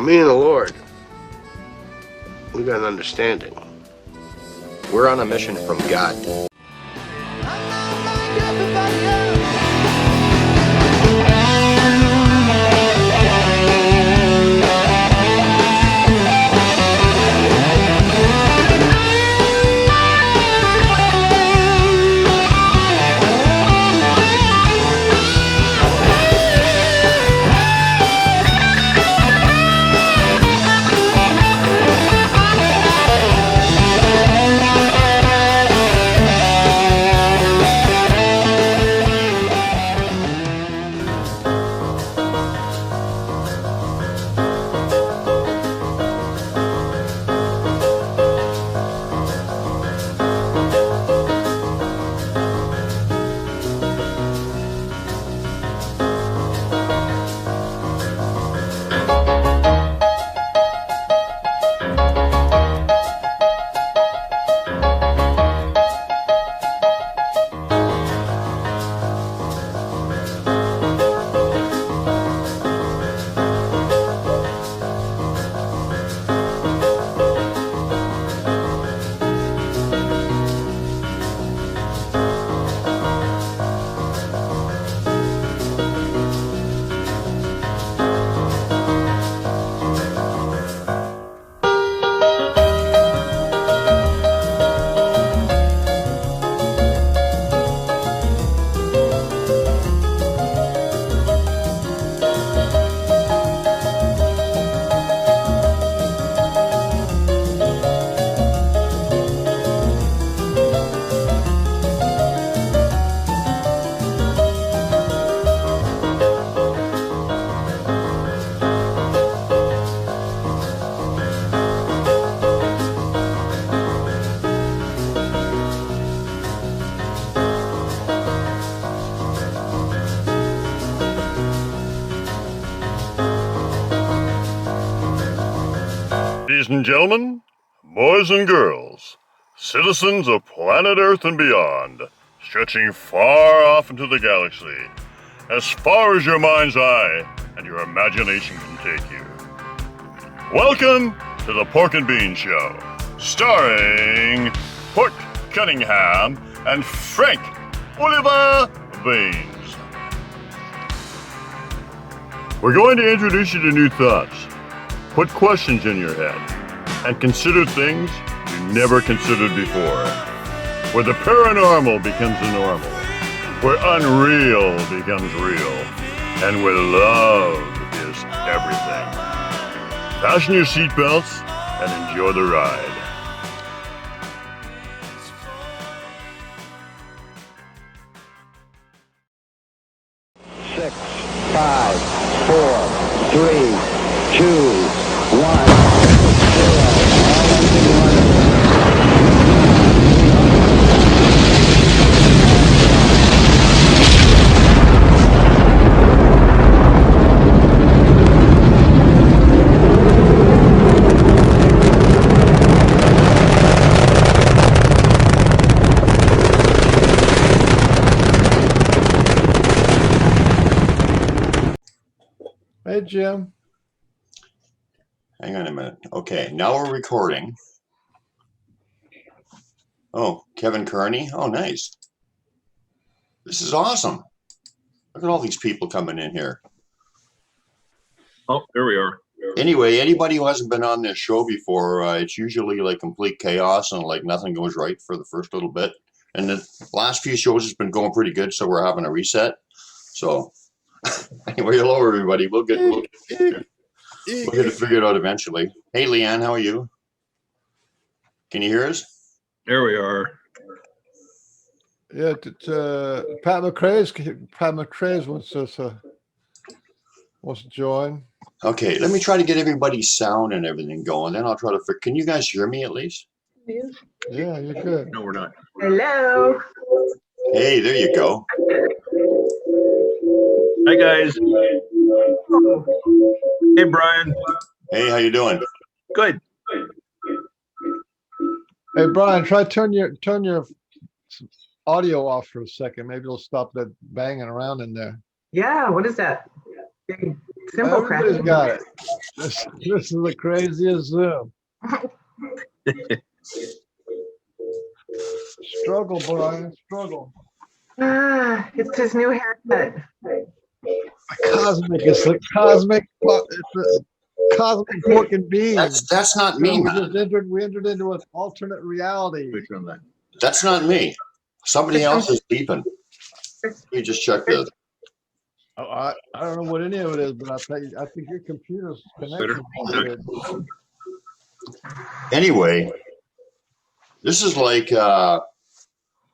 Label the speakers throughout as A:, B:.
A: me and the Lord, we got an understanding. We're on a mission from God.
B: Ladies and gentlemen, boys and girls, citizens of planet Earth and beyond, stretching far off into the galaxy, as far as your mind's eye and your imagination can take you. Welcome to the Pork and Bean Show, starring Pork Cunningham and Frank Oliver Baines. We're going to introduce you to new thoughts, put questions in your head, and consider things you never considered before. Where the paranormal becomes the normal, where unreal becomes real, and where love is everything. Fasten your seatbelts and enjoy the ride.
C: Six, 5, 4, 3, 2, 1.
D: Hey, Jim.
E: Hang on a minute. Okay, now we're recording. Oh, Kevin Kearney. Oh, nice. This is awesome. Look at all these people coming in here.
F: Oh, there we are.
E: Anyway, anybody who hasn't been on this show before, it's usually like complete chaos and like nothing goes right for the first little bit. And the last few shows has been going pretty good, so we're having a reset. So anyway, hello everybody. We'll get it figured out eventually. Hey, Leanne, how are you? Can you hear us?
F: There we are.
D: Yeah, Pat McCrae's wants to join.
E: Okay, let me try to get everybody's sound and everything going. Then I'll try to. Can you guys hear me at least?
D: Yeah, you're good.
F: No, we're not.
G: Hello.
E: Hey, there you go.
F: Hi, guys. Hey, Brian.
E: Hey, how you doing?
F: Good.
D: Hey, Brian, try turn your audio off for a second. Maybe it'll stop that banging around in there.
G: Yeah, what is that? Simple
D: Everybody's
G: cracking.
D: got it. This is the craziest Zoom. Struggle, Brian. Struggle.
G: It's his new haircut.
D: Cosmic. It's a cosmic. It's a cosmic pork and beans.
E: That's not me,
D: We
E: man.
D: just entered into an alternate reality.
E: That's not me. Somebody else is beeping. You just check this.
D: Oh, I don't know what any of it is, but I think your computer's connection is weird.
E: Anyway, this is like our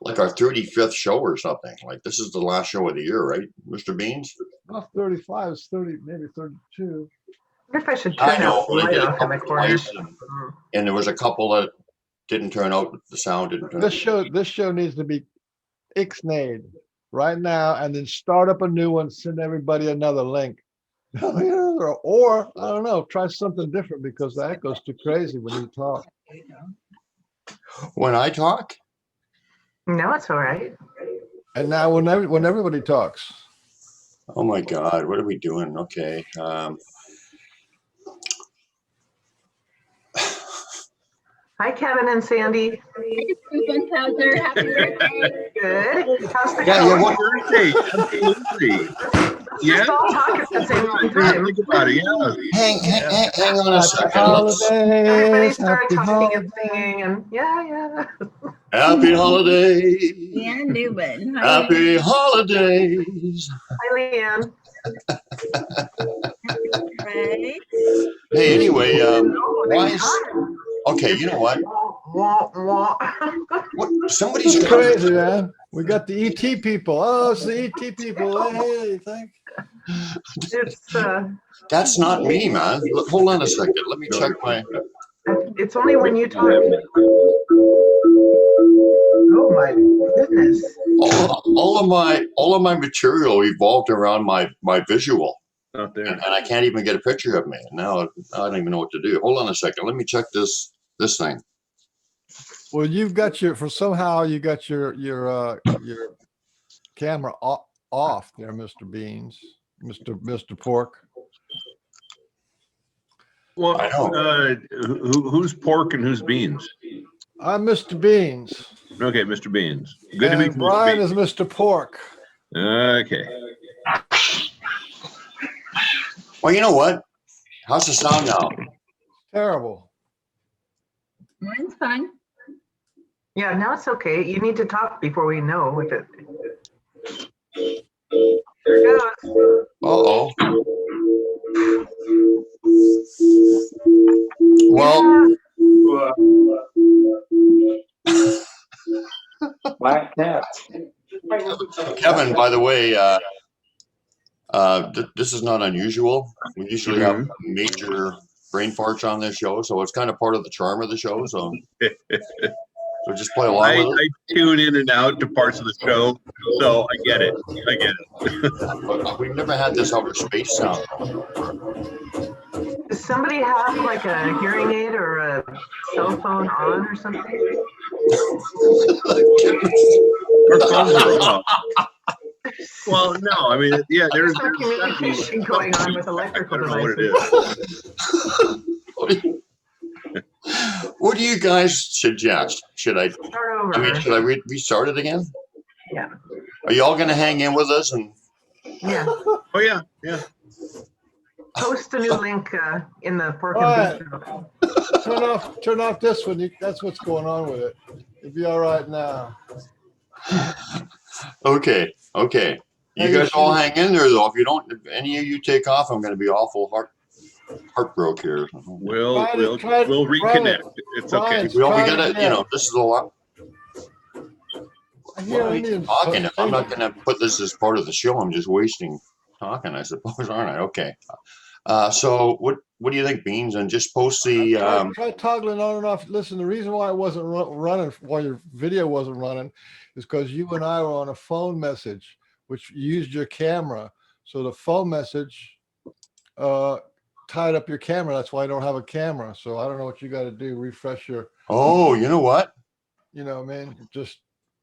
E: 35th show or something. Like this is the last show of the year, right, Mr. Beans?
D: Not 35, it's 30, maybe 32.
G: I wonder if I should
E: I
G: turn
E: know,
G: that
E: but I
G: light
E: did a
G: off in the
E: couple
G: corner.
E: twice, and there was a couple that didn't turn out. The sound didn't turn
D: This show needs to be ixnayed right now, and then start up a new one. Send everybody another link, or I don't know, try something different because the echo's too crazy when you talk.
E: When I talk,
G: No, it's all right.
D: And now when everybody talks,
E: oh my God, what are we doing? Okay.
G: Hi, Kevin and Sandy.
H: Hey, Susan, how's your happy birthday?
G: Good. How's the
E: Yeah,
G: show?
E: what?
F: Birthday, absolutely.
G: Let's
F: Yeah.
G: just all talk at the same time.
F: Think about it, yeah.
E: Hang on a
D: happy
E: second.
G: Everybody
D: holidays,
G: started
D: happy
G: talking
D: holidays.
G: and singing, and yeah.
E: Happy holidays.
H: Leanne Dubin.
E: Happy holidays.
G: Hi, Leanne.
H: Right?
E: Hey, anyway,
G: Oh,
E: why
G: they
E: is
G: talk.
E: okay? You know what?
G: Wah, wah.
E: What? Somebody's
D: It's
E: trying.
D: crazy, man. We got the ET people. Oh, it's the ET people. Hey, thank.
G: It's
E: That's not me, man. Look, hold on a second. Let me check my.
G: it's only when you talk. Oh my goodness.
E: All of my material evolved around my visual,
F: Out there.
E: and I can't even get a picture of me. Now I don't even know what to do. Hold on a second. Let me check this thing.
D: Well, you've got somehow you got your camera off there, Mr. Beans, Mr. Pork.
F: Well,
E: I know.
F: who's pork and who's beans?
D: I'm Mr. Beans.
F: Okay, Mr. Beans. Good to meet
D: And
F: you,
D: Brian
F: Mr.
D: is Mr. Pork.
F: Beans. Okay.
E: Well, you know what? How's the sound now?
D: Terrible.
H: Mine's fine.
G: Yeah, now it's okay. You need to talk before we know if it. There it goes.
E: Uh-oh. Well,
I: Black cat.
E: Kevin, by the way, this is not unusual. We usually have major brain farts on this show, so it's kind of part of the charm of the show. So just play along with it.
F: I tune in and out to parts of the show, so I get it.
E: But we've never had this outer space sound.
G: Does somebody have like a hearing aid or a cell phone on or something?
F: Our phones are off. Well, no, I mean, yeah, there's
G: some communication going on with electrical
F: I don't know what it
G: devices.
F: is.
E: What do you guys suggest? Should I
G: Start over.
E: should I restart it again?
G: Yeah.
E: Are you all going to hang in with us? And
G: Yeah.
F: Oh yeah.
G: Post a new link in the pork
D: Right.
G: and beef show.
D: Turn off this one. That's what's going on with it. It'll be all right now.
E: okay. You
D: Hey,
E: guys all
D: you-
E: hang in there though. If any of you take off, I'm going to be awful heartbroke here.
F: We'll
D: Brian,
F: reconnect. It's okay.
D: Brian,
E: We
D: try
E: gotta,
D: again.
E: this is a lot.
D: I hear Indians
E: Talking. I'm not going to put this as part of the show. I'm just wasting talking, I suppose, aren't I? Okay. So what do you think, Beans? And just post the.
D: Try toggling on and off. Listen, the reason why it wasn't running, why your video wasn't running, is because you and I were on a phone message, which used your camera. So the phone message tied up your camera. That's why I don't have a camera. So I don't know what you got to do. Refresh your.
E: Oh, you know what?
D: You know, man, just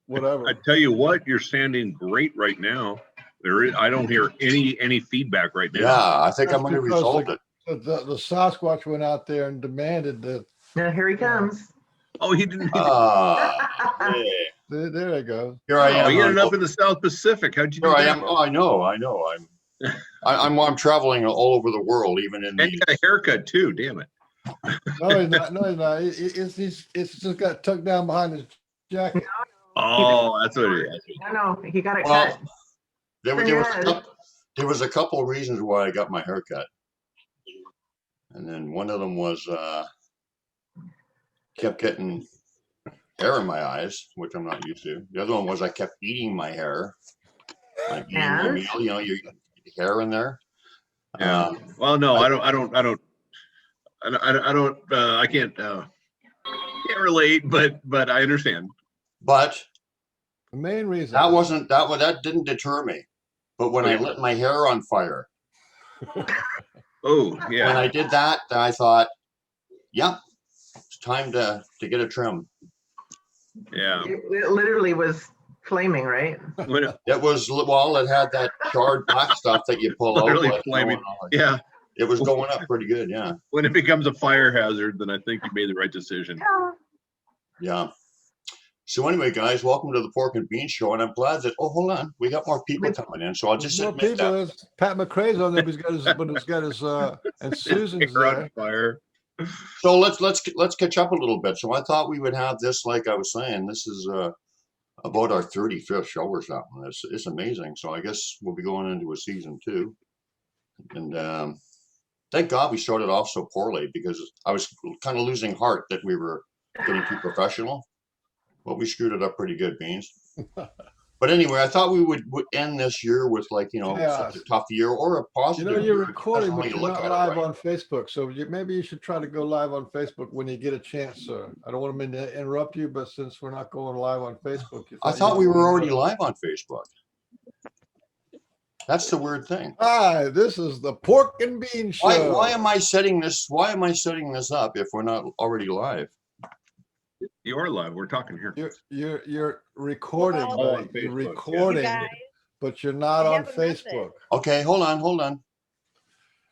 D: whatever.
F: I tell you what, you're sounding great right now. I don't hear any feedback right now.
E: Yeah, I think I
D: That's
E: might have
D: because
E: resolved it.
D: the Sasquatch went out there and demanded that.
G: Now here he comes.
F: Oh, he didn't.
E: Yeah.
D: There it goes.
E: Here I
F: Oh,
E: am.
F: he ended up in the South Pacific. How'd you do
E: Here I
F: that?
E: am. Oh, I know. I'm traveling all over the world, even in
F: And you got a haircut too. Damn it.
D: No, he's not. No, he's not. It's just got tucked down behind his jacket.
F: Oh, that's what it is.
G: No, he got it
E: Well,
G: cut.
E: there was a couple of reasons why I got my hair cut. And then one of them was kept getting hair in my eyes, which I'm not used to. The other one was I kept eating my hair. Like eating my
G: And?
E: meal, you get hair in there.
F: Yeah. Well, no, I can't relate, but I understand.
E: But
D: The main reason
E: that didn't deter me. But when I lit my hair on fire,
F: Oh,
E: when
F: yeah.
E: I did that, I thought, yep, it's time to get a trim.
F: Yeah.
G: It literally was flaming, right?
F: When
E: It had that charred black stuff that you pull out.
F: Literally
E: Like,
F: flaming. Yeah.
E: It was going up pretty good, yeah.
F: When it becomes a fire hazard, then I think you made the right decision.
E: Yeah. So anyway, guys, welcome to the Pork and Bean Show, and I'm glad that. Oh, hold on, we got more people coming in, so I'll just
D: more
E: admit
D: people.
E: that.
D: Pat McRae's on there, but he's got his and Susan's
F: Hair on
D: there.
F: fire.
E: So let's catch up a little bit. So I thought we would have this, like I was saying, this is about our 35th show or something. It's amazing. So I guess we'll be going into a season 2, and thank God we started off so poorly, because I was kind of losing heart that we were getting too professional. But we screwed it up pretty good, Beans. But anyway, I thought we would end this year with, like, such a tough year or a positive.
D: You're
E: year,
D: recording, but
E: depending
D: you're
E: on how you
D: not
E: look at
D: live
E: it, right?
D: on Facebook. So maybe you should try to go live on Facebook when you get a chance, sir. I don't want to interrupt you, but since we're not going live on Facebook,
E: I thought we were already live on Facebook. That's the weird thing.
D: Hi, this is the Pork and Bean Show.
E: Why am I setting this? Why am I setting this up if we're not already live?
F: You are live. We're talking here.
D: You're recording,
H: Well,
D: buddy. You're
F: Facebook, yeah.
D: recording,
H: You guys,
D: but you're not
H: I
D: on
H: have a message.
D: Facebook.
E: Okay, hold on.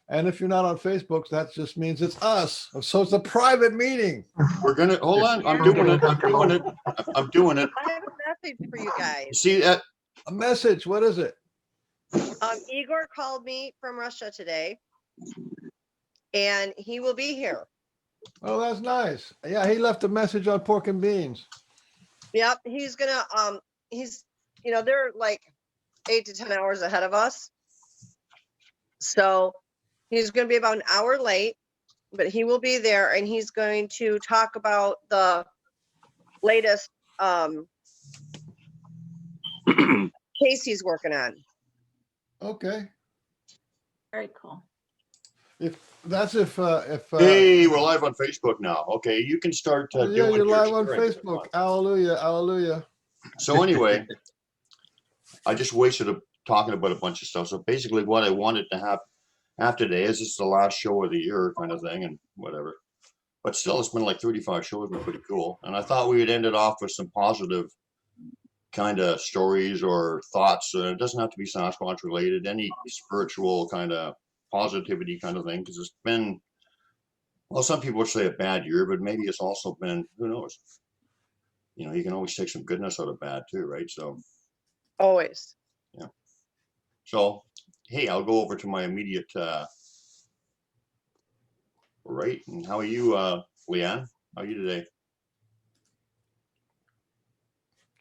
D: And if you're not on Facebook, that just means it's us. So it's a private meeting.
E: We're gonna hold on. I'm
G: Don't
E: doing
G: get
E: it.
G: uncomfortable.
E: I'm doing it.
H: I have a message for you guys.
E: See that?
D: A message. What is it?
H: Igor called me from Russia today, and he will be here.
D: Oh, that's nice. Yeah, he left a message on Pork and Beans.
H: Yep, he's gonna they're like 8 to 10 hours ahead of us. So he's gonna be about an hour late, but he will be there, and he's going to talk about the latest case he's working on.
D: Okay.
H: Very cool.
D: If
E: Hey, we're live on Facebook now. Okay, you can start doing
D: you're
E: your
D: live on
E: sharing.
D: Facebook. Hallelujah.
E: So anyway, I just wasted talking about a bunch of stuff. So basically, what I wanted to have today is this is the last show of the year, kind of thing, and whatever. But still, it's been like 35 shows, been pretty cool. And I thought we would end it off with some positive kind of stories or thoughts. It doesn't have to be Sasquatch related, any spiritual kind of positivity kind of thing, because it's been, well, some people would say a bad year, but maybe it's also been, who knows? You can always take some goodness out of bad too, right? So
H: Always.
E: yeah. So hey, I'll go over to my immediate right. And how are you, Leanne? How are you today?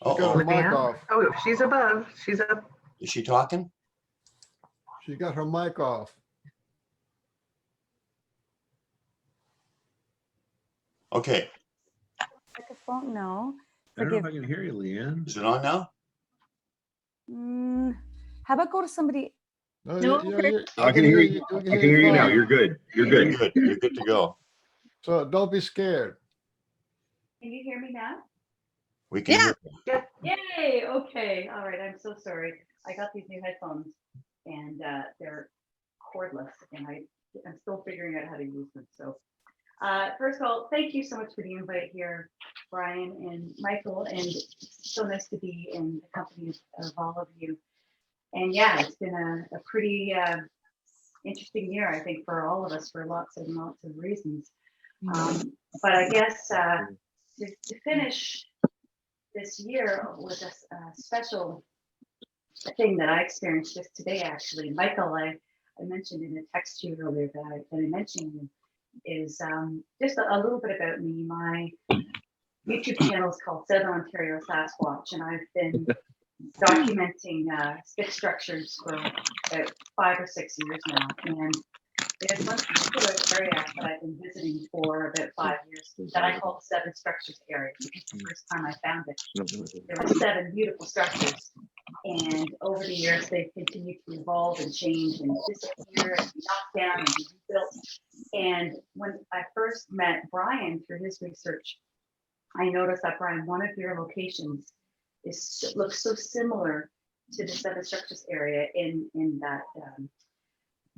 D: got her mic off.
G: Oh, she's above. She's up.
E: Is she talking?
D: She got her mic off.
E: Okay.
I: Microphone, no.
F: I don't know if I can hear you, Leanne.
E: Is it on now?
I: How about go to somebody?
H: No,
F: I can hear you. I can hear you now. You're good. You're good.
E: You're good to go.
D: So don't be scared.
J: Can you hear me now?
E: We can hear you.
J: Yay! Okay. All right. I'm so sorry. I got these new headphones and they're cordless, and I'm still figuring out how to use them. So first of all, thank you so much for the invite here, Brian and Michael, and so nice to be in the company of all of you. And yeah, it's been a pretty interesting year, I think, for all of us for lots and lots of reasons. But I guess to finish this year with a special thing that I experienced just today, actually, Michael, I mentioned in a text to you earlier that I mentioned is just a little bit about me. My YouTube channel is called Southern Ontario Sasquatch, and I've been documenting stick structures for about 5 or 6 years now. And there's one particular area that I've been visiting for about 5 years that I call the Seven Structures area. Because the first time I found it, there were 7 beautiful structures. And over the years, they've continued to evolve and change and disappear and be knocked down and be rebuilt. And when I first met Brian through his research, I noticed that, Brian, one of your locations looks so similar to the Seven Structures area in that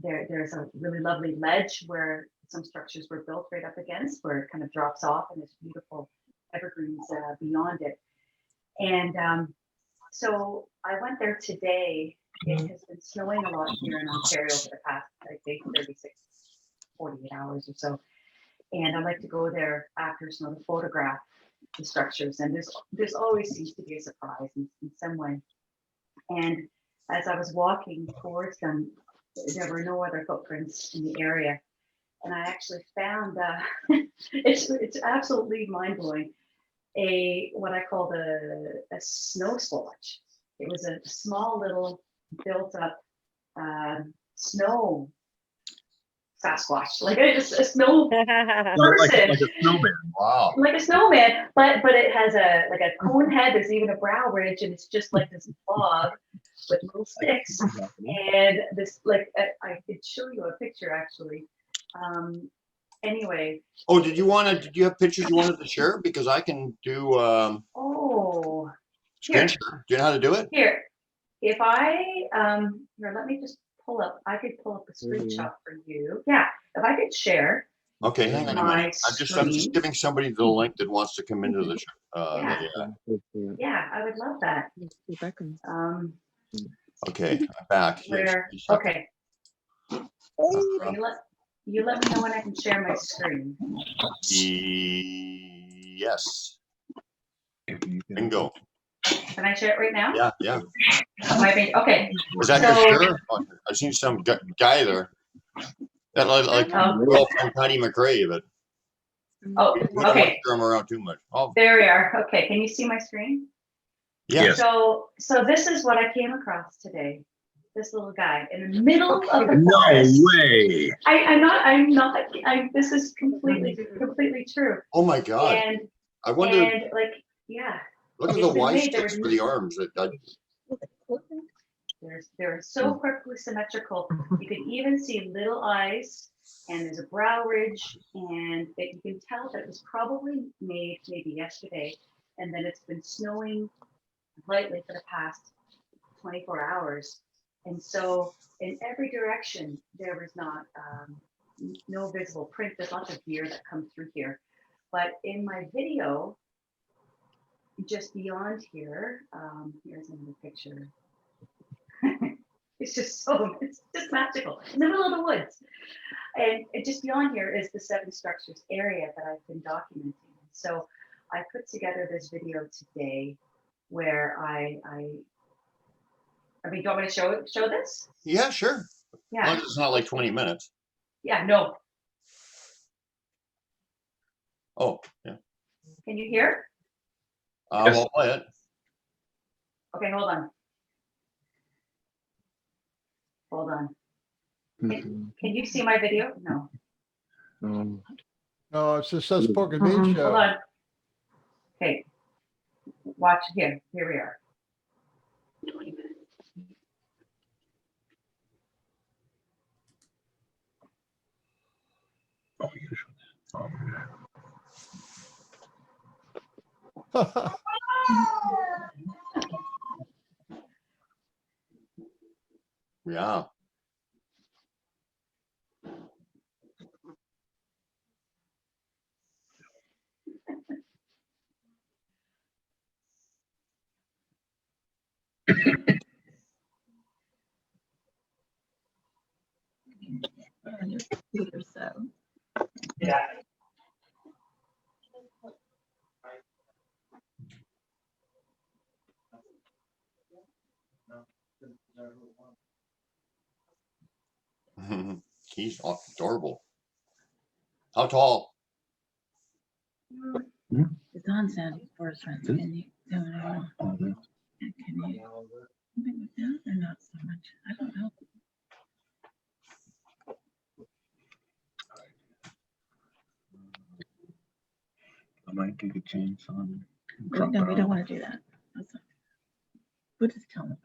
J: there's a really lovely ledge where some structures were built right up against, where it kind of drops off and there's beautiful evergreens beyond it. And so I went there today. It has been snowing a lot here in Ontario for the past, I'd say, 36, 48 hours or so. And I like to go there after snow to photograph the structures. And there's always seems to be a surprise in some way. And as I was walking towards them, there were no other footprints in the area. And I actually found it's absolutely mind blowing. What I called a snow squatch. It was a small little built up snow Sasquatch, like a snow person,
F: like a snowman.
E: Wow.
J: like a snowman, but it has a cone head. There's even a brow ridge, and it's just like this log with little sticks. And this, I could show you a picture actually. Anyway.
E: Oh, did you have pictures you wanted to share? Because I can do screen share. Do you know how to do it?
J: Here, if I here, let me just pull up. I could pull up a screenshot for you. Yeah, if I could share.
E: Okay, hang on a minute. I'm just giving somebody the link that wants to come into the show.
J: Yeah, I would love that.
E: Okay, I'm back.
J: Okay. You let me know when I can share my screen.
E: Yes. Bingo.
J: Can I share it right now?
E: Yeah.
J: Okay.
E: Was that your share? I've seen some guy there. That like Patty McRae, but we don't want to stir him around too much.
J: There we are. Okay, can you see my screen?
E: Yeah.
J: So this is what I came across today. This little guy in the middle of the forest.
F: No way.
J: I'm not. This is completely true.
E: Oh my God.
J: And
E: I wonder.
J: And yeah.
E: Look at the Y sticks for the arms.
J: They're so perfectly symmetrical. You can even see little eyes, and there's a brow ridge, and you can tell that it was probably made maybe yesterday, and then it's been snowing lightly for the past 24 hours. And so in every direction, there was no visible print. There's lots of deer that come through here. But in my video, just beyond here, here's another picture. It's just magical in the middle of the woods. And just beyond here is the Seven Structures area that I've been documenting. So I put together this video today where I mean, do you want me to show this?
E: Yeah, sure.
J: Yeah.
E: As long as it's not like 20 minutes.
J: Yeah, no.
E: Oh, yeah.
J: Can you hear?
E: We'll play it.
J: Okay, hold on. Can you see my video? No.
D: No, it just says Pork and Bean Show.
J: Hold on. Okay. Watch here. Here we are. 20 minutes.
F: Oh, you should.
E: Yeah. He's adorable. How tall?
K: It's on Sandy for his friends. Can you? No, no, no. Can you? Something with that or not so much? I don't know.
F: I might take a chance on.
K: No, we don't want to do that. We'll just tell them.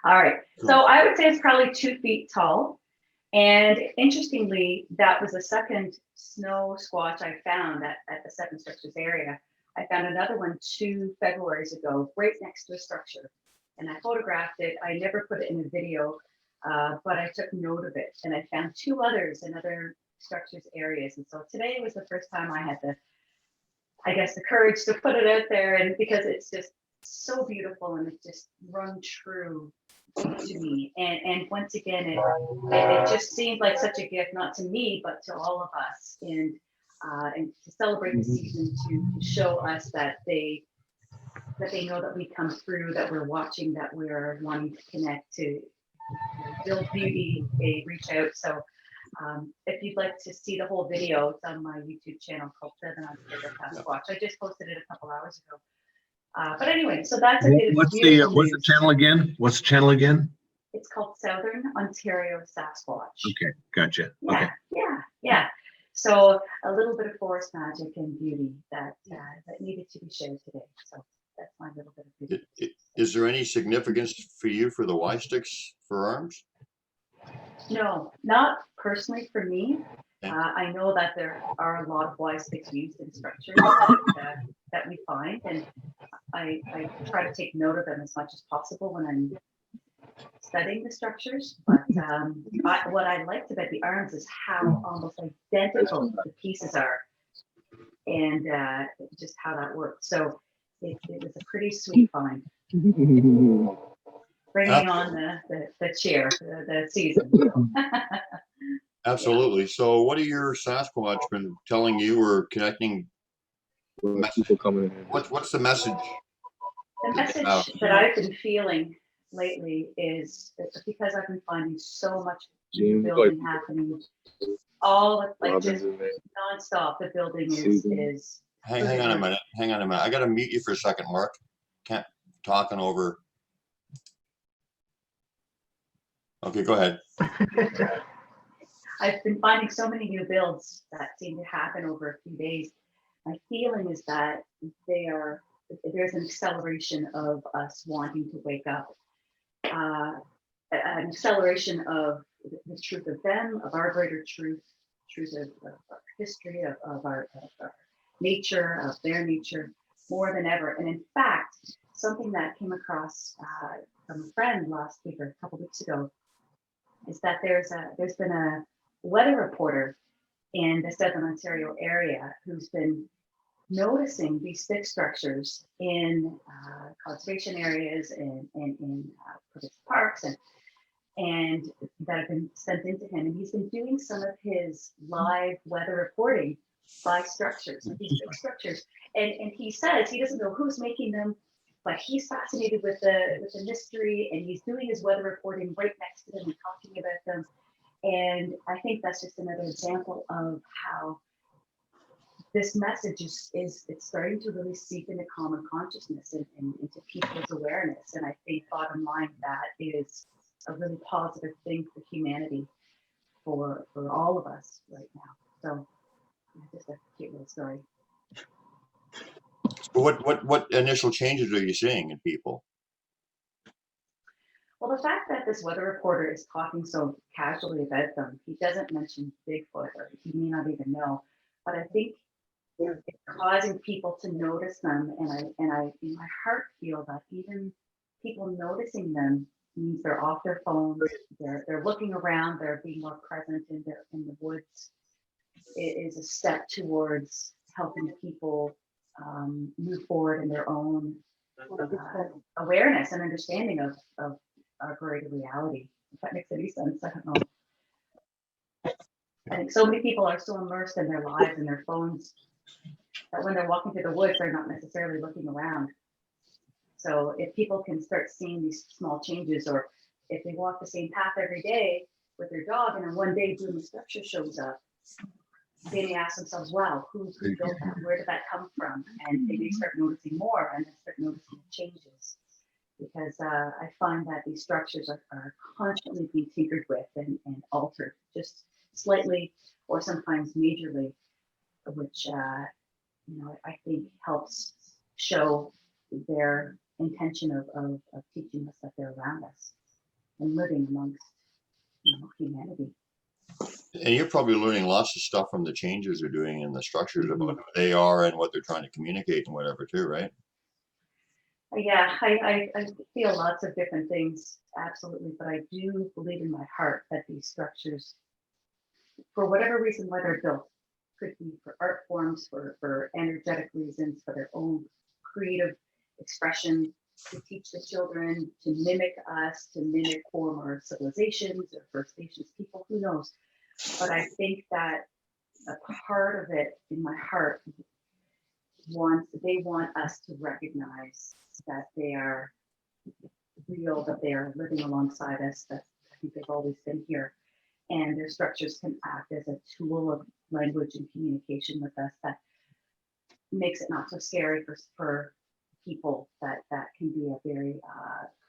J: All right. So I would say it's probably 2 feet tall. And interestingly, that was the second snow squatch I found at the Seven Structures area. I found another one 2 Februarys ago, right next to a structure. And I photographed it. I never put it in a video, but I took note of it. And I found 2 others in other structures areas. And so today was the first time I had the courage to put it out there, and because it's just so beautiful and it just rung true to me. And once again, it just seemed like such a gift, not to me, but to all of us, and to celebrate the season, to show us that they know that we come through, that we're watching, that we're wanting to connect, to build beauty, they reach out. So if you'd like to see the whole video, it's on my YouTube channel called 7 on Sasquatch. I just posted it a couple hours ago. But anyway, so that's it.
F: What's the channel again? What's the channel again?
J: It's called Southern Ontario Sasquatch.
F: Okay, gotcha.
J: Yeah,
F: Okay.
J: yeah. So a little bit of forest magic and beauty that needed to be shared today. So that's my little bit of beauty.
E: Is there any significance for you for the Y-sticks for arms?
J: No, not personally for me. I know that there are a lot of Y-sticks used in structures that we find, and I try to take note of them as much as possible when I'm studying the structures. But what I liked about the arms is how almost identical the pieces are, and just how that works. So it was a pretty sweet find. Bringing on the cheer, the season.
E: Absolutely. So what are your Sasquatch been telling you or connecting? People coming in. What's the message?
J: The message that I've been feeling lately is because I've been finding so much building happening, all just nonstop. The building is.
E: Hang on a minute. I got to mute you for a second, Mark. Can't talking over. Okay, go ahead.
J: I've been finding so many new builds that seem to happen over a few days. My feeling is that there's an acceleration of us wanting to wake up, an acceleration of the truth of them, of our greater truth of our history, of our nature, of their nature, more than ever. And in fact, something that came across from a friend last week or a couple weeks ago is that there's been a weather reporter in the Southern Ontario area who's been noticing these thick structures in conservation areas and in provincial parks and that have been sent into him. And he's been doing some of his live weather reporting by structures, these big structures. And he says he doesn't know who's making them, but he's fascinated with the mystery, and he's doing his weather reporting right next to them and talking about them. And I think that's just another example of how this message is it's starting to really seep into common consciousness and into people's awareness. And I think bottom line, that is a really positive thing for humanity, for all of us right now. So just a cute little story.
E: So what initial changes are you seeing in people?
J: Well, the fact that this weather reporter is talking so casually about them, he doesn't mention Bigfoot, or he may not even know, but I think it's causing people to notice them, and I in my heart feel that even people noticing them means they're off their phones, they're looking around, they're being more present in the woods. It is a step towards helping people move forward in their own awareness and understanding of our greater reality. If that makes any sense, I don't know. I think so many people are so immersed in their lives and their phones that when they're walking through the woods, they're not necessarily looking around. So if people can start seeing these small changes, or if they walk the same path every day with their dog, and then one day boom, a structure shows up, they may ask themselves, wow, who built that? Where did that come from? And they may start noticing more and then start noticing the changes. Because I find that these structures are constantly being tinkered with and altered just slightly or sometimes majorly, which I think helps show their intention of teaching us that they're around us and living amongst humanity.
E: And you're probably learning lots of stuff from the changes they're doing in the structures about who they are and what they're trying to communicate and whatever too, right?
J: Yeah, I feel lots of different things, absolutely, but I do believe in my heart that these structures, for whatever reason why they're built, could be for art forms, for energetic reasons, for their own creative expression, to teach the children, to mimic us, to mimic former civilizations or First Nations people, who knows. But I think that a part of it in my heart they want us to recognize that they are real, that they are living alongside us, that I think they've always been here. And their structures can act as a tool of language and communication with us that makes it not so scary for people, that can be a very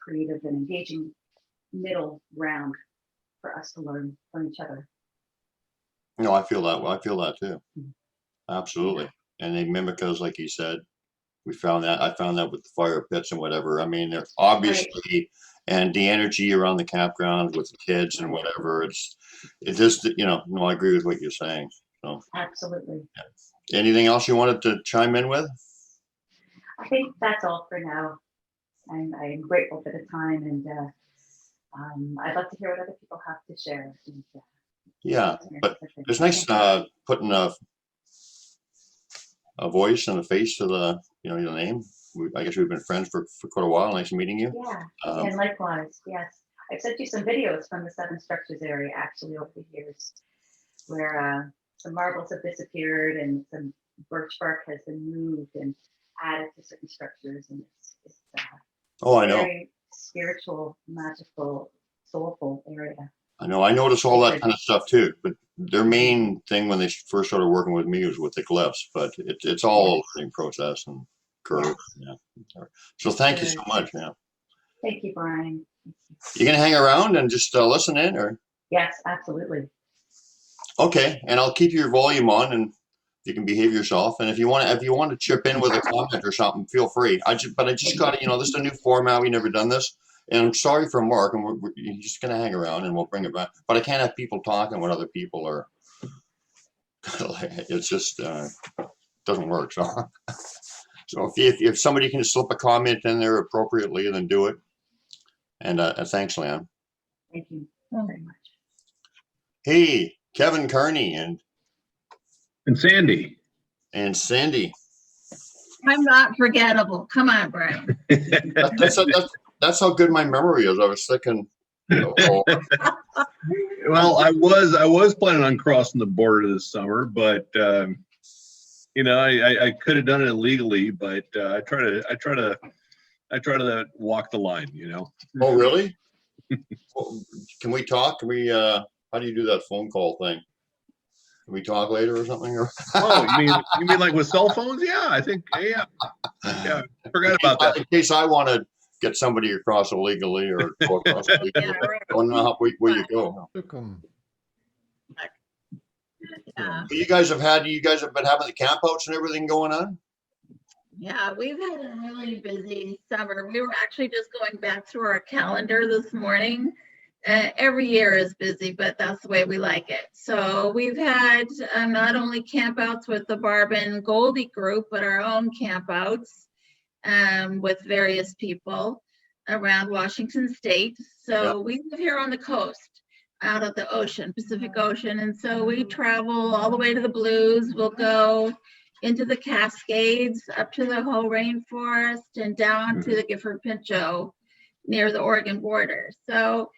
J: creative and engaging middle ground for us to learn from each other.
E: No, I feel that. I feel that too. Absolutely. And they mimic us, like you said. I found that with the fire pits and whatever. I mean, they're obviously, and the energy around the campground with the kids and whatever. It's just, no, I agree with what you're saying. So
J: absolutely.
E: Yeah. Anything else you wanted to chime in with?
J: I think that's all for now. I'm grateful for the time, and I'd love to hear what other people have to share. And,
E: yeah, but it's nice putting a voice and a face to the your name. I guess we've been friends for quite a while. Nice meeting you.
J: Yeah, and likewise. Yes, I've sent you some videos from the Seven Structures area actually over the years, where some marbles have disappeared and some birch bark has been moved and added to certain structures, and it's
E: I know.
J: Very spiritual, magical, soulful area.
E: I know. I notice all that kind of stuff too. But their main thing when they first started working with me was with the glyphs. But it's all a learning process and curve. Yeah. So thank you so much. Yeah.
J: Thank you, Brian.
E: You gonna hang around and just listen in, or?
J: Yes, absolutely.
E: Okay, and I'll keep your volume on, and you can behave yourself. And if you want to chip in with a comment or something, feel free. I just got to, this is a new format. We never done this. And I'm sorry for Mark, and we're just going to hang around and we'll bring it back. But I can't have people talking when other people are, it's just, doesn't work. So if somebody can slip a comment in there appropriately, then do it. And thanks, Lan.
J: Thank you very much.
E: Hey, Kevin Kearney and
F: Sandy.
E: And Sandy.
K: I'm not forgettable. Come on, Brian.
E: That's how good my memory is. I was thinking,
F: well, I was planning on crossing the border this summer, but I could have done it illegally, but I try to walk the line,
E: Oh, really? Well, can we talk? Can we? How do you do that phone call thing? Can we talk later or something?
F: Oh, you mean like with cell phones? Yeah, I think. Yeah. Forgot about that.
E: In case I want to get somebody across illegally or go across illegally. I don't know where you go.
K: Yeah.
E: You guys have been having the campouts and everything going on?
K: Yeah, we've had a really busy summer. We were actually just going back through our calendar this morning. Every year is busy, but that's the way we like it. So we've had not only campouts with the Barb and Goldie group, but our own campouts with various people around Washington State. So we live here on the coast, out of the ocean, Pacific Ocean. And so we travel all the way to the Blues. We'll go into the Cascades, up to the whole rainforest, and down to the Gifford Pinchot near the Oregon border. So,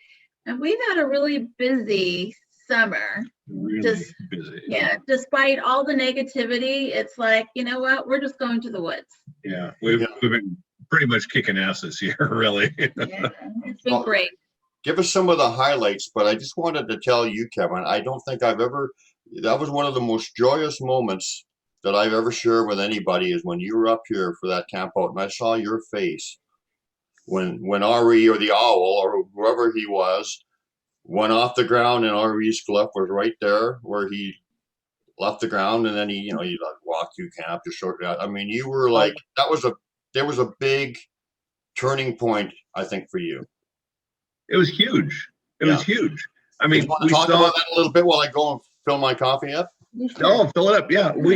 K: and we've had a really busy summer.
F: Really
K: Just
F: busy.
K: yeah, despite all the negativity, it's like, you know what? We're just going to the woods.
F: Yeah, we've been pretty much kicking ass this year, really.
K: Yeah, it's been
E: Well,
K: great.
E: Give us some of the highlights, but I just wanted to tell you, Kevin, I don't think that was one of the most joyous moments that I've ever shared with anybody is when you were up here for that camp out and I saw your face when Ari or the owl or whoever he was went off the ground and Ari's glyph was right there where he left the ground and then he like walked through camp to sort it out. I mean, you were like, there was a big turning point, I think, for you.
F: It was huge. It was huge. I
E: You
F: mean,
E: want to talk about that a little bit while I go and fill my coffee up?
F: Oh, fill it up. Yeah, we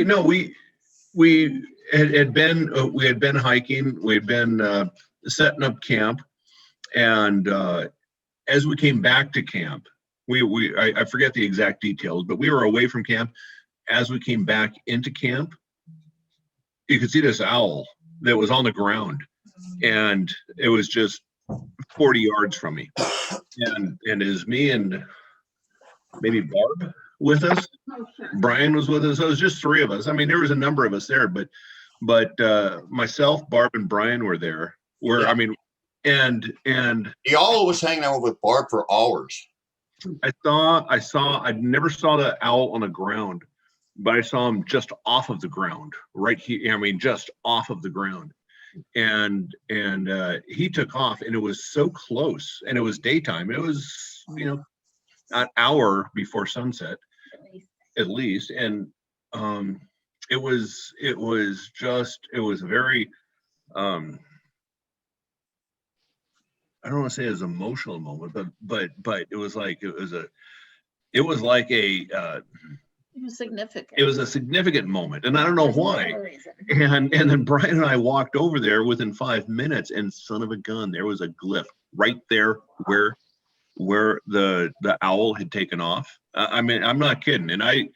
F: had been hiking. We'd been setting up camp, and as we came back to camp, I forget the exact details, but we were away from camp. As we came back into camp, you could see this owl that was on the ground, and it was just 40 yards from me. And is me and maybe Barb with us. Brian was with us. So it was just three of us. I mean, there was a number of us there, but myself, Barb, and Brian were there. I mean, and
E: the owl was hanging out with Barb for hours.
F: I never saw the owl on the ground, but I saw him just off of the ground, right here. I mean, just off of the ground. And he took off, and it was so close, and it was daytime. It was an hour before sunset, at least, and it was very I don't want to say it was an emotional moment, but it was like it was
K: significant.
F: It was a significant moment, and I don't know why. And then Brian and I walked over there within 5 minutes, and son of a gun, there was a glyph right there where the owl had taken off. I mean, I'm not kidding. And I'm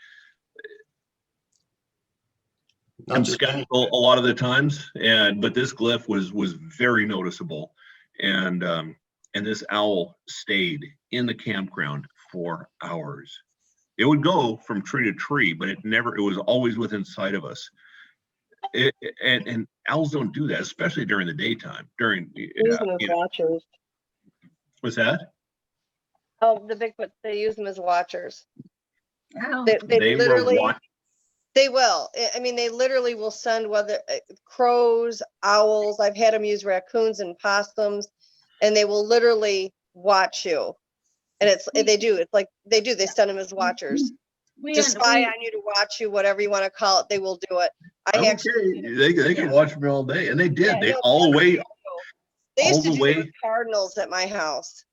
F: skeptical a lot of the times, but this glyph was very noticeable, and this owl stayed in the campground for hours. It would go from tree to tree, but it was always within sight of us. And owls don't do that, especially during the daytime.
H: Watchers.
F: What's that?
H: Oh, the Bigfoot, they use them as watchers.
K: Oh.
H: They literally, they will. I mean, they literally will send crows, owls. I've had them use raccoons and possums, and they will literally watch you. And they send them as watchers. To spy on you, to watch you, whatever you want to call it, they will do it.
F: They can watch me all day, and they did. They all the way.
H: They used to do it with cardinals at my house.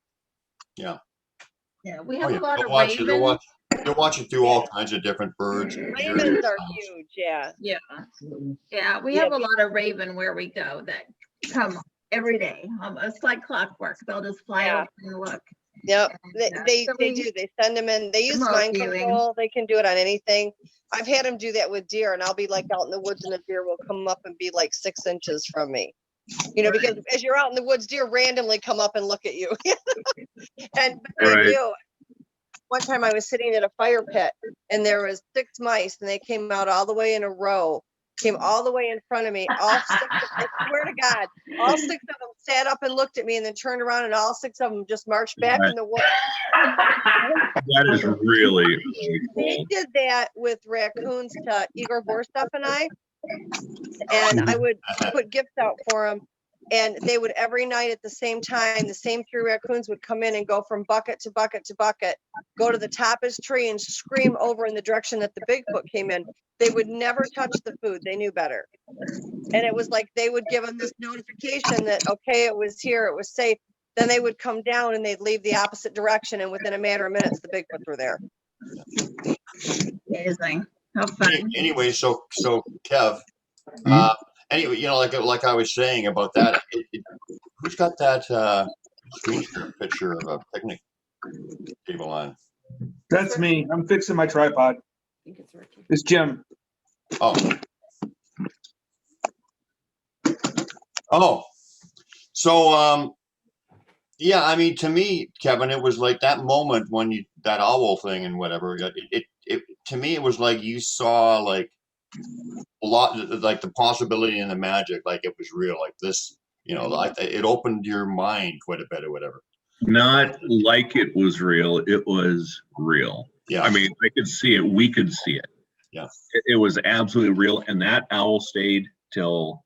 E: Yeah.
K: Yeah, we have a lot of
E: ravens. You're watching through all kinds of different birds.
H: Ravens are huge, yeah.
K: Yeah. Yeah, we have a lot of raven where we go that come every day. It's like clockwork. They'll just fly over and look.
H: Yep, they do. They send them in. They use mind control. They can do it on anything. I've had them do that with deer, and I'll be like out in the woods, and a deer will come up and be like 6 inches from me. Because as you're out in the woods, deer randomly come up and look at you. And one time I was sitting at a fire pit, and there was 6 mice, and they came out all the way in a row. Came all the way in front of me. All 6 I swear to God, all 6 of them sat up and looked at me and then turned around, and all 6 of them just marched back in the woods.
F: That is really, really cool.
H: They did that with raccoons to Igor Borstuff and I. And I would put gifts out for them. And they would every night at the same time, the same 3 raccoons would come in and go from bucket to bucket to bucket, go to the top of his tree and scream over in the direction that the Bigfoot came in. They would never touch the food. They knew better. And it was like they would give them this notification that, okay, it was here, it was safe. Then they would come down and they'd leave the opposite direction. And within a matter of minutes, the Bigfoots were there.
K: Amazing. How fun.
E: Anyway, so Kev, anyway, like I was saying about that, who's got that screen share picture of a picnic table on?
L: That's me. I'm fixing my tripod.
I: I think it's Ricky.
L: It's Jim.
E: So yeah, I mean, to me, Kevin, it was like that moment when that owl thing and whatever, it to me, it was like you saw like a lot, like the possibility and the magic, like it was real, like this, like it opened your mind quite a bit or whatever.
F: Not like it was real. It was real.
E: Yeah.
F: I mean, I could see it. We could see it.
E: Yeah.
F: It was absolutely real. And that owl stayed till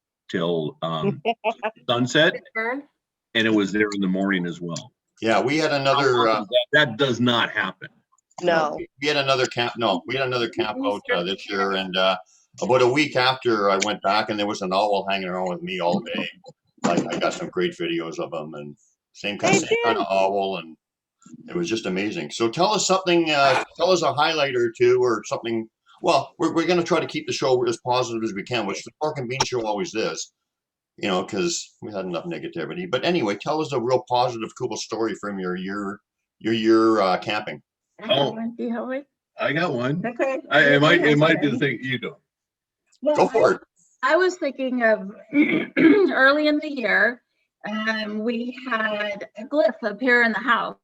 F: sunset. And it was there in the morning as well.
E: Yeah. We had another,
F: that does not happen.
H: No.
E: We had another camp. No, we had another camp out this year. And about a week after I went back, and there was an owl hanging around with me all day. Like I got some great videos of them, and same kind of owl, and it was just amazing. So tell us something, tell us a highlight or two or something. Well, we're going to try to keep the show as positive as we can, which the Pork and Bean Show always is, because we had enough negativity. But anyway, tell us a real positive, cool story from your year camping.
F: Oh, I got one.
K: Okay.
F: It might be the thing you do.
K: Well,
E: Go for it.
K: I was thinking of early in the year, we had a glyph appear in the house.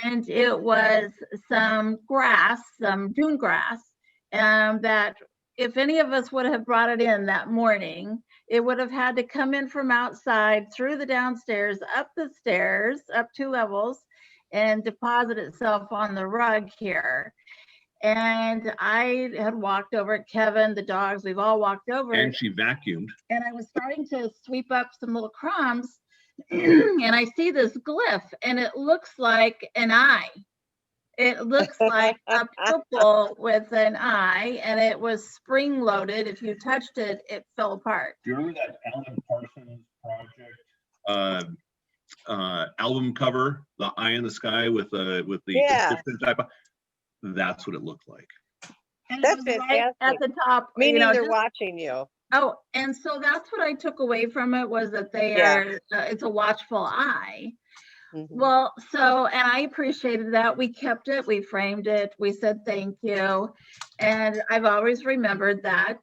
K: And it was some grass, some dune grass, that if any of us would have brought it in that morning, it would have had to come in from outside through the downstairs, up the stairs, up 2 levels, and deposit itself on the rug here. And I had walked over it, Kevin, the dogs, we've all walked over it.
F: And she vacuumed.
K: And I was starting to sweep up some little crumbs. And I see this glyph, and it looks like an eye. It looks like a purple with an eye, and it was spring loaded. If you touched it, it fell apart.
F: Do you remember that Alan Parsons project album cover, the eye in the sky with the type of, that's what it looked like.
K: And
H: that's
K: it was
H: fantastic.
K: right at the top,
H: meaning they're watching you.
K: Oh, and so that's what I took away from it, was that they are, it's a watchful eye. Well, so, and I appreciated that. We kept it, we framed it, we said thank you. And I've always remembered that.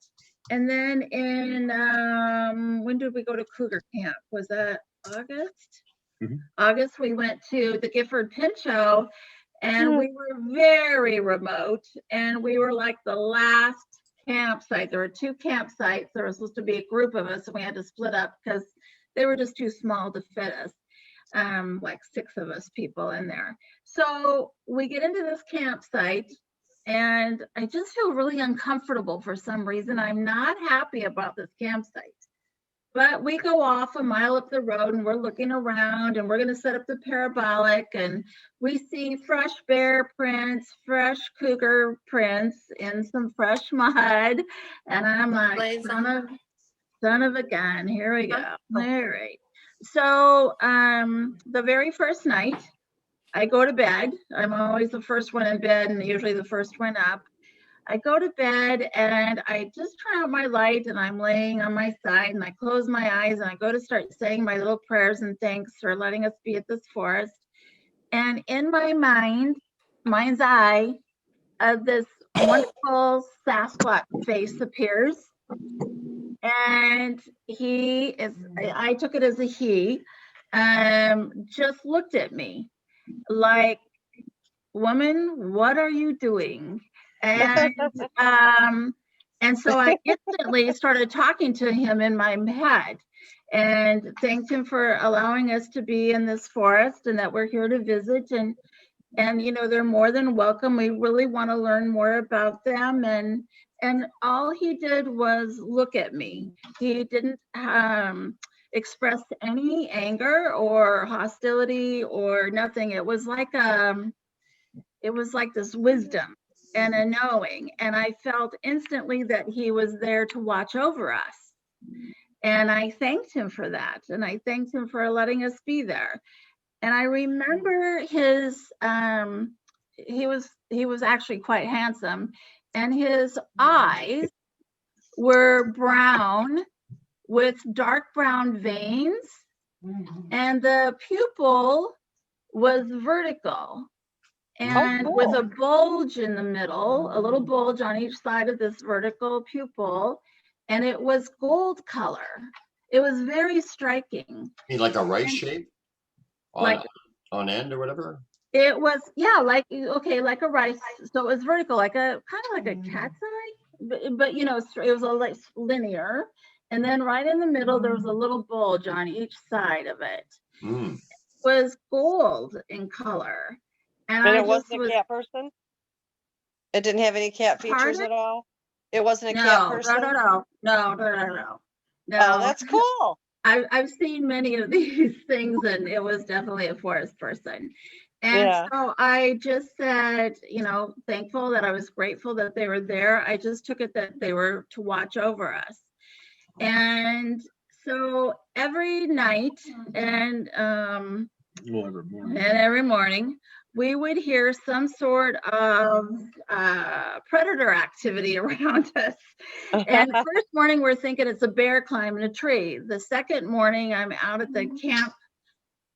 K: And then in, when did we go to Cougar Camp? Was that August? August, we went to the Gifford Pinchot, and we were very remote, and we were like the last campsite. There were 2 campsites. There was supposed to be a group of us, and we had to split up because they were just too small to fit us. Like 6 of us people in there. So we get into this campsite, and I just feel really uncomfortable for some reason. I'm not happy about this campsite. But we go off a mile up the road, and we're looking around, and we're going to set up the parabolic, and we see fresh bear prints, fresh cougar prints in some fresh mud. And I'm like, son of a gun, here we go. All right. So the very first night, I go to bed. I'm always the first one in bed and usually the first one up. I go to bed and I just turn out my light, and I'm laying on my side, and I close my eyes, and I go to start saying my little prayers and thanks for letting us be at this forest. And in my mind's eye, this wonderful Sasquatch face appears. And he is, I took it as a he, just looked at me like, woman, what are you doing? And so I instantly started talking to him in my head and thanked him for allowing us to be in this forest, and that we're here to visit, and they're more than welcome. We really want to learn more about them. And all he did was look at me. He didn't express any anger or hostility or nothing. It was like this wisdom and a knowing. And I felt instantly that he was there to watch over us. And I thanked him for that. And I thanked him for letting us be there. And I remember his, he was actually quite handsome. And his eyes were brown with dark brown veins, and the pupil was vertical and with a bulge in the middle, a little bulge on each side of this vertical pupil, and it was gold color. It was very striking.
E: You mean like a rice shape? On end or whatever?
K: It was, yeah, like, okay, like a rice. So it was vertical, like a kind of like a cat's eye, but you know, it was a like linear. And then right in the middle, there was a little bulge on each side of it.
E: Mm.
K: It was gold in color. And
H: And
K: I
H: it
K: just
H: wasn't a
K: was,
H: cat person? It didn't have any cat features
K: pardon?
H: at all? It wasn't a cat
K: No, no,
H: person?
K: no, no, no, no, no, no.
H: Oh,
K: No,
H: that's cool.
K: I've seen many of these things, and it was definitely a forest person. And
H: Yeah.
K: so I just said, you know, thankful that I was grateful that they were there. I just took it that they were to watch over us. And so every night and every morning, we would hear some sort of predator activity around us. And the first morning, we're thinking it's a bear climbing a tree. The second morning, I'm out at the camp.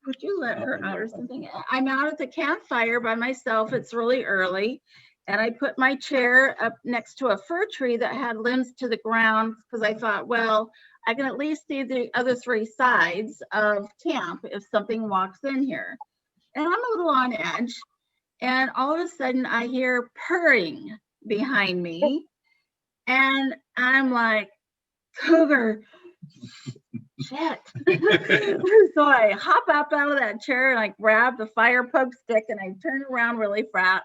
K: Would you let her out or something? I'm out at the campfire by myself. It's really early. And I put my chair up next to a fir tree that had limbs to the ground because I thought, well, I can at least see the other three sides of camp if something walks in here. And I'm a little on edge. And all of a sudden, I hear purring behind me. And I'm like, cougar, shit. So I hop up out of that chair and I grab the fire poke stick and I turn around really fast.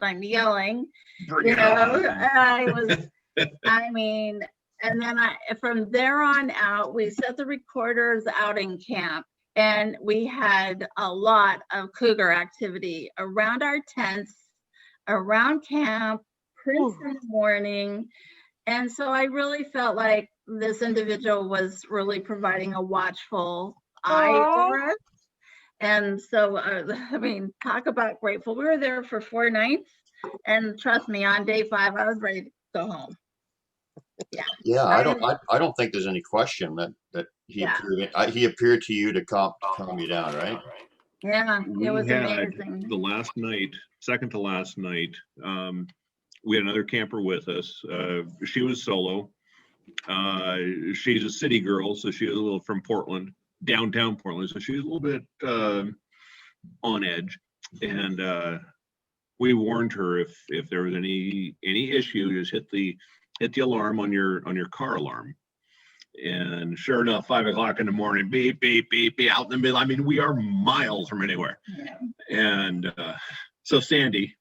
K: I'm yelling, you know, I mean, and then from there on out, we set the recorders out in camp and we had a lot of cougar activity around our tents, around camp, prints in the morning. And so I really felt like this individual was really providing a watchful eye over us. And so, I mean, talk about grateful. We were there for 4 nights. And trust me, on day 5, I was ready to go home. Yeah.
E: Yeah, I don't think there's any question that he appeared to you to calm you down, right?
K: Yeah, it was
F: We had
K: amazing.
F: the last night, second to last night, we had another camper with us. She was solo. She's a city girl, so she was a little from Portland, downtown Portland, so she was a little bit on edge. And we warned her if there was any issue, just hit the alarm on your car alarm. And sure enough, 5 o'clock in the morning, beep, beep, beep, beep, out in the middle. I mean, we are miles from anywhere.
K: Yeah.
F: And so Sandy,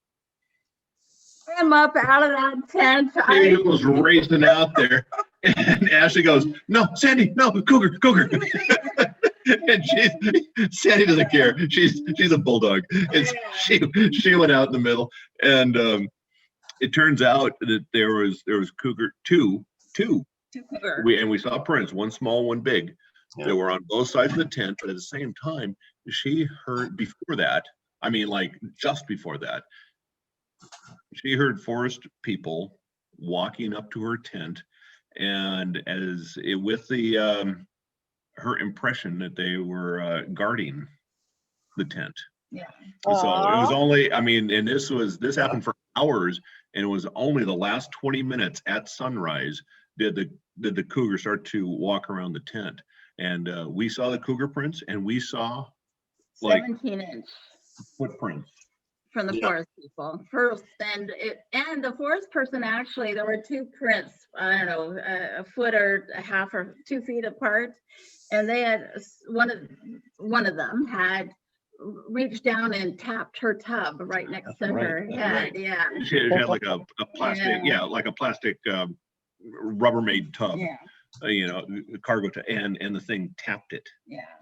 K: I'm up out of that tent.
F: she was racing out there. And Ashley goes, no, Sandy, no, cougar. And Sandy doesn't care. She's a bulldog. And she went out in the middle. And it turns out that there was cougar two. We saw prints, one small, one big. They were on both sides of the tent, but at the same time, she heard before that, I mean, like just before that, she heard forest people walking up to her tent, and with her impression that they were guarding the tent.
K: Yeah.
F: So it was only, I mean, and this happened for hours, and it was only the last 20 minutes at sunrise did the cougar start to walk around the tent. And we saw the cougar prints, and we saw like
K: 17-inch
F: footprints
K: from the forest people first, and the forest person actually, there were 2 prints, I don't know, a foot or a half or 2 feet apart, and they had one of them had reached down and tapped her tub right next to her head. Right. Yeah,
F: she had like a plastic, like a plastic Rubbermaid tub.
K: Yeah.
F: Cargo and the thing tapped it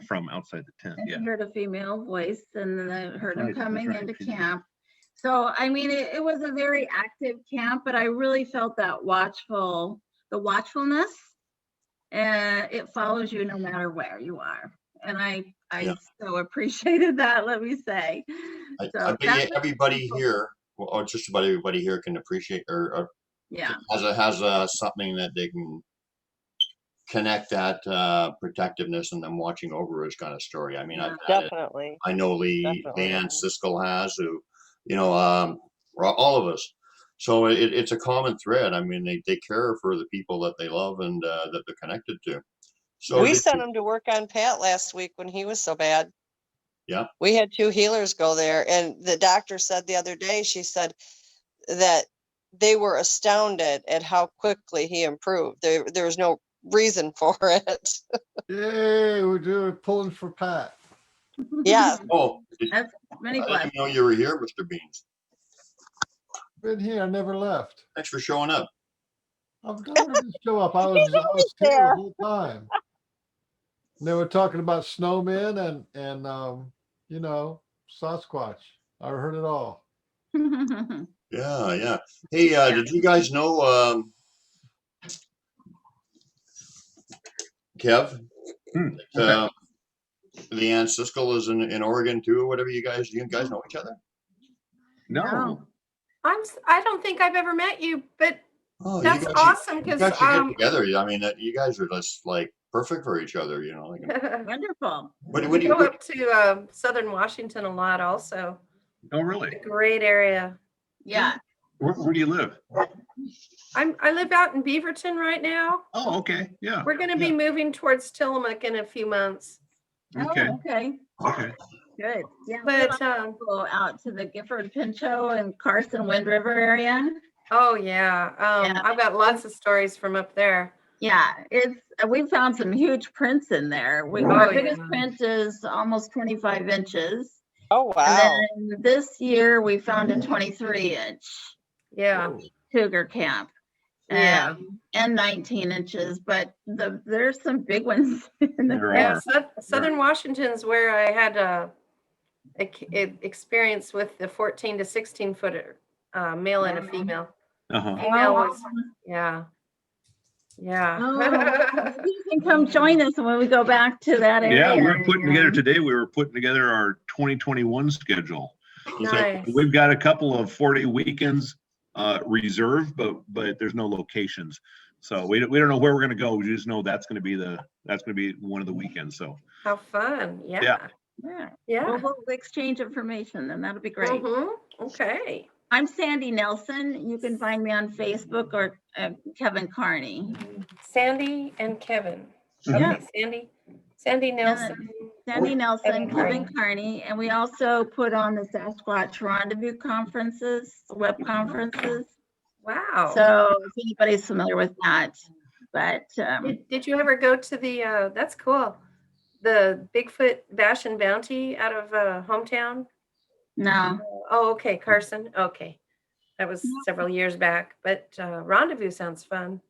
F: from outside the tent.
K: And she heard a female voice, and then I heard him coming into camp. So, I mean, it was a very active camp, but I really felt that the watchfulness, and it follows you no matter where you are. And I so appreciated that, let me say.
E: I bet everybody here, or just about everybody here, can appreciate or has something that they can connect that protectiveness and them watching over us kind of story. I mean, I've had
H: Definitely.
E: it. I know Leanne Siskel has, who, all of us. So it's a common thread. I mean, they care for the people that they love and that they're connected to. So
H: we sent him to work on Pat last week when he was so bad.
E: Yeah.
H: We had 2 healers go there, and the doctor said the other day, she said that they were astounded at how quickly he improved. There was no reason for it.
D: Yay, we're doing pulling for Pat.
H: Yeah.
E: Oh,
K: That's many
E: I didn't
K: blessings.
E: even know you were here, Mr. Beans.
D: Been here, I never left.
E: Thanks for showing up.
D: I'm going to show up. I was here the whole time. And they were talking about snowmen and you know, Sasquatch. I heard it all.
E: Yeah, yeah. Hey, did you guys know, Kev,
F: Okay.
E: Leanne Siskel is in Oregon too, or whatever? You guys know each other?
F: No.
M: I don't think I've ever met you, but
E: Oh,
M: that's
E: you guys
M: awesome
E: you
M: because
E: guys should get together. I mean, you guys are just like perfect for each other, you know. Like,
K: Wonderful.
E: what
M: we
E: do
M: go
E: you?
M: up to Southern Washington a lot also.
F: Oh, really?
M: A great area.
K: Yeah.
F: Where do you live?
M: I live out in Beaverton right now.
F: Oh, okay. Yeah.
M: We're going to be moving towards Tillamook in a few months.
F: Okay.
K: Oh, okay.
F: Okay.
K: Good. Yeah.
M: But
K: Go out to the Gifford Pinchot and Carson Wind River area.
M: oh yeah. I've got lots of stories from up there.
K: Yeah, we found some huge prints in there.
M: Oh,
K: our biggest
M: yeah.
K: print is almost 25 inches.
H: Oh, wow.
K: And then this year we found a 23-inch
M: Yeah.
K: cougar camp.
M: Yeah.
K: And 19 inches, but there's some big ones in there.
F: There are.
M: Southern Washington's where I had a experience with the 14 to 16 footer male and a female.
F: Uh-huh.
M: Female was yeah.
K: Oh, you can come join us when we go back to that area.
F: Yeah, we're putting together today. We were putting together our 2021 schedule.
M: Nice.
F: So we've got a couple of 4-day weekends reserved, but there's no locations. So we don't know where we're going to go. We just know that's going to be one of the weekends. So
M: How fun. Yeah.
K: Yeah.
M: Yeah.
K: Well, we'll exchange information, then that'll be great.
M: Okay.
K: I'm Sandy Nelson. You can find me on Facebook or Kevin Carney.
M: Sandy and Kevin.
K: Yeah.
M: Okay, Sandy Nelson.
K: Sandy Nelson,
M: Kevin
K: Kevin Carney, and we also put on the Sasquatch Rendezvous conferences, web conferences.
M: Wow.
K: So if anybody's familiar with that, but
M: did you ever go to the? That's cool. The Bigfoot Bash and Bounty out of hometown.
K: No.
M: Oh, okay, Carson. Okay, that was several years back. But Rendezvous sounds fun.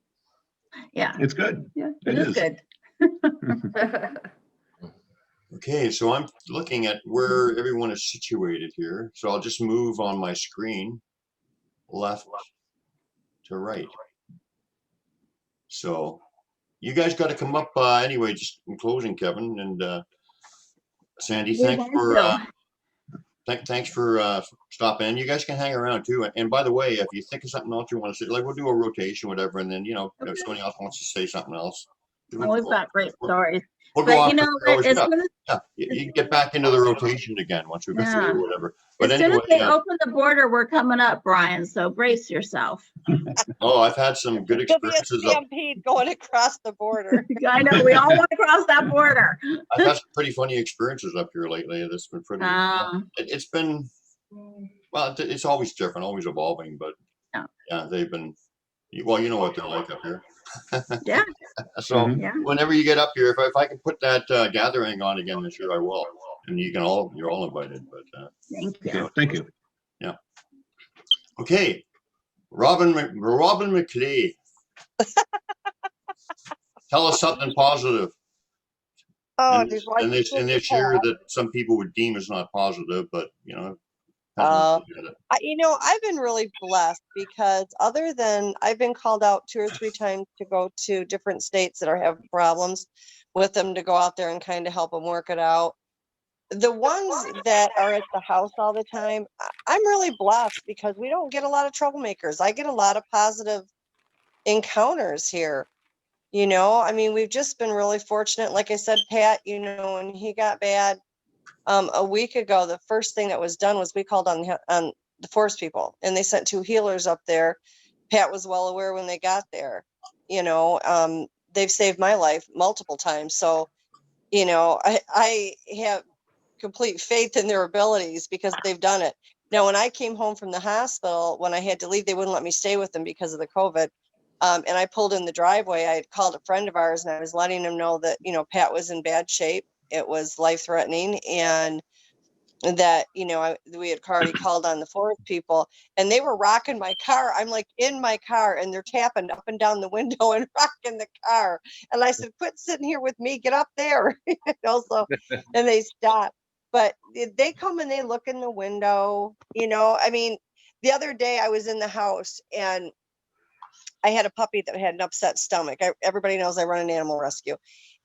K: Yeah,
F: it's good.
K: Yeah, it is good.
E: Okay, so I'm looking at where everyone is situated here. So I'll just move on my screen left to right. So you guys got to come up anyway, just in closing, Kevin and Sandy, thanks for stopping in. You guys can hang around too. And by the way, if you think of something else you want to say, like we'll do a rotation, whatever, and then if somebody else wants to say something else.
K: We've got great stories.
E: We'll
K: but
E: you can get back into the rotation again once we go through whatever. But
K: as soon as they open the border, we're coming up, Brian. So brace yourself.
E: Oh, I've had some good experiences.
H: There'll be a stampede going across the border.
K: I know we all want to cross that border.
E: I've had some pretty funny experiences up here lately. That's been pretty. It's been well. It's always different, always evolving. But yeah, they've been. Well, you know what they're like up here.
K: Yeah.
E: So whenever you get up here, if I can put that gathering on again this year, I will. And you're all invited. But
K: thank you.
E: Yeah. Okay. Robin McClay. Tell us something positive.
H: Oh,
E: in this year that some people would deem as not positive, but
H: I've been really blessed because other than I've been called out 2 or 3 times to go to different states that are having problems with them to go out there and kind of help them work it out. The ones that are at the house all the time, I'm really blessed because we don't get a lot of troublemakers. I get a lot of positive encounters here. I mean, we've just been really fortunate. Like I said, Pat, when he got bad a week ago, the first thing that was done was we called on the forest people, and they sent 2 healers up there. Pat was well aware when they got there. They've saved my life multiple times. So, I have complete faith in their abilities because they've done it. Now, when I came home from the hospital, when I had to leave, they wouldn't let me stay with them because of the COVID. And I pulled in the driveway. I had called a friend of ours and I was letting him know that, Pat was in bad shape. It was life threatening. And that, we had already called on the forest people and they were rocking my car. I'm like in my car and they're tapping up and down the window and rocking the car. And I said, quit sitting here with me, get up there. So, and they stopped. But they come and they look in the window, the other day I was in the house and I had a puppy that had an upset stomach. Everybody knows I run an animal rescue.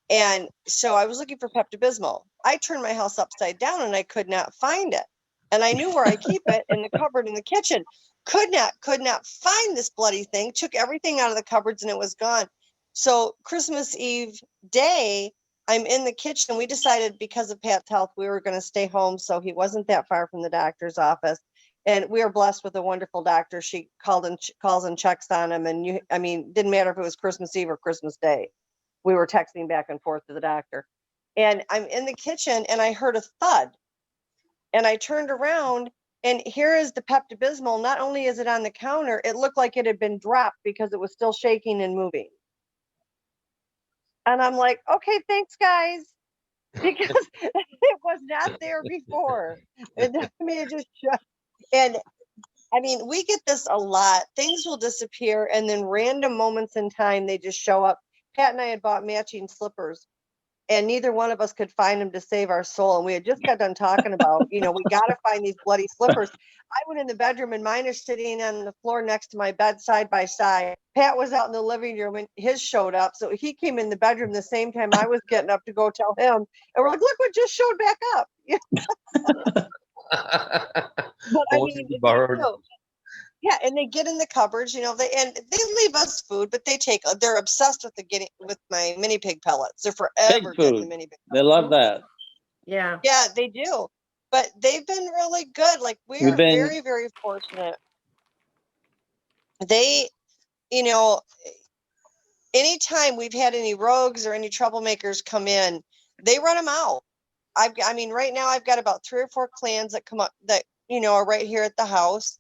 H: And so I was looking for Pepto-Bismol. I turned my house upside down and I could not find it. And I knew where I keep it in the cupboard in the kitchen. Could not find this bloody thing. Took everything out of the cupboards and it was gone. So Christmas Eve day, I'm in the kitchen. We decided because of Pat's health, we were going to stay home. So he wasn't that far from the doctor's office. And we are blessed with a wonderful doctor. She calls and checks on him. And didn't matter if it was Christmas Eve or Christmas Day. We were texting back and forth to the doctor. And I'm in the kitchen and I heard a thud. And I turned around and here is the Pepto-Bismol. Not only is it on the counter, it looked like it had been dropped because it was still shaking and moving. And I'm like, okay, thanks, guys. Because it was not there before. And it just shut. And we get this a lot. Things will disappear and then random moments in time, they just show up. Pat and I had bought matching slippers and neither one of us could find them to save our soul. And we had just got done talking about, we got to find these bloody slippers. I went in the bedroom and mine are sitting on the floor next to my bed side by side. Pat was out in the living room and his showed up. So he came in the bedroom the same time I was getting up to go tell him. And we're like, look what just showed back up. But
N: borrowed.
H: Yeah, and they get in the cupboards, they leave us food, but they're obsessed with my mini pig pellets. They're forever getting the mini pig pellets.
N: They love that.
M: Yeah.
H: Yeah, they do. But they've been really good. Like we're very, very fortunate. They, anytime we've had any rogues or any troublemakers come in, they run them out. Right now I've got about 3 or 4 clans that come up that, are right here at the house.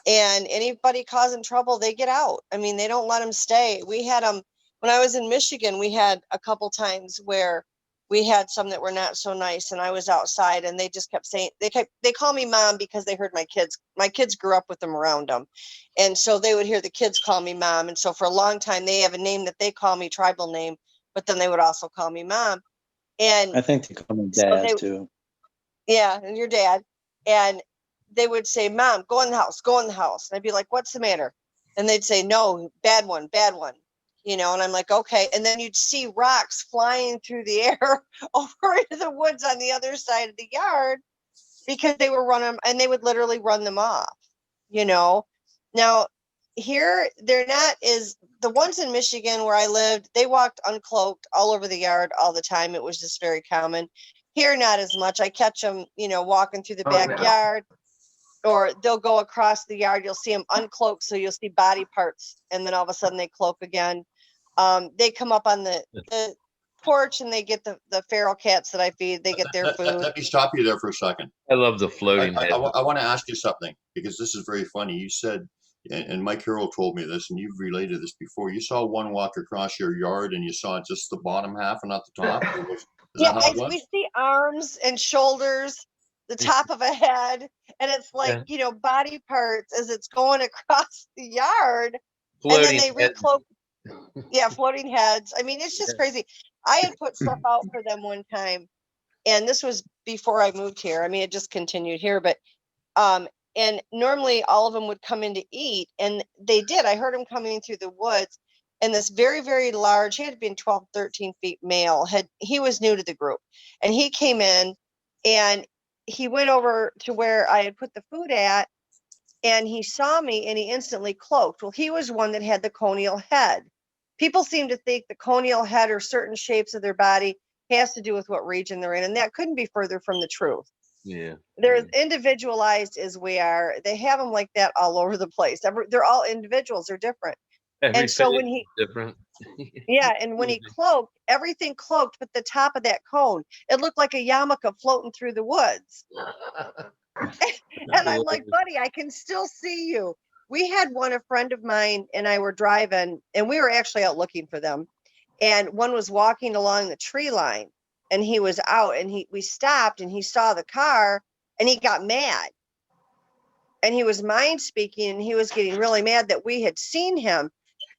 H: And anybody causing trouble, they get out. They don't let them stay. We had them when I was in Michigan. We had a couple times where we had some that were not so nice, and I was outside, and they just kept saying they call me mom because they heard my kids. My kids grew up with them around them, and so they would hear the kids call me mom. And so for a long time, they have a name that they call me, tribal name, but then they would also call me mom. And
N: I think they call me dad too.
H: Yeah, and your dad. And they would say, Mom, go in the house, go in the house. And I'd be like, what's the matter? And they'd say, no, bad one. And I'm like, okay. And then you'd see rocks flying through the air over into the woods on the other side of the yard because they were running, and they would literally run them off, Now, here, they're not the ones in Michigan where I lived, they walked uncloaked all over the yard all the time. It was just very common. Here, not as much. I catch them, walking through the backyard. Or they'll go across the yard. You'll see them uncloaked, so you'll see body parts, and then all of a sudden they cloak again. They come up on the porch and they get the feral cats that I feed. They get their food.
E: Let me stop you there for a second.
N: I love the floating head.
E: I want to ask you something because this is very funny. You said, and Mike Carroll told me this, and you've related this before. You saw one walk across your yard, and you saw just the bottom half and not the top.
H: We see arms and shoulders, the top of a head, and it's like body parts as it's going across the yard, floating and then they recloak. Yeah, floating heads. It's just crazy. I had put stuff out for them one time, and this was before I moved here. It just continued here, but and normally all of them would come in to eat, and they did. I heard them coming through the woods, and this very, very large, he had been 12, 13 feet male, he was new to the group, and he came in, and he went over to where I had put the food at, and he saw me, and he instantly cloaked. Well, he was one that had the conial head. People seem to think the conial head or certain shapes of their body has to do with what region they're in, and that couldn't be further from the truth.
N: Yeah.
H: They're as individualized as we are. They have them like that all over the place. They're all individuals. They're different.
N: Every
H: And so
N: face
H: when
N: is
H: he,
N: different.
H: yeah, and when he cloaked, everything cloaked, but the top of that cone, it looked like a yarmulke floating through the woods. And I'm like, buddy, I can still see you. We had one, a friend of mine and I were driving, and we were actually out looking for them. And one was walking along the tree line, and he was out, and we stopped, and he saw the car, and he got mad. And he was mind speaking, and he was getting really mad that we had seen him.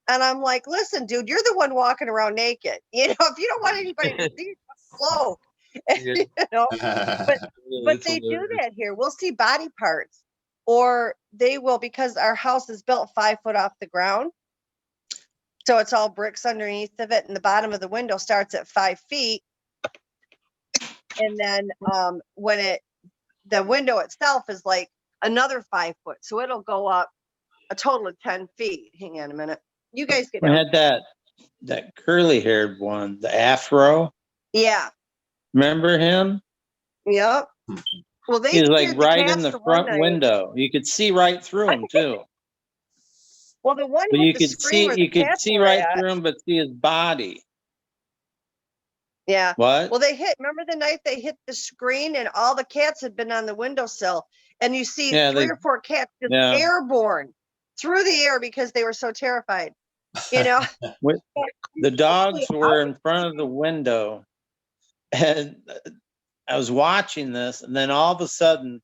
H: And I'm like, listen, dude, you're the one walking around naked. You know, if you don't want anybody to see you, cloak. You know, but they do that here. We'll see body parts, or they will, because our house is built 5 foot off the ground. So it's all bricks underneath of it, and the bottom of the window starts at 5 feet. And then when the window itself is like another 5 foot. So it'll go up a total of 10 feet. Hang on a minute. You guys get
O: We
H: down.
O: had that curly haired one, the afro.
H: Yeah.
O: Remember him?
H: Yep. Well, they
O: He was like
H: scared the
O: right in
H: cats
O: the
H: the one
O: front
H: night.
O: window. You could see right through him too.
H: Well, the one
O: But
H: hit
O: you
H: the
O: could
H: screen where
O: see
H: the cats were
O: right
H: at.
O: through him, but see his body.
H: Yeah.
O: What?
H: Well, remember the night they hit the screen and all the cats had been on the windowsill, and you see
O: Yeah,
H: 3 or 4 cats just airborne through the air because they were so terrified. You know,
O: The dogs were in front of the window, and I was watching this, and then all of a sudden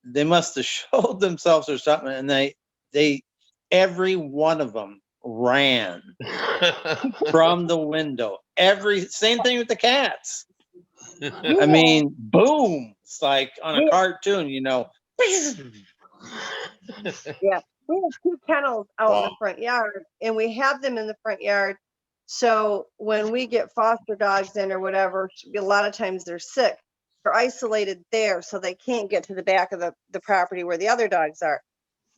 O: they must have showed themselves or something, and they every one of them ran from the window. Same thing with the cats. I mean, boom! It's like on a cartoon, you know.
H: Yeah, we have 2 kennels out in the front yard, and we have them in the front yard. So when we get foster dogs in or whatever, a lot of times they're sick. They're isolated there, so they can't get to the back of the property where the other dogs are.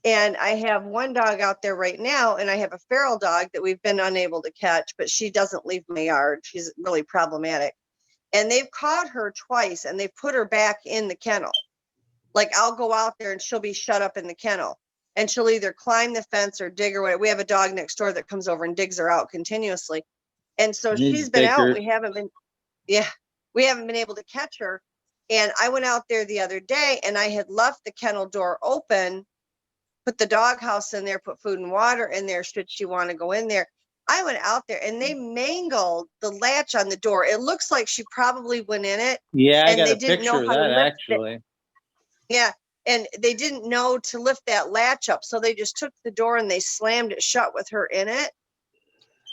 H: And I have one dog out there right now, and I have a feral dog that we've been unable to catch, but she doesn't leave my yard. She's really problematic. And they've caught her twice, and they've put her back in the kennel. Like, I'll go out there and she'll be shut up in the kennel, and she'll either climb the fence or dig her way. We have a dog next door that comes over and digs her out continuously. And so she's been out. We haven't been able to catch her. And I went out there the other day, and I had left the kennel door open, put the doghouse in there, put food and water in there should she want to go in there. I went out there, and they mangled the latch on the door. It looks like she probably went in it.
O: Yeah, I
H: and
O: got
H: they
O: a
H: didn't know
O: picture of
H: how to
O: that
H: lift
O: actually.
H: it. Yeah. And they didn't know to lift that latch up. So they just took the door and they slammed it shut with her in it.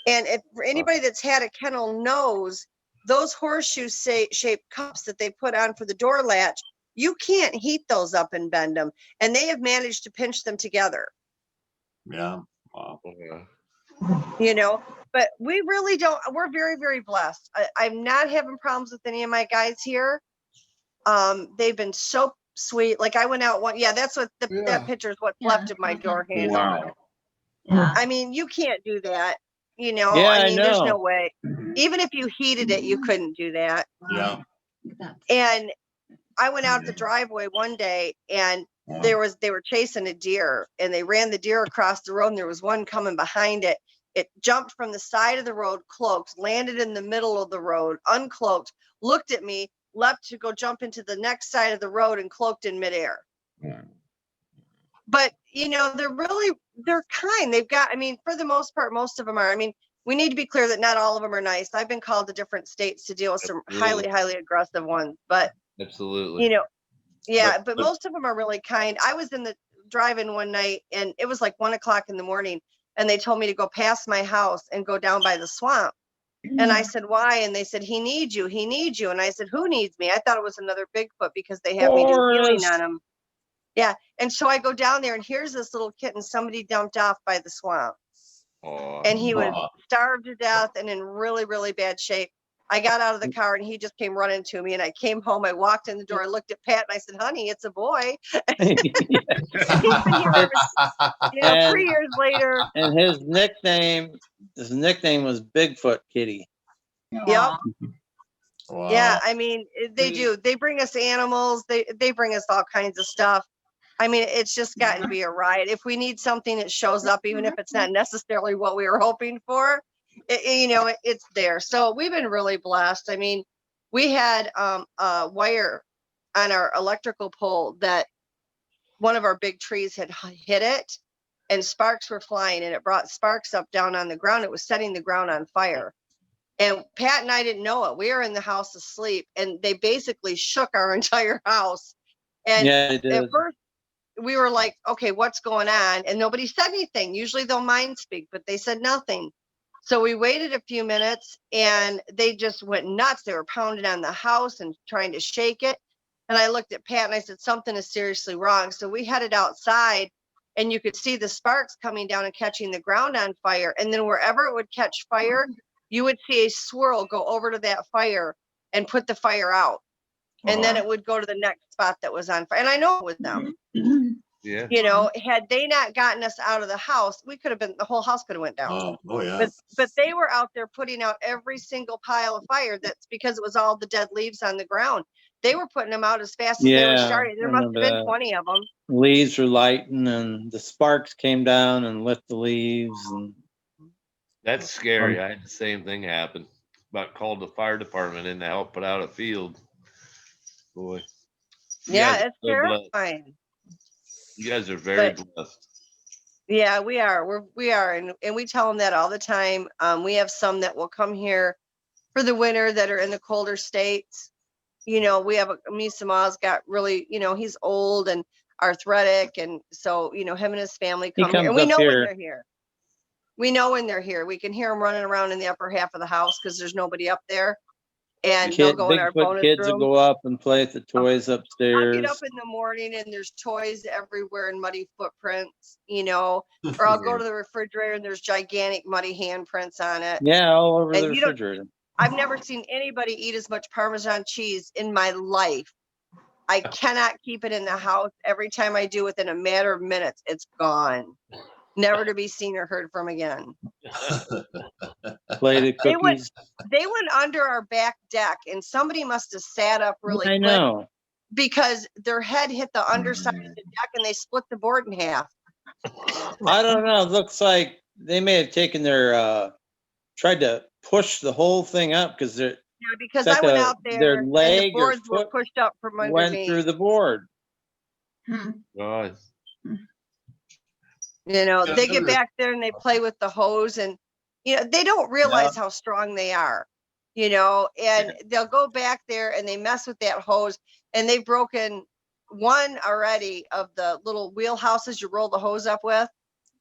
H: And if for anybody that's had a kennel knows, those horseshoe shaped cups that they put on for the door latch, you can't heat those up and bend them. And they have managed to pinch them together.
E: Yeah. Wow.
H: You know, but we really don't. We're very, very blessed. I'm not having problems with any of my guys here. They've been so sweet. Like, I went out one. Yeah, that's what that picture is. What's left of my door handle.
F: Wow.
H: I mean, you can't do that. You know,
O: Yeah,
H: I mean, there's
O: know.
H: no way. Even if you heated it, you couldn't do that.
E: Yeah.
H: And I went out the driveway one day, and they were chasing a deer, and they ran the deer across the road, and there was one coming behind it. It jumped from the side of the road, cloaked, landed in the middle of the road, uncloaked, looked at me, left to go jump into the next side of the road, and cloaked in midair. But, you know, they're kind. They've got, I mean, for the most part, most of them are. I mean, we need to be clear that not all of them are nice. I've been called to different states to deal with some highly, highly aggressive ones. But,
N: Absolutely.
H: you know, yeah, but most of them are really kind. I was in the drive-in one night, and it was like 1 o'clock in the morning, and they told me to go past my house and go down by the swamp. And I said, why? And they said, he needs you. He needs you. And I said, who needs me? I thought it was another Bigfoot because they have me do healing on him. Yeah. And so I go down there, and here's this little kitten somebody dumped off by the swamp. And he was starved to death and in really, really bad shape. I got out of the car, and he just came running to me, and I came home. I walked in the door. I looked at Pat, and I said, honey, it's a boy. He's been here ever, 3 years later.
O: And his nickname was Bigfoot Kitty.
H: Yep.
E: Wow.
H: Yeah, I mean, they do. They bring us animals. They bring us all kinds of stuff. I mean, it's just gotten to be a riot. If we need something, it shows up, even if it's not necessarily what we were hoping for. It's there. So we've been really blessed. I mean, we had a wire on our electrical pole that one of our big trees had hit it, and sparks were flying, and it brought sparks up down on the ground. It was setting the ground on fire. And Pat and I didn't know it. We were in the house asleep, and they basically shook our entire house. And
O: Yeah, it
H: at
O: did.
H: first, we were like, okay, what's going on? And nobody said anything. Usually they'll mind speak, but they said nothing. So we waited a few minutes, and they just went nuts. They were pounding on the house and trying to shake it. And I looked at Pat and I said, something is seriously wrong. So we headed outside, and you could see the sparks coming down and catching the ground on fire. And then wherever it would catch fire, you would see a swirl go over to that fire and put the fire out. And then it would go to the next spot that was on fire. And I know it was them.
P: Yeah.
H: Had they not gotten us out of the house, the whole house could have went down.
E: Oh yeah.
H: But they were out there putting out every single pile of fire. That's because it was all the dead leaves on the ground. They were putting them out as fast as they were
O: Yeah,
H: starting. There
O: I
H: must have
O: remember
H: been
O: that.
H: 20 of them.
O: Leaves were lighting, and the sparks came down and lit the leaves. And
P: That's scary. I had the same thing happen. About called the fire department in to help put out a field. Boy.
H: Yeah, it's terrifying.
P: You guys are very blessed.
H: Yeah, we are. We are, and we tell them that all the time. We have some that will come here for the winter that are in the colder states. We have Misama's got really, he's old and arthritic, and so him and his family come here, and we know when they're here. We know when they're here. We can hear them running around in the upper half of the house because there's nobody up there. And they'll go in our bonus
O: kids
H: room.
O: will go up and play with the toys
H: I'll
O: upstairs.
H: get up in the morning and there's toys everywhere and muddy footprints, or I'll go to the refrigerator and there's gigantic muddy handprints on it.
O: Yeah, all over
H: And
O: the refrigerator.
H: I've never seen anybody eat as much Parmesan cheese in my life. I cannot keep it in the house. Every time I do, within a matter of minutes, it's gone. Never to be seen or heard from again.
O: Plated cookies.
H: They went under our back deck, and somebody must have sat up really quick.
O: I know.
H: Because their head hit the underside of the deck and they split the board in half.
O: I don't know. It looks like they may have taken tried to push the whole thing up because they're.
H: Yeah, because I went out there
O: their leg
H: and the boards were pushed up from underneath.
O: Went through the board.
P: God.
H: They get back there and they play with the hose, and they don't realize how strong they are. And they'll go back there and they mess with that hose, and they've broken one already of the little wheelhouses you roll the hose up with.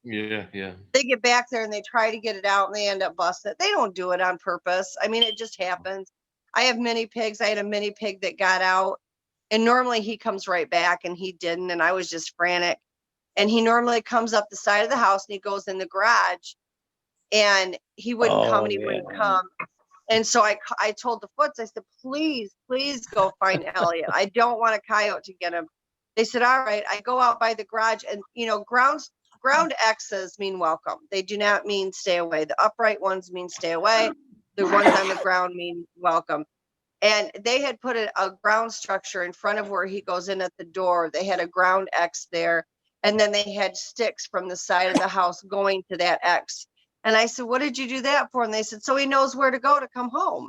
P: Yeah.
H: They get back there and they try to get it out and they end up busting it. They don't do it on purpose. I mean, it just happens. I have mini pigs. I had a mini pig that got out, and normally he comes right back, and he didn't. And I was just frantic. And he normally comes up the side of the house and he goes in the garage, and he wouldn't come and he wouldn't come. And so I told the Foots, I said, please go find Elliot. I don't want a coyote to get him. They said, all right. I go out by the garage, and ground X's mean welcome. They do not mean stay away. The upright ones mean stay away. The ones on the ground mean welcome. And they had put a ground structure in front of where he goes in at the door. They had a ground X there. And then they had sticks from the side of the house going to that X. And I said, what did you do that for? And they said, so he knows where to go to come home.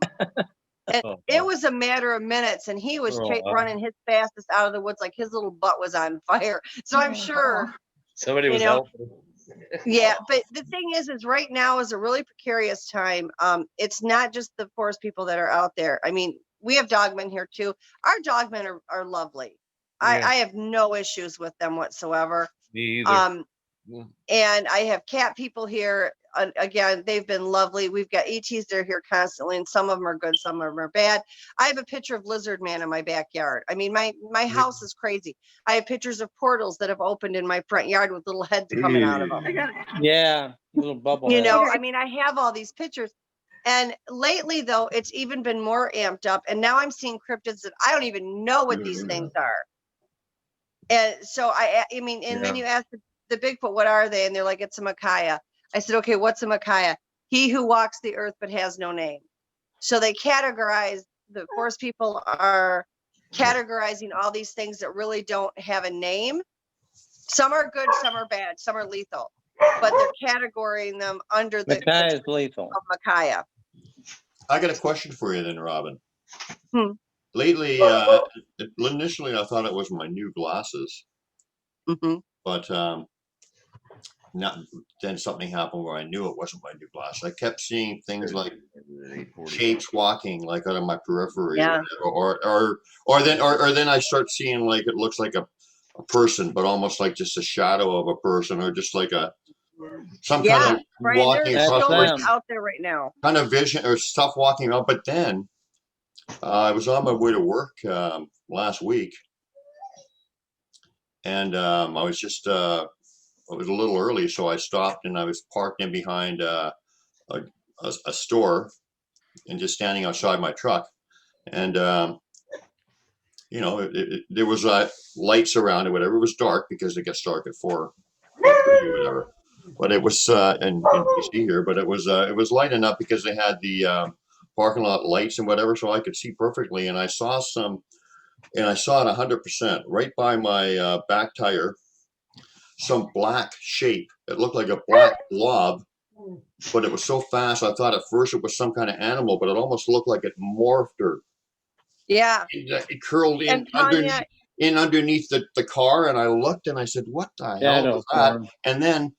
H: And it was a matter of minutes, and he was running his fastest out of the woods, like his little butt was on fire. So I'm sure
P: somebody was helping.
H: Yeah, but the thing is right now is a really precarious time. It's not just the forest people that are out there. I mean, we have dogmen here too. Our dogmen are lovely. I have no issues with them whatsoever.
P: Me either.
H: And I have cat people here. Again, they've been lovely. We've got ETs that are here constantly, and some of them are good, some of them are bad. I have a picture of Lizard Man in my backyard. I mean, my house is crazy. I have pictures of portals that have opened in my front yard with little heads coming out of them.
O: Yeah, little bubble.
H: I mean, I have all these pictures. And lately, though, it's even been more amped up. And now I'm seeing cryptids that I don't even know what these things are. And so I mean, and then you ask the Bigfoot, what are they? And they're like, it's a Micaiah. I said, okay, what's a Micaiah? He who walks the earth but has no name. So they categorize, the forest people are categorizing all these things that really don't have a name. Some are good, some are bad, some are lethal, but they're categorizing them under the
O: Mackay is lethal.
H: of Micaiah.
E: I got a question for you then, Robin.
H: Hmm.
E: Lately, initially I thought it was my new glasses, but not, then something happened where I knew it wasn't my new glasses. I kept seeing things like shapes walking like out of my periphery,
H: Yeah.
E: or then I start seeing like it looks like a person, but almost like just a shadow of a person, or just like some kind of
H: Brian,
E: walking
H: there's
E: across
H: so
E: my
H: much out there right now.
E: kind of vision or stuff walking out. But then I was on my way to work last week, and I was just it was a little early, so I stopped and I was parked in behind a store and just standing outside my truck, and you know, there was lights around or whatever. It was dark because it gets dark at 4 or whatever. But it was in BC here, but it was light enough because they had the parking lot lights and whatever, so I could see perfectly. And I saw it 100% right by my back tire. Some black shape. It looked like a black blob, but it was so fast. I thought at first it was some kind of animal, but it almost looked like it morphed or it curled in underneath the car. And I looked and I said, "What the hell was that?" And then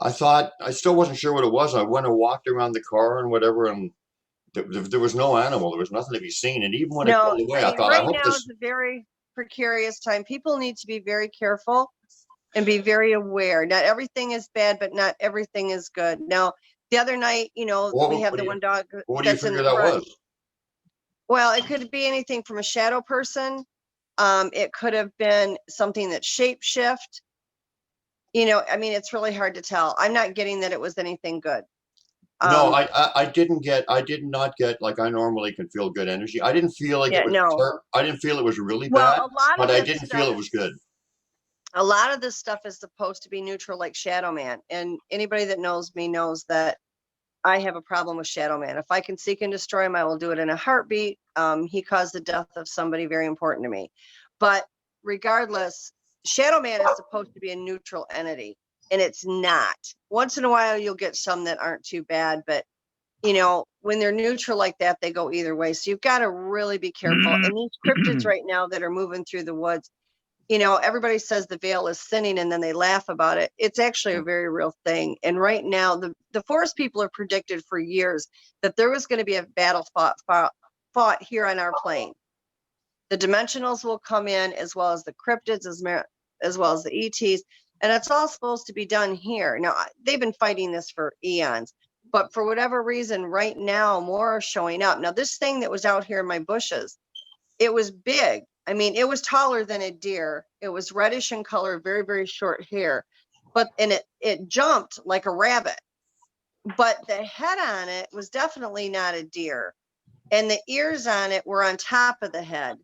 E: I thought, I still wasn't sure what it was. I went and walked around the car and whatever, and there was no animal. There was nothing to be seen. And even when it got away, I thought, I hope this.
H: Is a very precarious time. People need to be very careful and be very aware. Not everything is bad, but not everything is good. Now, the other night, we have the one dog that's in the front. Well, it could be anything from a shadow person. It could have been something that shape shift. I mean, it's really hard to tell. I'm not getting that it was anything good.
E: No, I did not get, like I normally can feel good energy. I didn't feel like it was I didn't feel it was really bad, but I didn't feel it was good.
H: A lot of this stuff is supposed to be neutral, like Shadow Man. And anybody that knows me knows that I have a problem with Shadow Man. If I can seek and destroy him, I will do it in a heartbeat. He caused the death of somebody very important to me. But regardless, Shadow Man is supposed to be a neutral entity, and it's not. Once in a while, you'll get some that aren't too bad, but when they're neutral like that, they go either way. So you've got to really be careful. And these cryptids right now that are moving through the woods, everybody says the veil is thinning and then they laugh about it. It's actually a very real thing. And right now, the forest people have predicted for years that there was going to be a battle fought here on our plane. The dimensionals will come in, as well as the cryptids, as well as the ETs. And it's all supposed to be done here. Now, they've been fighting this for eons. But for whatever reason, right now, more are showing up. Now, this thing that was out here in my bushes, it was big. I mean, it was taller than a deer. It was reddish in color, very, very short hair. And it jumped like a rabbit. But the head on it was definitely not a deer. And the ears on it were on top of the head,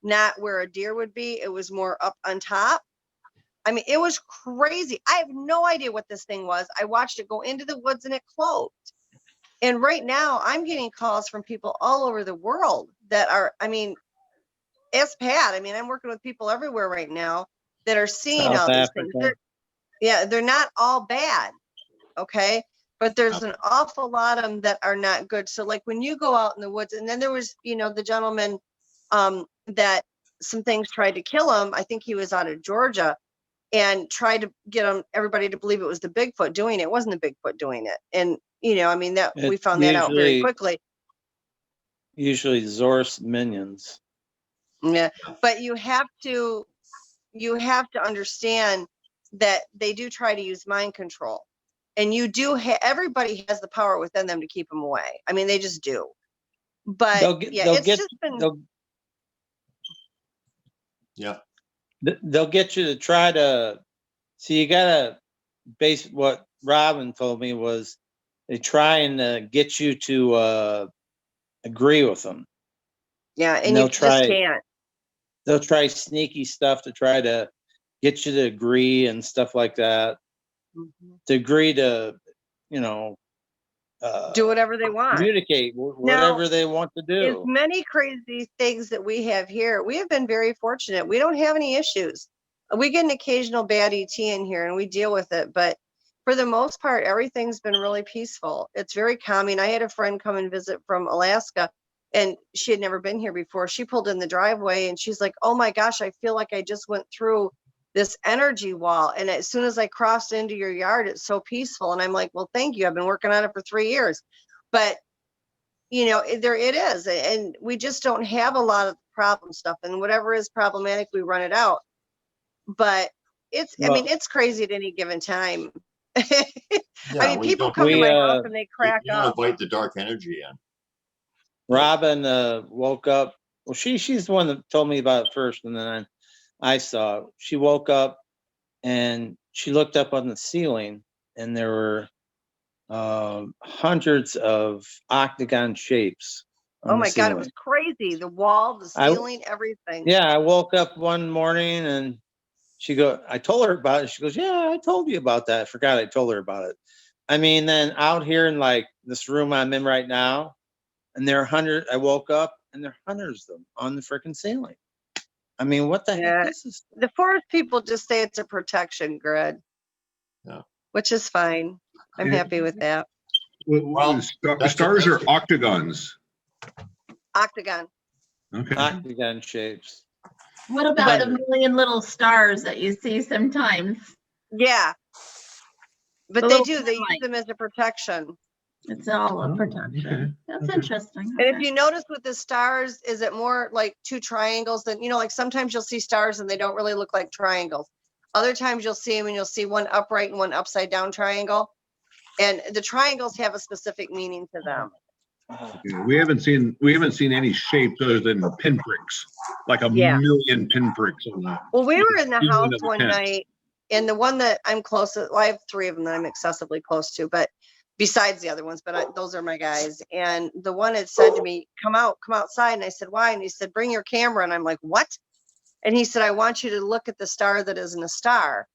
H: not where a deer would be. It was more up on top. I mean, it was crazy. I have no idea what this thing was. I watched it go into the woods and it closed. And right now I'm getting calls from people all over the world that are, I mean, it's Pat. I mean, I'm working with people everywhere right now that are seeing all these things. They're not all bad. Okay. But there's an awful lot of them that are not good. So like when you go out in the woods, and then there was, the gentleman that some things tried to kill him. I think he was out of Georgia. And tried to get everybody to believe it was the Bigfoot doing it. It wasn't the Bigfoot doing it. And, I mean, that we found that out very quickly.
O: Usually Zor's minions.
H: Yeah. But you have to understand that they do try to use mind control. And you do, everybody has the power within them to keep them away. I mean, they just do. But
O: they'll get you to try to see. You gotta base what Robin told me was they try and get you to agree with them.
H: Yeah, and you just can't.
O: They'll try sneaky stuff to try to get you to agree and stuff like that. To agree to,
H: do whatever they want.
O: Communicate whatever they want to do.
H: As many crazy things that we have here, we have been very fortunate. We don't have any issues. We get an occasional bad ET in here and we deal with it, but for the most part, everything's been really peaceful. It's very calming. I had a friend come and visit from Alaska and she had never been here before. She pulled in the driveway and she's like, oh my gosh, I feel like I just went through this energy wall. And as soon as I crossed into your yard, it's so peaceful. And I'm like, well, thank you. I've been working on it for 3 years. But you know, there it is. And we just don't have a lot of problem stuff. And whatever is problematic, we run it out. But it's, I mean, it's crazy at any given time. I mean, people come to my house and they crack
E: you
H: up.
E: don't invite the dark energy in.
O: Robin woke up. Well, she's the one that told me about it first, and then I saw. She woke up and she looked up on the ceiling, and there were hundreds of octagon shapes.
H: Oh my God, it was crazy. The wall, the ceiling, everything.
O: Yeah, I woke up one morning and I told her about it. She goes, yeah, I told you about that. I forgot I told her about it. I mean, then out here in like this room I'm in right now, and there are hundreds, I woke up and there are hundreds of them on the freaking ceiling. I mean, what the heck is this?
H: The forest people just say it's a protection grid.
E: Yeah.
H: Which is fine. I'm happy with that.
F: Well, stars are octagons.
H: Octagon.
F: Okay.
O: Octagon shapes.
K: What about the million little stars that you see sometimes?
H: Yeah. But they do. They use them as a protection.
K: It's all a protection. That's interesting.
H: And if you notice with the stars, is it more like two triangles than, you know, like sometimes you'll see stars and they don't really look like triangles. Other times you'll see them and you'll see one upright and one upside down triangle. And the triangles have a specific meaning to them.
F: Yeah, we haven't seen any shapes other than pinpricks, like a million pinpricks on that.
H: Well, we were in the house one night, and the one that I'm closest, well, I have 3 of them that I'm excessively close to, but besides the other ones, but those are my guys. And the one had said to me, come outside. And I said, why? And he said, bring your camera. And I'm like, what? And he said, I want you to look at the star that isn't a star.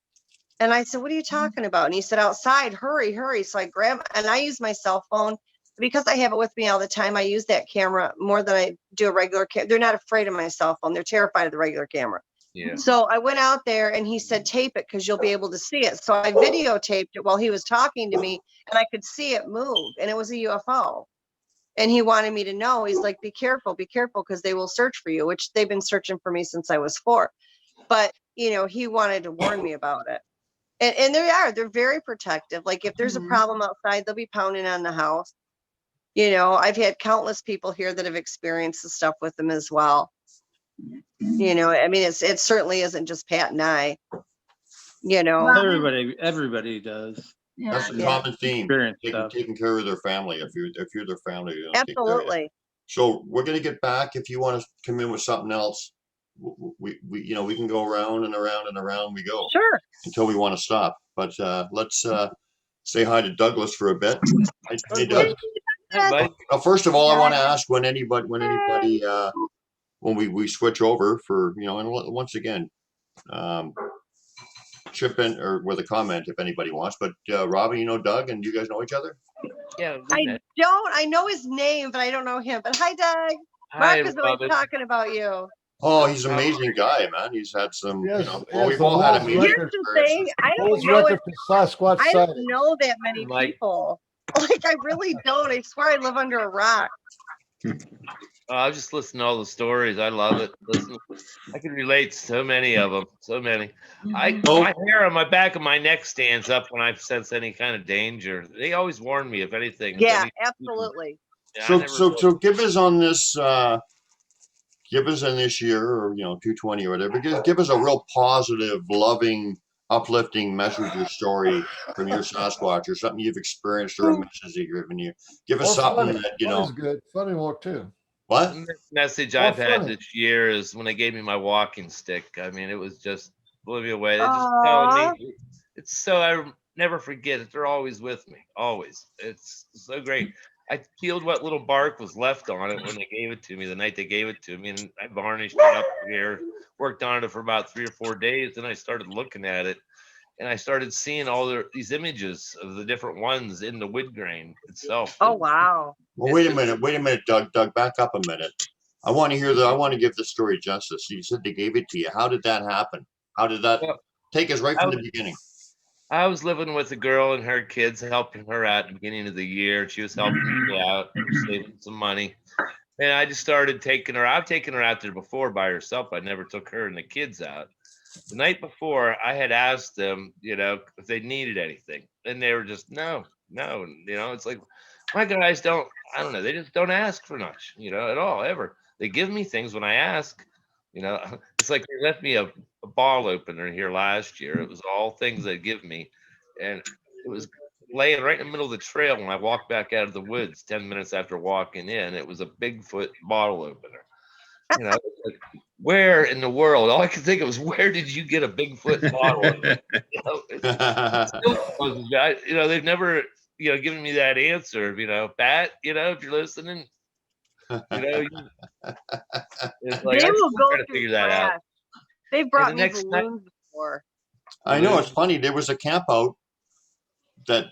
H: And I said, what are you talking about? And he said, outside, hurry, hurry. So I grab, and I use my cell phone because I have it with me all the time. I use that camera more than I do a regular camera. They're not afraid of my cell phone. They're terrified of the regular camera.
P: Yeah.
H: So I went out there and he said, tape it because you'll be able to see it. So I videotaped it while he was talking to me and I could see it move, and it was a UFO. And he wanted me to know, he's like, be careful, because they will search for you, which they've been searching for me since I was 4. But, you know, he wanted to warn me about it. And they're very protective. Like if there's a problem outside, they'll be pounding on the house. You know, I've had countless people here that have experienced the stuff with them as well. You know, I mean, it certainly isn't just Pat and I, you know.
O: Everybody does.
K: Yeah.
E: That's a common theme. Taking care of their family. If you're their family, you don't take care of it.
H: Absolutely.
E: So we're gonna get back. If you want to come in with something else, we you know, we can go around and around and around we go.
H: Sure.
E: Until we want to stop. But let's say hi to Douglas for a bit. Hey, Doug. First of all, I want to ask when we switch over for, you know, and once again, chip in or with a comment if anybody wants. But Robin, you know Doug, and you guys know each other?
P: Yeah.
H: I know his name, but I don't know him. But hi, Doug.
P: Hi,
H: Mark is always
P: Robin.
H: talking about you.
E: Oh, he's an amazing guy, man. He's had some,
D: Yes,
E: you know,
D: yes,
E: we've all had amazing
H: Here's the thing. I don't know that many people. Like, I really don't. I swear I live under a rock.
P: I just listen to all the stories. I love it. Listen, I can relate to so many of them. So many. My hair on my back of my neck stands up when I sense any kind of danger. They always warn me if anything.
H: Yeah, absolutely.
P: Yeah,
E: so give us on this. Give us in this year, or you know, 220 or whatever. Give us a real positive, loving, uplifting message or story from your Sasquatch, or something you've experienced, or a message that you've given you. Give us something that you know.
D: Good. Funny walk too.
E: What?
P: The message I've had this year is when they gave me my walking stick. I mean, it was just blew me away. They just telling me it's so I never forget it. They're always with me, always. It's so great. I peeled what little bark was left on it when they gave it to me, the night they gave it to me, and I varnished it up here, worked on it for about 3 or 4 days. Then I started looking at it, and I started seeing all these images of the different ones in the wood grain itself.
H: Oh, wow.
E: Well, wait a minute, Doug. Doug, back up a minute. I want to give the story justice. You said they gave it to you. How did that happen? How did that
P: Well,
E: take us right
P: I
E: from the
P: was,
E: beginning?
P: I was living with a girl and her kids, helping her out at the beginning of the year. She was helping me out, saving some money. And I just started taking her. I've taken her out there before by herself. I never took her and the kids out. The night before, I had asked them, if they needed anything, and they were just no, no. It's like my guys don't. I don't know. They just don't ask for much, at all ever. They give me things when I ask. It's like they left me a ball opener here last year. It was all things they give me, and it was laying right in the middle of the trail when I walked back out of the woods 10 minutes after walking in. It was a Bigfoot bottle opener. It's like, where in the world? All I could think of was, where did you get a Bigfoot bottle? It still blows me. They've never, given me that answer. Pat, if you're listening, you, it's like
H: They
P: I'm
H: will
P: still
H: go
P: trying to
H: through
P: figure that out.
H: trash. They
P: And
H: brought
P: the
H: me
P: next night,
H: balloons before.
E: I know, it's funny. There was a camp out that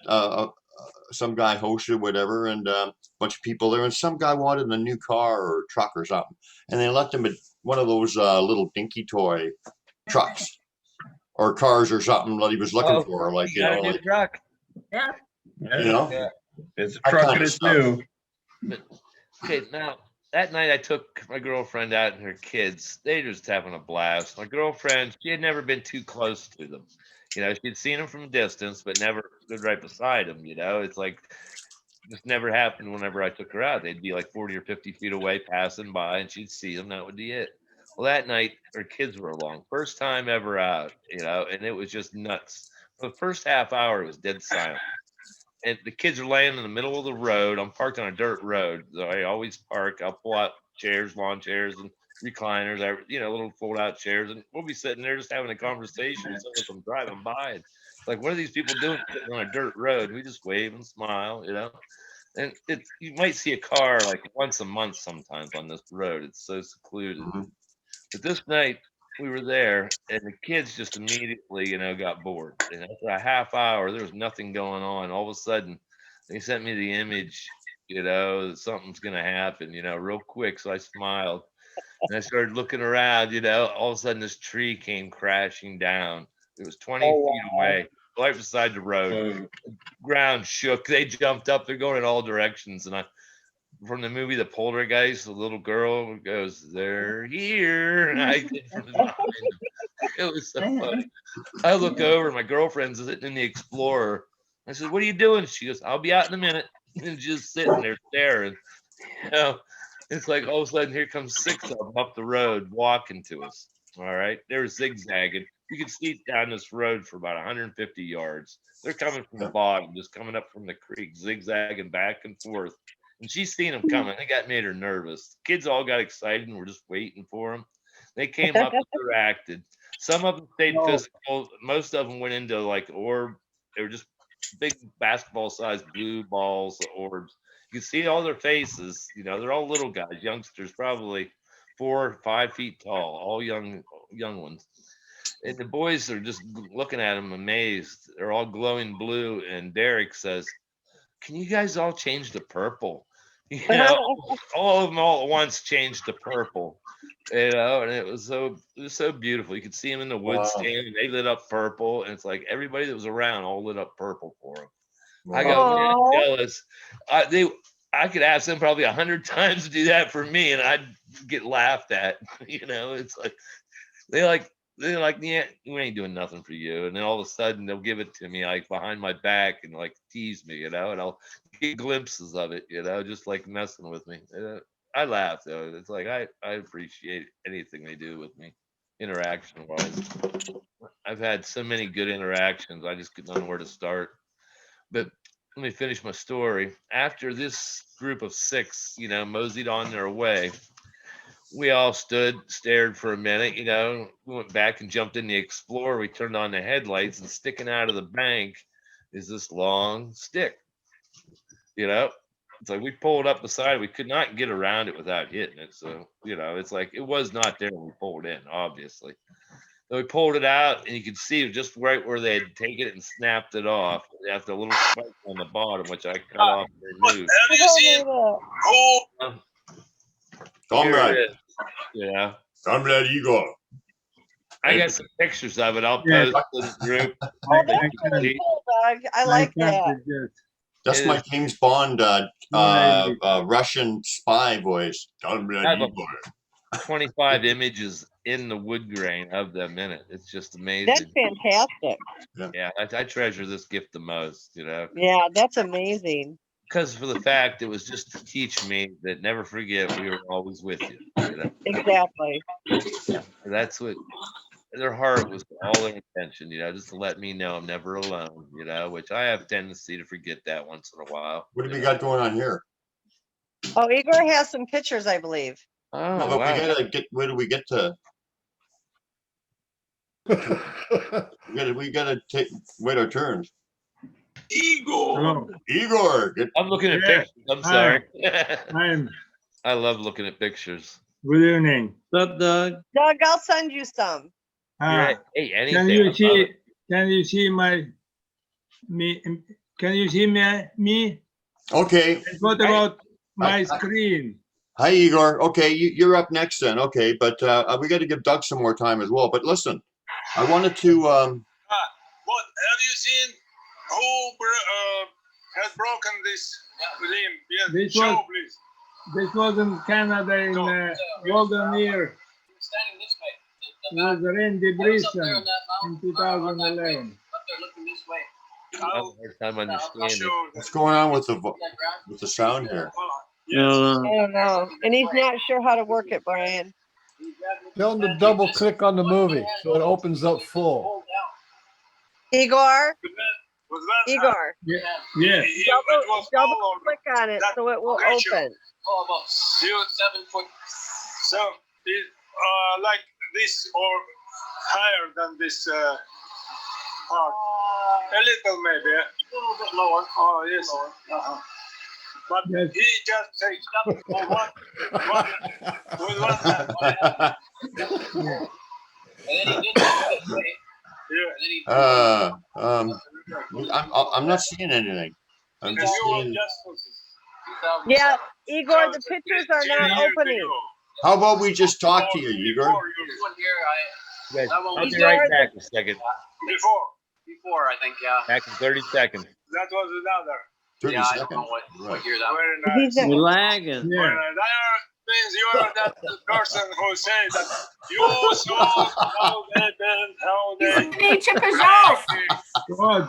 E: some guy hosted, whatever, and a bunch of people there, and some guy wanted a new car or truck or something, and they left him at one of those little dinky toy trucks or cars or something that he was looking for, like
P: you got a new truck.
H: Yeah.
P: Yeah.
F: It's a
E: that
F: truck
E: kind
F: and
E: of
F: it's
E: stuff.
F: new.
P: But okay, now that night I took my girlfriend out and her kids. They were just having a blast. My girlfriend, she had never been too close to them. She'd seen them from a distance, but never stood right beside them. It's like just never happened whenever I took her out. They'd be like 40 or 50 feet away passing by and she'd see them. That would be it. Well, that night her kids were along. First time ever out, and it was just nuts. For the first half hour, it was dead silent. And the kids are laying in the middle of the road. I'm parked on a dirt road. So I always park. I'll pull out chairs, lawn chairs, and recliners, little fold out chairs. And we'll be sitting there just having a conversation with some of them driving by. And it's like, what are these people doing sitting on a dirt road? We just wave and smile. And you might see a car like once a month sometimes on this road. It's so secluded. But this night we were there, and the kids just immediately, got bored. And after a half hour, there was nothing going on. All of a sudden, they sent me the image, that something's gonna happen, real quick. So I smiled, and I started looking around. All of a sudden, this tree came crashing down. It was 20 feet away, right beside the road. Ground shook. They jumped up. They're going in all directions, and from the movie The Poltergeist, the little girl goes, "They're here." And I did from behind them. It was so funny. I look over, my girlfriend's sitting in the Explorer. I said, "What are you doing?" She goes, "I'll be out in a minute." And just sitting there staring. It's like all of a sudden here comes 6 of them up the road walking to us. All right. They were zigzagging. You could see down this road for about 150 yards. They're coming from the bottom, just coming up from the creek, zigzagging back and forth. And she's seen them coming. I think that made her nervous. Kids all got excited and were just waiting for them. They came up, interacted. Some of them stayed physical. Most of them went into like orb. They were just big basketball-sized blue balls, orbs. You could see all their faces. They're all little guys, youngsters, probably 4 or 5 feet tall, all young ones. And the boys are just looking at them amazed. They're all glowing blue. And Derek says, "Can you guys all change to purple?" All of them all at once changed to purple. And it was so beautiful. You could see them in the woods standing. They lit up purple, and it's like everybody that was around all lit up purple for them. I go, man, I'm jealous. I could ask them probably 100 times to do that for me, and I'd get laughed at. It's like they're like, "Yeah, we ain't doing nothing for you." And then all of a sudden they'll give it to me like behind my back and like tease me, and I'll get glimpses of it, just like messing with me. I laugh though. It's like I appreciate anything they do with me, interaction wise. I've had so many good interactions. I just don't know where to start. But let me finish my story. After this group of 6, moseyed on their way, we all stared for a minute, we went back and jumped in the Explorer. We turned on the headlights, and sticking out of the bank is this long stick. It's like we pulled up beside it. We could not get around it without hitting it. So, it's like it was not there when we pulled in, obviously. So we pulled it out, and you could see just right where they had taken it and snapped it off after a little spike on the bottom, which I cut off and removed.
E: Comrade.
P: Yeah.
E: Comrade Igor.
P: I got some pictures of it. I'll
F: Yeah.
P: post in the group.
H: Oh, that's really cool, Doug. I like that.
E: That's
P: It
E: my
P: is.
E: James Bond
F: Right.
E: Russian spy voice.
P: I have a 25 images in the wood grain of them in it. It's just
H: That's
P: amazing.
H: fantastic.
P: Yeah, I treasure this gift the most,
H: Yeah, that's amazing.
P: because for the fact it was just to teach me that never forget we were always with you.
H: Exactly.
P: That's what their heart was, all their intention, just to let me know I'm never alone, which I have a tendency to forget that once in a while.
E: What do we got going on here?
H: Oh, Igor has some pictures, I believe.
P: Oh,
E: No, but
P: wow.
E: we gotta get. Where do we get to? we gotta wait our turns. Igor.
F: Hello.
E: Igor.
P: I'm looking at
F: Yeah.
P: pictures. I'm
F: Hi.
P: sorry.
F: I'm.
P: I love looking at pictures.
F: Good evening.
O: What's up, Doug?
H: Doug, I'll send you some.
F: Ah,
P: Hey,
F: can
P: anything.
F: you
P: I love
F: see?
P: it.
F: Can you see me? Can you see me?
E: Okay.
F: And what about my screen?
E: Hi, Igor. Okay, you're up next then. Okay, but we got to give Doug some more time as well. But listen, I wanted to.
Q: What have you seen? Who has broken this limb? Yes,
F: This
Q: show,
F: was-
Q: please.
F: This was in Canada in Golden Year
Q: Standing this way.
F: with Randy
Q: I was up there
F: Brisson
Q: on that mountain.
F: in 2011.
Q: Up there looking this way.
P: I have a hard time understanding.
E: What's going on with the sound here?
H: I don't know. And he's not sure how to work it, Brian.
D: Tell him to double click on the movie so it opens up full.
H: Igor? Igor,
F: Yes.
H: double click on it so it will open.
Q: Oh, about 7 foot. So, it, like this or higher than this part? A little maybe. A little bit lower. Oh, yes. Lower. But he just takes with one hand. And then he did it this way.
E: I'm not seeing anything. I'm just seeing.
H: Yeah, Igor, the pictures are not opening.
E: How about we just talk to you, Igor?
P: Guys, I'll be right back in a second.
Q: Before, I think, yeah.
P: Back in 30 seconds.
Q: That was another.
E: 30
Q: I don't
E: seconds.
Q: know what year that
H: Very
Q: was.
H: nice.
O: You're lagging.
F: Yeah.
Q: That means you are that person who said that you saw how they been, how they.
M: Извините, пожалуйста.
F: God,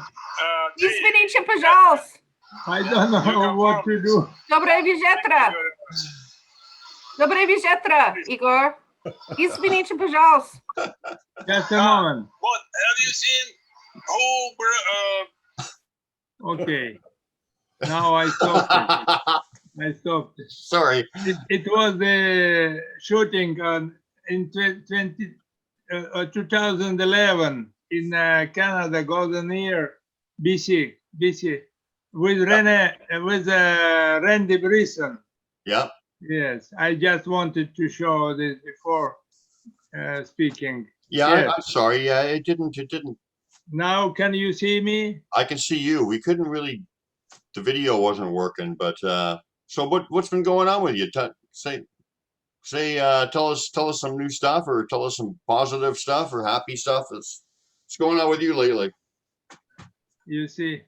M: Извините, пожалуйста.
F: I don't know what to do.
M: Доброе вечера. Доброе вечера, Igor. Извините, пожалуйста.
F: Just a moment.
Q: What have you seen? Who
F: Okay. Now I stopped it. I stopped it.
E: Sorry.
F: It was the shooting in 2011 in Canada, Golden Year, BC, with Randy Brisson.
E: Yep.
F: Yes, I just wanted to show this before speaking.
E: Yeah,
F: Yes.
E: I'm sorry. Yeah, it didn't.
F: Now, can you see me?
E: I can see you. We couldn't really. The video wasn't working, but so what's been going on with you? Tell us some new stuff, or tell us some positive stuff or happy stuff. What's going on with you lately?
F: You see,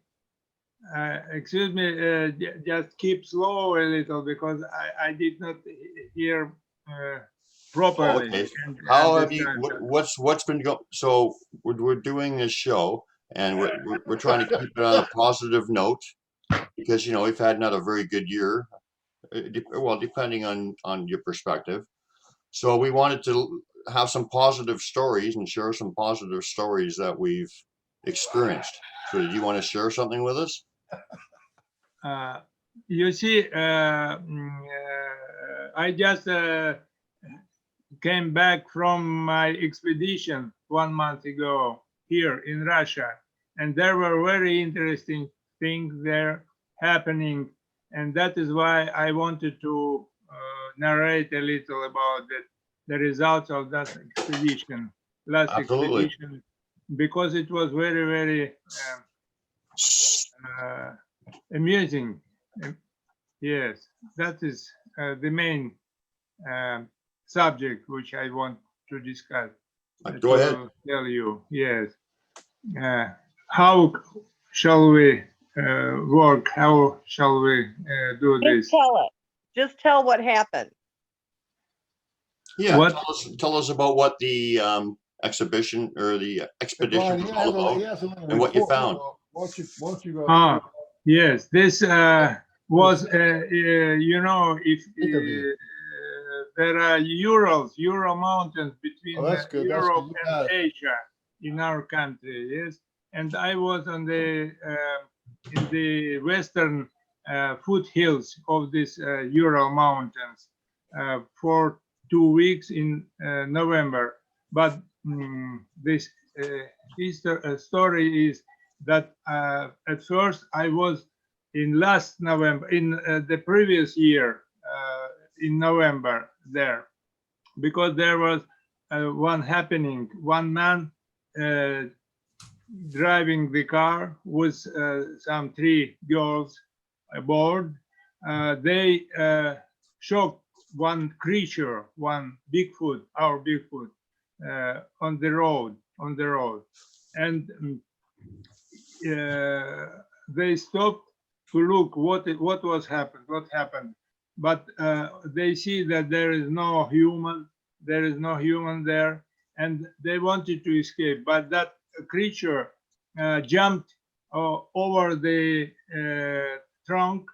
F: excuse me, just keep slow a little because I did not hear properly.
E: Okay.
F: And
E: How have you?
F: understand.
E: What's been going? So we're doing this show, and we're trying to keep it on a positive note because we've had not a very good year. Well, depending on your perspective. So we wanted to have some positive stories and share some positive stories that we've experienced. So do you want to share something with us?
F: You see, I just came back from my expedition 1 month ago here in Russia, and there were very interesting things there happening, and that is why I wanted to narrate a little about the results of that expedition, last
E: Absolutely.
F: expedition, because it was very, very amusing. Yes, that is the main subject which I want to discuss.
E: Go ahead.
L: to tell you. Yes. How shall we work? How shall we do this?
H: Just tell it. Just tell what happened.
E: Yeah,
L: What?
E: tell us about what the exhibition or the expedition was all about and what you found.
D: Why don't you go?
L: Ah, yes. This was, you know, if there are Ural Mountains between Europe and Asia in our country, yes. And I was on the in the western foothills of these Ural Mountains for 2 weeks in November. But this story is that at first I was in last November, in the previous year, in November there, because there was one happening. One man driving the car with some 3 girls aboard. They shocked one creature, one Bigfoot, our Bigfoot, on the road, and they stopped to look what happened, but they see that there is no human there, and they wanted to escape, but that creature jumped over the trunk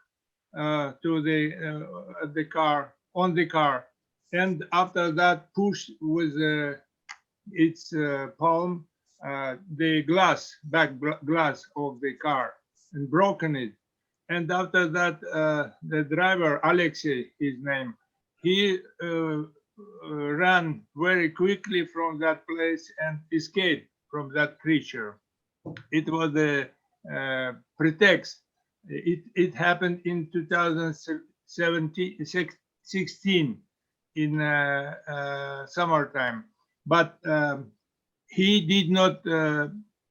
L: to the car, on the car, and after that pushed with its palm the back glass of the car and broken it. And after that, the driver, Alexei, his name, he ran very quickly from that place and escaped from that creature. It was a pretext. It happened in 2016 in summertime, but he did not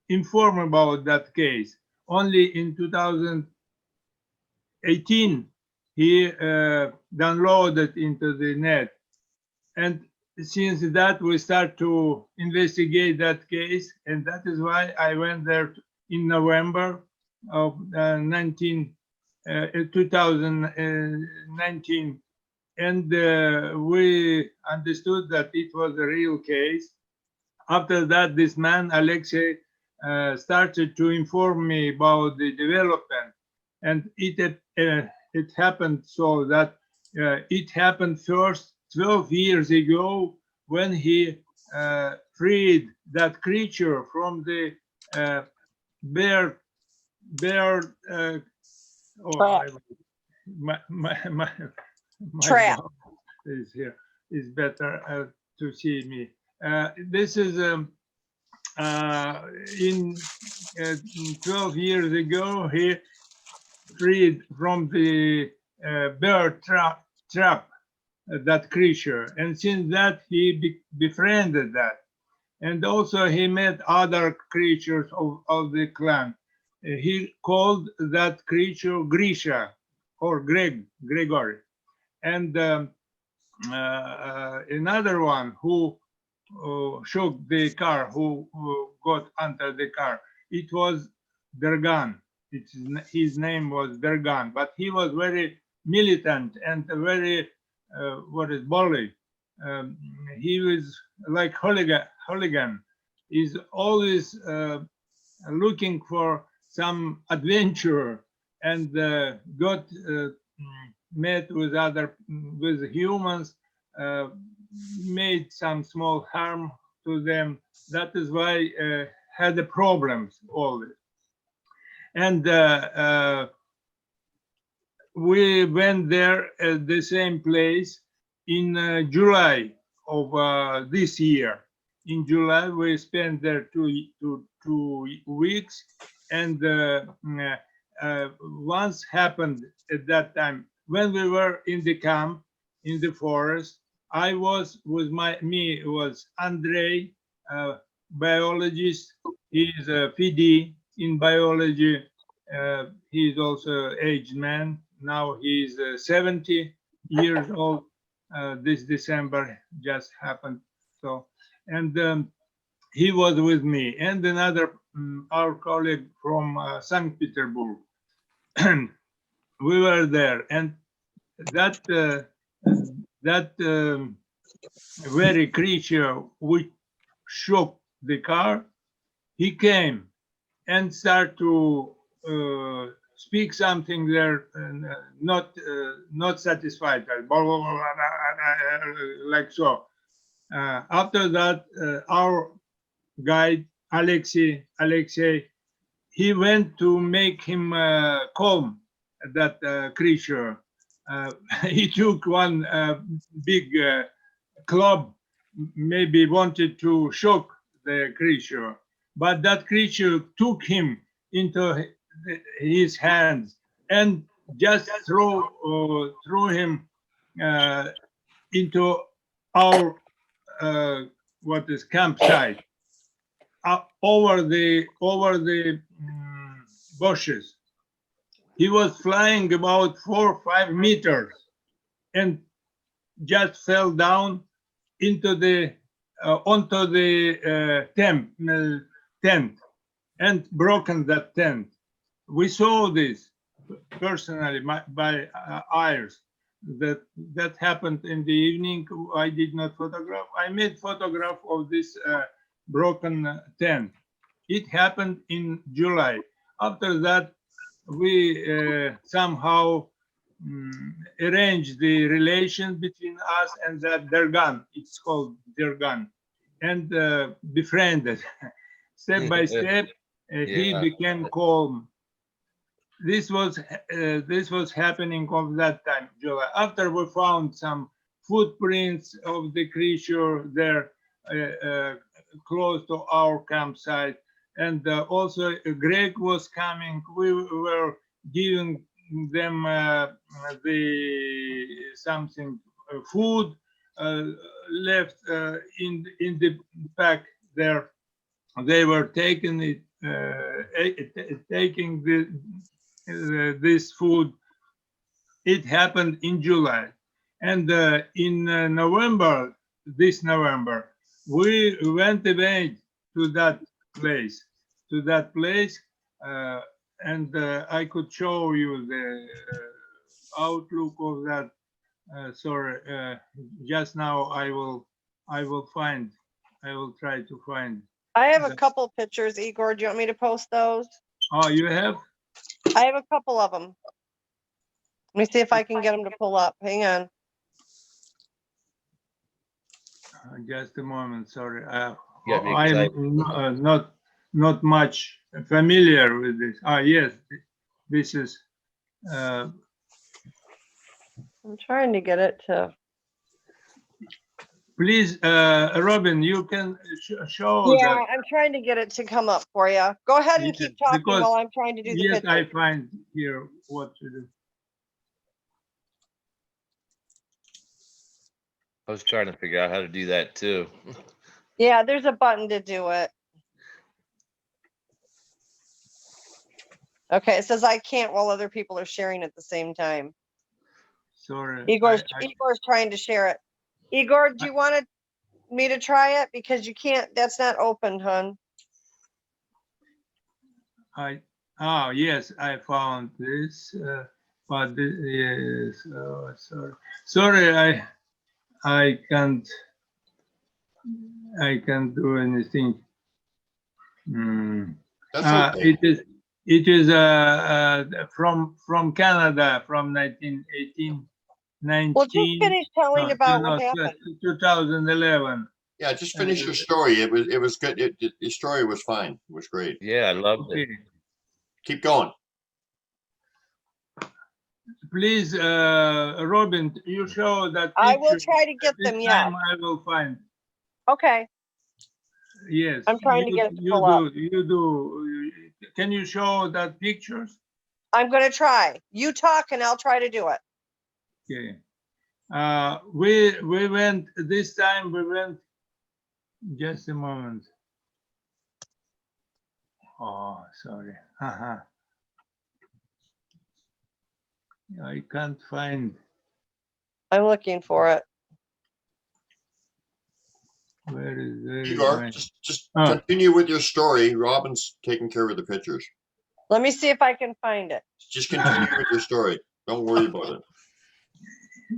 L: inform about that case. Only in 2018 he downloaded into the net, and since that we start to investigate that case, and that is why I went there in November of 2019, and we understood that it was a real case. After that, this man, Alexei, started to inform me about the development, and it happened so that it happened first 12 years ago when he freed that creature from the bear
H: trap
L: is here is better to see me. This is in 12 years ago he freed from the bear trap that creature, and since that he befriended that, and also he met other creatures of the clan. He called that creature Grisha or Gregory, and another one who shook the car, who got under the car, it was Dergan. His name was Dergan, but he was very militant and very bully. He was like hooligan. He's always looking for some adventure, and got met with humans, made some small harm to them. That is why had the problems always. And we went there at the same place in July of this year. In July, we spent there two weeks, and once happened at that time when we were in the camp in the forest. I was with was Andrei, biologist. He is a PD in biology. He is also aged man. Now he is 70 years old. This December just happened. So, and he was with me and another our colleague from St. Petersburg. We were there, and that very creature which shook the car, he came and started to speak something there, not satisfied, like so. After that, our guide Alexei, he went to make him calm that creature. He took one big club, maybe wanted to shock the creature, but that creature took him into his hands and just threw him into our what is campsite, over the bushes. He was flying about 4 or 5 meters and just fell down into the onto the tent and broken that tent. We saw this personally by eyes. That happened in the evening. I did not photograph. I made photograph of this broken tent. It happened in July. After that, we somehow arranged the relation between us and that Dergan. It's called Dergan, and befriended. Step by step, he became calm. This was happening of that time, July. After we found some footprints of the creature there close to our campsite, and also Greg was coming. We were giving them something food left in the pack there. They were taking this food. It happened in July, and in November, this November, we went away to that place, and I could show you the outlook of that. Sorry, just now I will try to find.
H: I have a couple pictures, Igor. Do you want me to post those?
L: Oh, you have?
H: I have a couple of them. Let me see if I can get them to pull up. Hang on.
L: Just a moment. Sorry.
P: Yeah,
L: I'm not much familiar with this. Yes, this is.
H: I'm trying to get it to.
L: Please, Robin, you can show.
H: Yeah,
L: that.
H: I'm trying to get it to come up for you. Go ahead and keep talking while I'm trying to do the picture.
L: I find here what to do.
P: I was trying to figure out how to do that too.
H: Yeah, there's a button to do it. Okay, it says I can't while other people are sharing at the same time.
L: Sorry.
H: Igor's trying to share it. Igor, do you want me to try it? Because you can't, that's not open, hon.
L: Yes, I found this, but yes, sorry, I can't do anything.
E: That's okay.
L: It is from Canada, from 1918.
H: Well, just finish telling about what happened.
L: 2011.
E: Yeah, just finish your story. It was good. Your story was fine. It was great.
P: Yeah, I loved it.
E: Keep going.
L: Please, Robin, you show that.
H: I will try to get them. Yeah,
L: I will find.
H: Okay.
L: Yes.
H: I'm trying to get it to pull up.
L: You do. Can you show that pictures?
H: I'm going to try. You talk and I'll try to do it.
L: Okay. We went this time. We went. Just a moment. Oh, sorry. I can't find.
H: I'm looking for it.
L: Where is
E: Igor,
L: my...
E: just continue with your story. Robin's taking care of the pictures.
H: Let me see if I can find it.
E: Just continue with your story. Don't worry about it.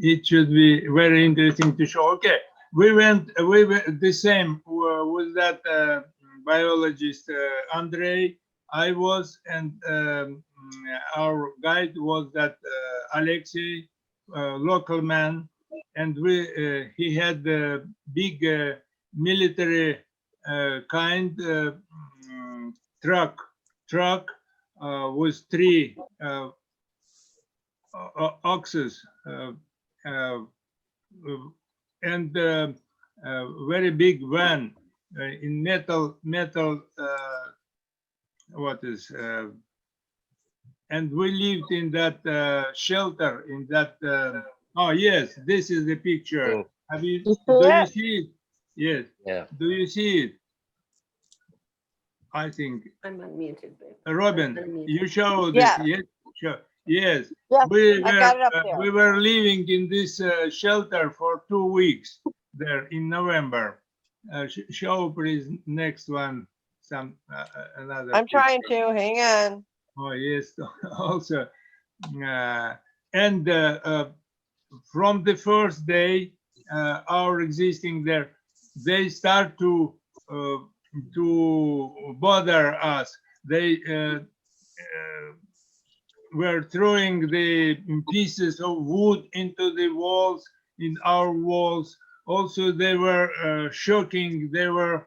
L: It should be very interesting to show. Okay, we went the same with that biologist Andrei. I was, and our guide was that Alexei, local man, and he had a big military kind truck with 3 oxes and very big van in metal and we lived in that shelter in that oh yes, this is the picture. Have you do you see it? Yes.
P: Yeah.
L: Do you see it? I think
M: I'm unmuted, babe.
L: Robin,
M: Unmuted.
L: you showed
H: Yeah.
L: it. Yes, sure. Yes.
H: Yes,
L: we
H: I got it up there.
L: we were living in this shelter for 2 weeks there in November. Show please next one. Some another.
H: I'm trying
L: picture.
H: to. Hang on.
L: Oh yes. Also, and from the first day our existing there, they start to bother us. They were throwing the pieces of wood into the walls, in our walls. Also, they were shocking. They were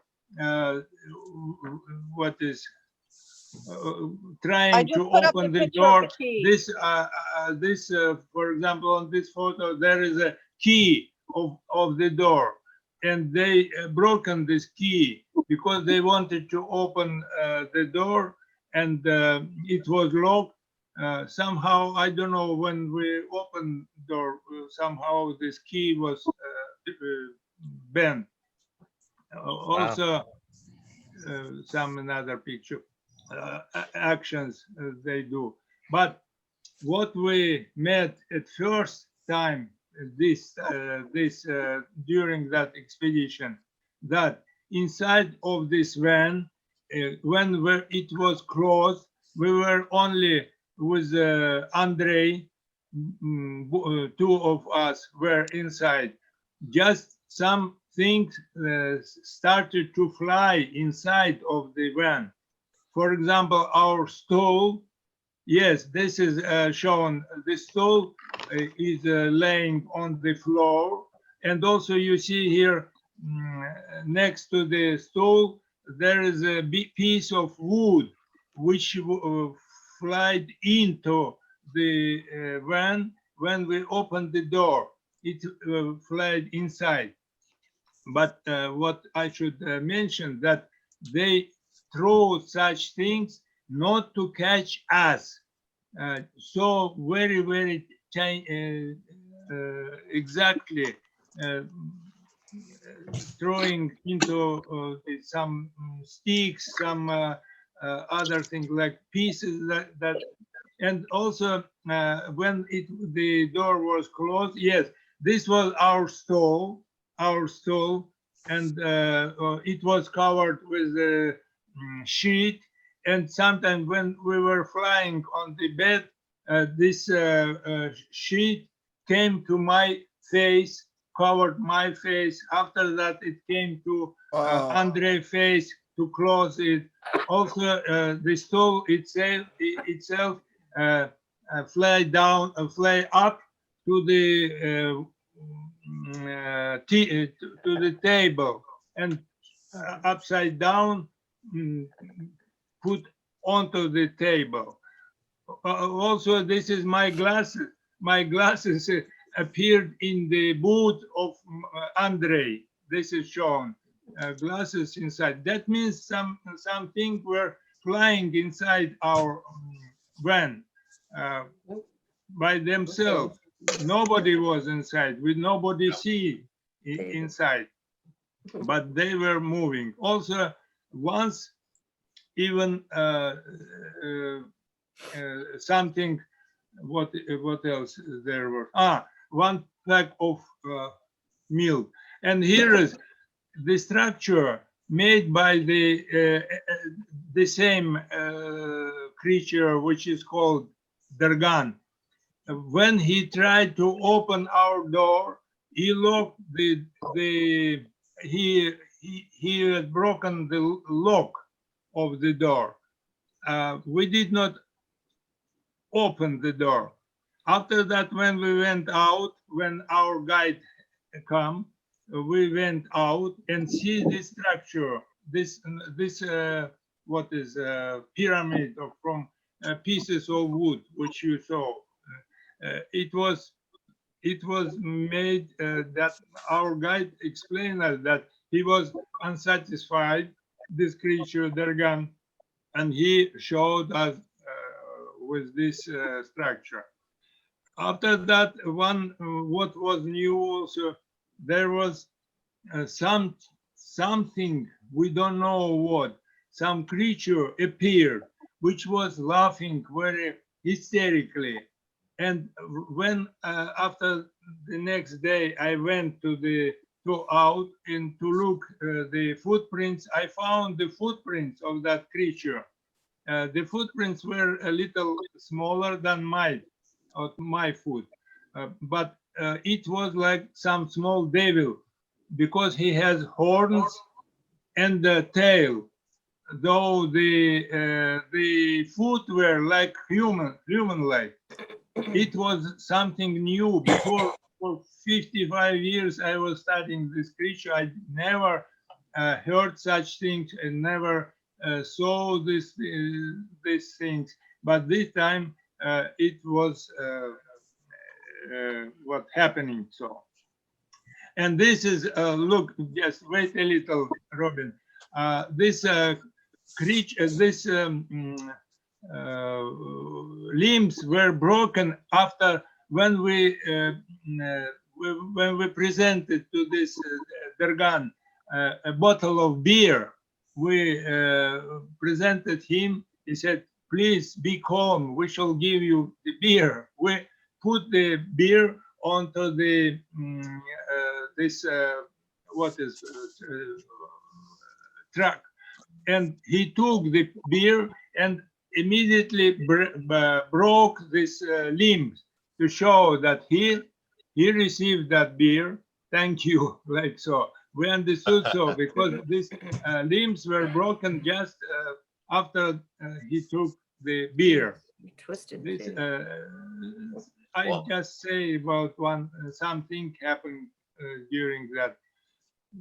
L: trying to open the door. This, for example, on this photo, there is a key of the door, and they broken this key because they wanted to open the door, and it was locked. Somehow, I don't know, when we opened the door, somehow this key was bent. Also, some another picture actions they do. But what we met at first time during that expedition, that inside of this van, when it was closed, we were only with Andrei, 2 of us were inside. Just some things started to fly inside of the van. For example, our stool. Yes, this is shown. The stool is laying on the floor, and also you see here next to the stool there is a big piece of wood which flied into the van. When we opened the door, it fled inside. But what I should mention, that they throw such things not to catch us. So very exactly throwing into some sticks, some other things like pieces that and also when the door was closed, yes, this was our stall, and it was covered with a sheet. And sometimes when we were flying on the bed, this sheet came to my face, covered my face. After that, it came to Andrei's face to close it. Also, the stall itself fly up to the to the table, and upside down put onto the table. Also, this is my glasses. My glasses appeared in the boot of Andrei. This is shown. Glasses inside. That means something were flying inside our van by themselves. Nobody was inside. We nobody see inside, but they were moving. Also, once even something. What else there were? One pack of milk. And here is the structure made by the same creature, which is called Dargan. When he tried to open our door, he locked he had broken the lock of the door. We did not open the door. After that, when we went out, when our guide come, we went out and see this structure, this what is pyramid from pieces of wood, which you saw. It was made that our guide explained us that he was unsatisfied, this creature Dargan, and he showed us with this structure. After that, what was new also, there was something, we don't know what, some creature appeared, which was laughing very hysterically. And when after the next day I went to out and to look the footprints, I found the footprints of that creature. The footprints were a little smaller than my foot, but it was like some small devil, because he has horns and a tail, though the foot were like human-like. It was something new. Before, for 55 years I was studying this creature. I never heard such things and never saw these things, but this time it was what happening. So, and this is look, just wait a little, Robin. This creature, this limbs were broken after when we presented to this Dargan a bottle of beer. We presented him. He said, "Please be calm. We shall give you the beer." We put the beer onto the truck, and he took the beer and immediately broke this limbs to show that he received that beer. Thank you, like so. We understood so, because these limbs were broken just after he took the beer.
M: Twisted.
L: This, I just say about something happened during that.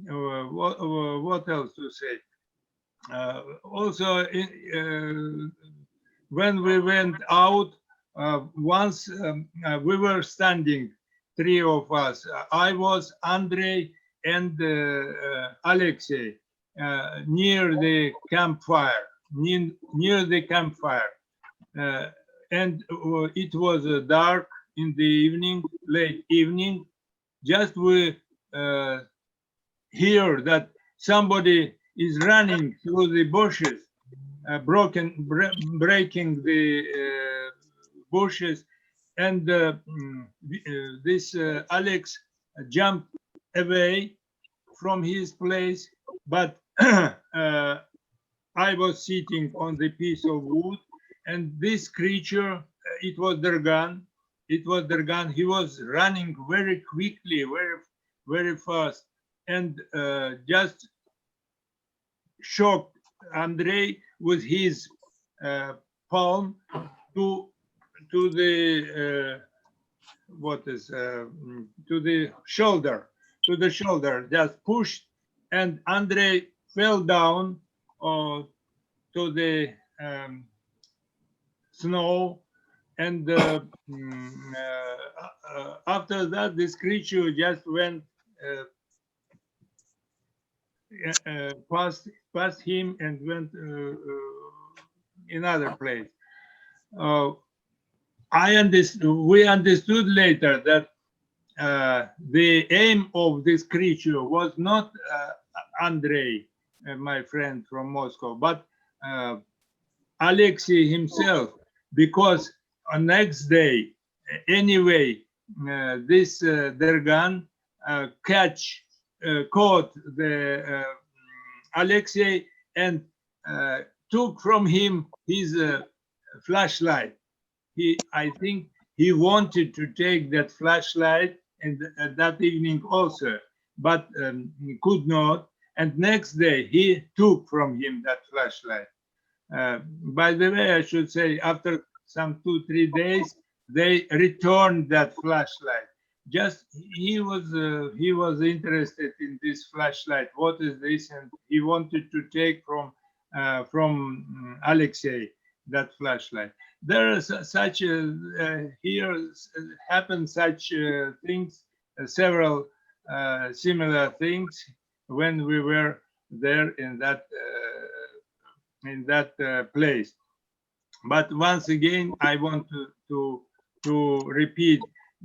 L: What else to say? Also, when we went out, once we were standing, three of us. I was, Andrei, and Alexei, near the campfire. Near the campfire, and it was dark in the evening, late evening. Just we hear that somebody is running through the bushes, breaking the bushes, and this Alex jumped away from his place, but I was sitting on the piece of wood, and this creature, it was Dargan. It was Dargan. He was running very quickly, very fast, and just shocked Andrei with his palm to the to the shoulder, just pushed, and Andrei fell down to the snow, and after that this creature just went past him and went another place. We understood later that the aim of this creature was not Andrei, my friend from Moscow, but Alexei himself, because on next day, anyway, this Dargan catch caught the Alexei and took from him his flashlight. I think he wanted to take that flashlight and that evening also, but could not. And next day he took from him that flashlight. By the way, I should say after some 2-3 days, they returned that flashlight. Just he was interested in this flashlight. What is this? And he wanted to take from Alexei that flashlight. There is such here happen such things, several similar things when we were there in that place. But once again, I want to repeat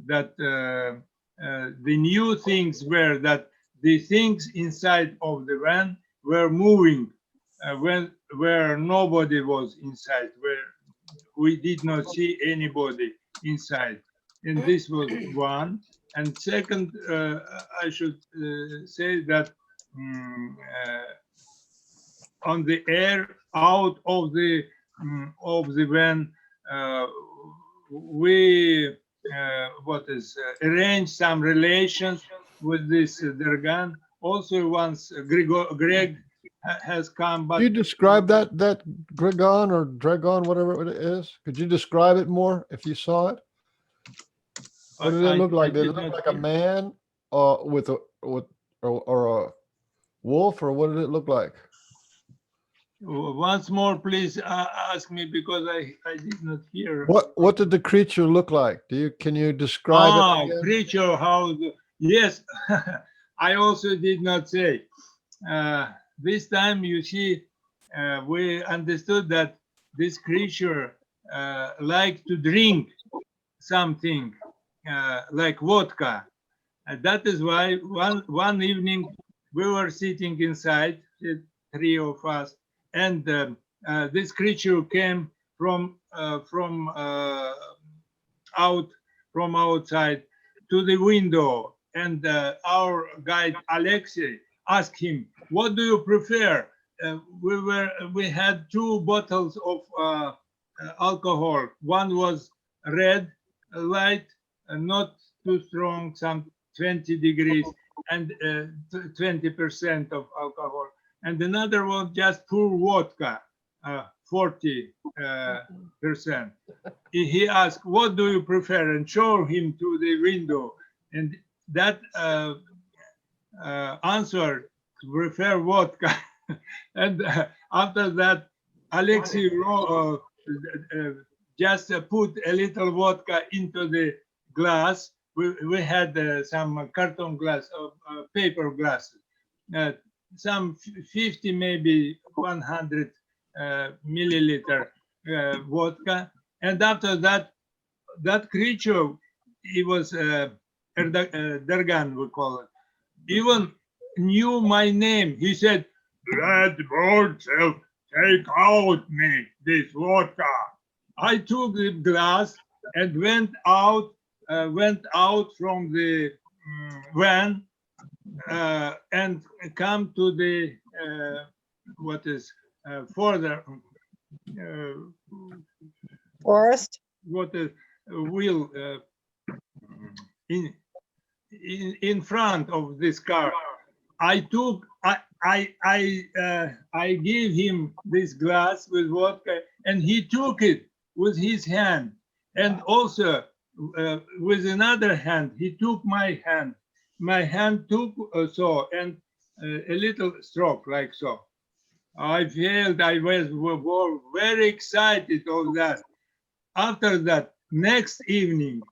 L: that the new things were that the things inside of the van were moving where nobody was inside, where we did not see anybody inside. And this was one. And second, I should say that on the air out of the van, we arranged some relations with this Dergan. Also, once Greg has come, but
D: you describe that Dragon or Dragon, whatever it is. Could you describe it more if you saw it? What did it look like? Did it look like a man with a or a wolf, or what did it look like?
L: Once more, please ask me, because I did not hear.
D: What did the creature look like? Can you describe it again?
L: Creature, yes. I also did not say. This time, you see, we understood that this creature liked to drink something like vodka. And that is why one evening we were sitting inside, 3 of us, and this creature came from outside to the window, and our guide Alexei asked him, "What do you prefer?" We had 2 bottles of alcohol. One was red, light, not too strong, some 20 degrees, and 20% of alcohol. And another one just pure vodka, 40%. He asked, "What do you prefer?" and show him to the window. And that answer, prefer vodka. And after that, Alexei just put a little vodka into the glass. We had some carton glass, paper glasses, some 50, maybe 100 milliliter vodka. And after that, that creature, he was Dergan, we call it, even knew my name. He said, "Let Bortzel take out me this vodka." I took the glass and went out from the van and come to the further
H: forest.
L: What is wheel in front of this car. I gave him this glass with vodka, and he took it with his hand, and also with another hand he took my hand. My hand took so, and a little stroke like so. I felt I was very excited of that. After that, next evening,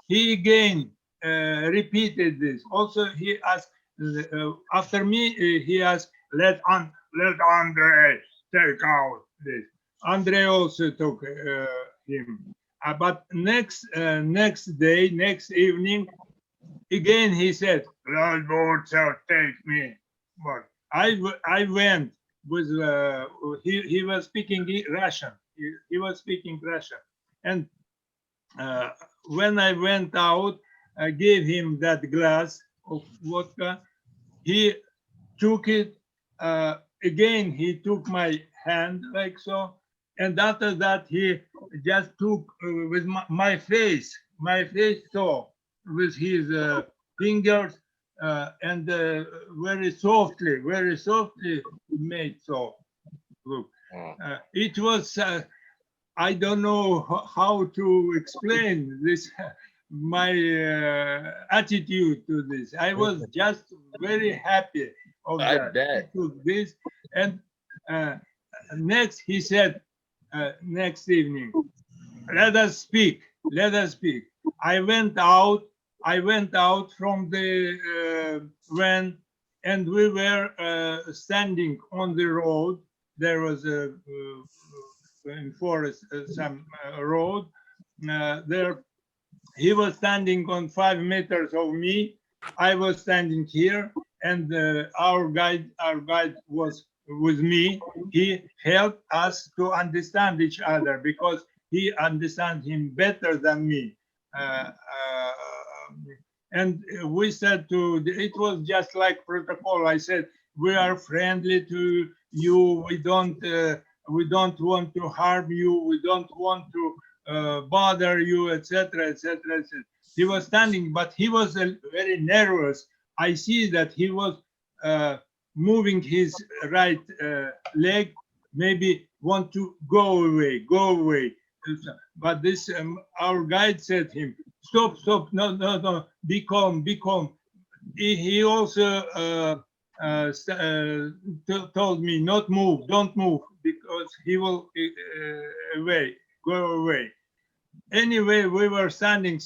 L: he again repeated this. Also, he asked, after me, he asked, let Andre take out this. Andre also took him. But next day, next evening, again he said, "Lord Bortzel, take me." But I went with he was speaking Russian. He was speaking Russian, and when I went out, I gave him that glass of vodka. He took it again. He took my hand like so, and after that he just took with my face so with his fingers and very softly made so. Look, it was. I don't know how to explain this. My attitude to this. I was just very happy of
P: I
L: that.
P: bet.
L: He took this, and next he said, next evening, let us speak. Let us speak. I went out from the van, and we were standing on the road. There was a in forest some road there. He was standing on 5 meters of me. I was standing here, and our guide was with me. He helped us to understand each other because he understands him better than me. And we said it was just like protocol. I said, we are friendly to you. We don't want to harm you. We don't want to bother you, etc., etc., etc. He was standing, but he was very nervous. I see that he was moving his right leg, maybe want to go away. But this our guide said him, stop, no, be calm. He also told me not move, don't move, because he will go away. Anyway, we were standing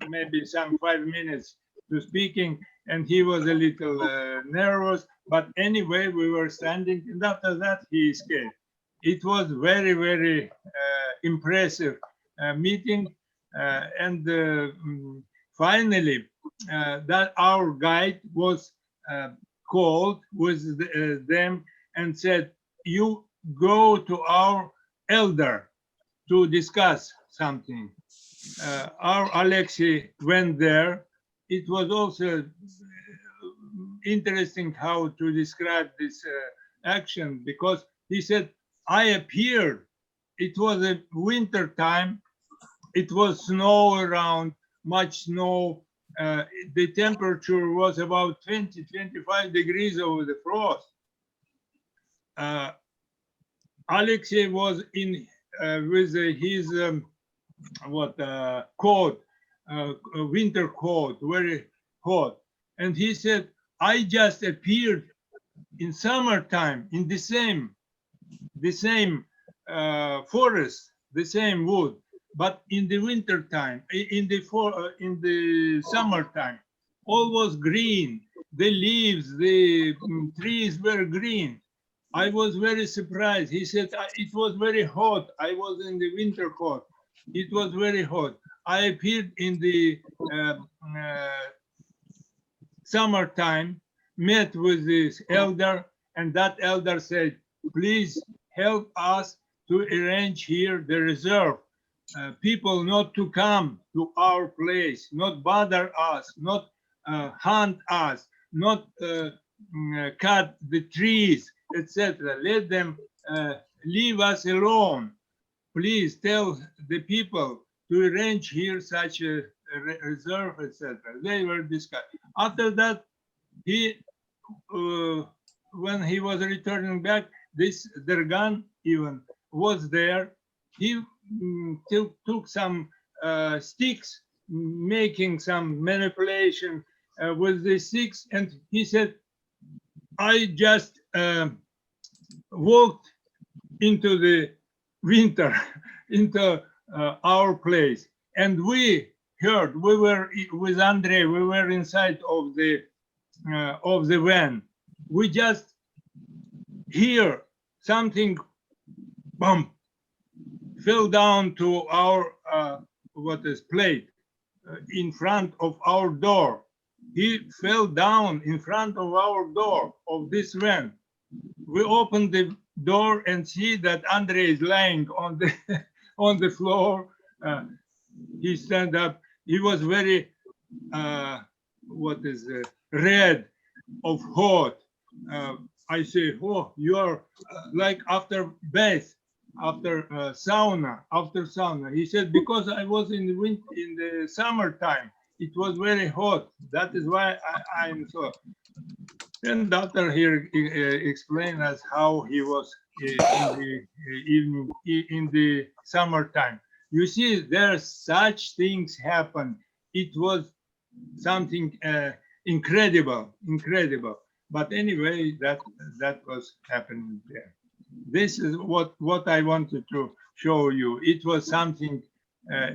L: maybe some 5 minutes to speaking, and he was a little nervous, but anyway, we were standing, and after that, he escaped. It was very, very impressive meeting, and finally, that our guide was called with them and said, you go to our elder to discuss something. Our Alexei went there. It was also interesting how to describe this action, because he said, I appeared. It was a winter time. It was snow around, much snow. The temperature was about 20-25 degrees over the frost. Alexei was in with his coat, winter coat, very hot, and he said, I just appeared in summertime in the same forest, the same wood, but in the winter time, in the summertime, all was green. The leaves, the trees were green. I was very surprised. He said, it was very hot. I was in the winter coat. It was very hot. I appeared in the summertime, met with this elder, and that elder said, please help us to arrange here the reserve. People not to come to our place, not bother us, not hunt us, not cut the trees, etc. Let them leave us alone. Please tell the people to arrange here such a reserve, etc. They were discussed. After that, he, when he was returning back, this Dergan even was there. He took some sticks, making some manipulation with the sticks, and he said, I just walked into the winter, into our place, and we heard, we were with Andrei, we were inside of the van. We just hear something bump, fell down to our plate in front of our door. He fell down in front of our door of this van. We opened the door and see that Andrei is lying on the on the floor. He stand up. He was very red of hot. I say, oh, you're like after bath, after sauna. He said, because I was in the summertime, it was very hot. That is why I'm so. And doctor here explained us how he was in the evening, in the summertime. You see, there such things happen. It was something incredible. But anyway, that was happening there. This is what I wanted to show you. It was something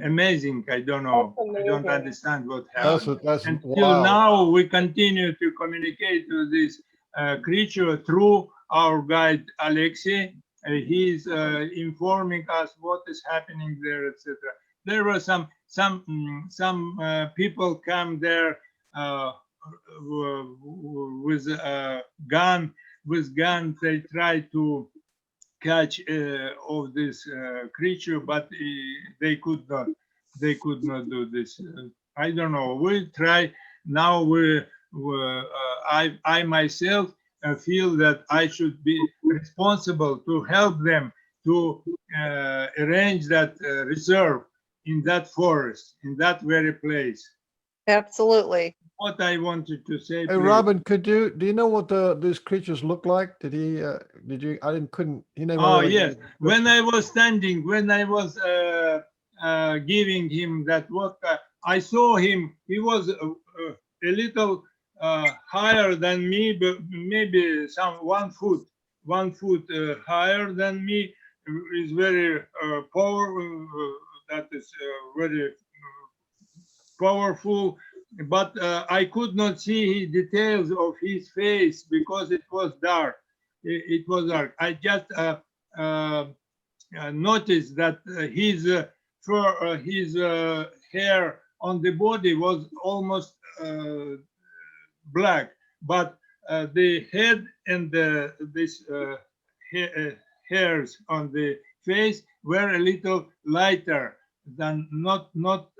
L: amazing. I don't know. I don't understand what happened. Until
D: wow.
L: now, we continue to communicate with this creature through our guide Alexei. He's informing us what is happening there, etc. There were some people come there with a gun. With guns, they try to catch of this creature, but they could not. They could not do this. I don't know. We try now. I myself feel that I should be responsible to help them to arrange that reserve in that forest, in that very place.
H: Absolutely.
L: What I wanted to say.
D: Hey,
L: please.
D: Robin, do you know what these creatures look like? Did you? Couldn't. He never.
L: Oh
D: really
L: yes. When I was standing, when I was giving him that vodka, I saw him. He was a little higher than me, but maybe some 1 foot higher than me. Is very powerful. That is very powerful. But I could not see details of his face because it was dark. It was dark. I just noticed that his hair on the body was almost black, but the head and this hairs on the face were a little lighter than not what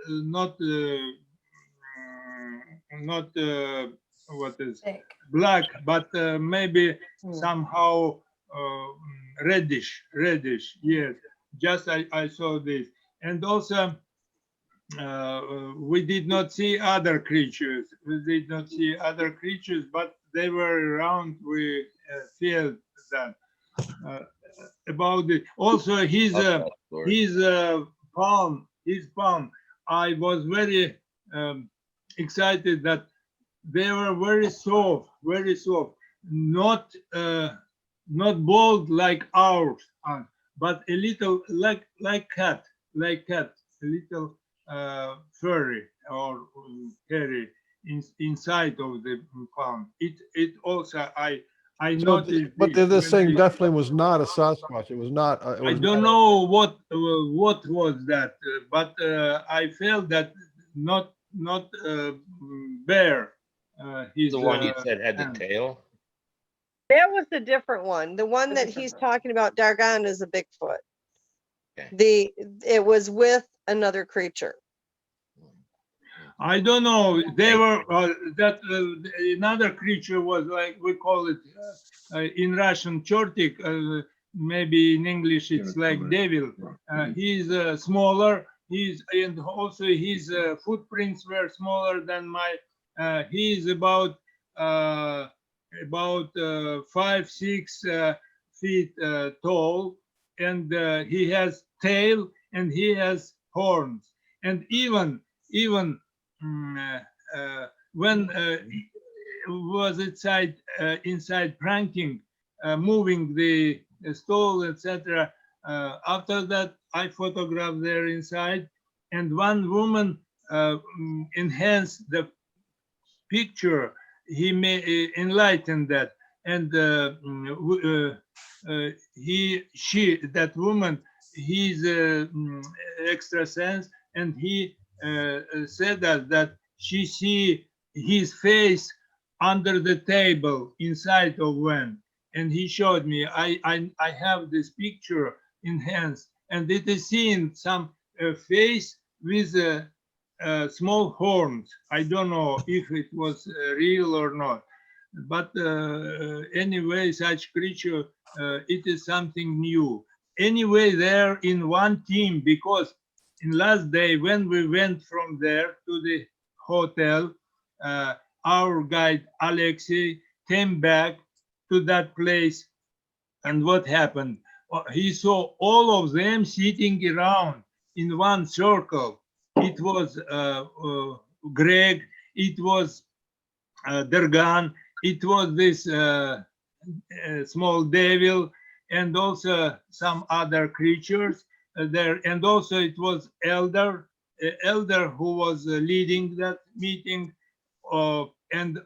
L: is black, but maybe somehow reddish. Yes, just I saw this. And also we did not see other creatures. But they were around. We felt that about it. Also his palm. I was very excited that they were very soft, not bold like ours, but a little like cat, a little furry or hairy inside of the palm. It also I noticed.
D: But this thing definitely was not a Sasquatch. It was not.
L: I don't know what was that, but I felt that not bear.
P: The one you said had the tail.
H: That was the different one. The one that he's talking about, Dargan, is a Bigfoot.
P: Okay.
H: It was with another creature.
L: I don't know. They were another creature was like we call it in Russian chortik. Maybe in English it's like devil. He's smaller. And also his footprints were smaller than my. He's about 5-6 feet tall, and he has tail and he has horns. And even when was inside pranking, moving the stall, etc. After that, I photographed there inside, and one woman enhanced the picture. He may enlighten that, and that woman, he's extra sense, and he said that she see his face under the table inside of one, and he showed me. I have this picture enhanced, and it is seen some face with small horns. I don't know if it was real or not. But anyway, such creature, it is something new. Anyway, they're in one team because in last day when we went from there to the hotel, our guide Alexei came back to that place, and what happened? He saw all of them sitting around in one circle. It was Greg, it was Dergan, it was this small devil, and also some other creatures there, and also it was elder who was leading that meeting, and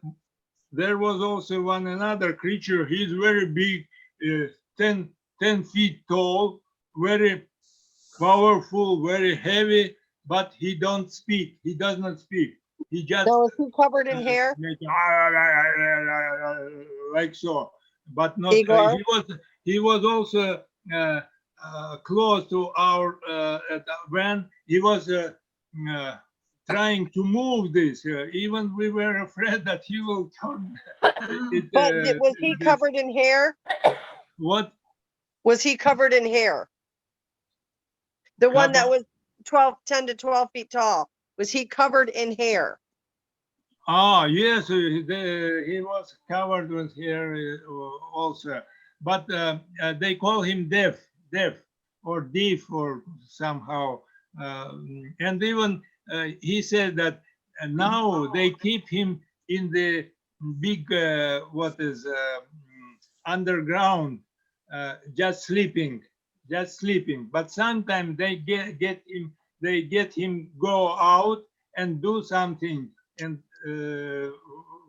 L: there was also another creature. He's very big, 10 feet tall, very powerful, very heavy, but he don't speak. He does not speak. He just
H: So is he covered in hair?
L: Like so, but not. He was also close to our van. He was trying to move this. Even we were afraid that he will turn.
H: But was he covered in hair?
L: What?
H: Was he covered in hair? The one that was 10 to 12 feet tall. Was he covered in hair?
L: Ah, yes, he was covered with hair also. But they call him deaf, or deaf, or somehow. And even he said that now they keep him in the big, underground, just sleeping. But sometimes they get him go out and do something, and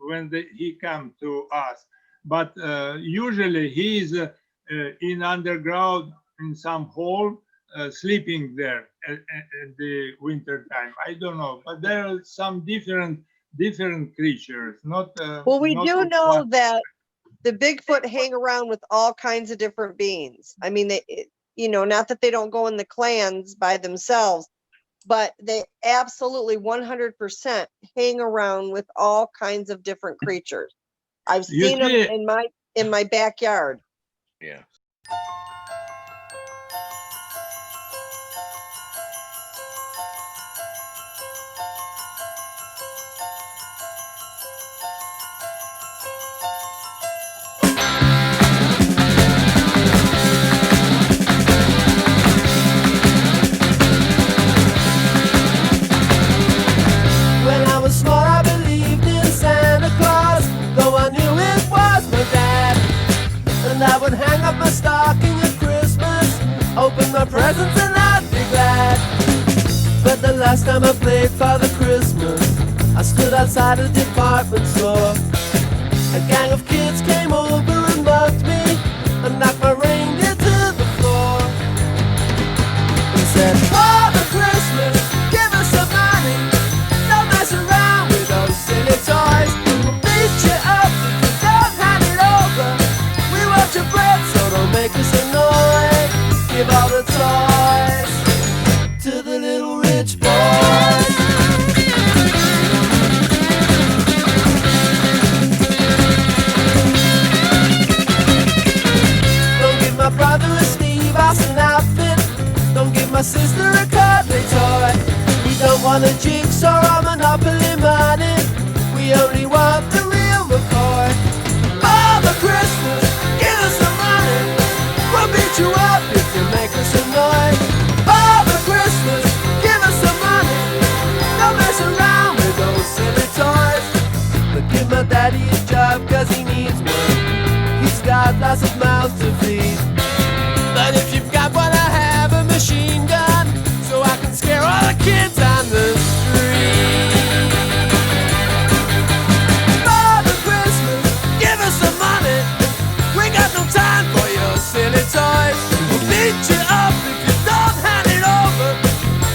L: when he come to us. But usually he is in underground in some hole, sleeping there at the winter time. I don't know, but there are some different creatures.
H: Well, we do know that the Bigfoot hang around with all kinds of different beings. I mean, not that they don't go in the clans by themselves, but they absolutely 100% hang around with all kinds of different creatures. I've seen them in my backyard.
A: Yeah.
R: I would hang up my stocking at Christmas, open my presents and I'd be glad. But the last time I played Father Christmas, I stood outside a department store. A gang of kids came over and mugged me and knocked my reindeer to the floor. He said, Father Christmas, give us some money, don't mess around with those silly toys. We'll beat you up if you don't hand it over. We want your bread, so don't make us annoy. Give all the toys to the little rich boys. Don't give my brother a Steve Austin outfit. Don't give my sister a cuddly toy. We don't want a jigsaw or Monopoly money. We only want the real McCoy. Father Christmas, give us some money. We'll beat you up if you make us annoy. Father Christmas, give us some money. Don't mess around with those silly toys. But give my daddy a job, cause he needs one. He's got lots of mouths to feed. But if you've got one, I have a machine gun, so I can scare all the kids on the street. Father Christmas, give us some money. We got no time for your silly toys. We'll beat you up if you don't hand it over.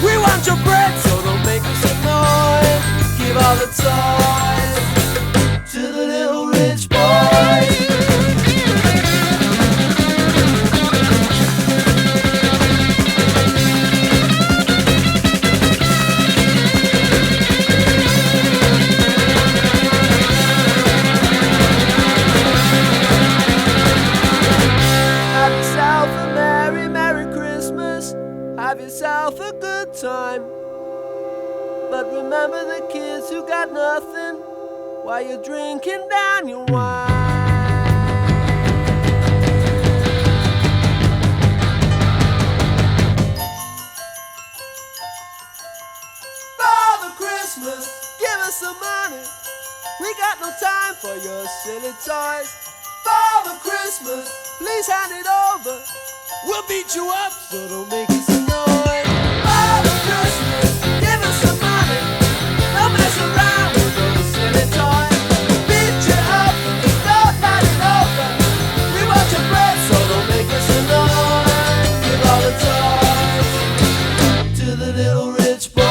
R: We want your bread, so don't make us annoy. Give all the toys to the little rich boys. time. But remember the kids who got nothing while you're drinking down your wine. Father Christmas, give us some money. We got no time for your silly toys. Father Christmas, please hand it over. We'll beat you up, so don't make us annoyed. Father Christmas, give us some money. Don't mess around with those silly toys. We'll beat you up, don't hand it over. We want your bread, so don't make us annoyed. Give all the toys to the little rich boy.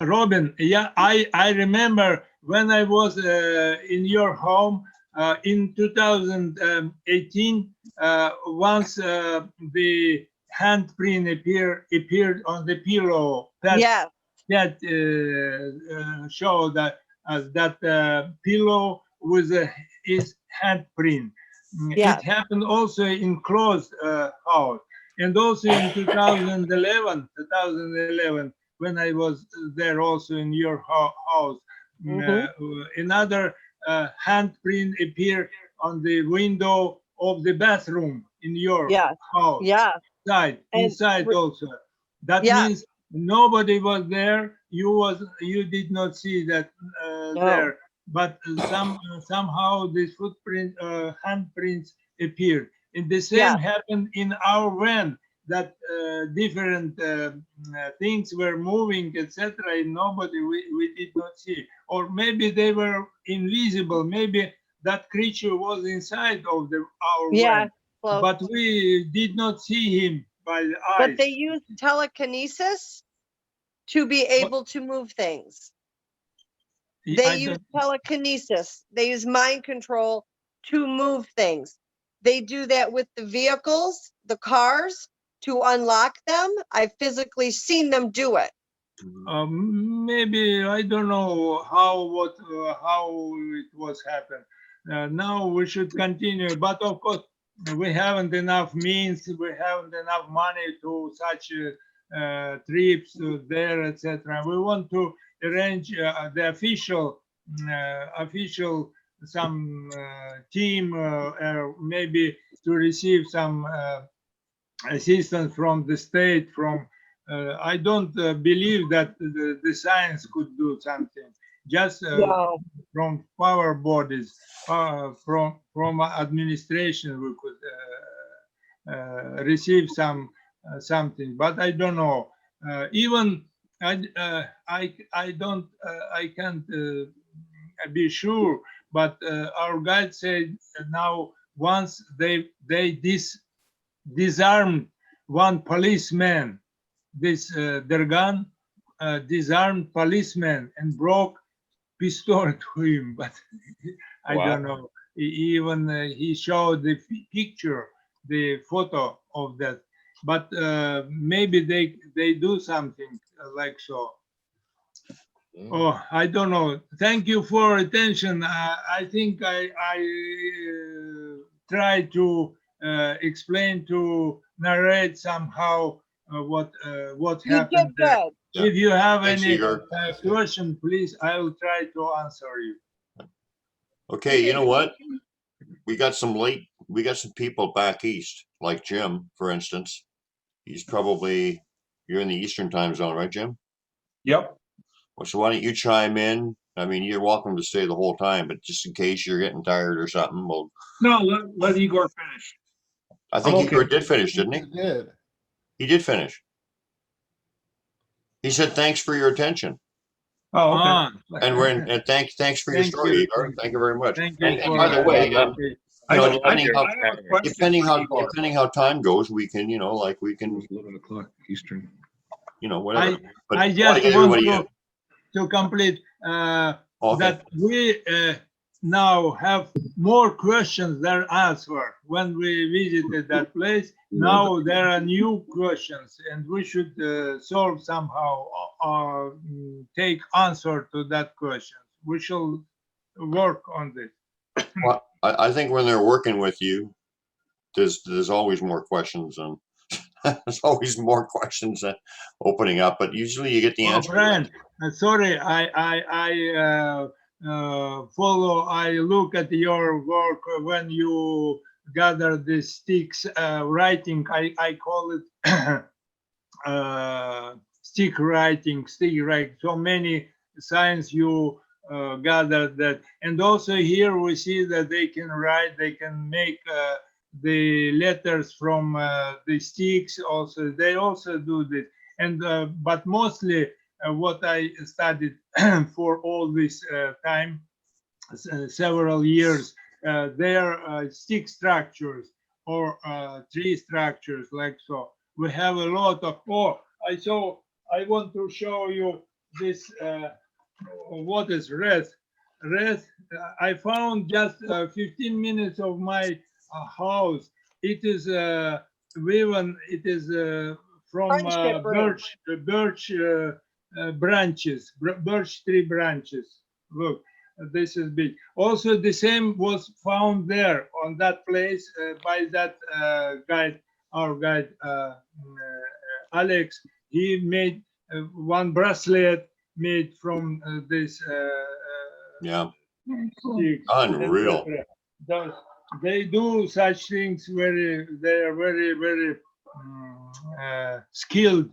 L: Robin, yeah, I remember when I was in your home in 2018, once the handprint appeared on the pillow. That showed that that pillow was his handprint. It happened also in closed house, and also in 2011, when I was there also in your house, another handprint appeared on the window of the bathroom in your house. Inside also. That means nobody was there. You did not see that there, but somehow this footprint handprints appeared. And the same happened in our van. That different things were moving, etc. And nobody we did not see, or maybe they were invisible. Maybe that creature was inside of our van, but we did not see him by the eyes.
H: But they use telekinesis to be able to move things. They use telekinesis. They use mind control to move things. They do that with the vehicles, the cars, to unlock them. I've physically seen them do it.
L: Maybe I don't know how it was happened. Now we should continue, but of course we haven't enough means. We haven't enough money to such trips there, etc. We want to arrange the official some team, maybe to receive some assistance from the state. From I don't believe that the science could do something. Just from power bodies, from administration, we could receive something. But I don't know. Even I can't be sure. But our guide said now once they disarmed one policeman, their gun disarmed policeman and broke pistol to him. But I don't know. Even he showed the picture, the photo of that. But maybe they do something like so. Oh, I don't know. Thank you for attention. I think I try to explain, to narrate somehow what happened there. If you have any question, please, I will try to answer you.
E: Okay, you know what? We got some people back east, like Jim, for instance. He's probably, you're in the Eastern time zone, right, Jim?
S: Yep.
E: Well, so why don't you chime in? I mean, you're welcome to stay the whole time, but just in case you're getting tired or something, well.
S: No, let Igor finish.
E: I think Igor did finish, didn't he?
D: He did.
E: He did finish. He said, "Thanks for your attention."
S: Oh, okay.
E: And thanks for your story, Igor. Thank you very much.
L: Thank you.
E: And by the way, depending how time goes, we can, like we can
F: 11 o'clock Eastern.
E: Whatever.
L: I just want to complete that we now have more questions than answer. When we visited that place, now there are new questions, and we should solve somehow, take answer to that question. We shall work on this.
E: Well, I think when they're working with you, there's always more questions, and there's always more questions opening up. But usually you get the answer.
L: Brian, sorry, follow. I look at your work when you gather the sticks writing. I call it stick writing. So many signs you gathered that, and also here we see that they can write. They can make the letters from the sticks. Also, they also do this, and but mostly what I studied for all this time, several years, their stick structures or tree structures, like so. We have a lot of. Oh, I want to show you this. What is wreath? Wreath. I found just 15 minutes of my house. It is woven. It is from birch branches, birch tree branches. Look, this is big. Also, the same was found there on that place by that guide, our guide Alex. He made one bracelet made from this.
E: Yeah.
L: Stick.
E: Unreal.
L: They do such things they are very skilled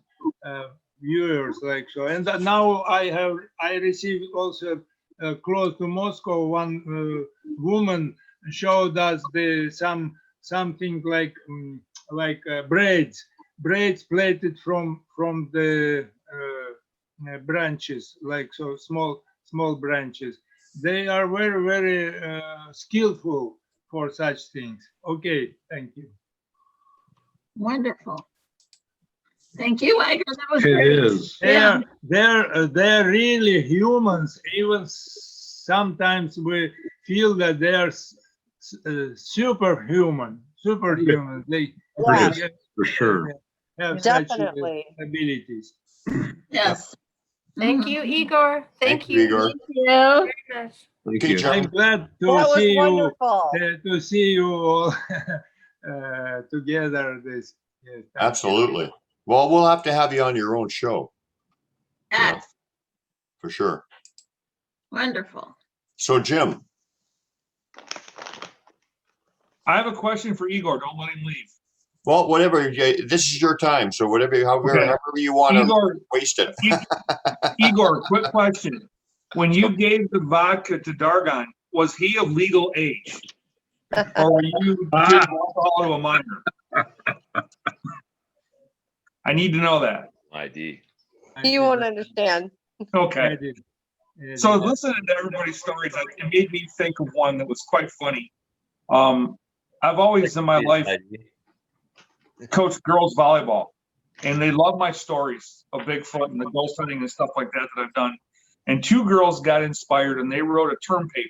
L: viewers, like so. And now I received also close to Moscow, one woman showed us something like braids plaited from the branches, like so, small branches. They are very skillful for such things. Okay, thank you.
K: Wonderful. Thank you, Edgar. That was
S: It
K: great.
S: is.
K: Yeah.
L: They're really humans. Even sometimes we feel that they are superhuman. They
S: For sure.
L: have
H: Definitely.
L: such abilities.
K: Yes.
M: Thank you, Igor. Thank you.
E: Igor.
K: Thank you.
M: Very much.
S: Thank
E: Okay,
S: you.
E: John.
L: I'm glad
H: That was
L: to
H: wonderful.
L: see you all together. This yes, thank you.
E: Absolutely. Well, we'll have to have you on your own show.
K: Yes.
E: For sure.
K: Wonderful.
E: So, Jim,
S: I have a question for Igor. Don't let him leave.
E: well, whatever. This is your time. So however you want
S: Igor,
E: to waste it.
S: Igor, quick question. When you gave the vodka to Dargon, was he of legal age? Or were you giving alcohol to a minor? I need to know that.
P: ID.
H: You won't understand.
S: Okay. So listening to everybody's stories, it made me think of one that was quite funny. I've always in my life coached girls volleyball, and they love my stories of Bigfoot and the ghost hunting and stuff like that I've done. And two girls got inspired, and they wrote a term paper,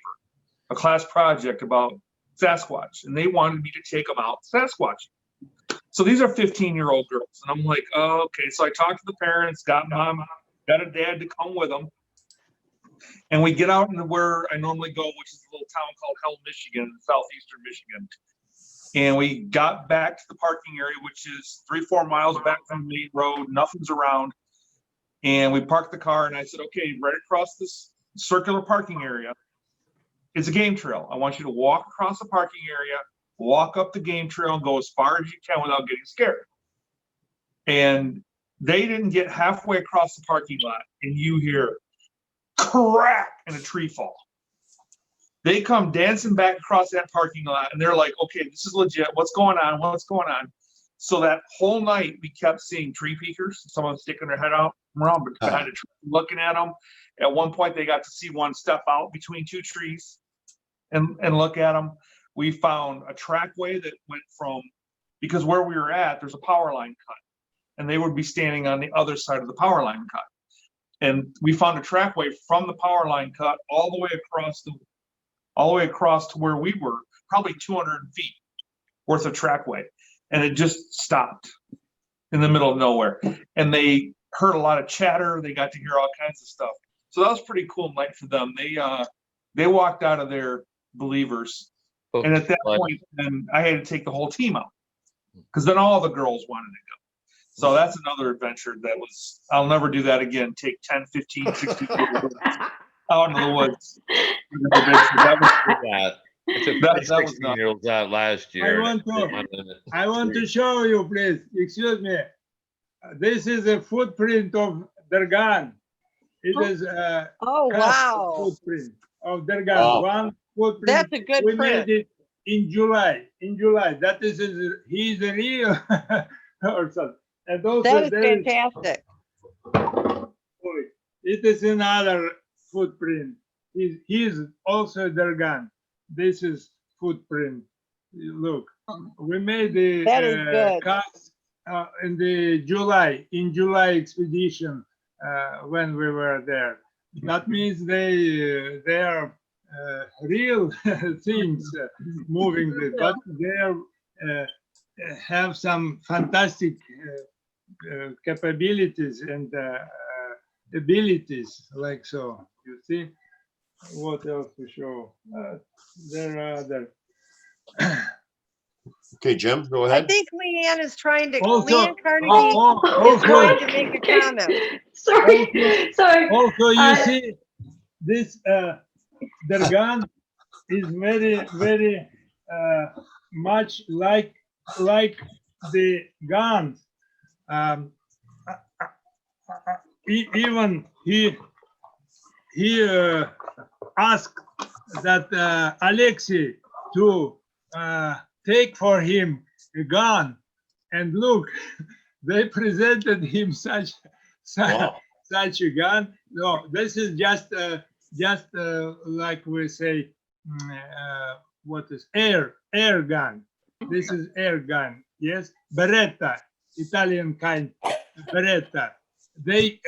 S: a class project about Sasquatch, and they wanted me to take them out Sasquatch. So these are 15-year-old girls, and I'm like, oh, okay. So I talked to the parents, got mom, got a dad to come with them, and we get out into where I normally go, which is a little town called Hell, Michigan, southeastern Michigan. And we got back to the parking area, which is 3-4 miles back from the main road. Nothing's around. And we parked the car, and I said, okay, right across this circular parking area is a game trail. I want you to walk across the parking area, walk up the game trail, and go as far as you can without getting scared. And they didn't get halfway across the parking lot, and you hear crack and a tree fall. They come dancing back across that parking lot, and they're like, okay, this is legit. What's going on? What's going on? So that whole night, we kept seeing tree peekers, someone sticking their head out from behind a tree, looking at them. At one point, they got to see one step out between two trees and look at them. We found a trackway that went from, because where we were at, there's a power line cut, and they would be standing on the other side of the power line cut. And we found a trackway from the power line cut all the way across all the way across to where we were, probably 200 feet worth of trackway. And it just stopped in the middle of nowhere. And they heard a lot of chatter. They got to hear all kinds of stuff. So that was a pretty cool night for them. They walked out of there believers. And at that point, then I had to take the whole team out because then all the girls wanted to go. So that's another adventure that was, I'll never do that again. Take 10, 15, 16 people out into the woods.
P: I took
S: That was
P: 16-year-olds out last year.
L: I want to show you, please. Excuse me. This is a footprint of their gun. It is a footprint of their gun.
H: Wow.
L: One footprint.
H: That's a good
L: we
H: print.
L: made it in July. That is he's a real or something. And also
H: That is
L: there
H: fantastic.
L: It is another footprint. He's also their gun. This is footprint. Look, we made the
H: That is good.
L: cut in the July expedition when we were there. That means they are real things moving, but they have some fantastic capabilities and abilities, like so. You see, what else to show? There are other.
E: Okay, Jim, go ahead.
H: I think Leanne is trying to.
L: Also-
H: Leanne Carnegie is trying to make a comment.
L: Sorry. Also, you see, this their gun is very, very much like the guns. Even he asked that Alexei to take for him a gun, and look, they presented him such a gun. No, this is just like we say, what is air gun. This is air gun. Yes, Beretta, Italian kind Beretta. They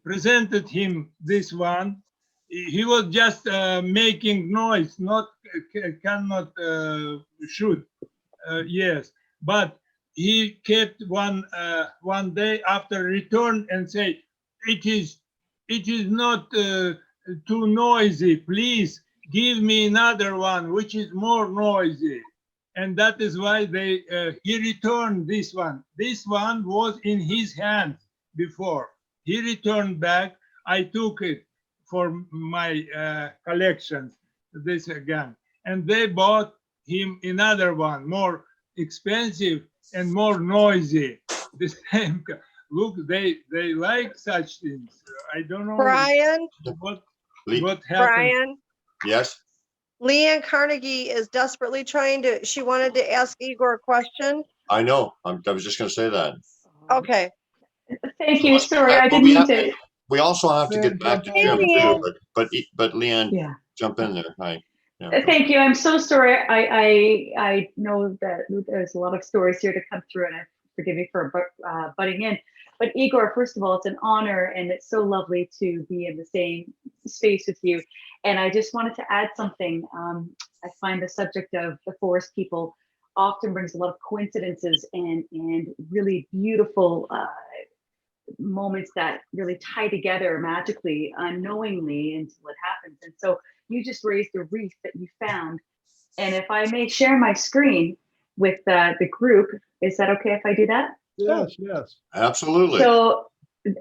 L: presented him this one. He was just making noise, cannot shoot. Yes, but he kept one day after return and say, it is not too noisy. Please give me another one which is more noisy. And that is why he returned this one. This one was in his hand before. He returned back. I took it for my collections, this gun. And they bought him another one, more expensive and more noisy. The same. Look, they like such things. I don't know.
H: Brian.
L: What happened?
H: Brian.
E: Yes.
H: Leanne Carnegie is desperately trying to. She wanted to ask Igor a question.
E: I know. I was just going to say that.
H: Okay.
J: Thank you. Sorry, I didn't mean to.
E: We also have to get back to Jim too, but Leanne, jump in there. Hi. Yeah.
J: Thank you. I'm so sorry. I know that there's a lot of stories here to come through, and forgive me for butting in. But Igor, first of all, it's an honor, and it's so lovely to be in the same space with you. And I just wanted to add something. I find the subject of the forest people often brings a lot of coincidences and really beautiful moments that really tie together magically, unknowingly until it happens. And so you just raised a reef that you found. And if I may share my screen with the group, is that okay if I do that?
D: Yes, yes.
E: Absolutely.
J: So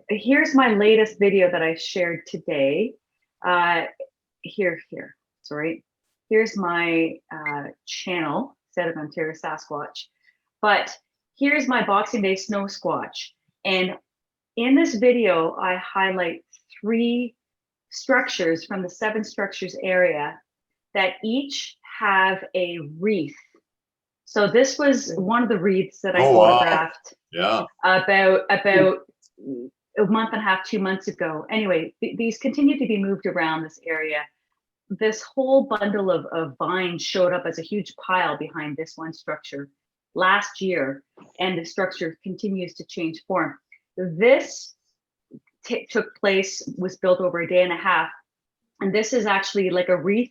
J: here's my latest video that I shared today. Sorry. Here's my channel, Set of Ontario Sasquatch. But here's my Boxing Day Snow Squatch. And in this video, I highlight 3 structures from the 7 structures area that each have a wreath. So this was one of the wreaths that I photographed about a month and a half, 2 months ago. Anyway, these continue to be moved around this area. This whole bundle of vines showed up as a huge pile behind this one structure last year, and the structure continues to change form. This took place, was built over a day and a half And this is actually like a wreath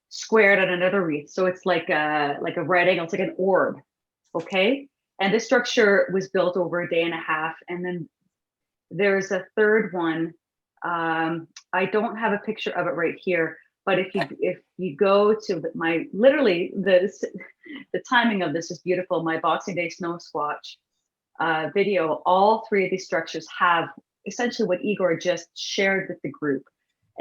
J: squared on another wreath. So it's like a right angle, it's like an orb, okay? And this structure was built over a day and a half. And then there's a third one. I don't have a picture of it right here, but if you go to my, literally the timing of this is beautiful. My Boxing Day Snow Squatch video, all three of these structures have essentially what Igor just shared with the group.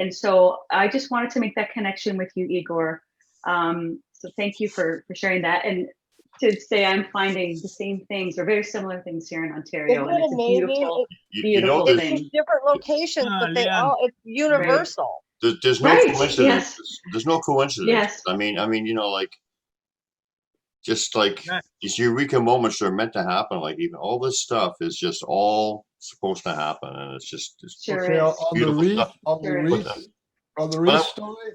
J: And so I just wanted to make that connection with you, Igor. So thank you for sharing that. And to say I'm finding the same things or very similar things here in Ontario.
H: Isn't
J: And
H: it
J: it's a
H: amazing?
J: beautiful,
E: You know,
J: beautiful
H: It's
J: thing.
H: just different locations, but they all, it's universal.
E: There's no
J: Right,
E: coincidence.
J: yes.
E: There's no coincidence.
J: Yes.
E: I mean, you know, like, just like these eureka moments are meant to happen. Like, even all this stuff is just all supposed to happen, and it's just
J: Sure
D: Okay,
J: is.
D: on the
E: beautiful
D: wreath,
E: stuff.
D: on the
J: Sure is.
D: wreath, on the wreath story.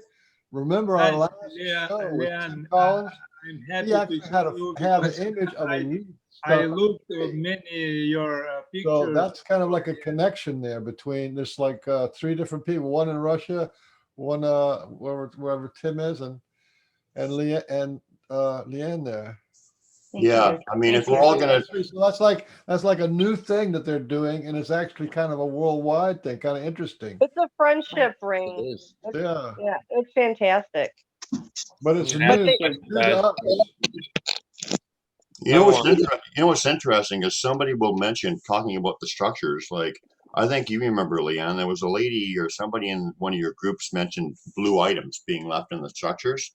D: Remember our last show with Tim Collins?
L: I'm happy
D: He actually
L: to
D: had
L: see you
D: had an
L: because
D: image of a wreath.
L: I
D: stuck-
L: looked at many your pictures.
D: So that's kind of like a connection there between there's like three different people, one in Russia, one wherever Tim is, and Leanne there.
E: Yeah, I mean, if we're all gonna,
D: So that's like a new thing that they're doing, and it's actually kind of a worldwide thing, kind of interesting.
H: It's a friendship ring.
D: Yeah.
H: Yeah, it's fantastic.
D: But it's
H: But
D: new.
H: they-
D: It's new to us.
E: you know what's interesting is somebody will mention talking about the structures. Like, I think you remember, Leanne, there was a lady or somebody in one of your groups mentioned blue items being left in the structures.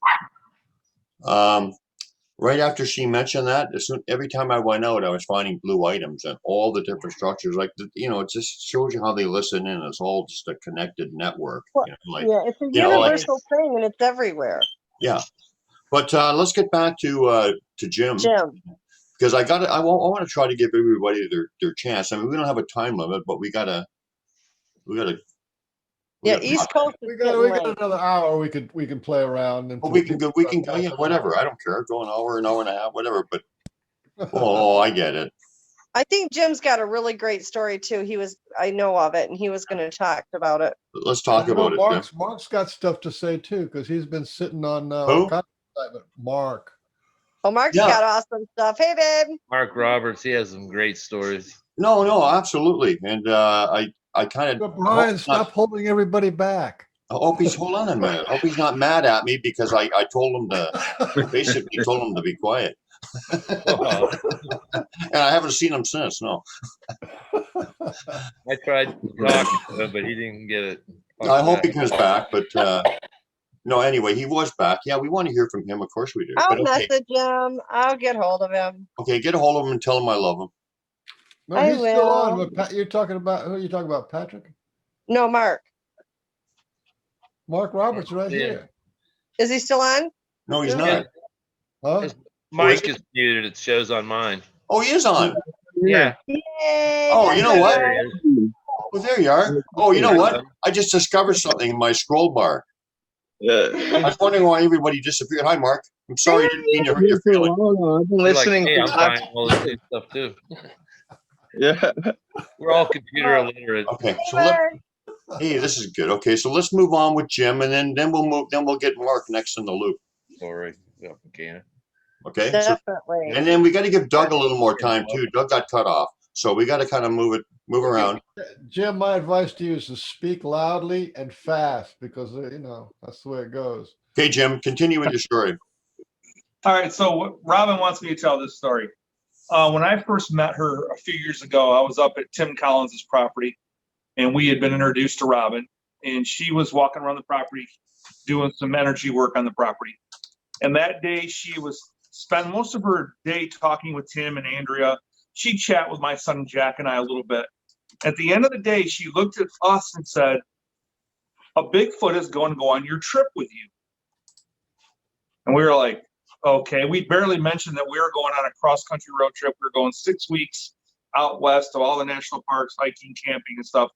E: Right after she mentioned that, every time I went out, I was finding blue items and all the different structures. Like, you know, it just shows you how they listen in. It's all just a connected network.
H: Well,
E: You know, like,
H: yeah, it's a
E: you know, like,
H: universal thing, and it's everywhere.
E: yeah. But let's get back to Jim. Because I want to try to give everybody their chance. I mean, we don't have a time limit, but we gotta.
H: Yeah, East Coast.
D: We got another hour. We can play around and.
E: Well, we can go. Yeah, whatever. I don't care. Go an hour and a half, whatever. But I get it.
H: I think Jim's got a really great story too. I know of it, and he was going to talk about it.
E: Let's talk about it. Jim.
D: Mark's got stuff to say too, because he's been sitting on
E: Who?
D: Mark.
H: Oh, Mark's got awesome stuff. Hey, babe.
P: Mark Roberts, he has some great stories.
E: No, absolutely. And I kind of.
D: Brian, stop holding everybody back.
E: I hope he's hold on a minute. I hope he's not mad at me because I told him to basically told him to be quiet. And I haven't seen him since. No.
P: I tried talking to him, but he didn't get it.
E: I hope he comes back, but no. Anyway, he was back. Yeah, we want to hear from him. Of course we do.
H: I'll
E: But okay.
H: message him. I'll get hold of him.
E: Okay, get a hold of him and tell him I love him.
D: No,
H: I
D: he's still on.
H: will.
D: But you're talking about who? Are you talking about Patrick?
H: No, Mark.
D: Mark Roberts, right here.
H: Is he still on?
E: No, he's not.
D: Huh?
P: His mic is muted. It shows on mine.
E: Oh, he is on.
P: Yeah.
H: Yay,
E: Oh, you know what?
P: There he is.
E: Well, there you are. Oh, you know what? I just discovered something in my scroll bar. I was wondering why everybody disappeared. Hi, Mark. I'm sorry you didn't mean to hurt your feelings.
N: I've been
P: You're like,
N: listening.
P: hey, I'm buying all this new stuff too.
N: Yeah.
P: We're all computer illiterate.
E: Okay, so hey, this is good. Okay, so let's move on with Jim, and then we'll get Mark next in the loop.
P: Sorry. Yeah, okay.
E: Okay.
H: Definitely.
E: And then we got to give Doug a little more time too. Doug got cut off, so we got to kind of move around.
D: Jim, my advice to you is to speak loudly and fast because that's the way it goes.
E: Okay, Jim, continue with your story.
S: All right, so Robin wants me to tell this story. When I first met her a few years ago, I was up at Tim Collins' property, and we had been introduced to Robin, and she was walking around the property doing some energy work on the property. And that day, she was spent most of her day talking with Tim and Andrea. She'd chat with my son Jack and I a little bit. At the end of the day, she looked at us and said, "A Bigfoot is going to go on your trip with you." And we were like, okay. We barely mentioned that we were going on a cross-country road trip. We were going 6 weeks out west of all the national parks, hiking, camping, and stuff.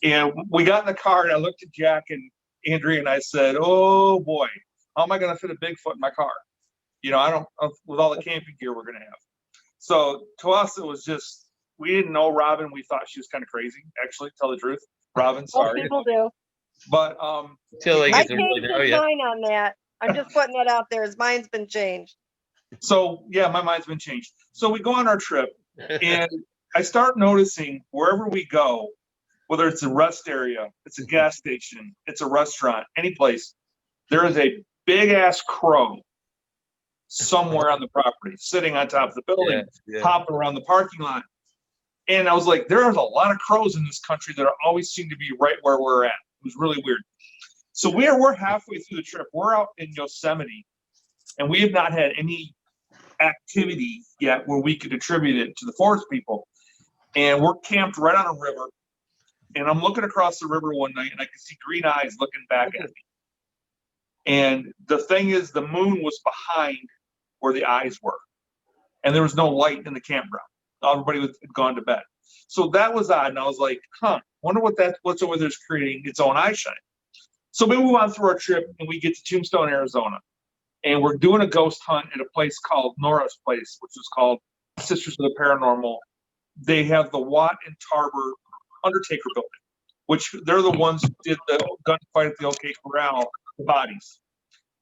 S: And we got in the car, and I looked at Jack and Andrea, and I said, "Oh boy, how am I going to fit a Bigfoot in my car? I don't, with all the camping gear we're going to have." So to us, it was just, we didn't know Robin. We thought she was kind of crazy, actually, to tell the truth. Robin, sorry.
H: People do.
S: But
P: Until they
H: I
P: get to really
H: changed
P: know
H: his
P: you.
H: mind on that. I'm just putting that out there. His mind's been changed.
S: So yeah, my mind's been changed. So we go on our trip, and I start noticing wherever we go, whether it's a rest area, it's a gas station, it's a restaurant, any place, there is a big ass crow somewhere on the property, sitting on top of the building, hopping around the parking lot. And I was like, there's a lot of crows in this country that always seem to be right where we're at. It was really weird. So we're halfway through the trip. We're out in Yosemite, and we have not had any activity yet where we could attribute it to the forest people. And we're camped right on a river. And I'm looking across the river one night, and I can see green eyes looking back at me. And the thing is, the moon was behind where the eyes were, and there was no light in the campground. Everybody had gone to bed. So that was odd. And I was like, wonder what's over there is creating its own eye shine. So we move on through our trip, and we get to Tombstone, Arizona. And we're doing a ghost hunt at a place called Nora's Place, which is called Sisters of the Paranormal. They have the Watt and Tarver Undertaker building, which they're the ones who did the gunfight at the OK Corral, the bodies.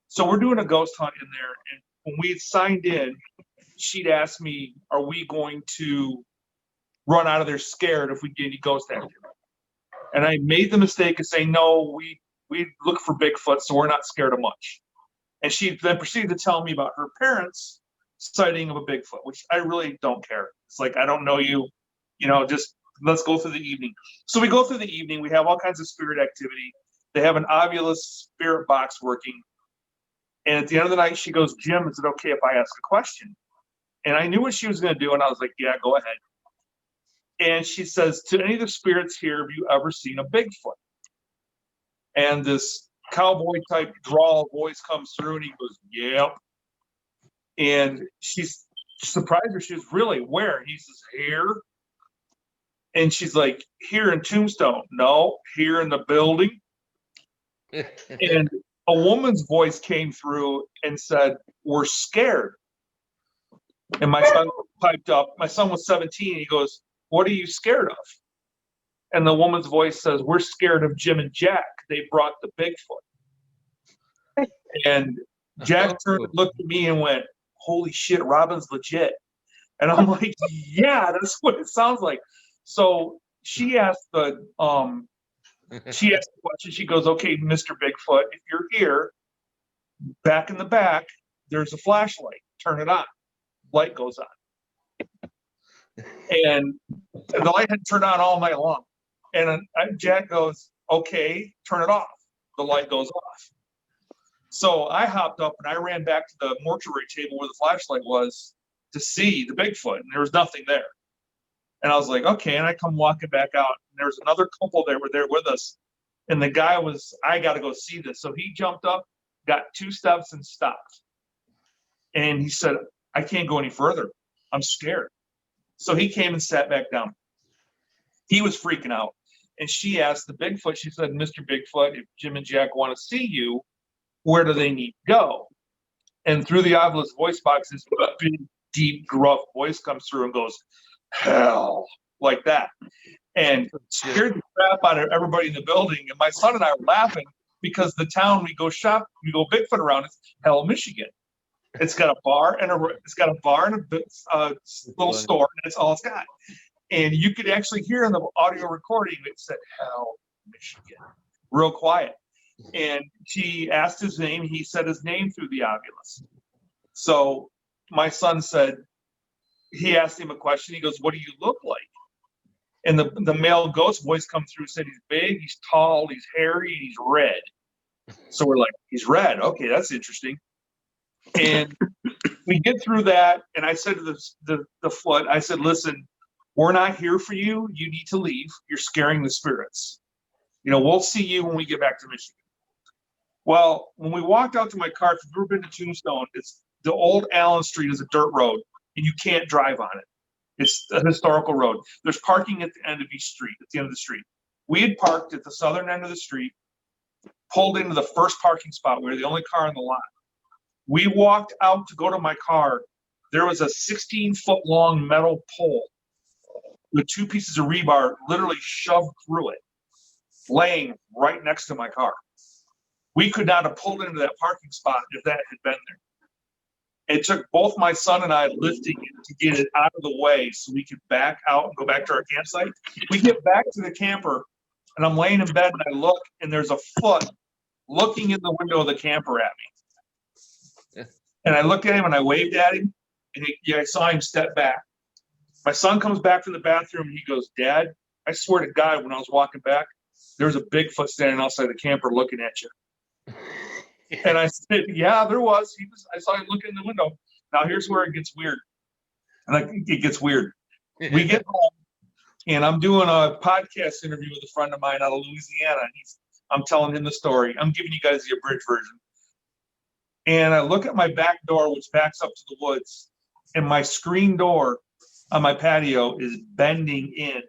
S: So we're doing a ghost hunt in there. And when we signed in, she'd asked me, are we going to run out of there scared if we get any ghost activity? And I made the mistake of saying, no, we look for Bigfoot, so we're not scared of much. And she then proceeded to tell me about her parents' sighting of a Bigfoot, which I really don't care. It's like, I don't know you, just let's go through the evening. So we go through the evening. We have all kinds of spirit activity. They have an Ovilus spirit box working. And at the end of the night, she goes, Jim, is it okay if I ask a question? And I knew what she was going to do. And I was like, yeah, go ahead. And she says, to any of the spirits here, have you ever seen a Bigfoot? And this cowboy type drawl voice comes through, and he goes, yep. And she's surprised her. She was really, where? And he says, here. And she's like, here in Tombstone? No, here in the building. And a woman's voice came through and said, we're scared. And my son piped up. My son was 17. He goes, what are you scared of? And the woman's voice says, we're scared of Jim and Jack. They brought the Bigfoot. And Jack turned and looked at me and went, holy shit, Robin's legit. And I'm like, yeah, that's what it sounds like. So she asked the question. She goes, okay, Mr. Bigfoot, if you're here, back in the back, there's a flashlight. Turn it on. Light goes on. And the light had turned on all night long. And Jack goes, okay, turn it off. The light goes off. So I hopped up and I ran back to the mortuary table where the flashlight was to see the Bigfoot, and there was nothing there. And I was like, okay, and I come walking back out, and there was another couple that were there with us. And the guy was, I got to go see this. So he jumped up, got 2 steps, and stopped. And he said, I can't go any further. I'm scared. So he came and sat back down. He was freaking out. And she asked the Bigfoot, she said, Mr. Bigfoot, if Jim and Jack want to see you, where do they need to go? And through the Ovilus voice box, this big, deep, gruff voice comes through and goes, hell, like that. And scared the crap out of everybody in the building. And my son and I were laughing because the town we go Bigfoot around is Hell, Michigan. It's got a bar and a little store, and it's all it's got. And you could actually hear in the audio recording it said Hell, Michigan, real quiet. And she asked his name. He said his name through the Ovilus. So my son said, he asked him a question. He goes, what do you look like? And the male ghost voice come through, said he's big, he's tall, he's hairy, and he's red. So we're like, he's red. Okay, that's interesting. And we get through that, and I said to the Foot, I said, listen, we're not here for you. You need to leave. You're scaring the spirits. We'll see you when we get back to Michigan. Well, when we walked out to my car, if you've ever been to Tombstone, it's the old Allen Street is a dirt road, and you can't drive on it. It's a historical road. There's parking at the end of each street, at the end of the street. We had parked at the southern end of the street, pulled into the first parking spot. We were the only car in the lot. We walked out to go to my car. There was a 16-foot long metal pole with 2 pieces of rebar literally shoved through it. laying right next to my car. We could not have pulled into that parking spot if that had been there. It took both my son and I lifting it to get it out of the way so we could back out and go back to our campsite. We get back to the camper, and I'm laying in bed, and I look, and there's a foot looking in the window of the camper at me. And I looked at him, and I waved at him, and I saw him step back. My son comes back from the bathroom, and he goes, "Dad, I swear to God, when I was walking back, there was a Bigfoot standing outside the camper looking at you." And I said, "Yeah, there was. I saw him looking in the window." Now here's where it gets weird. And it gets weird. We get home, and I'm doing a podcast interview with a friend of mine out of Louisiana. I'm telling him the story. I'm giving you guys the abridged version. And I look at my back door, which backs up to the woods, and my screen door on my patio is bending in.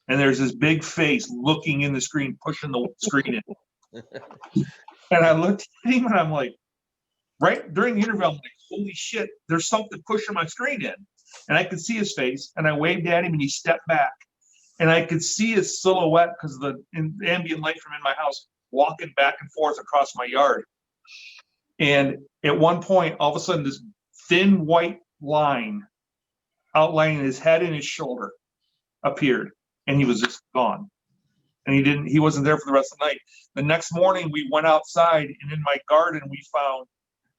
S: And there's this big face looking in the screen, pushing the screen in. And I looked at him, and I'm like, right during the interview, I'm like, holy shit, there's something pushing my screen in. And I could see his face, and I waved at him, and he stepped back. And I could see his silhouette because of the ambient light from in my house walking back and forth across my yard. And at one point, all of a sudden, this thin white line outlining his head and his shoulder appeared, and he was just gone. And he wasn't there for the rest of the night. The next morning, we went outside, and in my garden, we found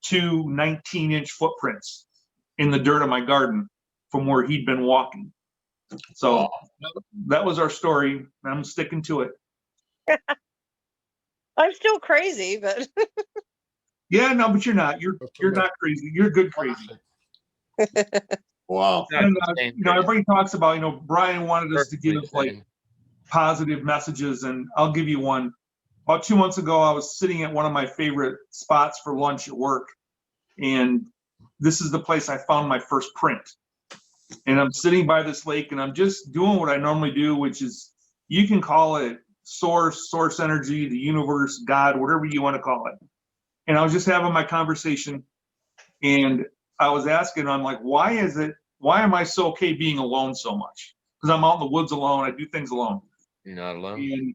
S: 2 19-inch footprints in the dirt of my garden from where he'd been walking. So that was our story. I'm sticking to it.
H: I'm still crazy, but
S: Yeah, no, but you're not. You're not crazy. You're good crazy.
E: Wow.
S: And, everybody talks about, Brian wanted us to give like positive messages, and I'll give you one. About 2 months ago, I was sitting at one of my favorite spots for lunch at work, and this is the place I found my first print. And I'm sitting by this lake, and I'm just doing what I normally do, which is, you can call it source energy, the universe, God, whatever you want to call it. And I was just having my conversation, and I was asking, I'm like, why am I so okay being alone so much? Because I'm out in the woods alone. I do things alone.
P: You're not alone.
S: And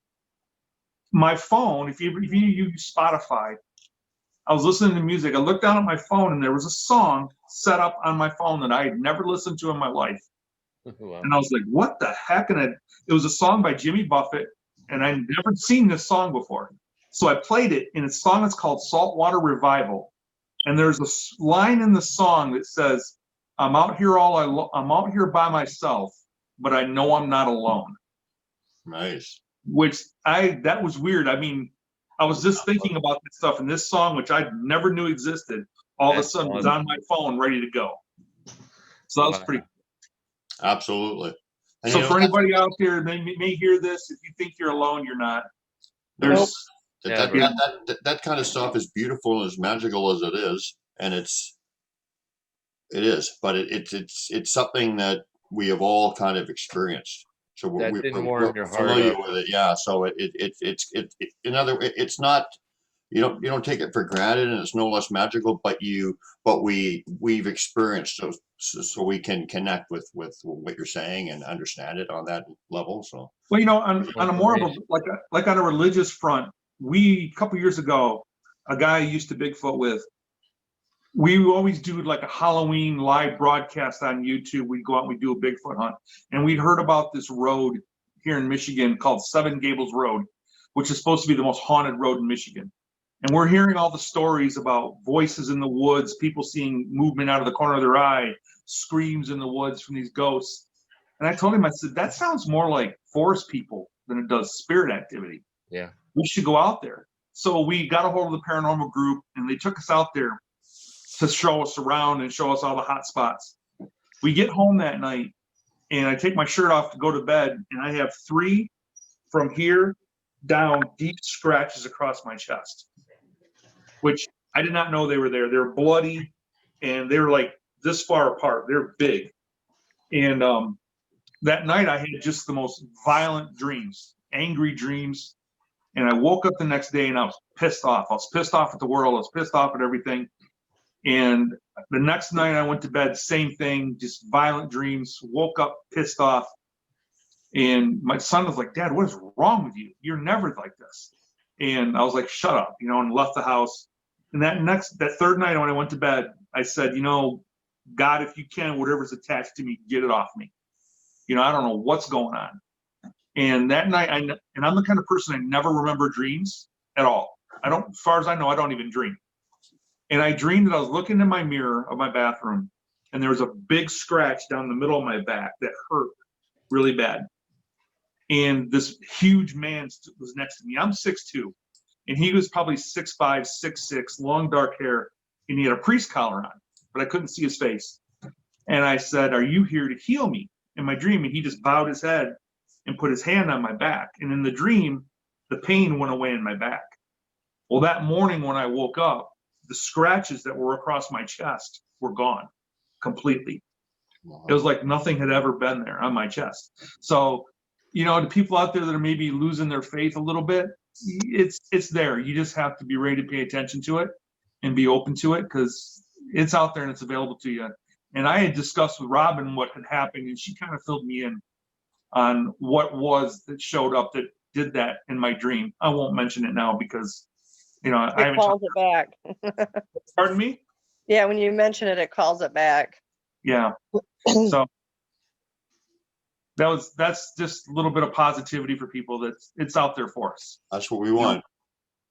S: my phone, if you use Spotify, I was listening to music. I looked down at my phone, and there was a song set up on my phone that I had never listened to in my life.
P: Wow.
S: And I was like, what the heck? And it was a song by Jimmy Buffett, and I'd never seen this song before. So I played it, and it's a song that's called Saltwater Revival. And there's a line in the song that says, I'm out here by myself, but I know I'm not alone.
E: Nice.
S: That was weird. I mean, I was just thinking about this stuff, and this song, which I never knew existed, all of a sudden was on my phone, ready to go. So that was pretty cool.
E: Absolutely. And
S: so for anybody out there that may hear this, if you think you're alone, you're not.
E: That kind of stuff is beautiful and as magical as it is, and it is, but it's something that we have all kind of experienced. So we're familiar with it, yeah. So it's not, you don't take it for granted, and it's no less magical. But we've experienced, so we can connect with what you're saying and understand it on that level. So
S: well, on a more of a like on a religious front, a couple years ago, a guy I used to Bigfoot with, we always do like a Halloween live broadcast on YouTube. We'd go out and we'd do a Bigfoot hunt. And we'd heard about this road here in Michigan called Seven Gables Road, which is supposed to be the most haunted road in Michigan. And we're hearing all the stories about voices in the woods, people seeing movement out of the corner of their eye, screams in the woods from these ghosts. And I told him, I said, that sounds more like forest people than it does spirit activity.
P: Yeah.
S: We should go out there. So we got a hold of the paranormal group, and they took us out there to show us around and show us all the hot spots. We get home that night, and I take my shirt off to go to bed, and I have 3 from here down deep scratches across my chest, which I did not know they were there. They're bloody, and they're like this far apart. They're big. And that night I had just the most violent dreams, angry dreams. And I woke up the next day, and I was pissed off. I was pissed off at the world. I was pissed off at everything. And the next night I went to bed, same thing, just violent dreams, woke up pissed off. And my son was like, Dad, what is wrong with you? You're never like this. And I was like, shut up, and left the house. And that third night when I went to bed, I said, God, if you can, whatever's attached to me, get it off me. I don't know what's going on. And that night, I'm the kind of person, I never remember dreams at all. As far as I know, I don't even dream. And I dreamed that I was looking in my mirror of my bathroom, and there was a big scratch down the middle of my back that hurt really bad. And this huge man was next to me. I'm 6'2", and he was probably 6'5", 6'6", long dark hair, and he had a priest collar on, but I couldn't see his face. And I said, "Are you here to heal me?" In my dream, and he just bowed his head and put his hand on my back. And in the dream, the pain went away in my back. Well, that morning when I woke up, the scratches that were across my chest were gone completely. It was like nothing had ever been there on my chest. So, to people out there that are maybe losing their faith a little bit, it's there. You just have to be ready to pay attention to it and be open to it, because it's out there and it's available to you. And I had discussed with Robin what had happened, and she kind of filled me in on what was that showed up that did that in my dream. I won't mention it now because, I haven't.
H: It calls it back.
S: Pardon me?
H: Yeah, when you mention it, it calls it back.
S: Yeah. So that's just a little bit of positivity for people. It's out there for us.
E: That's what we want.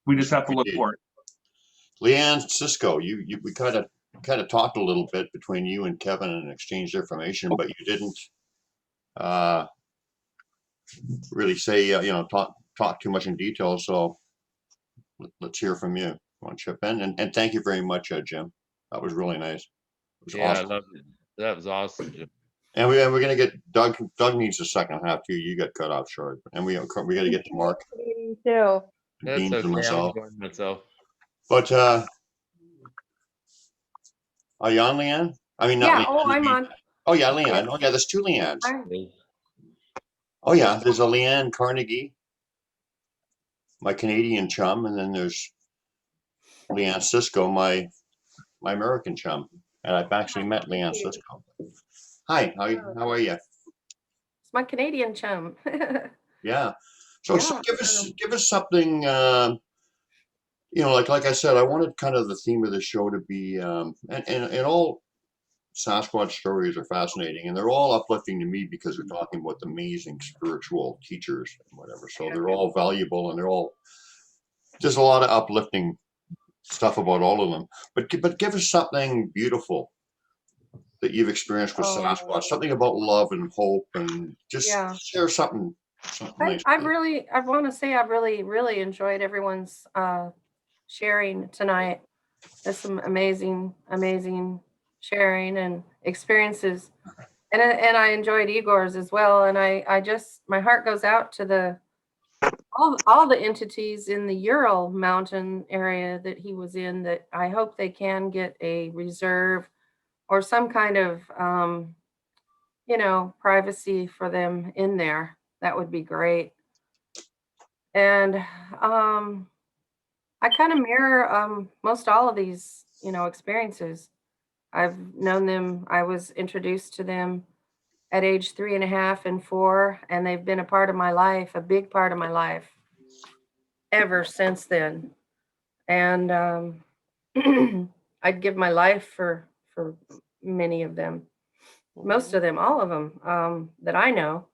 S: We just have to look for it.
E: Leanne Cisco, we kind of talked a little bit between you and Kevin and exchanged information, but you didn't really say talk too much in detail. So let's hear from you. Want to chip in? And thank you very much, Jim. That was really nice. It was awesome.
P: I loved it. That was awesome, Jim.
E: And we're gonna get Doug. Doug needs the second half too. You got cut off short, and we got to get to Mark.
H: Me too.
P: That's
E: Dean
P: okay.
E: and myself.
P: I'm enjoying myself.
E: But are you on, Leanne? I mean, not
M: Yeah.
E: Leanne.
M: Oh, I'm on.
E: Oh yeah, Leanne. Oh yeah, there's two Leannes. Oh yeah, there's a Leanne Carnegie, my Canadian chum, and then there's Leanne Cisco, my American chum. And I've actually met Leanne Cisco. Hi, how are you?
M: It's my Canadian chum.
E: Yeah. So give us something. Like I said, I wanted kind of the theme of the show to be, and all Sasquatch stories are fascinating, and they're all uplifting to me because they're talking about amazing spiritual teachers and whatever. So they're all valuable, and there's a lot of uplifting stuff about all of them. But give us something beautiful that you've experienced with Sasquatch, something about love and hope, and just share something nice.
M: I want to say I've really enjoyed everyone's sharing tonight. There's some amazing sharing and experiences, and I enjoyed Igor's as well. And I just, my heart goes out to all the entities in the Ural Mountain area that he was in, that I hope they can get a reserve or some kind of privacy for them in there. That would be great. And I kind of mirror most all of these experiences. I've known them. I was introduced to them at age 3.5 and 4, and they've been a part of my life, a big part of my life ever since then. And I'd give my life for many of them, most of them, all of them that I know,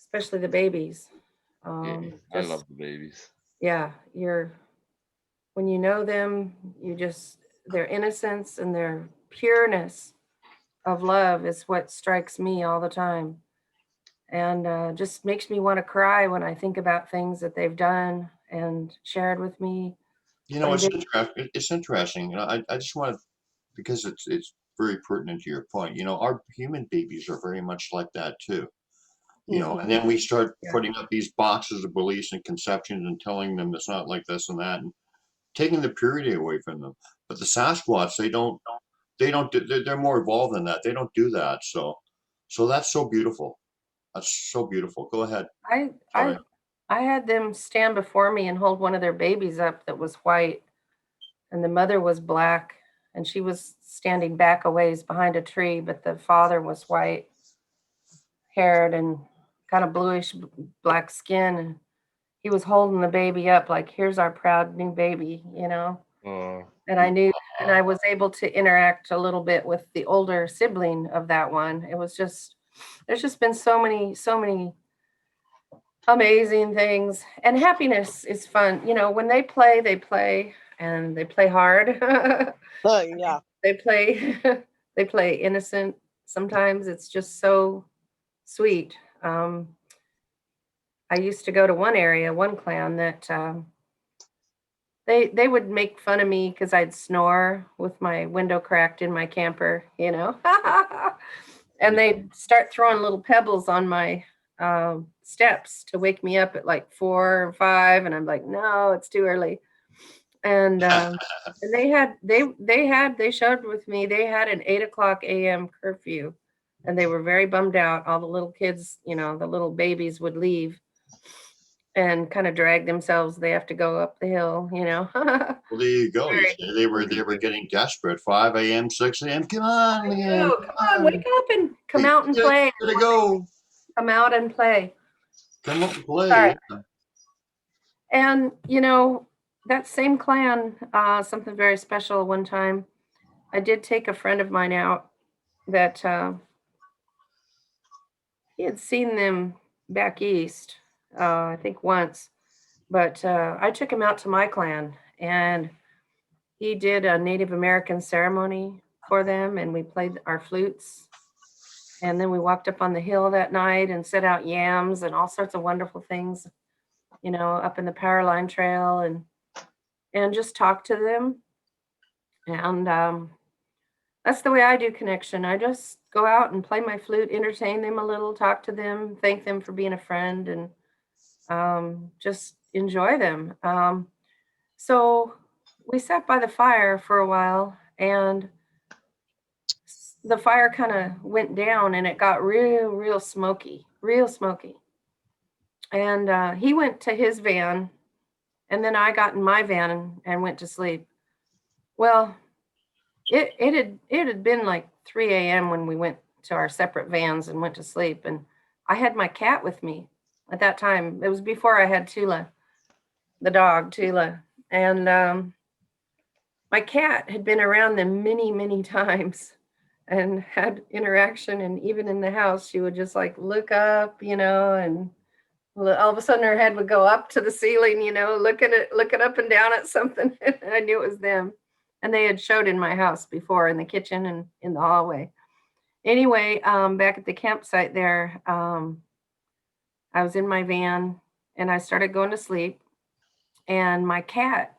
M: especially the babies.
P: I love the babies.
M: Yeah, when you know them, their innocence and their pureness of love is what strikes me all the time, and just makes me want to cry when I think about things that they've done and shared with me.
E: It's interesting. I just want to, because it's very pertinent to your point. Our human babies are very much like that too. And then we start putting up these boxes of beliefs and conceptions and telling them it's not like this and that, and taking the purity away from them. But the Sasquatch, they're more evolved than that. They don't do that. So that's so beautiful. That's so beautiful. Go ahead.
M: I had them stand before me and hold one of their babies up that was white, and the mother was black, and she was standing back a ways behind a tree, but the father was white haired and kind of bluish black skin, and he was holding the baby up like, here's our proud new baby, you know. And I knew, and I was able to interact a little bit with the older sibling of that one. It was just, there's just been so many amazing things. And happiness is fun. You know, when they play and they play hard.
T: Yeah.
M: They play they play innocent. Sometimes it's just so sweet. I used to go to one clan that they would make fun of me because I'd snore with my window cracked in my camper, you know. And they'd start throwing little pebbles on my steps to wake me up at like 4 or 5, and I'm like, no, it's too early. And they showed with me, they had an 8:00 a.m. curfew, and they were very bummed out. All the little kids, you know, the little babies would leave and kind of drag themselves. They have to go up the hill, you know.
E: Well, there you go. They were getting desperate. 5 a.m., 6 a.m. Come on, man.
M: Come on, wake up and come out and play.
E: Gotta go.
M: Come out and play.
E: Come up and play.
M: Sorry.
E: Yeah.
M: And you know, that same clan, something very special. One time, I did take a friend of mine out that he had seen them back east, I think once, but I took him out to my clan, and he did a Native American ceremony for them, and we played our flutes. And then we walked up on the hill that night and set out yams and all sorts of wonderful things, you know, up in the power line trail, and just talk to them. And that's the way I do connection. I just go out and play my flute, entertain them a little, talk to them, thank them for being a friend, and just enjoy them. So we sat by the fire for a while, and the fire kind of went down, and it got real smoky. And he went to his van, and then I got in my van and went to sleep. Well, it had been like 3 a.m. when we went to our separate vans and went to sleep, and I had my cat with me at that time. It was before I had Tula, the dog Tula, and my cat had been around them many times and had interaction, and even in the house she would just like look up, you know, and all of a sudden her head would go up to the ceiling, you know, looking up and down at something. And I knew it was them. And they had showed in my house before, in the kitchen and in the hallway. Anyway, back at the campsite there, I was in my van and I started going to sleep, and my cat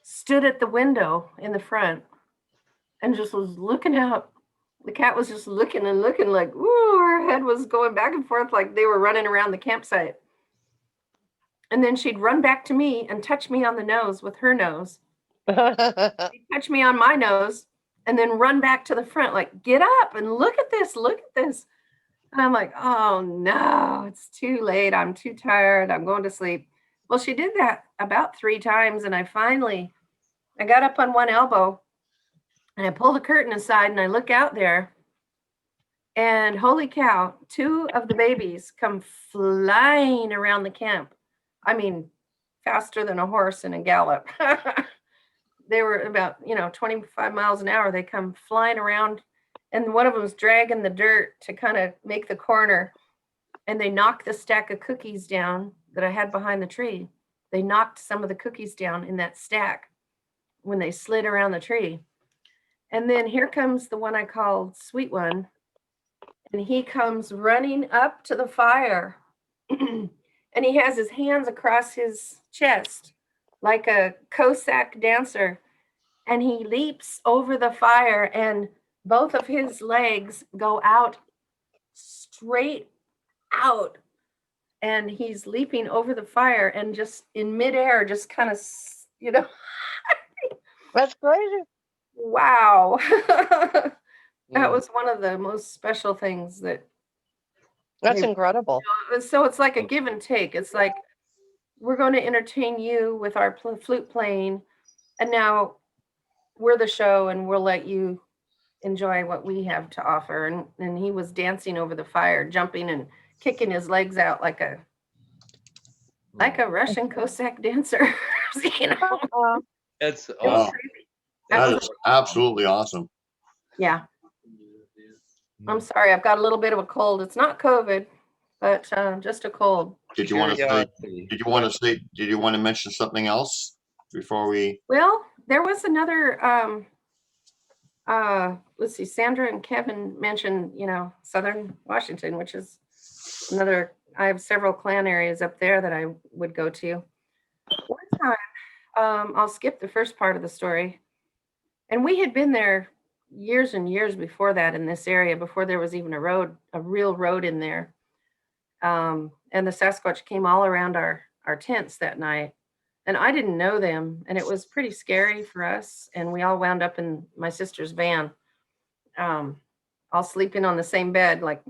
M: stood at the window in the front and just was looking out. The cat was just looking and looking, like, ooh, her head was going back and forth like they were running around the campsite. And then she'd run back to me and touch me on the nose with her nose. She'd touch me on my nose and then run back to the front, like, get up and look at this. And I'm like, oh no, it's too late. I'm too tired. I'm going to sleep. Well, she did that about 3 times. And I got up on one elbow and I pull the curtain aside and I look out there, and holy cow, 2 of the babies come flying around the camp. I mean, faster than a horse in a gallop. They were about, 25 miles an hour. They come flying around, and one of them was dragging the dirt to kind of make the corner, and they knocked the stack of cookies down that I had behind the tree. They knocked some of the cookies down in that stack when they slid around the tree. And then here comes the one I called Sweet One, and he comes running up to the fire, and he has his hands across his chest like a Cossack dancer, and he leaps over the fire, and both of his legs go out straight out, and he's leaping over the fire, and just in midair, just kind of,
T: That's crazy.
M: Wow. That was one of the most special things
T: That's incredible.
M: So it's like a give and take. It's like, we're going to entertain you with our flute playing, and now we're the show, and we'll let you enjoy what we have to offer. And he was dancing over the fire, jumping and kicking his legs out like a Russian Cossack dancer. You know?
P: That's
M: It was
E: Wow,
M: crazy.
E: that is absolutely awesome.
M: Yeah. I'm sorry, I've got a little bit of a cold. It's not COVID, but just a cold.
E: Did you want to say?
P: Curiosity.
E: Did you want to say? Did you want to mention something else before we?
M: Well, there was another let's see, Sandra and Kevin mentioned, Southern Washington, which is another, I have several clan areas up there that I would go to. One time, I'll skip the first part of the story. And we had been there years and years before that in this area, before there was even a real road in there. And the Sasquatch came all around our tents that night. And I didn't know them. And it was pretty scary for us. And we all wound up in my sister's van, all sleeping on the same bed, like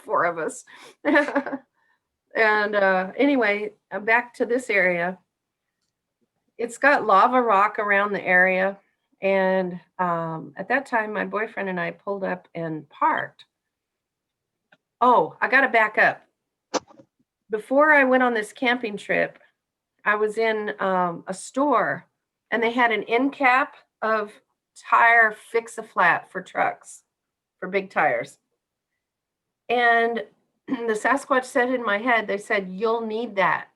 M: 4 of us. And anyway, back to this area. It's got lava rock around the area. And at that time, my boyfriend and I pulled up and parked. Oh, I got to back up. Before I went on this camping trip, I was in a store and they had an end cap of tire fix-a-flat for trucks, for big tires. And the Sasquatch said in my head, they said, "You'll need that."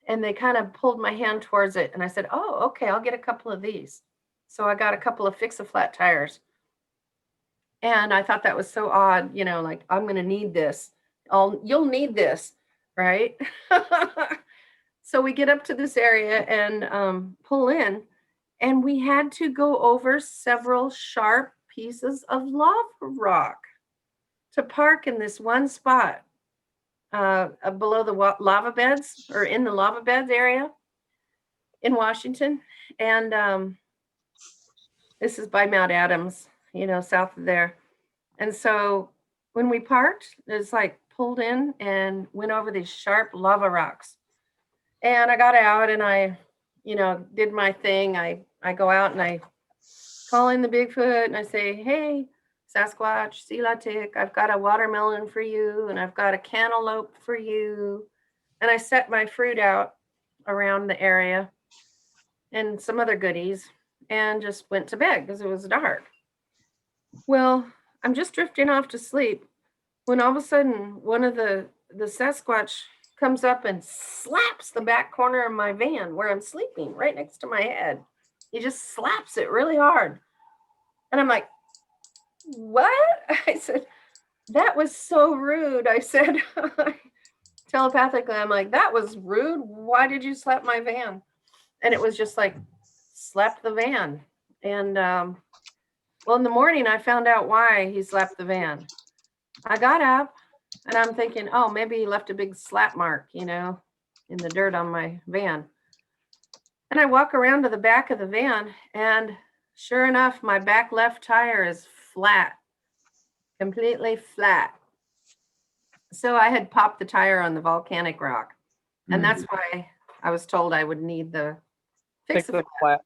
M: And they kind of pulled my hand towards it. And I said, "Oh, okay, I'll get a couple of these." So I got a couple of fix-a-flat tires. And I thought that was so odd, like, I'm going to need this. You'll need this, right? So we get up to this area and pull in, and we had to go over several sharp pieces of lava rock to park in this one spot below the lava beds, or in the lava beds area in Washington. And this is by Mount Adams, south of there. And so when we parked, it's like pulled in and went over these sharp lava rocks. And I got out and I, did my thing. I go out and I call in the Bigfoot and I say, "Hey, Sasquatch, Silatik, I've got a watermelon for you and I've got a cantaloupe for you." And I set my fruit out around the area and some other goodies and just went to bed because it was dark. Well, I'm just drifting off to sleep when all of a sudden one of the Sasquatch comes up and slaps the back corner of my van where I'm sleeping, right next to my head. He just slaps it really hard. And I'm like, "What?" I said, "That was so rude." I said, telepathically, I'm like, "That was rude. Why did you slap my van?" And it was just like, slap the van. And well, in the morning, I found out why he slapped the van. I got up and I'm thinking, oh, maybe he left a big slap mark, in the dirt on my van. And I walk around to the back of the van, and sure enough, my back left tire is flat, completely flat. So I had popped the tire on the volcanic rock. And that's why I was told I would need the fix-a-flat.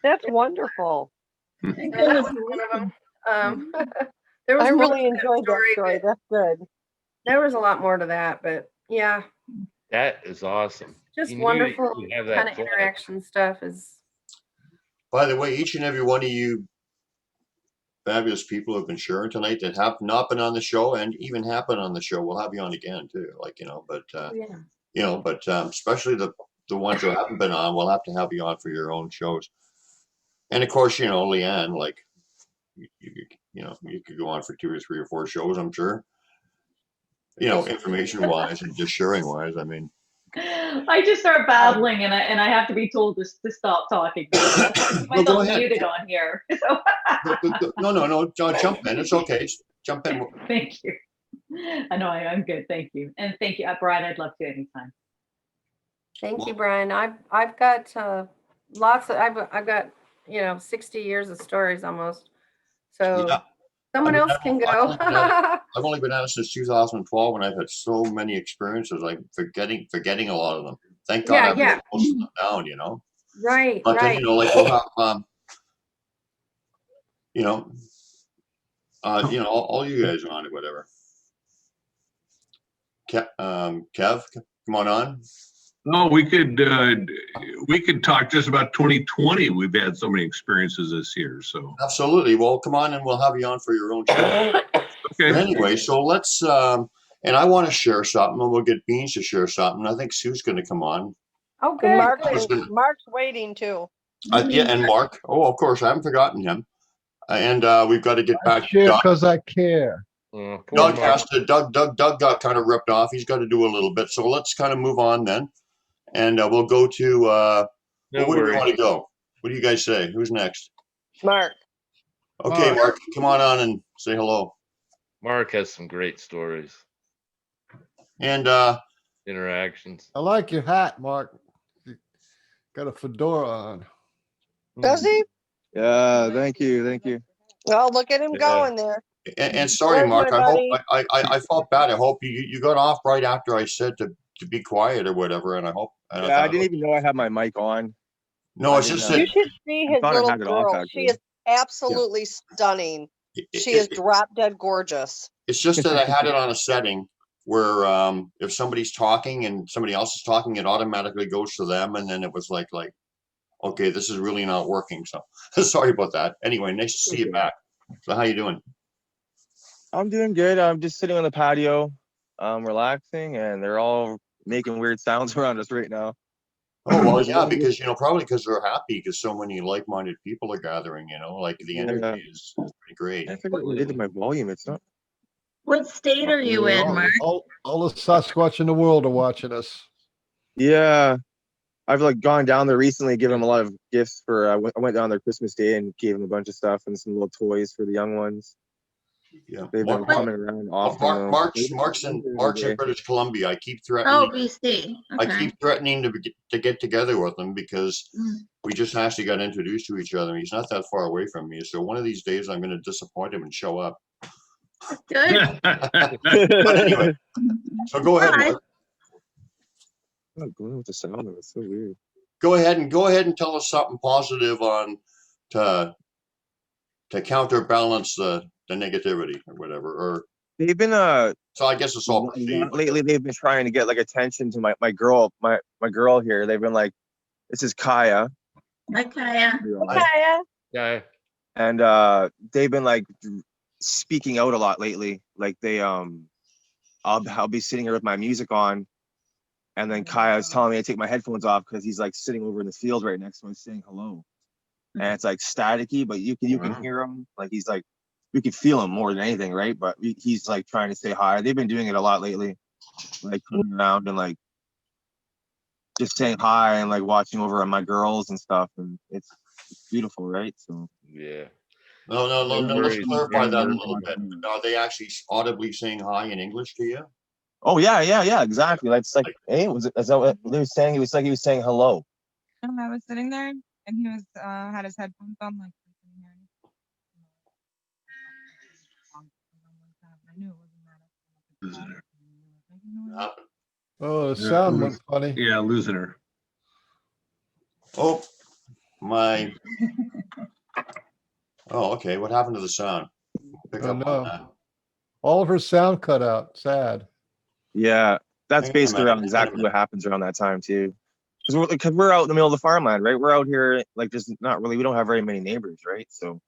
T: That's wonderful.
M: So that was one of them. There was
T: I
M: more
T: really
M: to
T: enjoyed that story. That's good.
M: There was a lot more to that, but yeah,
P: That is awesome.
M: just
P: You knew
M: wonderful
P: you have
M: kind
P: that
M: of
P: flag.
M: interaction stuff is.
E: By the way, each and every one of you fabulous people who've been sharing tonight that have not been on the show and even have been on the show, we'll have you on again too. But especially the ones who haven't been on, we'll have to have you on for your own shows. And of course, Leanne, like you could go on for 2 or 3 or 4 shows, I'm sure. Information wise and just sharing wise. I mean,
J: I just start babbling and I have to be told to stop talking. I
E: go
J: don't
E: ahead.
J: muted on here. So.
E: No, jump in. It's okay. Jump in.
J: Thank you. I know I'm good. Thank you. And thank you, Brian. I'd love to anytime.
M: Thank you, Brian. I've got lots of, I've got 60 years of stories almost. So
E: Yeah.
M: someone else can go.
E: I've only been at it since 2012, and I've had so many experiences. Like forgetting a lot of them. Thank God I wrote most of them down.
M: Right.
E: But
M: right.
E: then we'll have all you guys on it, whatever. Kev, come on.
F: No, we could talk just about 2020. We've had so many experiences this year, so
E: Absolutely. Well, come on, and we'll have you on for your own show.
F: Okay.
E: But anyway, so let's. And I want to share something, and we'll get Beans to share something. I think Sue's going to come on.
M: Oh,
H: And
M: good.
H: Mark's waiting too.
E: Yeah, and Mark. Oh, of course, I haven't forgotten him. And we've got to get back to
D: Share
E: Doug.
D: because I care.
E: Doug has to. Doug got kind of ripped off. He's got to do a little bit. So let's kind of move on then, and we'll go to. Well, where do we want to go? What do you guys say? Who's next?
H: Mark.
E: Okay, Mark, come on and say hello.
P: Mark has some great stories
E: and
P: interactions.
D: I like your hat, Mark. You got a fedora on.
H: Does he?
N: Yeah, thank you.
H: Well, look at him going there.
E: And sorry,
H: There's
E: Mark.
H: my
E: I hope
H: buddy.
E: I felt bad. I hope you got off right after I said to be quiet or whatever. And I hope. And
N: Yeah, I didn't even know I had my mic on.
E: No, it's just
H: You
E: that
H: should see
N: I
H: his
N: thought I
H: little
N: had it off,
H: girl. She is absolutely stunning. She is drop dead gorgeous.
E: it's just that I had it on a setting where if somebody's talking and somebody else is talking, it automatically goes to them, and then it was like, okay, this is really not working. So sorry about that. Anyway, nice to see you back. So how you doing?
N: I'm doing good. I'm just sitting on the patio, relaxing, and they're all making weird sounds around us right now.
E: Oh well, yeah, because probably because they're happy because so many like-minded people are gathering. Like the energy is pretty great.
N: I figured we did my volume. It's not.
K: What state are you in, Mark?
D: All the Sasquatch in the world are watching us.
N: Yeah, I've gone down there recently, given them a lot of gifts for. I went down there Christmas Day and gave them a bunch of stuff and some little toys for the young ones.
E: Yeah,
N: they've been coming around often.
E: Mark's in British Columbia. I keep threatening.
K: Oh, BC.
E: I
K: Okay.
E: keep threatening to get together with him because we just actually got introduced to each other. He's not that far away from me, so one of these days I'm going to disappoint him and show up.
K: Good.
E: But anyway, so go ahead, Mark.
N: I'm not going with the sound. It's so weird.
E: Go ahead and tell us something positive on to counterbalance the negativity or whatever. Or
N: they've been
E: so I guess it's all perceived.
N: Lately they've been trying to get attention to my girl here. They've been like, this is Kaya.
K: Hi, Kaya.
N: Kaya. And they've been speaking out a lot lately. I'll be sitting here with my music on, and then Kaya is telling me to take my headphones off because he's sitting over in the field right next to me saying hello. And it's staticky, but you can hear him. He's you can feel him more than anything, right? But he's trying to say hi. They've been doing it a lot lately, coming around and just saying hi and watching over on my girls and stuff, and it's beautiful, right? So
E: yeah. No. Let's clarify that a little bit. Are they actually audibly saying hi in English to you?
N: Oh yeah, exactly. Hey, is that what they were saying? It was he was saying hello.
U: I was sitting there and he was had his headphones on I knew it wasn't that.
D: Oh, the sound went funny.
F: Yeah, losing her.
E: Oh, my. Oh, okay. What happened to the sound? Pick up on that.
D: All of her sound cut out. Sad.
N: Yeah, that's basically around exactly what happens around that time too. Because we're out in the middle of the farmland, right? We're out here there's not really, we don't have very many neighbors, right? So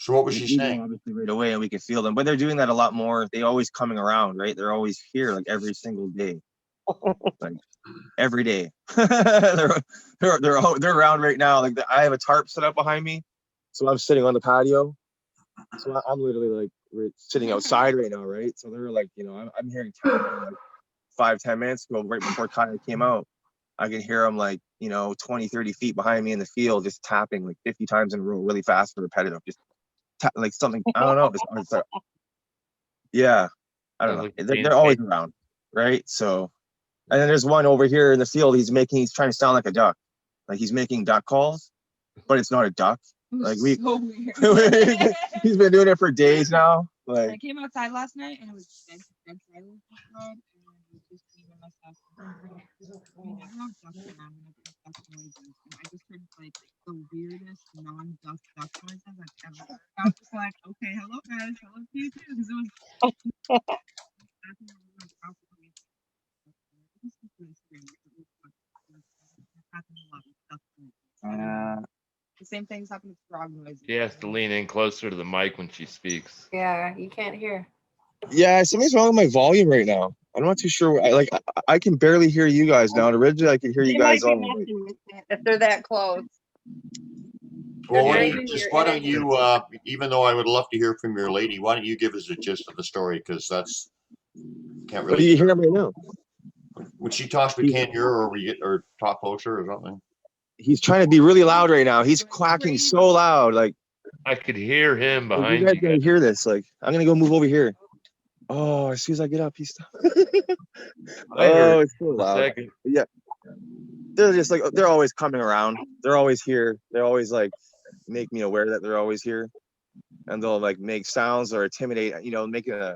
E: what was she saying?
N: Obviously right away, and we can feel them, but they're doing that a lot more. They always coming around, right? They're always here every single day, every day. they're around right now. I have a tarp set up behind me, so I'm sitting on the patio. So I'm literally sitting outside right now, right? So they're I'm hearing 5-10 minutes ago, right before Kaya came out, I can hear them 20-30 feet behind me in the field, just tapping 50 times in a row, really fast and repetitive, just something. I don't know. It's yeah, I don't know. They're always around, right? So, and then there's one over here in the field. He's trying to sound like a duck, he's making duck calls, but it's not a duck.
U: So weird.
N: He's been doing it for days now.
U: I came outside last night and it was dead silent outside, and I was just leaving myself. I just heard the weirdest non-duck noises I've ever heard. I was just okay, hello guys, hello to you too, because it was The same things happen with frog noises.
P: She has to lean in closer to the mic when she speaks.
M: Yeah, you can't hear.
N: Yeah, something's wrong with my volume right now. I'm not too sure. I can barely hear you guys now. And originally, I could hear you
H: They
N: guys
H: might be
N: all.
H: messing with it if they're that close.
E: Well, why
M: You're
E: don't
M: in,
E: you,
M: you're
E: why
M: in
E: don't
M: and
E: you even though I would love to hear from your lady, why don't you give us the gist of the story? Because that's can't
N: But
E: really.
N: you hear him right now.
E: When she talks, we can't hear her, or we get or talk closer or something.
N: He's trying to be really loud right now. He's quacking so loud. Like,
P: I could hear him
N: you
P: behind
N: guys
P: you.
N: can hear this. Like, I'm gonna go move over here. Oh, as soon as I get up, he's stopped.
P: I heard
N: Oh, it's so
P: for a
N: loud.
P: second.
N: Yeah, they're just like they're always coming around. They're always here. They're always like make me aware that they're always here, and they'll like make sounds or intimidate. You know, making a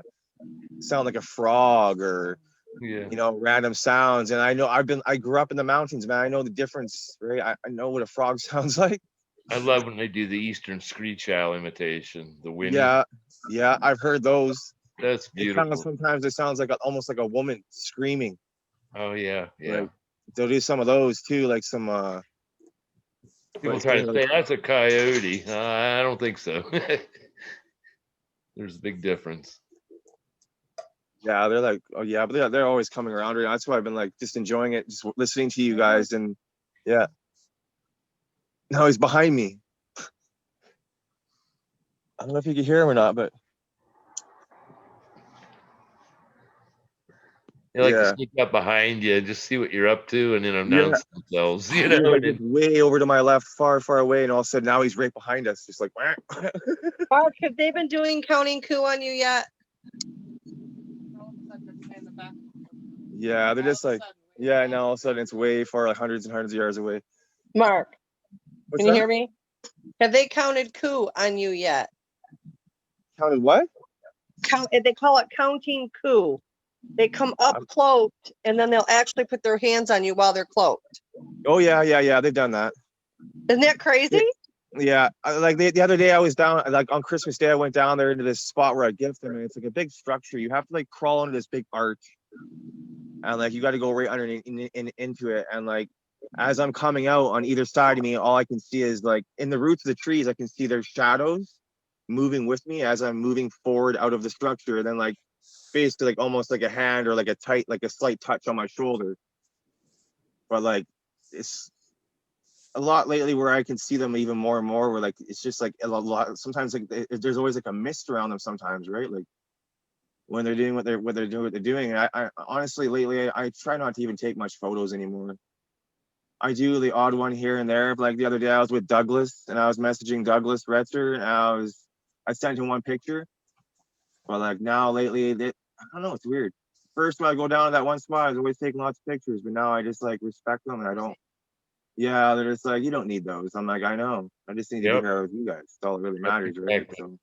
N: sound like a frog or
P: Yeah.
N: you know random sounds. And I grew up in the mountains, man. I know the difference, right? I know what a frog sounds like.
P: I love when they do the Eastern screech owl imitation, the whinny.
N: Yeah, I've heard those.
P: That's beautiful.
N: Sometimes it sounds like almost like a woman screaming.
P: Oh yeah.
N: Like they'll do some of those too, like some
P: People try to say that's a coyote. I don't think so. There's a big difference.
N: Yeah, they're like, oh yeah, but they're always coming around. Right now. That's why I've been like just enjoying it, just listening to you guys, and yeah. Now he's behind me. I don't know if you can hear him or not, but
P: They like to sneak up behind you and just see what you're up to, and then announce themselves. You
N: He
P: know,
N: was, like, just way over to my left, far away, and all of a sudden now he's right behind us, just like.
H: Mark, have they been doing counting coup on you yet?
N: Yeah, they're just like, yeah, and now all of a sudden it's way far, like hundreds and hundreds of yards away.
H: Mark,
N: What's
H: can you
N: that?
H: hear me? Have they counted coup on you yet?
N: Counted what?
H: They call it counting coup. They come up cloaked, and then they'll actually put their hands on you while they're cloaked.
N: Oh yeah, they've done that.
H: Isn't that crazy?
N: Yeah, like the other day I was down, like on Christmas Day, I went down there into this spot where I gift them, and it's like a big structure. You have to like crawl under this big arch, and like you got to go right underneath into it. And like as I'm coming out on either side of me, all I can see is like in the roots of the trees, I can see their shadows moving with me as I'm moving forward out of the structure. And then like basically like almost like a hand or like a slight touch on my shoulder. But like it's a lot lately where I can see them even more and more where like it's just like a lot sometimes like there's always like a mist around them sometimes, right? Like when they're doing what they're doing. And I honestly lately I try not to even take much photos anymore. I do the odd one here and there. Like the other day I was with Douglas and I was messaging Douglas Retzer and I sent him one picture. But like now lately I don't know, it's weird. First when I go down to that one spot, I was always taking lots of pictures, but now I just like respect them and I don't. Yeah, they're just like, you don't need those. I'm like, I know. I just need to be here with you guys. That's all that really matters, right? So,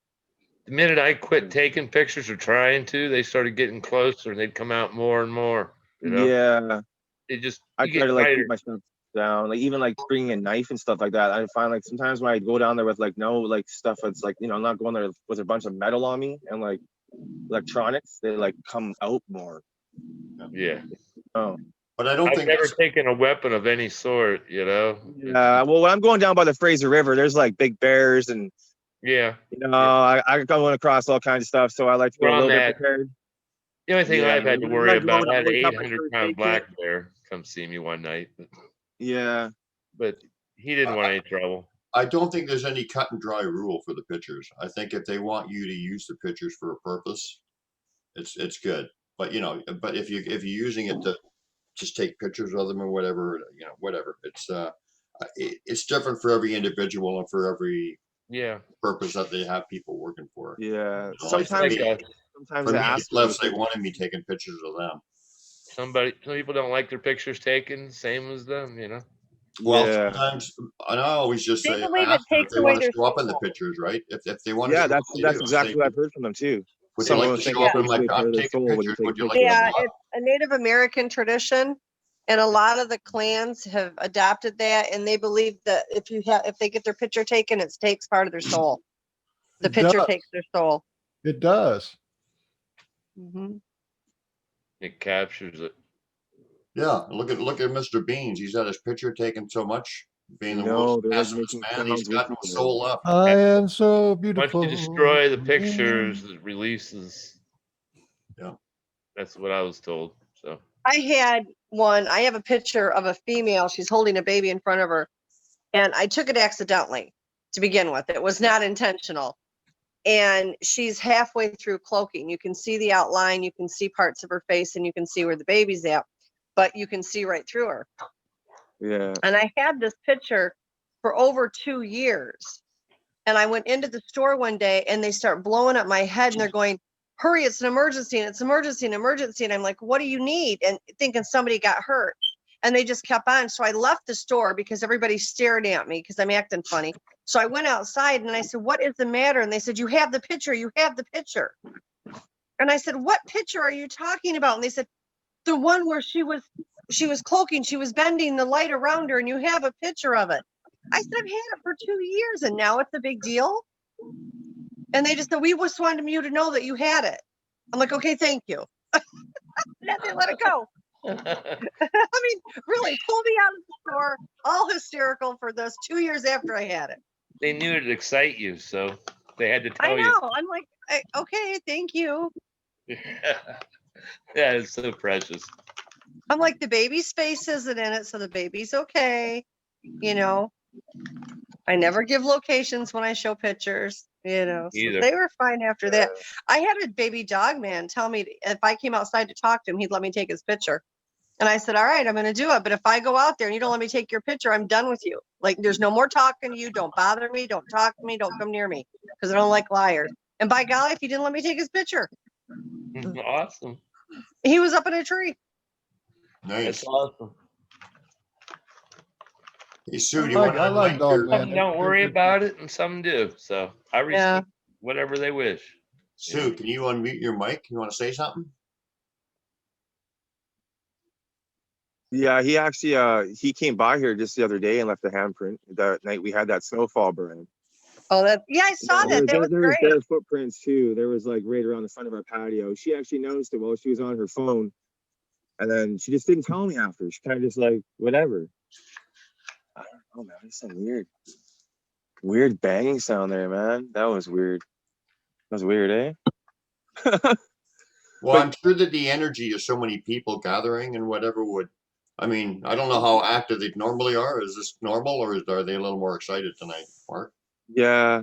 P: the minute I quit taking pictures or trying to, they started getting closer and they'd come out more and more. You know?
N: Yeah.
P: It just
N: I try to like keep my stuff down. Like even like bringing a knife and stuff like that. I find like sometimes when I go down there with like no like stuff that's like, you know, I'm not going there with a bunch of metal on me and like electronics, they like come out more.
P: Yeah.
N: Oh.
E: But I don't
P: I've
E: think
P: never taken a weapon of any sort, you know.
N: Well, when I'm going down by the Fraser River, there's like big bears and
P: you
N: know, I going across all kinds of stuff, so I like to go a little bit prepared.
P: The only thing I've had to worry
N: Like,
P: about, I had an
N: always have my
P: 800-pound black bear come see me one night.
N: Yeah.
P: But he didn't want any trouble.
E: I don't think there's any cut and dry rule for the pictures. I think if they want you to use the pictures for a purpose, it's good. But you know, but if you're using it to just take pictures of them or whatever, you know, whatever. It's different for every individual and for every purpose that they have people working for.
N: Yeah.
E: So
N: Sometimes
E: for me, it's less they wanted me taking pictures of them.
P: Some people don't like their pictures taken, same as them, you know.
E: Well, sometimes, and I always just say, ask them if they want to show up in the pictures, right? If they want to,
N: that's exactly what I've heard from them too.
E: Would you like to show up and like, I'm taking pictures? Would you like?
H: Yeah, it's a Native American tradition, and a lot of the clans have adopted that, and they believe that if they get their picture taken, it takes part of their soul. The picture takes their soul.
D: It does.
H: Mm-hmm.
P: It captures it.
E: Yeah, look at Mr. Beans. He's had his picture taken so much Being the
N: No,
E: world's
N: they're like
E: pessimist,
N: making
E: man, he's
N: sounds with
E: got no
N: you.
E: soul left.
D: I am so
P: Once
D: beautiful.
P: you destroy the pictures, it releases.
E: Yeah.
P: That's what I was told. So
H: I have a picture of a female. She's holding a baby in front of her. And I took it accidentally to begin with. It was not intentional. And she's halfway through cloaking. You can see the outline, you can see parts of her face, and you can see where the baby's at, but you can see right through her.
N: Yeah.
H: And I had this picture for over 2 years. And I went into the store one day and they start blowing up my head and they're going, hurry, it's an emergency and it's emergency and emergency. And I'm like, what do you need? And thinking somebody got hurt. And they just kept on. So I left the store because everybody stared at me because I'm acting funny. So I went outside and I said, what is the matter? And they said, you have the picture. You have the picture. And I said, what picture are you talking about? And they said, the one where she was cloaking. She was bending the light around her and you have a picture of it. I said, I've had it for 2 years and now it's a big deal. And they just said, we just wanted you to know that you had it. I'm like, okay, thank you. They let it go. I mean, really, pull me out of the store, all hysterical for this 2 years after I had it.
P: they knew it'd excite you, so they had to
H: I
P: tell
H: know. I'm like, okay, thank you.
P: you. Yeah, it's so precious.
H: I'm like, the baby's face isn't in it, so the baby's okay. You know, I never give locations when I show pictures, you know, so
P: Either.
H: they were fine after that. I had a baby dog man tell me if I came outside to talk to him, he'd let me take his picture. And I said, all right, I'm going to do it. But if I go out there and you don't let me take your picture, I'm done with you. Like, there's no more talking to you. Don't bother me. Don't talk to me. Don't come near me because I don't like liars. And by golly, if he didn't let me take his picture,
P: Awesome.
H: he was up in a tree.
E: Nice.
P: That's awesome.
E: Hey, Sue, do
D: I
E: you want to
D: like dog man.
P: Some don't worry about it, and some do. So I respect whatever they wish.
E: Sue, can you unmute your mic? You want to say something?
N: Yeah, he actually he came by here just the other day and left a handprint that night we had that snowfall burn.
H: Oh, I saw that. That was great.
N: There were footprints too. There was like right around the front of our patio. She actually noticed it while she was on her phone. And then she just didn't tell me after. She kind of just like, whatever. I don't know, man. It's some weird banging sound there, man. That was weird. That was weird, eh?
E: Well, I'm sure that the energy of so many people gathering and whatever would, I mean, I don't know how active they normally are. Is this normal or are they a little more excited tonight, Mark?
N: Yeah.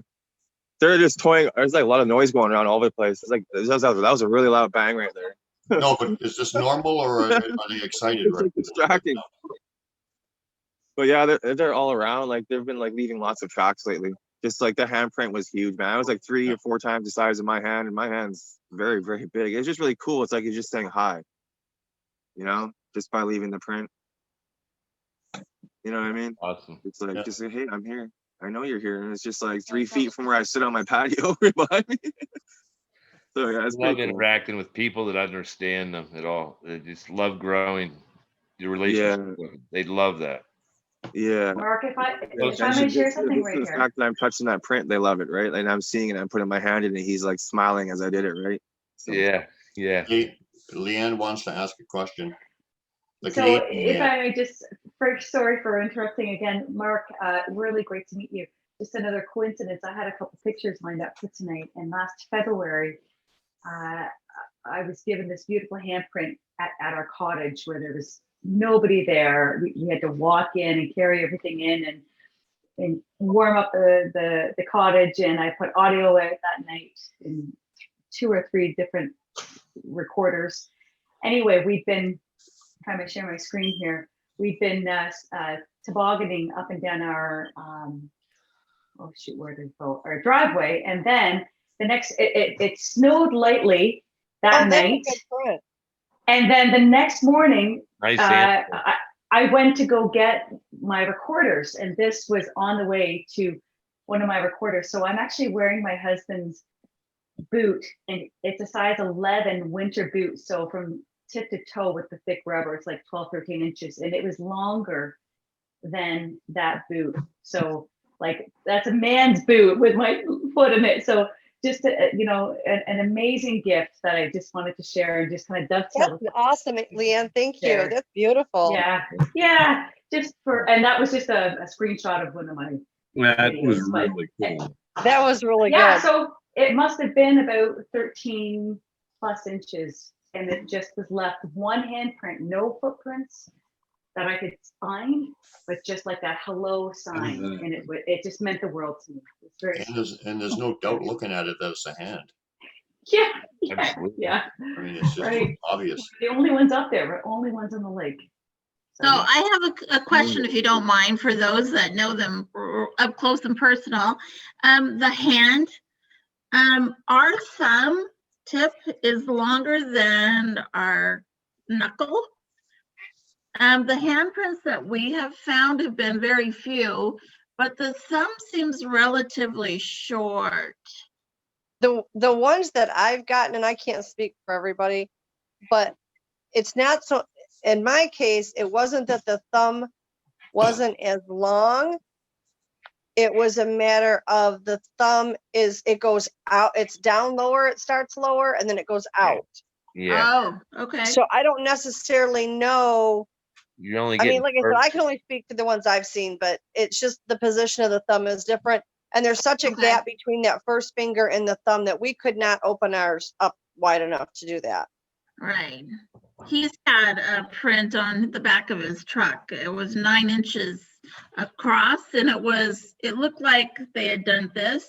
N: They're just toying. There's like a lot of noise going around all over the place. It's like that was a really loud bang right there.
E: No, but is this normal or are they excited?
N: It's like distracting. But yeah, they're all around. Like they've been like leaving lots of tracks lately. Just like the handprint was huge, man. I was like 3 or 4 times the size of my hand, and my hand's very, very big. It's just really cool. It's like you're just saying hi, you know, just by leaving the print. You know what I mean?
P: Awesome.
N: It's like just say, hey, I'm here. I know you're here, and it's just like 3 feet from where I sit on my patio behind me. So yeah, it's
P: I love
N: pretty cool.
P: interacting with people that understand them at all. They just love growing your relationship with them. They love that.
N: Yeah.
J: Mark, if I may
N: Just
J: share something
N: the
J: right here.
N: fact that I'm touching that print, they love it, right? And I'm seeing it, I'm putting my hand in it. He's like smiling as I did it, right? So.
P: Yeah.
E: Hey, Leanne wants to ask a question.
J: So if I may just, sorry for interrupting again, Mark, really great to meet you. Just another coincidence, I had a couple pictures lined up for tonight, and last February, I was given this beautiful handprint at our cottage where there was nobody there. We had to walk in and carry everything in and warm up the cottage, and I put audio out that night in 2 or 3 different recorders. Anyway, we've been trying to share my screen here. We've been tobogganing up and down our where did it go? Our driveway, and then the next it snowed lightly that night, and then the next morning I went to go get my recorders, and this was on the way to one of my recorders. So I'm actually wearing my husband's boot, and it's a size 11 winter boot, so from tip to toe with the thick rubber, it's like 12-13 inches, and it was longer than that boot. So like that's a man's boot with my foot in it. So just an amazing gift that I just wanted to share and just kind of dovetail.
H: That's awesome, Leanne. Thank you. That's beautiful.
J: Yeah. just for, and that was just a screenshot of one of my
F: That was
J: videos, but-
F: really cool.
H: That was really
J: Yeah,
H: good.
J: so it must have been about 13 plus inches, and it just was left one handprint, no footprints that I could find, but just like that hello sign, and it just meant the world to me. It's very
E: And there's no doubt looking at it that it's a hand.
J: yeah.
E: I mean, it's just
J: Right.
E: obvious.
J: The only ones up there, we're only ones on the lake.
K: So I have a question, if you don't mind, for those that know them up close and personal. The hand, our thumb tip is longer than our knuckle. The handprints that we have found have been very few, but the thumb seems relatively short.
H: The ones that I've gotten, and I can't speak for everybody, but it's not so, in my case, it wasn't that the thumb wasn't as long. It was a matter of the thumb it goes out, it's down lower, it starts lower, and then it goes out.
K: Yeah. Oh, okay.
H: So I don't necessarily know.
P: You only
H: I
P: get.
H: mean, like I said, I can only speak to the ones I've seen, but it's just the position of the thumb is different. And there's such a gap between that first finger and the thumb that we could not open ours up wide enough to do that.
K: Right. He's had a print on the back of his truck. It was 9 inches across, and it looked like they had done this,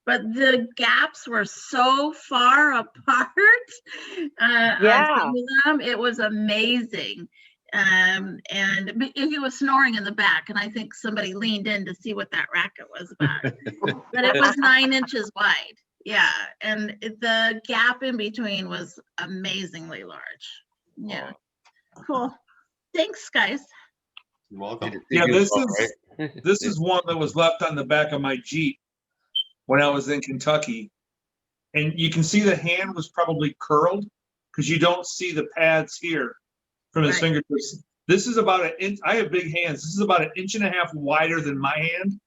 K: but the gaps were so far apart. On some of them, it was amazing. And he was snoring in the back, and I think somebody leaned in to see what that racket was about. But it was 9 inches wide. Yeah, and the gap in between was amazingly large. Yeah, cool. Thanks, guys.
E: You're welcome.
S: Yeah, this is one that was left on the back of my Jeep when I was in Kentucky. And you can see the hand was probably curled because you don't see the pads here from his fingertips. This is about an inch. I have big hands. This is about 1.5 inches wider than my hand,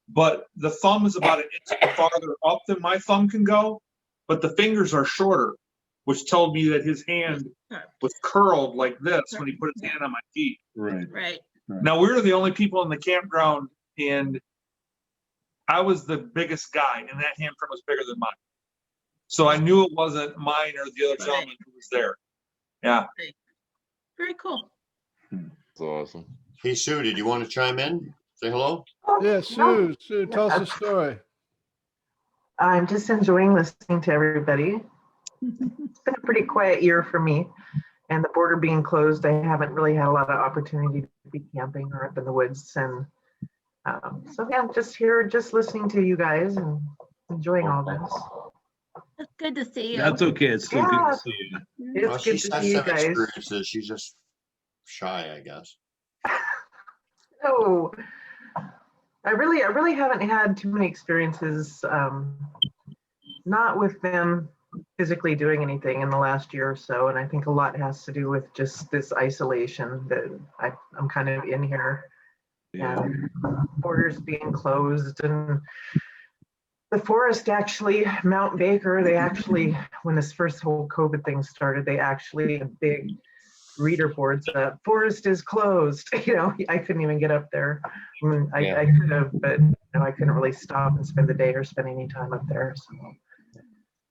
S: but the thumb is about 1 inch farther up than my thumb can go, but the fingers are shorter, which told me that his hand was curled like this when he put his hand on my feet.
F: Right.
K: Right.
S: Now, we were the only people in the campground, and I was the biggest guy, and that handprint was bigger than mine. So I knew it wasn't mine or the other gentleman who was there. Yeah.
K: Very cool.
P: That's awesome.
E: Hey, Sue, did you want to chime in? Say hello?
D: Yeah, Sue, tell us a story.
G: I'm just enjoying listening to everybody. It's been a pretty quiet year for me, and the border being closed, I haven't really had a lot of opportunity to be camping or up in the woods. And so yeah, I'm just here, just listening to you guys and enjoying all this.
K: It's good to see you.
F: That's okay. It's still good to see you.
G: It's good to see you guys.
E: Experiences. She's just shy, I guess.
G: No, I really haven't had too many experiences, not with them physically doing anything in the last year or so. And I think a lot has to do with just this isolation that I'm kind of in here. And borders being closed, and the forest actually, Mount Baker, they actually, when this first whole COVID thing started, they actually had big reader boards up, forest is closed. You know, I couldn't even get up there. I mean, I could have, but you know, I couldn't really stop and spend the day or spend any time up there. So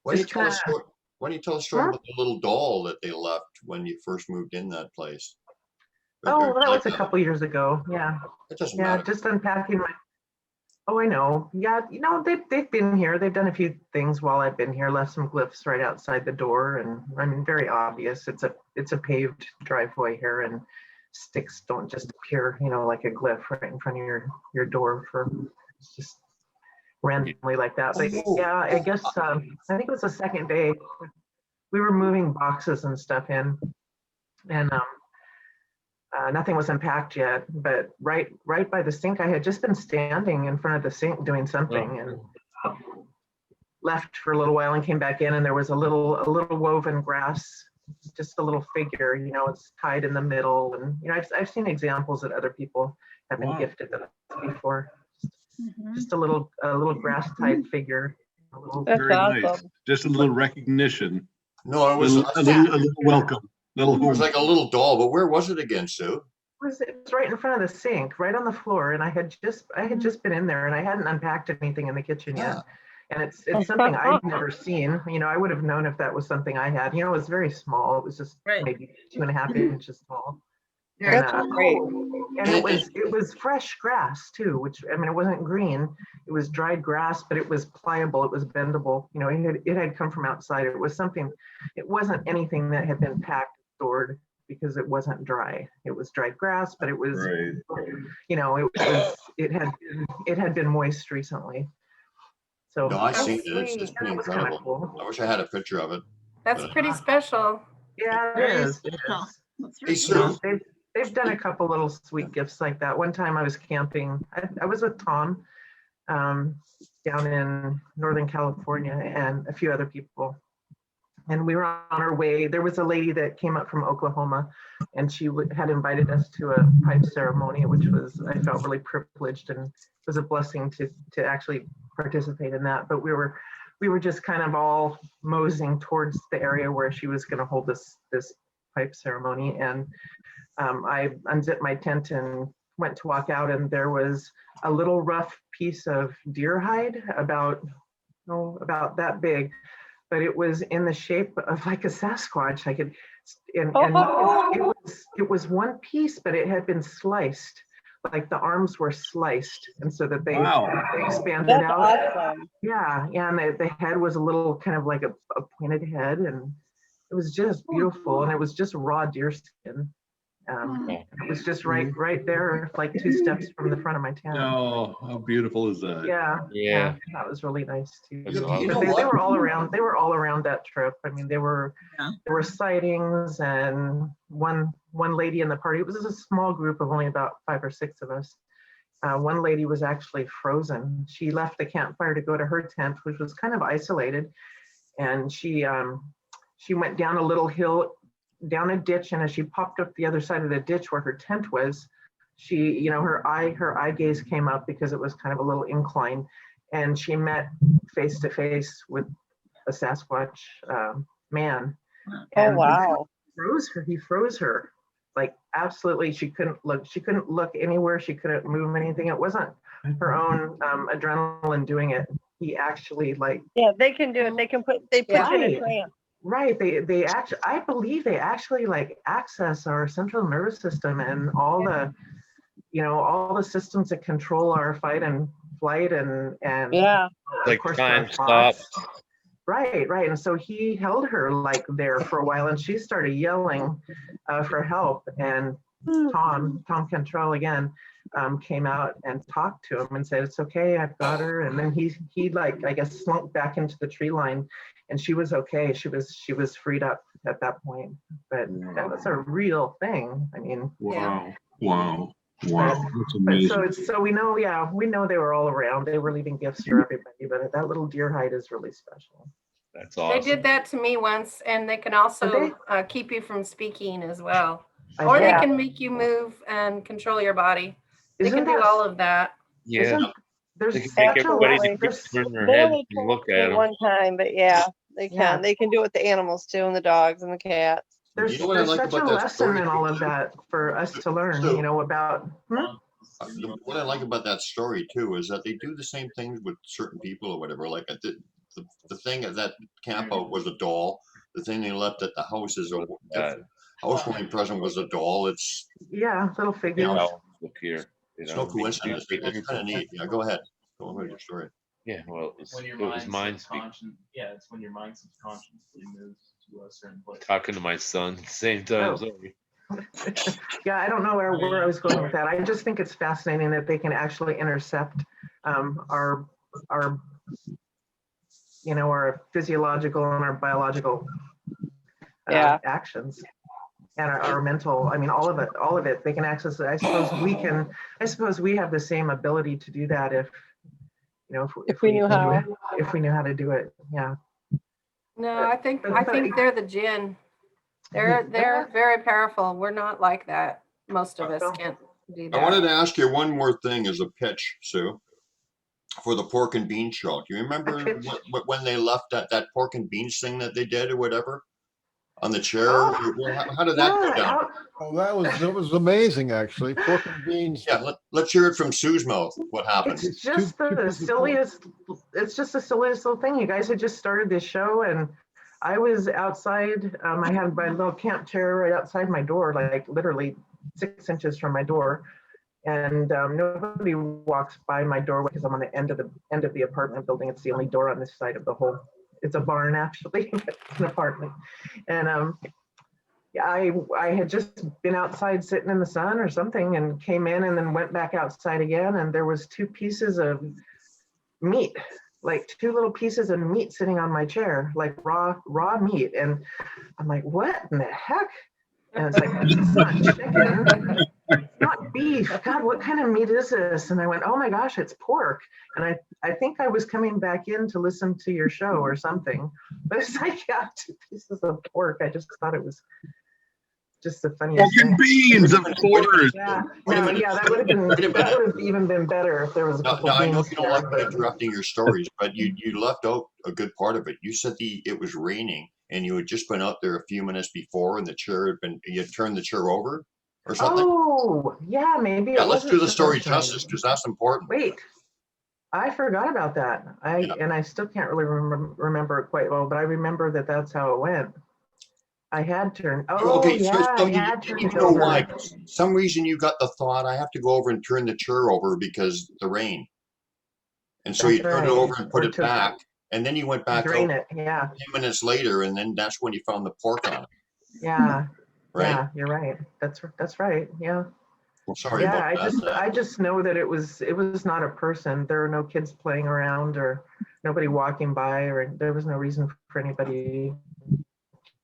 E: Why don't you tell a story about the little doll that they left when you first moved in that place?
G: oh, well, that was a couple years ago. Yeah.
E: It doesn't
G: Yeah,
E: matter.
G: just unpacking my. Oh, I know. Yeah, you know, they've been here. They've done a few things while I've been here. Left some glyphs right outside the door, and I mean, very obvious. It's a paved driveway here, and sticks don't just appear, you know, like a glyph right in front of your door for just randomly like that. But yeah, I guess I think it was the second day we were moving boxes and stuff in, and nothing was unpacked yet, but right by the sink, I had just been standing in front of the sink doing something, and left for a little while and came back in, and there was a little woven grass, just a little figure, you know, it's tied in the middle. And you know, I've seen examples that other people have been gifted that before. Just a little grass tied figure.
F: Very nice. Just a little recognition.
E: No, it was
F: a little welcome.
E: It was like a little doll, but where was it again, Sue?
G: It was right in front of the sink, right on the floor, and I had just been in there, and I hadn't unpacked anything in the kitchen yet. And it's something I'd never seen. You know, I would have known if that was something I had. You know, it was very small. It was just maybe 2.5 inches tall. And,
H: That's great.
G: and it was fresh grass too, which, I mean, it wasn't green. It was dried grass, but it was pliable. It was bendable. You know, it had come from outside. It was something. It wasn't anything that had been packed, stored, because it wasn't dry. It was dried grass, but it was, you know, it had been moist recently. So
E: No, I seen it. It's
G: that
E: pretty
G: was kinda
E: incredible.
G: cool.
E: I wish I had a picture of it.
M: That's pretty special.
G: Yeah, it
K: Very
G: is.
K: special. That's
E: Hey,
K: really
E: Sue.
K: cool.
G: They've done a couple little sweet gifts like that. One time I was camping. I was with Tom down in Northern California and a few other people. And we were on our way. There was a lady that came up from Oklahoma, and she had invited us to a pipe ceremony, which was, I felt really privileged, and it was a blessing to actually participate in that. But we were just kind of all moseying towards the area where she was going to hold this pipe ceremony. And I unzipped my tent and went to walk out, and there was a little rough piece of deer hide about that big, but it was in the shape of like a Sasquatch. I could, and it was one piece, but it had been sliced. Like the arms were sliced, and so that they expanded
T: That's
G: out.
T: awesome.
G: Yeah, and the head was a little kind of like a pointed head, and it was just beautiful, and it was just raw deer skin. It was just right there, like 2 steps from the front of my tent.
F: Oh, how beautiful is that?
G: Yeah, that was really nice too.
F: That's
G: But
F: awesome.
G: they were all around. They were all around that trip. I mean, there were sightings, and one lady in the party. It was a small group of only about 5 or 6 of us. One lady was actually frozen. She left the campfire to go to her tent, which was kind of isolated, and she went down a little hill, down a ditch, and as she popped up the other side of the ditch where her tent was, she, you know, her eye gaze came up because it was kind of a little incline, and she met face to face with a Sasquatch man. And
T: wow.
G: He froze her, like absolutely. She couldn't look anywhere. She couldn't move anything. It wasn't her own adrenaline doing it. He actually, like,
T: Yeah, they can do it. They put you in a trance.
G: Right. They actually, I believe they actually like access our central nervous system and all the, you know, all the systems that control our fight and flight and
T: yeah,
P: like
G: of course,
P: time
G: our
P: stop.
G: thoughts. Right. And so he held her like there for a while, and she started yelling for help. And Tom Cantrell again came out and talked to him and said, "It's okay, I've got her." And then he like, I guess, slunk back into the tree line, and she was okay. She was freed up at that point. But that was a real thing. I mean,
F: Wow. That's amazing.
G: so we know, we know they were all around. They were leaving gifts for everybody, but that little deer hide is really special.
P: That's
M: They
P: awesome.
M: did that to me once, and they can also keep you from speaking as well. Or they can make you move and control your body. They can do all of that.
P: Yeah.
G: There's
P: They can make everybody just turn their head and look at them.
T: one time, but yeah, they can.
G: Yeah.
T: They can do it with the animals too, and the dogs and the cats.
G: There's,
E: You know what I like
G: such a
E: about that
G: lesson
E: story?
G: in all of that for us to learn, you know, about.
E: What I like about that story too is that they do the same things with certain people or whatever. Like the thing at that camp out was a doll. The thing they left at the house is a housewarming present was a doll. It's
G: little figures.
P: Look here.
E: It's no coincidence. It's kind of neat. Yeah, go ahead. Go ahead with your story.
P: Yeah, well, it was mind speaking.
B: Yeah, it's when your mind subconsciously moves to a certain place.
P: Talking to my son at the same time. Sorry.
G: Yeah, I don't know where I was going with that. I just think it's fascinating that they can actually intercept our you know, our physiological and our biological actions and our mental. I mean, all of it. They can access it. I suppose we have the same ability to do that if, you know, if we knew how to do it. Yeah.
M: No, I think they're the jinn. They're very powerful. We're not like that. Most of us can't do that.
E: I wanted to ask you one more thing as a pitch, Sue, for the pork and bean show. Do you remember when they left that pork and beans thing that they did or whatever? on the chair? How did that go down?
D: Oh, that was amazing, actually. Pork and beans.
E: Yeah, let's hear it from Sue's mouth. What happened?
G: It's just the silliest. It's just the silliest little thing. You guys had just started this show, and I was outside. I had my little camp chair right outside my door, like literally 6 inches from my door, and nobody walks by my doorway because I'm on the end of the apartment building. It's the only door on this side of the whole. It's a barn actually, but it's an apartment, and I had just been outside sitting in the sun or something and came in and then went back outside again, and there was 2 pieces of meat, like 2 little pieces of meat sitting on my chair, like raw meat. And I'm like, what in the heck? And it's like, it's not chicken, it's not beef. God, what kind of meat is this? And I went, oh my gosh, it's pork. And I think I was coming back in to listen to your show or something, but it's like, yeah, 2 pieces of pork. I just thought it was just the funniest
F: thing. Beans, of course.
G: Yeah, that would have even been better if there was a couple
E: now,
G: beans.
E: I know you don't
G: there,
E: like me interrupting your stories, but you left out a good part of it. You said it was raining and you had just been out there a few minutes before, and you had turned the chair over or something.
G: Oh, yeah, maybe.
E: Yeah, let's do the story justice because that's important.
G: Wait, I forgot about that. And I still can't really remember it quite well, but I remember that that's how it went. I had turned. Oh,
E: okay,
G: yeah,
E: so
G: I had turned
E: you
G: it
E: know
G: over.
E: why? Some reason you got the thought I have to go over and turn the chair over because the rain, and so
G: That's
E: you turned it
G: right.
E: over and put
G: Or
E: it
G: to
E: back, and then you went back
G: drain
E: out
G: it. Yeah,
E: 10 minutes later, and then that's when you found the pork on it.
G: yeah,
E: Right?
G: yeah. You're right. That's right. Yeah.
E: Well, sorry
G: Yeah,
E: about that.
G: I just know that it was not a person. There were no kids playing around or nobody walking by, or there was no reason for anybody,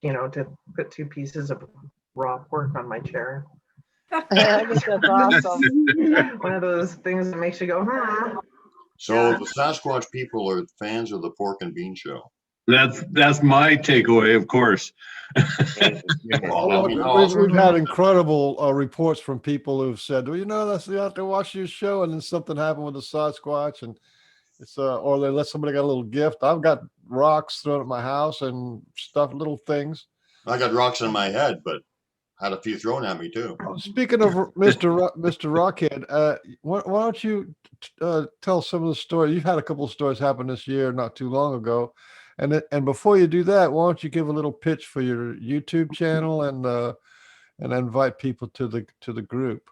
G: to put 2 pieces of raw pork on my chair.
T: I think that's awesome.
G: One of those things that makes you go,
E: So the Sasquatch people are fans of the Pork and Bean Show.
F: That's my takeaway, of course.
D: We've had incredible reports from people who've said, well, you have to watch your show, and then something happened with the Sasquatch, and it's or they let somebody get a little gift. I've got rocks thrown at my house and stuff, little things.
E: I got rocks in my head, but had a few thrown at me too.
D: Speaking of Mr. Rockhead, why don't you tell some of the stories? You've had a couple of stories happen this year, not too long ago, and before you do that, why don't you give a little pitch for your YouTube channel and invite people to the group?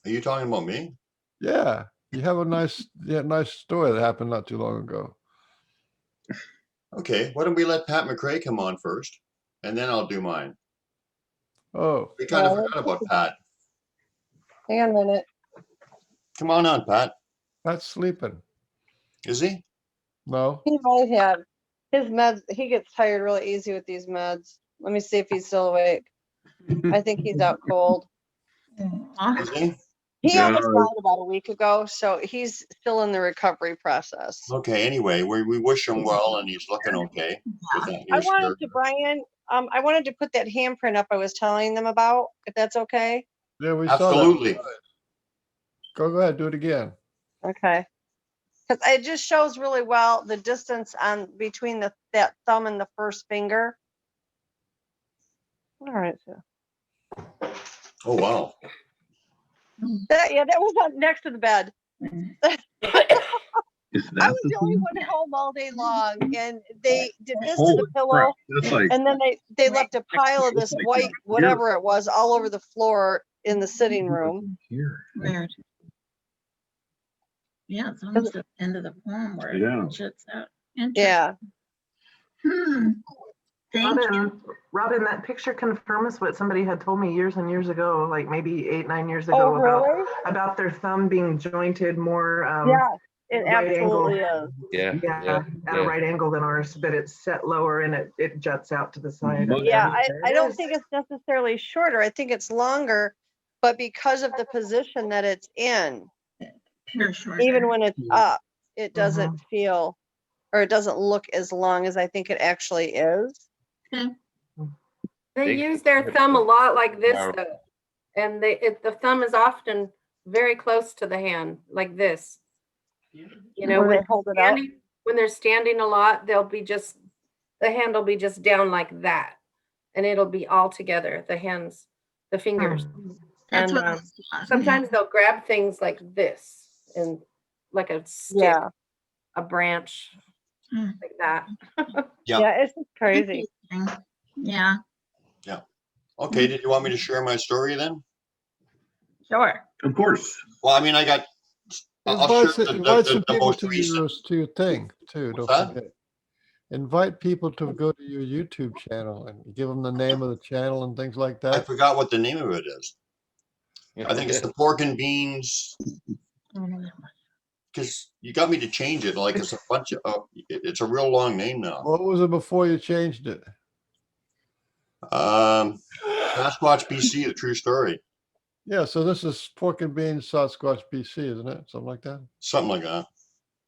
E: Are you talking about me?
D: Yeah, you have a nice story that happened not too long ago.
E: Okay, why don't we let Pat McRae come on first, and then I'll do mine.
D: Oh,
E: we kind of forgot about Pat.
T: Hang on a minute.
E: Come on, Pat.
D: Pat's sleeping.
E: Is he?
D: No.
T: He might have his meds. He gets tired really easy with these meds. Let me see if he's still awake. I think he's out cold.
E: Is he?
T: He almost died about a week ago, so he's still in the recovery process.
E: Okay, anyway, we wish him well, and he's looking okay.
T: I wanted to, Brian, I wanted to put that handprint up I was telling them about, if that's okay.
D: Yeah, we
E: absolutely
D: saw that. Go ahead, do it again.
T: Okay. Because it just shows really well the distance on between that thumb and the first finger. All right. So.
E: Oh wow.
T: That was up next to the bed. I was the only one home all day long, and they did this to the pillow, and then they left a pile of this white whatever it was all over the floor in the sitting room.
K: Weird. Yeah, it's almost the end of the poem where it shuts out.
T: Yeah.
G: Robin, that picture confirms what somebody had told me years and years ago, like maybe 8-9 years ago, about their thumb being jointed more.
T: It
G: right
T: absolutely
G: angle.
T: is.
G: At a right angle than ours, but it's set lower and it juts out to the side.
T: Yeah, I don't think it's necessarily shorter. I think it's longer, but because of the position that it's in, even when it's up, it doesn't feel, or it doesn't look as long as I think it actually is.
M: They use their thumb a lot like this, though, and the thumb is often very close to the hand, like this.
T: When they hold it up?
M: When they're standing a lot, the hand will be just down like that, and it'll be all together, the hands, the fingers.
K: That's
M: And
K: what I thought.
M: sometimes they'll grab things like this and like a stick,
T: Yeah.
M: a branch, like that.
E: Yeah.
T: Yeah, it's just crazy.
K: Yeah.
E: Yeah. Okay. Did you want me to share my story then?
K: Sure.
F: Of course.
E: Well, I mean, I got. I'll
D: Invite,
E: share
D: invite some
E: the
D: people
E: most
D: to
E: recent.
D: your thing too. Don't
E: that?
D: forget. Invite people to go to your YouTube channel and give them the name of the channel and things like
E: I
D: that.
E: forgot what the name of it is. I think it's the Pork and Beans. Because you got me to change it. Like it's a bunch of. It's a real long name now.
D: What was it before you changed it?
E: Sasquatch BC, the true story.
D: Yeah, so this is Pork and Beans Sasquatch BC, isn't it? Something like that.
E: Something like that.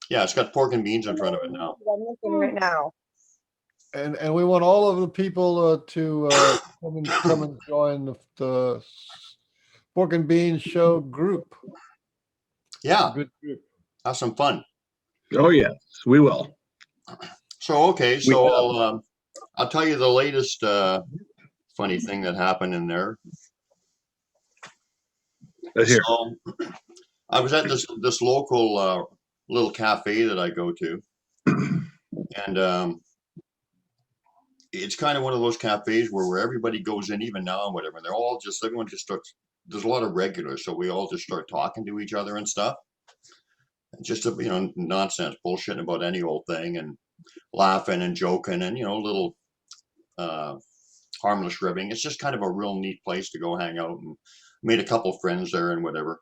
E: Yeah, it's got pork and beans in front of it now.
T: I'm looking right now.
D: And we want all of the people to come and join the Pork and Beans show group.
E: Yeah,
D: Good group.
E: Have some fun.
F: Oh yes, we will.
E: So okay, so I'll tell you the latest funny thing that happened in there. So I was at this local little cafe that I go to, and it's kind of one of those cafes where everybody goes in, even now and whatever. And everyone just starts. There's a lot of regulars, so we all just start talking to each other and stuff. And just nonsense, bullshitting about any old thing, and laughing and joking, and little harmless ribbing. It's just kind of a real neat place to go hang out, and made a couple friends there and whatever.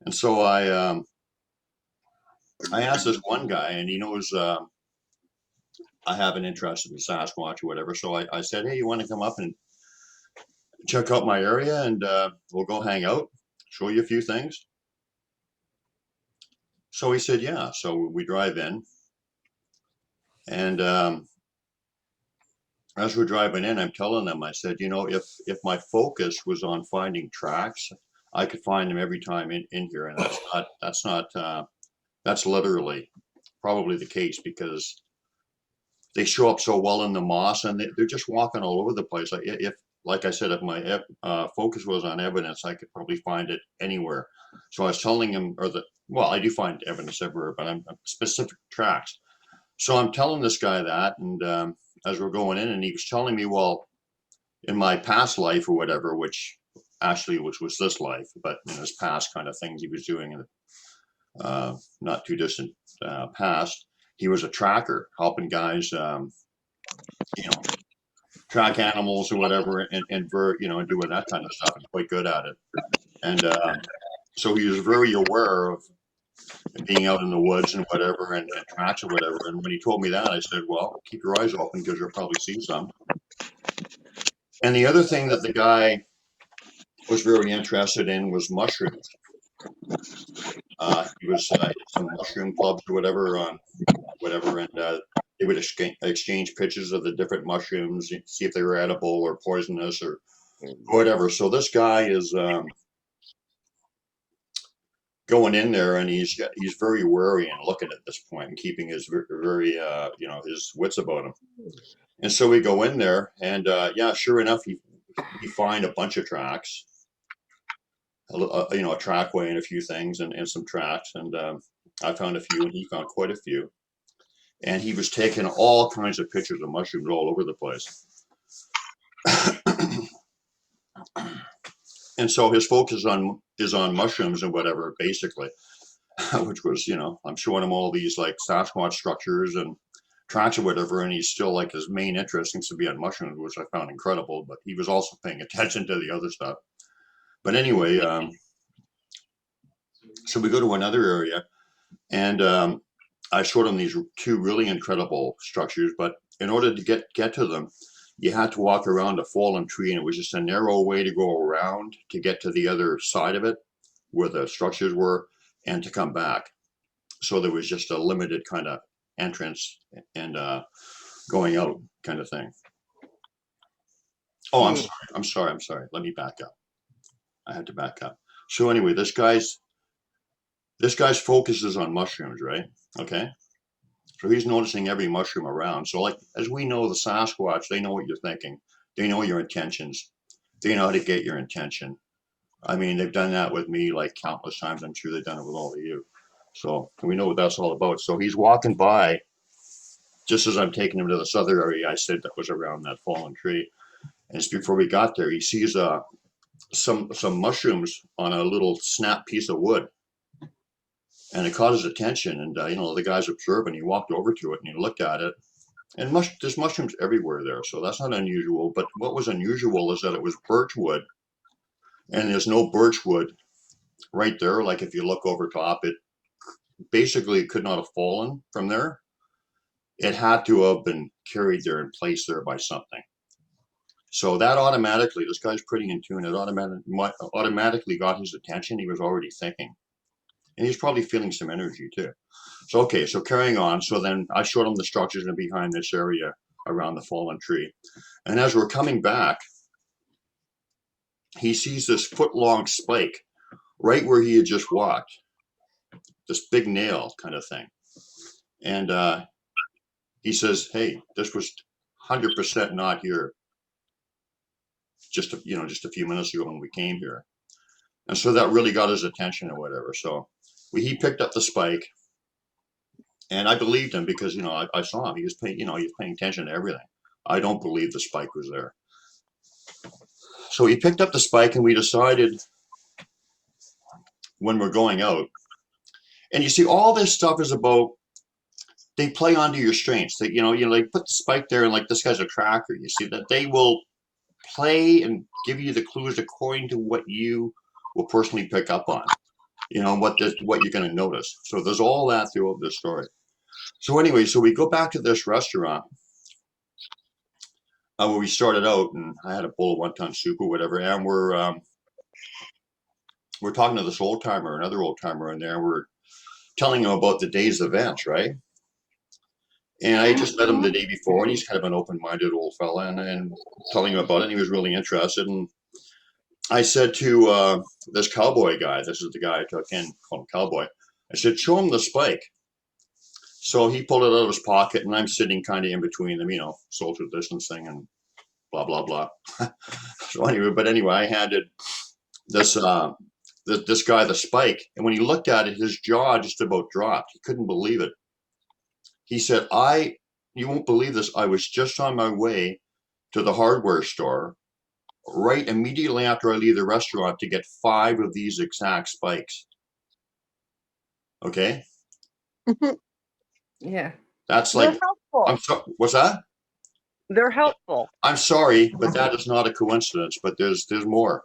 E: And so I asked this one guy, and he knows I have an interest in Sasquatch or whatever. So I said, hey, you want to come up and check out my area, and we'll go hang out, show you a few things. So he said, yeah. So we drive in, and as we're driving in, I'm telling them, I said, if my focus was on finding tracks, I could find them every time in here, and that's literally probably the case, because they show up so well in the moss, and they're just walking all over the place. Like I said, if my focus was on evidence, I could probably find it anywhere. So I was telling him, I do find evidence everywhere, but I'm specific tracks. So I'm telling this guy that, and as we're going in, and he was telling me, well, in my past life or whatever, which was this life, but in his past kind of things he was doing in the not too distant past, he was a tracker, helping guys, track animals or whatever, and doing that kind of stuff, and quite good at it. And so he was very aware of being out in the woods and whatever, and tracks or whatever. And when he told me that, I said, well, keep your eyes open, because you'll probably see some. And the other thing that the guy was very interested in was mushrooms. He was some mushroom clubs or whatever, and they would exchange pictures of the different mushrooms, see if they were edible or poisonous or whatever. So this guy is going in there, and he's very wary and looking at this point, and keeping his very his wits about him. And so we go in there, and sure enough, we find a bunch of tracks, a trackway and a few things, and some tracks, and I found a few, and he found quite a few. And he was taking all kinds of pictures of mushrooms all over the place. And so his focus is on mushrooms and whatever, basically, which was, I'm showing him all these like Sasquatch structures and tracks or whatever, and he's still like, his main interest seems to be on mushrooms, which I found incredible, but he was also paying attention to the other stuff. But anyway, so we go to another area, and I showed him these two really incredible structures, but in order to get to them, you had to walk around a fallen tree, and it was just a narrow way to go around to get to the other side of it, where the structures were, and to come back. So there was just a limited kind of entrance and going out kind of thing. Oh, I'm sorry. Let me back up. I had to back up. So anyway, this guy's focus is on mushrooms, right? Okay. So he's noticing every mushroom around. So like, as we know, the Sasquatch, they know what you're thinking. They know your intentions. They know how to get your intention. I mean, they've done that with me like countless times. I'm sure they've done it with all of you. So we know what that's all about. So he's walking by just as I'm taking him to this other area I said that was around that fallen tree. And just before we got there, he sees some mushrooms on a little snap piece of wood. And it caught his attention. And, the guy's observing. He walked over to it and he looked at it. And there's mushrooms everywhere there. So that's not unusual. But what was unusual is that it was birch wood. And there's no birch wood right there. Like if you look over top, it basically could not have fallen from there. It had to have been carried there and placed there by something. So that automatically, this guy's pretty in tune. It automatically got his attention. He was already thinking. And he's probably feeling some energy too. So, okay, so carrying on. So then I showed him the structures and behind this area around the fallen tree. And as we're coming back, he sees this foot-long spike right where he had just walked. This big nail kind of thing. And he says, hey, this was 100% not here just a few minutes ago when we came here. And so that really got his attention or whatever. So he picked up the spike, and I believed him because, I saw him. He was paying attention to everything. I don't believe the spike was there. So he picked up the spike, and we decided when we're going out, and you see, all this stuff is about, they play onto your strengths. That you like put the spike there, and like this guy's a tracker. You see that they will play and give you the clues according to what you will personally pick up on. What you're going to notice. So there's all that throughout this story. So anyway, so we go back to this restaurant where we started out, and I had a bowl of wonton soup or whatever, and we're talking to this old timer, another old timer in there. We're telling him about the day's events, right? And I just met him the day before, and he's kind of an open-minded old fella, and telling him about it, and he was really interested. And I said to this cowboy guy, this is the guy I took in, called him Cowboy, I said, show him the spike. So he pulled it out of his pocket, and I'm sitting kind of in between them, social distancing and blah, blah, blah. So anyway, I handed this this guy the spike, and when he looked at it, his jaw just about dropped. He couldn't believe it. He said, you won't believe this, I was just on my way to the hardware store right immediately after I leave the restaurant to get 5 of these exact spikes. Okay?
G: Yeah.
E: That's
T: They're
E: like,
T: helpful.
E: What's that?
T: They're helpful.
E: I'm sorry, but that is not a coincidence, but there's more.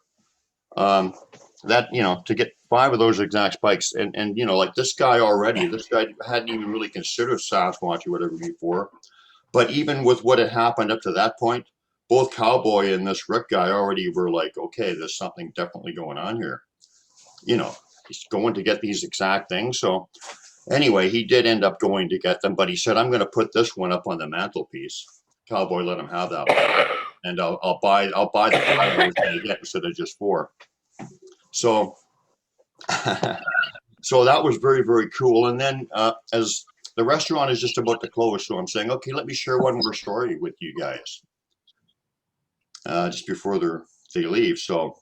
E: To get 5 of those exact spikes, and like this guy hadn't even really considered Sasquatch or whatever before, but even with what had happened up to that point, both Cowboy and this Rick guy already were like, okay, there's something definitely going on here. He's going to get these exact things. So anyway, he did end up going to get them, but he said, I'm going to put this one up on the mantelpiece. Cowboy let him have that one, and I'll buy the 5 I was going to get instead of just 4. So, so that was very, very cool. And then as the restaurant is just about to close, so I'm saying, okay, let me share one more story with you guys just before they leave. So,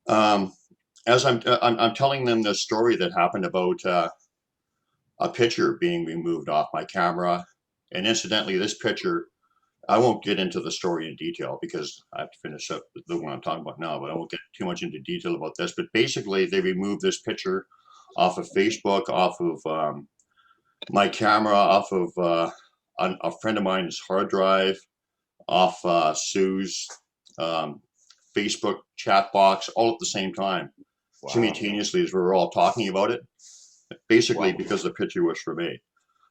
E: as I'm telling them the story that happened about a picture being removed off my camera, and incidentally, this picture, I won't get into the story in detail because I have to finish up the one I'm talking about now, but I won't get too much into detail about this. But basically, they removed this picture off of Facebook, off of my camera, off of a friend of mine's hard drive, off Sue's Facebook chat box, all at the same time, simultaneously as we were all talking about it, basically because the picture was for me.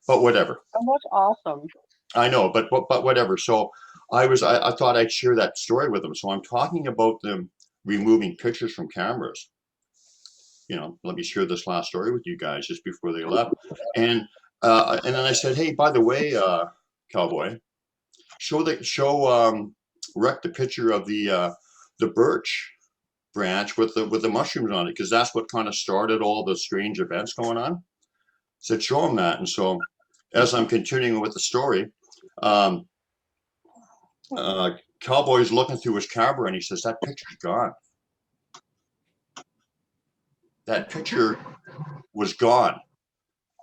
E: But whatever.
T: Oh, that's awesome.
E: I know, but whatever. So I thought I'd share that story with them. So I'm talking about them removing pictures from cameras. Let me share this last story with you guys just before they left. And then I said, hey, by the way, Cowboy, show Rick the picture of the birch branch with the mushrooms on it, because that's what kind of started all the strange events going on. Said, show him that. And so as I'm continuing with the story, Cowboy's looking through his camera and he says, that picture's gone. That picture was gone.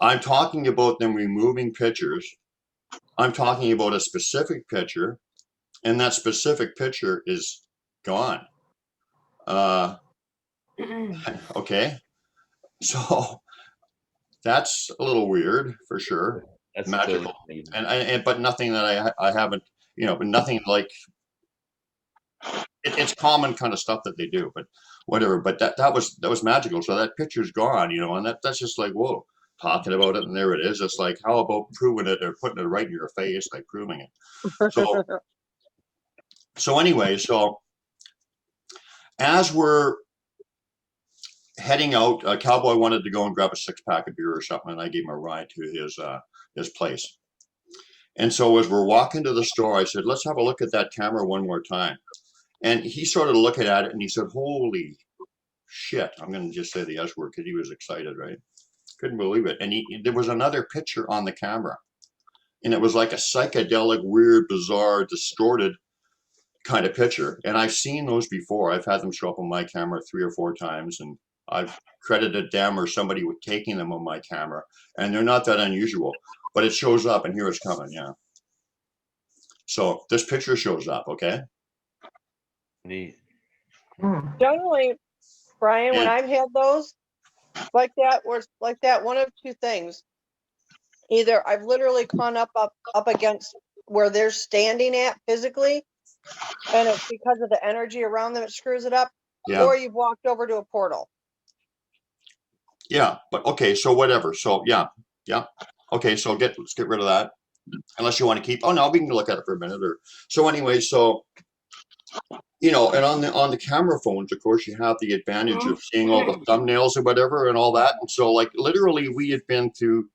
E: I'm talking about them removing pictures. I'm talking about a specific picture, and that specific picture is gone. Okay. So that's a little weird for sure.
P: That's
E: Magical.
P: totally
E: And but nothing that I haven't, but nothing like it's common kind of stuff that they do, but whatever. But that was magical. So that picture's gone, and that's just like, whoa, talking about it and there it is. It's like, how about proving it or putting it right in your face, like proving it. So anyway, so as we're heading out, Cowboy wanted to go and grab a 6-pack of beer or something, and I gave him a ride to his place. And so as we're walking to the store, I said, let's have a look at that camera one more time. And he started looking at it and he said, holy shit. I'm going to just say the S word because he was excited, right? Couldn't believe it. And there was another picture on the camera. And it was like a psychedelic, weird, bizarre, distorted kind of picture. And I've seen those before. I've had them show up on my camera 3 or 4 times. And I've credited them or somebody with taking them on my camera. And they're not that unusual. But it shows up and here it's coming, yeah. So this picture shows up, okay?
P: neat.
T: Generally, Brian, when
E: Yeah.
T: I've had those like that, where it's like that, one of 2 things. Either I've literally gone up against where they're standing at physically, and it's because of the energy around them, it screws it up,
E: Yeah.
T: or you've walked over to a portal.
E: Yeah, but okay, so whatever. So yeah. Okay, so let's get rid of that. Unless you want to keep. Oh no, we can look at it for a minute. Or so anyway. So and on the camera phones, of course, you have the advantage of seeing all the thumbnails or whatever and all that. And so, like, literally, we had been through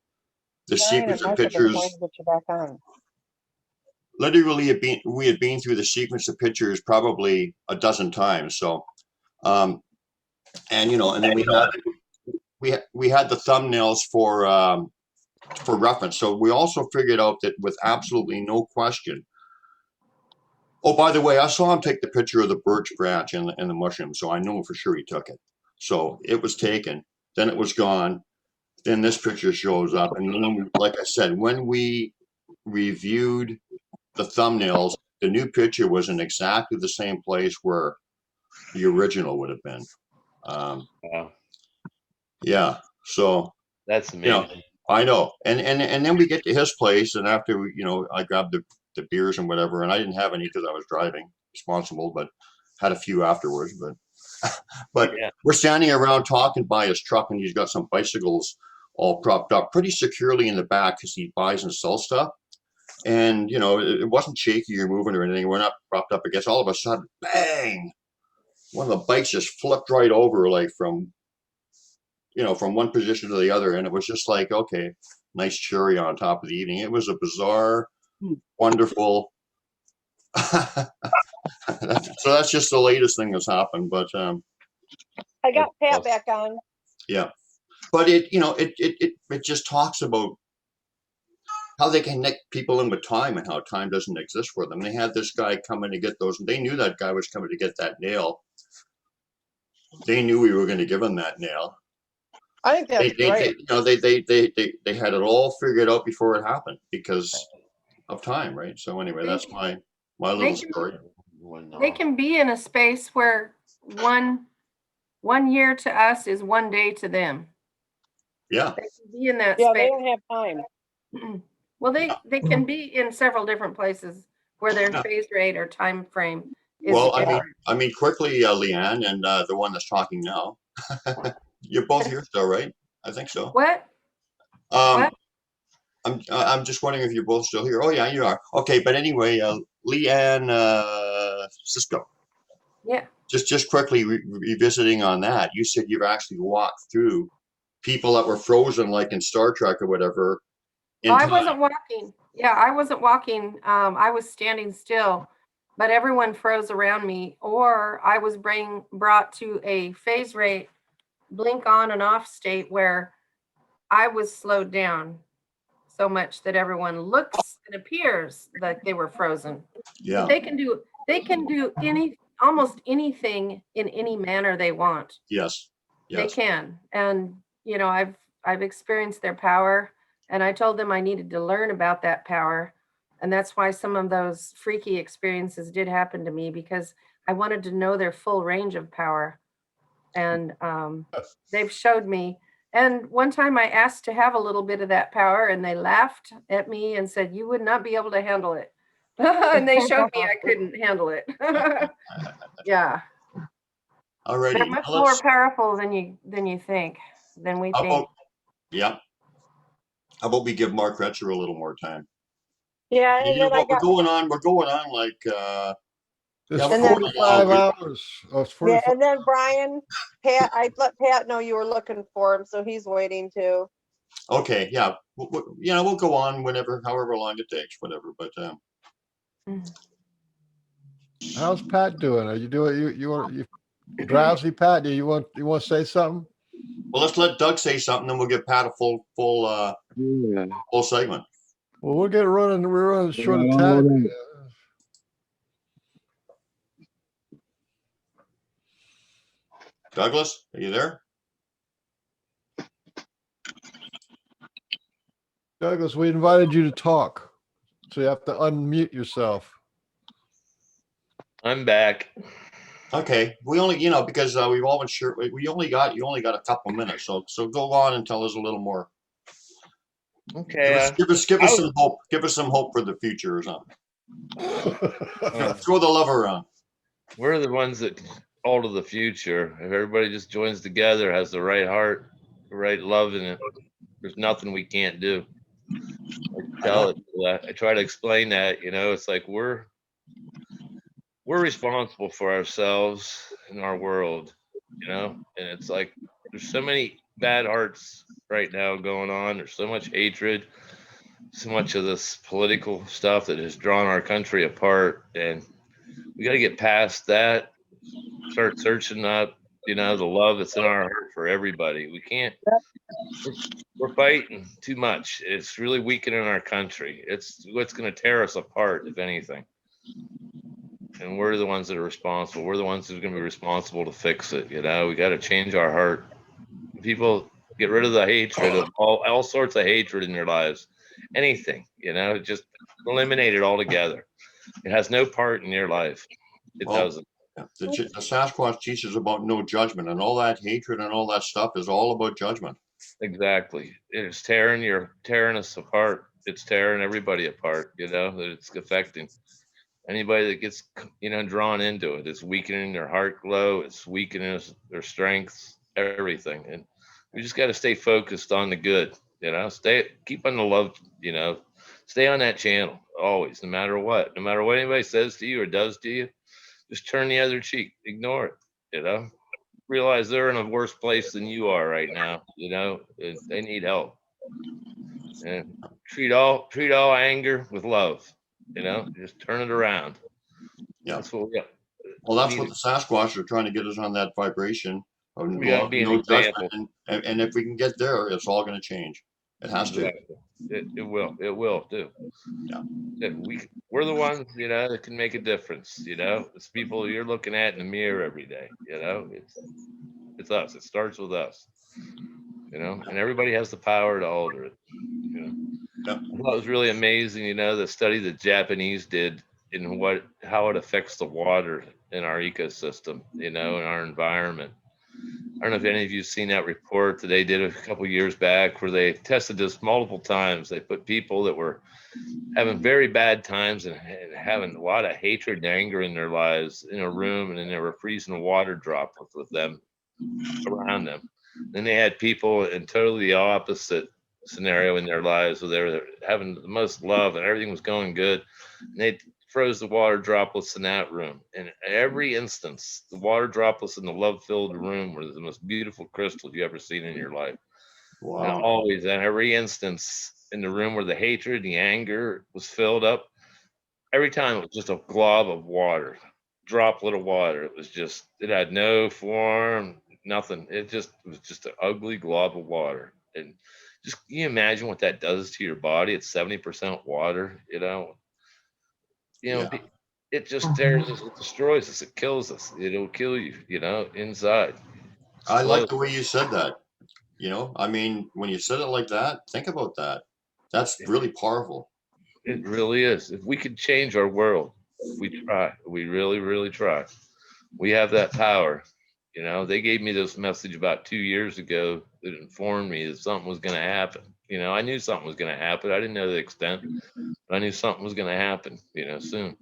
E: the sequence of pictures. Literally, we had been through the sequence of pictures probably a dozen times. So, and then we had the thumbnails for reference. So we also figured out that with absolutely no question. Oh, by the way, I saw him take the picture of the birch branch and the mushroom, so I know for sure he took it. So it was taken, then it was gone, then this picture shows up, and then, like I said, when we reviewed the thumbnails, the new picture was in exactly the same place where the original would have been.
P: Wow.
E: Yeah, so
P: That's amazing.
E: I know, and then we get to his place, and after I grabbed the beers and whatever, and I didn't have any because I was driving, responsible, but had a few afterwards. But
P: Yeah.
E: we're standing around talking by his truck, and he's got some bicycles all propped up pretty securely in the back because he buys and sells stuff. And it wasn't shaky or moving or anything. We're not propped up against. All of a sudden, bang! One of the bikes just flipped right over, like from one position to the other, and it was just like, okay, nice cherry on top of the evening. It was a bizarre, wonderful. So that's just the latest thing that's happened, but
T: I got Pat back on.
E: yeah, but it just talks about how they connect people in with time and how time doesn't exist for them. They had this guy coming to get those, and they knew that guy was coming to get that nail. They knew we were going to give him that nail.
T: I think that's great.
E: They had it all figured out before it happened because of time, right? So anyway, that's my little story.
M: They can be in a space where one year to us is 1 day to them.
E: Yeah.
M: They can be in that
T: Yeah,
M: space.
T: they don't have time.
M: Well, they can be in several different places where their phase rate or time frame is different.
E: I mean, quickly, Leanne, and the one that's talking now. You're both here still, right? I think so.
M: What?
E: What? I'm just wondering if you're both still here. Oh yeah, you are. Okay, but anyway, Leanne Cisco.
M: Yeah.
E: Just quickly revisiting on that. You said you've actually walked through people that were frozen, like in Star Trek or whatever.
M: I wasn't walking. Yeah, I wasn't walking. I was standing still, but everyone froze around me, or I was brought to a phase rate, blink on and off state where I was slowed down. so much that everyone looks and appears like they were frozen.
E: Yeah.
M: But they can do almost anything in any manner they want.
E: Yes.
M: They can. And you know, I've experienced their power, and I told them I needed to learn about that power. And that's why some of those freaky experiences did happen to me, because I wanted to know their full range of power. And they've showed me. And one time I asked to have a little bit of that power, and they laughed at me and said, "You would not be able to handle it." And they showed me I couldn't handle it. Yeah.
E: Alrighty.
M: They're much more powerful than you think, than we think.
E: Yeah. How about we give Mark Retzer a little more time?
T: Yeah, and then
E: We're going on like
D: It's
T: And then-
D: 45 hours. Oh, it's
T: Yeah,
D: 45.
T: and then Brian, Pat, I let Pat know you were looking for him, so he's waiting too.
E: Okay, yeah. We'll go on however long it takes, whatever. But
D: How's Pat doing? Are you doing you drowsy, Pat? Do you want to say something?
E: well, let's let Doug say something, then we'll give Pat a full segment.
D: Well, we're running short of time.
E: Douglas, are you there?
D: Douglas, we invited you to talk, so you have to unmute yourself.
P: I'm back.
E: Okay, we only, because we've all been sure you only got a couple minutes, so go on and tell us a little more.
P: Okay.
E: Give us some hope. Give us some hope for the future or something. Throw the love around.
P: We're the ones that alter the future. If everybody just joins together, has the right heart, the right love in it, there's nothing we can't do. I try to explain that, it's like we're responsible for ourselves and our world, and it's like there's so many bad hearts right now going on. There's so much hatred, so much of this political stuff that has drawn our country apart, and we got to get past that, start searching up, the love that's in our heart for everybody. We can't, we're fighting too much. It's really weakening our country. It's what's going to tear us apart, if anything. And we're the ones that are responsible. We're the ones who's going to be responsible to fix it. We got to change our heart. People get rid of the hatred, of all sorts of hatred in their lives. Anything, just eliminate it altogether. It has no part in your life. It doesn't.
E: The Sasquatch teaches about no judgment, and all that hatred and all that stuff is all about judgment.
P: Exactly. It's tearing us apart. It's tearing everybody apart, that it's affecting. Anybody that gets, drawn into it, it's weakening their heart glow. It's weakening their strengths, everything. And we just got to stay focused on the good, keep on the love, stay on that channel always, no matter what anybody says to you or does to you, just turn the other cheek, ignore it, realize they're in a worse place than you are right now, they need help, and treat all anger with love. Just turn it around.
E: Yeah.
P: That's what we got.
E: Well, that's what the Sasquatch are trying to get us on, that vibration of
P: We gotta be an
E: no
P: example.
E: judgment. And if we can get there, it's all going to change. It has to.
P: It will. It will too.
E: Yeah.
P: We're the ones, that can make a difference. It's people you're looking at in the mirror every day. It's us. It starts with us. And everybody has the power to alter it. I thought it was really amazing, the study the Japanese did in how it affects the water in our ecosystem, in our environment. I don't know if any of you've seen that report that they did a couple years back, where they tested this multiple times. They put people that were having very bad times and having a lot of hatred and anger in their lives in a room, and then they were freezing water droplets with them around them. Then they had people in totally the opposite scenario in their lives, where they were having the most love and everything was going good, and they froze the water droplets in that room. And every instance, the water droplets in the love-filled room were the most beautiful crystals you ever seen in your life.
E: Wow.
P: And always, in every instance, in the room where the hatred, the anger was filled up, every time it was just a glob of water, droplet of water. It had no form, nothing. It was just an ugly glob of water. And Just can you imagine what that does to your body? It's 70% water, you know.
E: Yeah.
P: It just tears us, it destroys us, it kills us. It'll kill you, you know, inside.
E: I like
P: Slow.
E: the way you said that. You know, I mean, when you said it like that, think about that. That's really powerful.
P: It really is. If we could change our world, we try. We really, really try. We have that power. You know, they gave me this message about 2 years ago that informed me that something was going to happen. You know, I knew something was going to happen. I didn't know the extent, but I knew something was going to happen, you know, soon.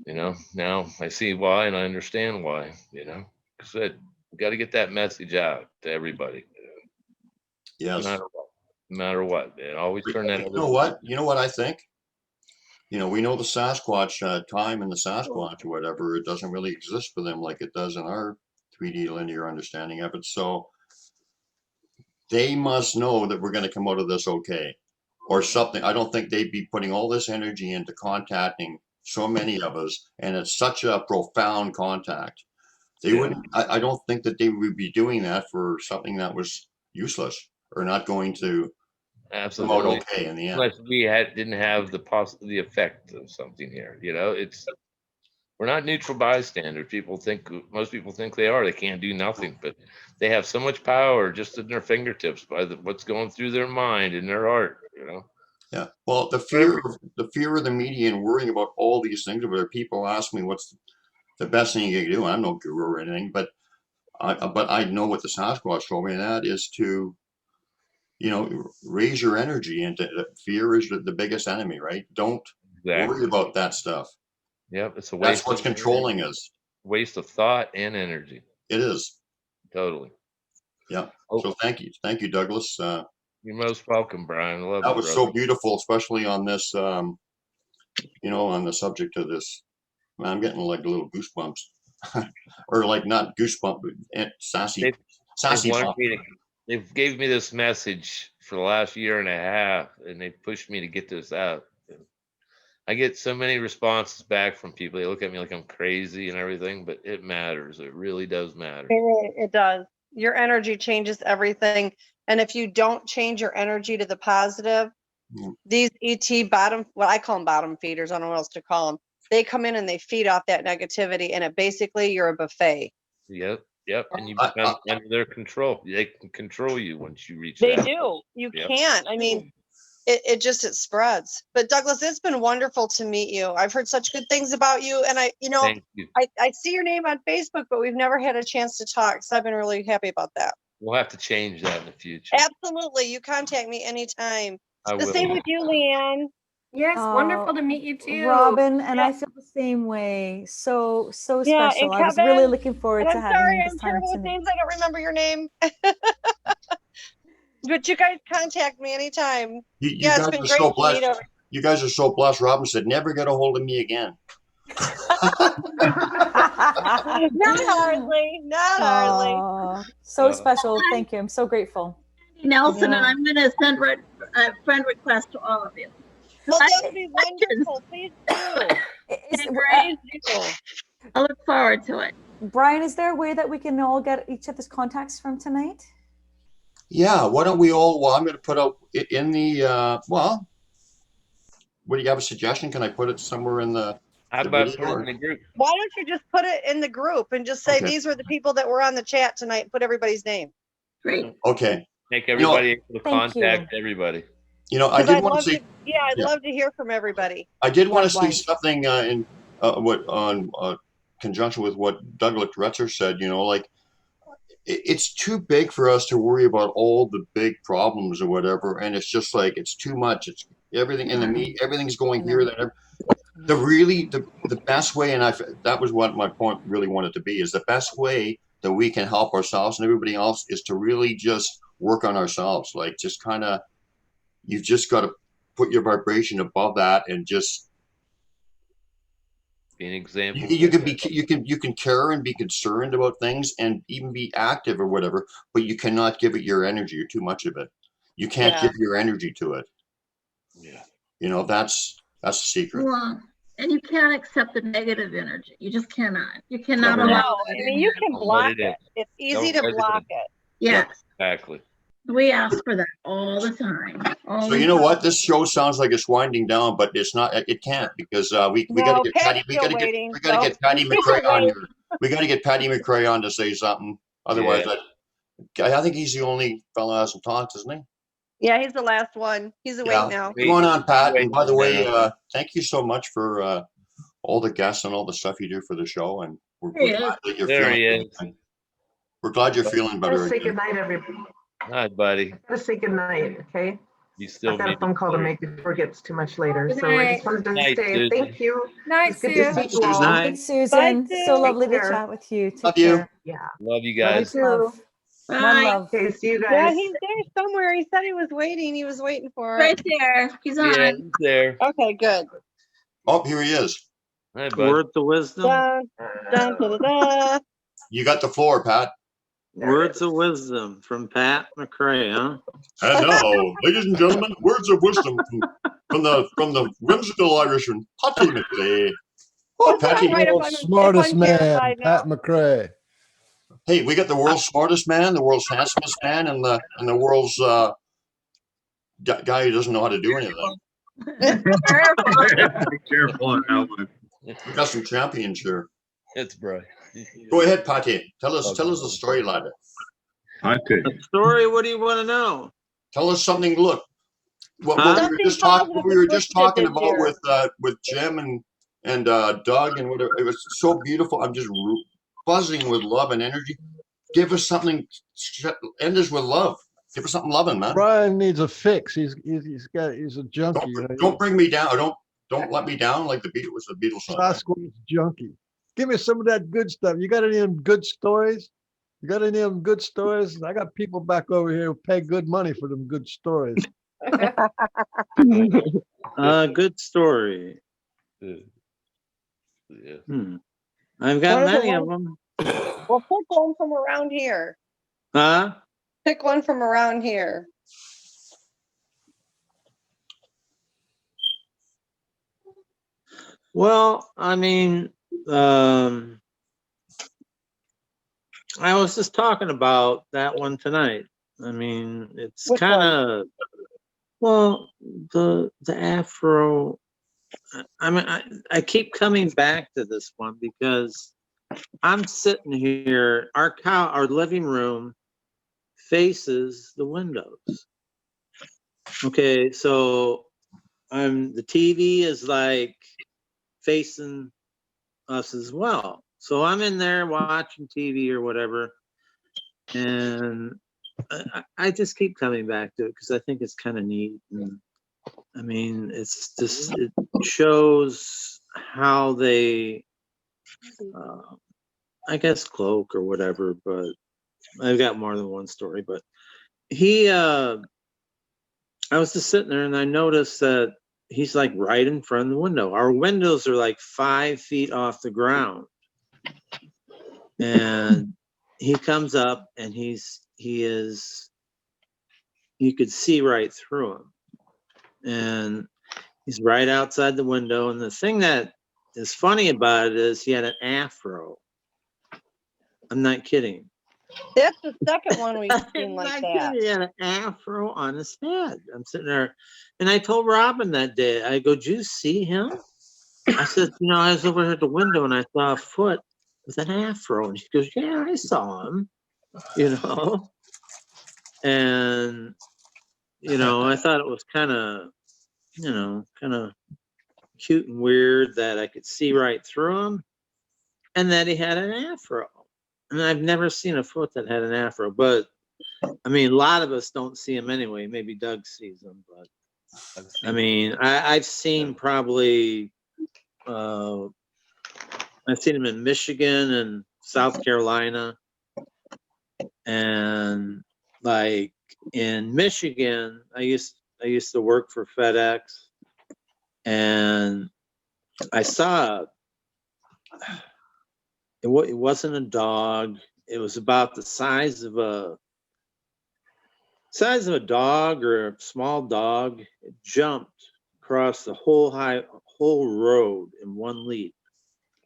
P: You know, now I see why and I understand why, you know. I said, we got to get that message out to everybody.
E: Yes.
P: No matter what. No matter what, man. Always turn that
E: You
P: over.
E: know what? You know what I think? You know, we know the Sasquatch time and the Sasquatch or whatever, it doesn't really exist for them like it does in our 3D linear understanding of it. So they must know that we're going to come out of this okay or something. I don't think they'd be putting all this energy into contacting so many of us. And it's such a profound contact. They wouldn't, I don't think that they would be doing that for something that was useless or not going to come out
P: Absolutely.
E: okay in the end.
P: Unless we didn't have the effect of something here, you know, we're not neutral bystanders. Most people think they are. They can't do nothing, but they have so much power just in their fingertips by what's going through their mind and their heart, you know.
E: Yeah. Well, the fear of the media and worrying about all these things, where people ask me what's the best thing you can do. I'm no guru or anything, but I know what the Sasquatch told me, and that is to, you know, raise your energy. And fear is the biggest enemy, right? Don't worry about that stuff.
P: Yep, it's a waste.
E: That's what's controlling us.
P: Waste of thought and energy.
E: It is.
P: Totally.
E: Yeah. So thank you, Douglas.
P: You're most welcome, Brian. I love
E: that
P: you,
E: was
P: brother.
E: so beautiful, especially on this, you know, on the subject of this. Man, I'm getting like little goosebumps, or like not goosebump, but sassy bump.
P: They've gave me this message for the last year and a half, and they pushed me to get this out. I get so many responses back from people. They look at me like I'm crazy and everything, but it matters. It really does matter.
T: It does. Your energy changes everything. And if you don't change your energy to the positive, these ET bottom, what I call them bottom feeders, I don't know what else to call them. They come in and they feed off that negativity, and you're a buffet.
P: Yep. And you become under their control. They can control you once you reach
T: They
P: that.
T: do. You can't. I mean, it spreads. But Douglas, it's been wonderful to meet you. I've heard such good things about you. And I see your name on Facebook, but we've never had a chance to talk. So I've been really happy about that.
P: We'll have to change that in the future.
T: Absolutely. You contact me anytime.
P: I
T: The
P: will.
T: same with you, Leanne.
M: Yes, wonderful to meet you too.
I: Robin, and I feel the same way. So
T: Yeah,
I: special.
T: and
I: I was really
T: Kevin,
I: looking forward
T: and
I: to
T: I'm
I: having
T: sorry,
I: this
T: I'm
I: time
T: terrible with
I: to
T: names. I don't remember your name. But you guys contact me anytime.
E: You
T: It's
E: guys
T: been
E: are
T: great
E: so
T: to
E: blessed.
T: meet everyone.
E: You guys are so blessed. Robin said, "Never get a hold of me again."
T: Not hardly.
I: So special. Thank you. I'm so grateful.
K: Nelson, and I'm going to send a friend request to all of you.
T: Well, that would be wonderful. Please do.
K: I look forward to it.
I: Brian, is there a way that we can all get each other's contacts from tonight?
E: Yeah. Why don't we all? Well, I'm going to put out in the. Well, what do you have a suggestion? Can I put it somewhere in the?
P: How about put it in the group?
T: Why don't you just put it in the group and just say these were the people that were on the chat tonight? Put everybody's name.
K: Great.
E: Okay.
P: Make everybody able to contact everybody.
E: You know, I did want to say.
T: I'd love to hear from everybody.
E: I did want to say something in conjunction with what Douglas Retzer said. You know, like it's too big for us to worry about all the big problems or whatever, and it's just like it's too much. It's everything in the meat. Everything's going here. That the best way, and that was what my point really wanted to be, is the best way that we can help ourselves and everybody else is to really just work on ourselves. Like just kind of, you've just got to put your vibration above that and just
P: be an example.
E: You can care and be concerned about things and even be active or whatever, but you cannot give it your energy or too much of it. You can't give your energy to it.
P: Yeah.
E: You know, that's the secret.
K: Well, and you can't accept the negative energy. You just cannot. You cannot allow
T: I mean, you can block it. It's easy to block it.
K: Yes.
P: Exactly.
K: We ask for that all the time.
E: So you know what? This show sounds like it's winding down, but it's not. It can't because we got to
T: No,
E: get
T: Pat's
E: Patty. We
T: still
E: got to get
T: waiting.
E: we got to
T: So
E: get Patty
T: he's
E: McRae on
T: awake.
E: here. We got to get Patty McRae on to say something. Otherwise, I think he's the only fellow that hasn't talked, isn't he?
T: Yeah, he's the last one. He's awake now.
E: Come on on, Pat.
P: Wait
E: And by the way,
P: now.
E: thank you so much for all the guests and all the stuff you do for the show. And we're
K: He
E: glad that you're
P: There he
E: feeling.
P: is.
E: We're glad you're feeling
G: Gotta
E: better
G: say
E: again.
G: goodnight, everybody.
P: Hi, buddy.
G: Gotta say goodnight, okay?
P: You still
G: I've got a
P: muted,
G: phone call to
P: buddy.
G: make before it gets too much later.
I: Good
G: So I just
I: night.
G: wanted to
P: Night,
G: say
P: Susan.
G: thank you.
M: Night,
G: It's good to
M: Sue.
G: see you all.
I: Night, Susan.
T: Bye,
I: So
T: Sue.
I: lovely to
G: Take care.
I: chat with you. Take
E: Love you.
I: care.
G: Yeah.
P: Love you
G: Love you
P: guys.
G: too.
I: Love. One
K: Bye.
I: love.
G: Okay, see you
T: Yeah,
G: guys.
T: he's there somewhere. He said he was waiting. He was waiting for
K: Right
T: it.
K: there. He's on.
P: Yeah, he's there.
T: Okay, good.
E: Oh, here he is.
P: Hi, bud.
O: Words of wisdom.
T: Dun, dun, da, da, da.
E: You got the floor, Pat.
O: Words of wisdom from Pat McRae, huh?
E: And now, ladies and gentlemen, words of wisdom from the whimsical Irishman, Patty McRae. Oh,
T: That's not
E: Patty.
T: right if
D: World's
T: I'm
D: smartest man,
T: terrified now.
D: Pat McRae.
E: Hey, we got the world's smartest man, the world's handsomest man, and the world's guy who doesn't know how to do anything.
F: Careful on that one.
E: We got some champions here.
P: It's bro.
E: Go ahead, Patty. Tell us the story, lad.
F: Okay.
O: A story, what do you want to know?
E: Tell us something. Look, what
T: Something
E: we were just talking
T: positive this
E: about
T: year.
E: with Jim and Doug and whatever. It was so beautiful. I'm just buzzing with love and energy. Give us something. End us with love. Give us something loving, man.
D: Brian needs a fix. He's a junkie. You know?
E: Don't bring me down. Don't let me down like the Beatles. The Beatles song.
D: Sasquatch junkie. Give me some of that good stuff. You got any of them good stories? You got any of them good stories? I got people back over here who pay good money for them good stories.
O: Good story.
P: Yeah.
O: I've got
T: What is it,
O: many of
T: one?
O: them.
T: Well, pick one from around here.
O: Huh?
T: Pick one from around here.
O: Well, I mean, I was just talking about that one tonight. I mean, it's
T: Which
O: kind of, well, the Afro. I mean, I keep coming back to this one because I'm sitting here, our living room faces the windows. Okay, so the TV is like facing us as well. So I'm in there watching TV or whatever, and I just keep coming back to it because I think it's kind of neat. And I mean, it's just, it shows how they, I guess, cloak or whatever, but I've got more than one story. But I was just sitting there and I noticed that he's like right in front of the window. Our windows are like 5 feet off the ground. And he comes up and you could see right through him. And he's right outside the window. And the thing that is funny about it is he had an afro. I'm not kidding.
T: That's the second one we've seen like that.
O: He had an afro on his head. I'm sitting there, and I told Robin that day, I go, "Did you see him?" I said, I was over at the window and I saw a foot with an afro. And she goes, "Yeah, I saw him," And, I thought it was kind of cute and weird that I could see right through him and that he had an afro. And I've never seen a foot that had an afro, but I mean, a lot of us don't see him anyway. Maybe Doug sees them, but I mean, I've seen probably, I've seen him in Michigan and South Carolina. And like in Michigan, I used to work for FedEx, and I saw it wasn't a dog. It was about the size of a dog or a small dog. It jumped across the whole road in one leap.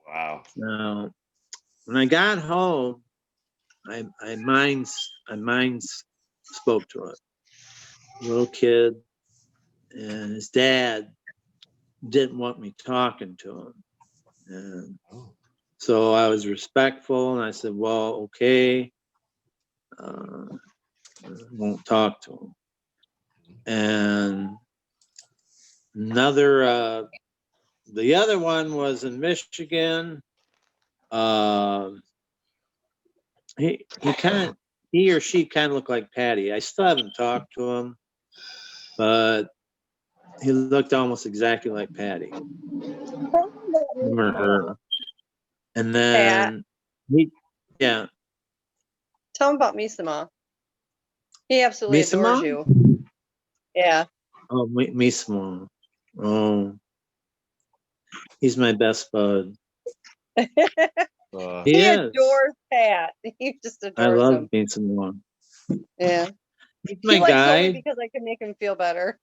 P: Wow.
O: Now, when I got home, I minds spoke to it. Little kid, and his dad didn't want me talking to him. And so I was respectful, and I said, well, okay, I won't talk to him. And another, the other one was in Michigan. He or she kind of looked like Patty. I still haven't talked to him, but he looked almost exactly like Patty. Him or her. And then yeah.
T: Tell him about Misama. He absolutely adores
O: Misama?
T: you. Yeah.
O: Oh, Misama. Oh, he's my best bud.
T: He
O: is.
T: adores Pat. He just
O: I
T: adores
O: love
T: him.
O: Misama.
T: Yeah.
O: He's
T: He
O: my
T: likes Toby
O: guide.
T: because I can make him feel better.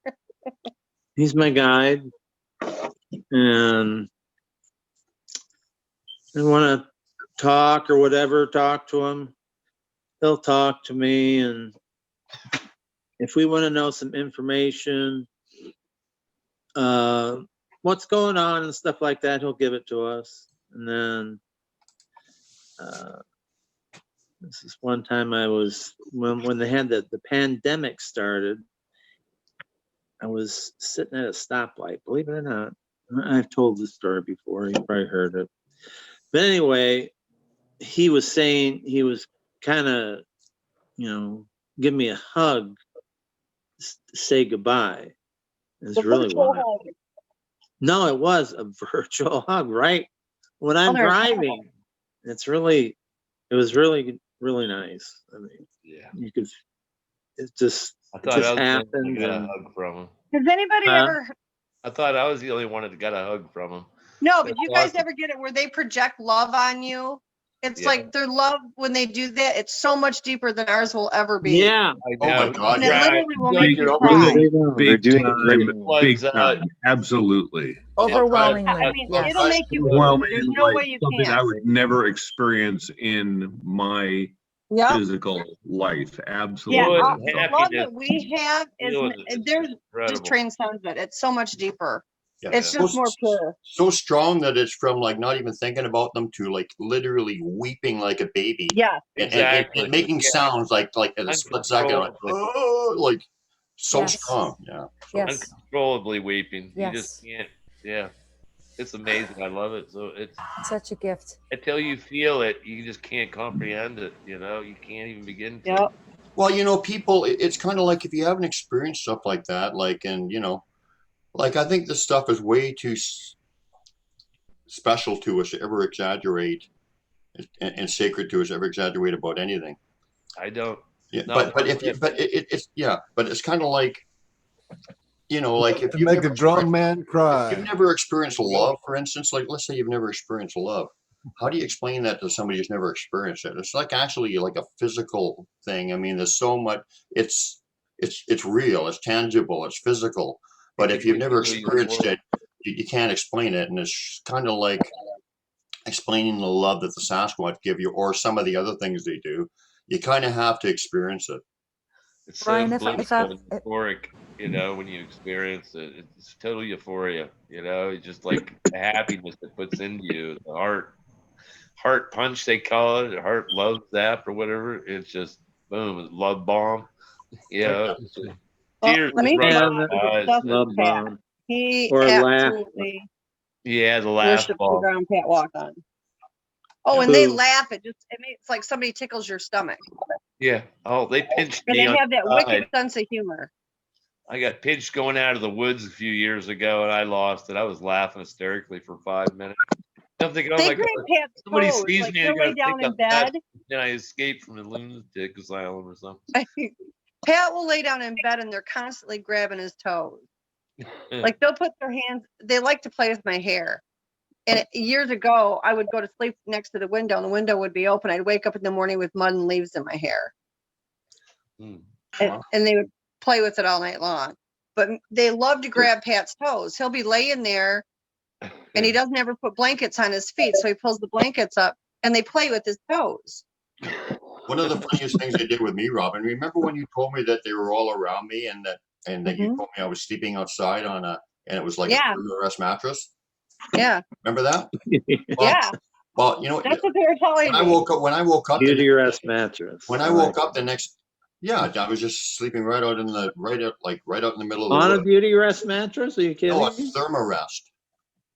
O: He's my guide. And I want to talk or whatever, talk to him. He'll talk to me. And if we want to know some information, what's going on and stuff like that, he'll give it to us. And then this is one time I was, when they had the pandemic started, I was sitting at a stoplight, believe it or not. I've told this story before, you probably heard it. But anyway, he was saying, he was kind of, give me a hug, say goodbye. It's
T: The
O: really
T: virtual
O: wild.
T: hug.
O: No, it was a virtual hug, right? When I'm driving, it was really, really nice. I mean, you could, it just happened.
P: Got a hug from him.
T: Has anybody ever?
P: I thought I was the only one that got a hug from him.
T: No, but you guys ever get it where they project love on you? It's like their love when they do that. It's so much deeper than ours will ever be.
O: Yeah.
E: Oh my God.
T: And it literally will make you cry.
F: Big time. Absolutely.
I: Overwhelmingly.
T: I mean,
I: yes.
T: it'll make you.
F: Overwhelming,
T: There's no
F: like
T: way you
F: something
T: can't.
F: I would never experience in my
T: Yep.
F: physical life. Absolutely.
T: Yeah, the love that we have is there's
E: incredible.
T: just transcends it. It's so much deeper.
E: Yeah.
T: It's just more pure.
E: So strong that it's from like not even thinking about them to like literally weeping like a baby.
T: Yeah,
E: and making sounds like in a split second, like, oh, like so strong. Yeah.
P: Uncontrollably weeping.
I: Yes.
P: You just can't. Yeah. It's amazing. I love it. So it's
I: such a gift.
P: Until you feel it, you just can't comprehend it. You can't even begin to.
T: Yep.
E: Well, people, it's kind of like if you haven't experienced stuff like that, like, and like I think this stuff is way too special to us to ever exaggerate, and sacred to us to ever exaggerate about anything.
P: I don't.
E: Yeah,
P: No,
E: but it's kind of like, like if you
D: make a drunk man cry.
E: If you've never experienced love, for instance, like let's say you've never experienced love, how do you explain that to somebody who's never experienced it? It's like actually like a physical thing. I mean, there's so much. It's real. It's tangible. It's physical. But if you've never experienced it, you can't explain it. And it's kind of like explaining the love that the Sasquatch give you, or some of the other things they do. You kind of have to experience it.
P: It's so blissful and euphoric, when you experience it. It's total euphoria, It's just like the happiness that puts into you, the heart punch they call it, heart love zap or whatever. It's just boom, it's love bomb. Tears
T: let me
P: run out of eyes.
O: Love bomb.
T: He
O: Or
T: absolutely
P: Yeah, the laugh
T: worships the
P: bomb.
T: ground Pat walked on. Oh, and they laugh. It's like somebody tickles your stomach.
P: Yeah. Oh, they pinched
T: And
P: me.
T: they
P: on
T: have that
P: the
T: wicked
P: side.
T: sense of humor.
P: I got pinched going out of the woods a few years ago, and I lost it. I was laughing hysterically for 5 minutes. I'm thinking, oh
T: They
P: my God,
T: grab Pat's
P: somebody
T: toes,
P: sees
T: like
P: me
T: they'll
P: and
T: lay
P: goes,
T: down
P: think
T: in
P: I'm nuts.
T: bed.
P: Then I escaped from the lunatic asylum or something.
T: Pat will lay down in bed and they're constantly grabbing his toes. Like they'll put their hands, they like to play with my hair. And years ago, I would go to sleep next to the window and the window would be open. I'd wake up in the morning with mud and leaves in my hair. And they would play with it all night long. But they love to grab Pat's toes. He'll be laying there and he doesn't ever put blankets on his feet. So he pulls the blankets up and they play with his toes.
E: One of the funniest things they did with me, Robin, remember when you told me that they were all around me and that you told me I was sleeping outside on and it was like a thermarest mattress?
T: Yeah.
E: Remember that?
T: Yeah.
E: Well, you know,
T: That's what they were telling me.
E: when I woke up,
O: Beauty rest mattress.
E: when I woke up the next, I was just sleeping right out in the right out in the middle of the
O: On a
E: woods.
O: beauty rest mattress? Are you kidding?
E: No, a thermarest.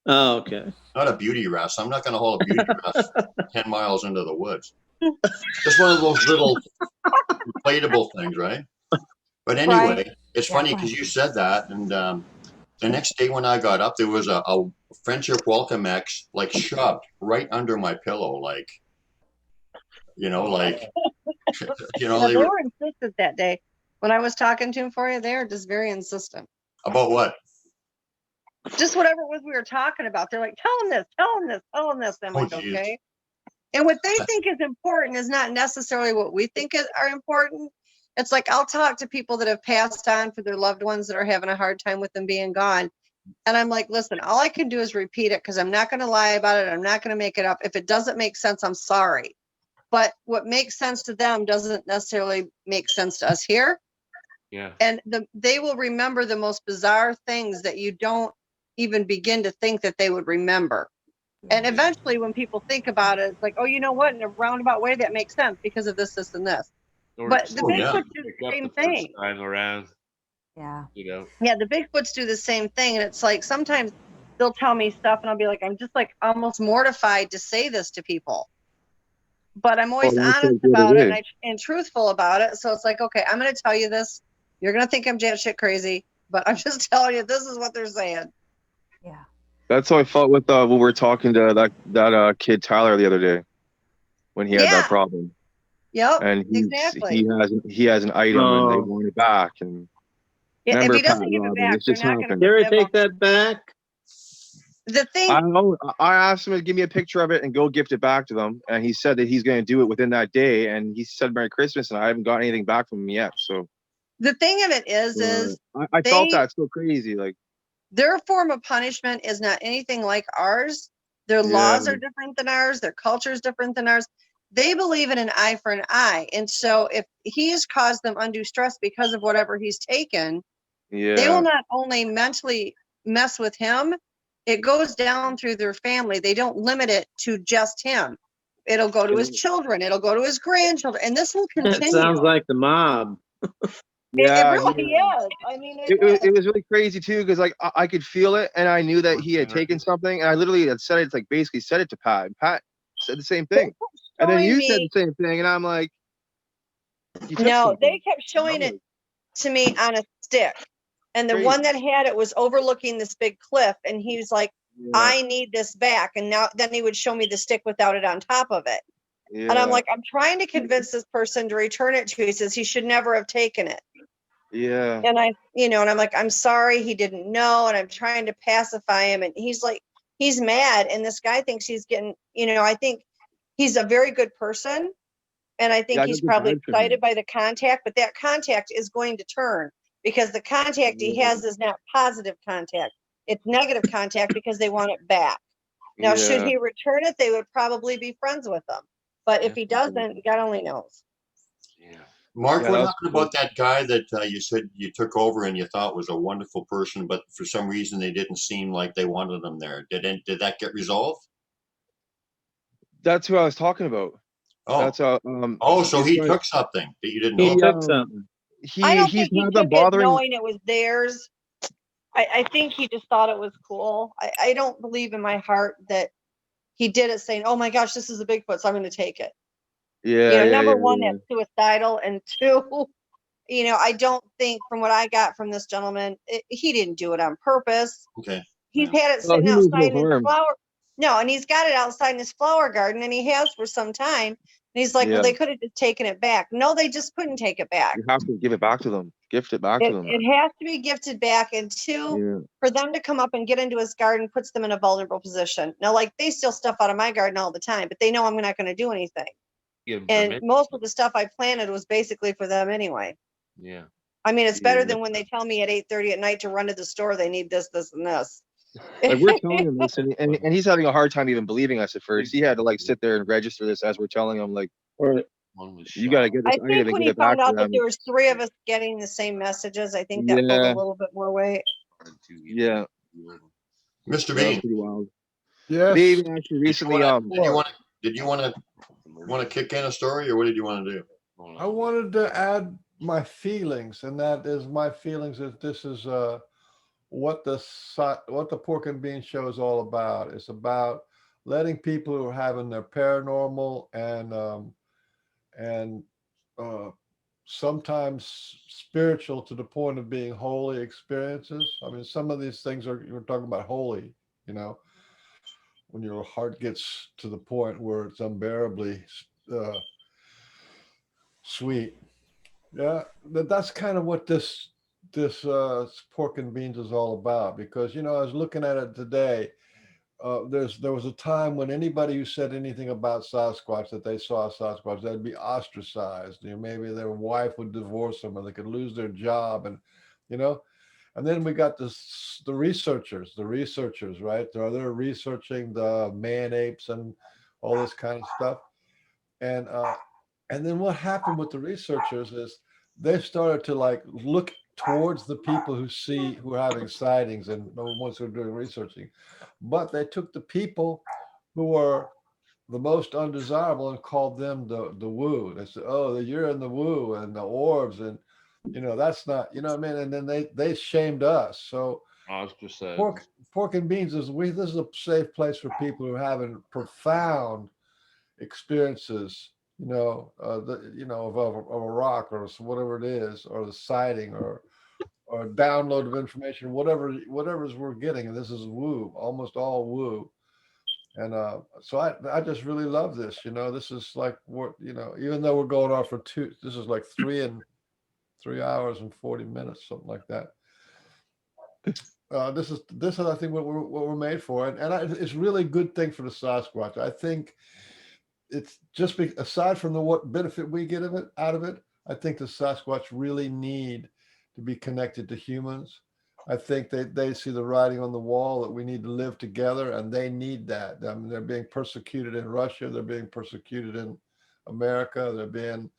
O: Oh, okay.
E: Not a beauty rest. I'm not going to haul a beauty rest 10 miles into the woods. Just one of those little inflatable things, right? But anyway, it's funny because you said that, and the next day when I got up, there was a Friendship Welcome X like shoved right under my pillow, like
T: they
E: they
T: were insistent that day. When I was talking to him for you, they were just very insistent.
E: About what?
T: Just whatever it was we were talking about. They're like, tell him this, tell him this, tell him this. I'm like, okay. And what they think is important is not necessarily what we think are important. It's like, I'll talk to people that have passed on for their loved ones that are having a hard time with them being gone. And I'm like, listen, all I can do is repeat it because I'm not going to lie about it. I'm not going to make it up. If it doesn't make sense, I'm sorry. But what makes sense to them doesn't necessarily make sense to us here.
P: Yeah.
T: And they will remember the most bizarre things that you don't even begin to think that they would remember. And eventually when people think about it, it's like, oh, you know what? In a roundabout way, that makes sense because of this, this, and this. But the Bigfoots do the same thing.
P: Time around.
I: Yeah.
T: Yeah, the Bigfoots do the same thing. And it's like, sometimes they'll tell me stuff and I'll be like, I'm just like almost mortified to say this to people. But I'm always honest about it and truthful about it. So it's like, okay, I'm going to tell you this. You're going to think I'm shit crazy, but I'm just telling you, this is what they're saying.
I: Yeah.
N: That's how I felt with when we were talking to that kid Tyler the other day when he had that problem.
T: Yep.
N: And
T: exactly.
N: he has an item and they want it back. And
T: yeah,
N: remember,
T: if he doesn't give it back, they're not going to
O: Gary, take that back.
T: The thing
N: I asked him to give me a picture of it and go gift it back to them, and he said that he's going to do it within that day. And he said Merry Christmas, and I haven't got anything back from him yet. So
T: the thing of it is
N: I felt that so crazy. Like
T: their form of punishment is not anything like ours. Their laws are different than ours. Their culture is different than ours. They believe in an eye for an eye, and so if he has caused them undue stress because of whatever he's taken, they will not only mentally mess with him. It goes down through their family. They don't limit it to just him. It'll go to his children. It'll go to his grandchildren. And this will continue.
O: That sounds like the mob.
T: It really is. I mean,
N: it was really crazy too, because like I could feel it, and I knew that he had taken something, and I literally had said it, like basically said it to Pat, and Pat said the same thing, and then you said the same thing, and I'm like,
T: no, they kept showing it to me on a stick. And the one that had it was overlooking this big cliff. And he was like, I need this back. And then he would show me the stick without it on top of it. And I'm like, I'm trying to convince this person to return it to you. He says he should never have taken it.
N: Yeah.
T: And and I'm like, I'm sorry, he didn't know. And I'm trying to pacify him. And he's like, he's mad. And this guy thinks he's getting, I think he's a very good person. And I think he's probably excited by the contact, but that contact is going to turn. Because the contact he has is not positive contact. It's negative contact because they want it back. Now, should he return it, they would probably be friends with them. But if he doesn't, God only knows.
E: Mark, what happened about that guy that you said you took over and you thought was a wonderful person, but for some reason they didn't seem like they wanted him there? Did that get resolved?
N: That's who I was talking about.
E: Oh,
N: that's
E: so he took something that you didn't know.
O: He took something.
T: I don't think he took it knowing it was theirs. I think he just thought it was cool. I don't believe in my heart that he did it saying, oh my gosh, this is a Bigfoot, so I'm going to take it. Number one, that's suicidal. And two, I don't think from what I got from this gentleman, he didn't do it on purpose.
E: Okay.
T: He's had it sitting outside in his flower. No, and he's got it outside in his flower garden, and he has for some time. And he's like, well, they could have just taken it back. No, they just couldn't take it back.
N: You have to give it back to them. Gift it back to them.
T: It has to be gifted back. And two, for them to come up and get into his garden puts them in a vulnerable position. Now, like, they steal stuff out of my garden all the time, but they know I'm not going to do anything. And most of the stuff I planted was basically for them anyway.
P: Yeah.
T: I mean, it's better than when they tell me at 8:30 at night to run to the store. They need this, this, and this.
N: Like, we're telling him this, and he's having a hard time even believing us at first. He had to like sit there and register this as we're telling him, like,
O: or
N: You gotta get this.
T: I
N: I need
T: think
N: to
T: when
N: get
T: he
N: it back
T: found
N: to
T: out that
N: them.
T: there was 3 of us getting the same messages, I think that pulled a
N: Yeah,
T: little bit more weight.
N: yeah,
E: Mr.
N: that was
E: Bean,
N: pretty wild.
D: Yes.
N: They even actually recently,
E: did you want to kick in a story, or what did you want to do?
D: I wanted to add my feelings, and that is my feelings that this is what the Pork and Bean show is all about. It's about letting people who are having their paranormal and sometimes spiritual to the point of being holy experiences. I mean, some of these things are, you're talking about holy, you know, when your heart gets to the point where it's unbearably sweet. Yeah, that's kind of what this Pork and Beans is all about. Because I was looking at it today. There was a time when anybody who said anything about Sasquatch, that they saw a Sasquatch, they'd be ostracized. Maybe their wife would divorce them, or they could lose their job, and you know. And then we got the researchers, right? They're researching the man apes and all this kind of stuff. And then what happened with the researchers is they started to like look towards the people who are having sightings and the ones who are doing researching, but they took the people who are the most undesirable and called them the woo. They said, "Oh, you're in the woo and the orbs, and that's not, what I mean." And then they shamed us. So
P: Ostracized.
D: Pork and Beans this is a safe place for people who are having profound experiences, of a rock or whatever it is, or the sighting, or a download of information, whatever's we're getting. And this is woo, almost all woo. And so I just really love this. This is like what, even though we're going on for this is like 3 hours and 40 minutes, something like that. This is I think what we're made for, and it's really a good thing for the Sasquatch. I think it's just aside from the what benefit we get out of it, I think the Sasquatch really need to be connected to humans. I think they see the writing on the wall that we need to live together, and they need that. I mean, they're being persecuted in Russia, they're being persecuted in America, they're being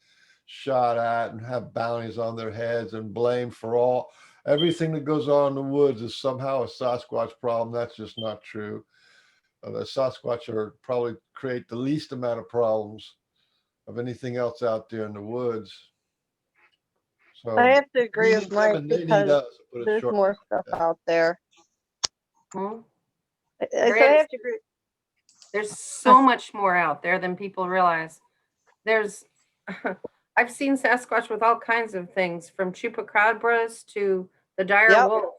D: shot at and have bounties on their heads and blamed for everything that goes on in the woods is somehow a Sasquatch problem. That's just not true. The Sasquatch probably create the least amount of problems of anything else out there in the woods. So
T: I have to agree with
D: them
T: Mike
D: and they need
T: because
D: us, to put it
T: there's
D: short.
T: more stuff out there.
M: Hmm?
T: I
M: There
T: have
M: is.
T: to agree.
M: There's so much more out there than people realize. I've seen Sasquatch with all kinds of things, from chupacabras to the dire wolf.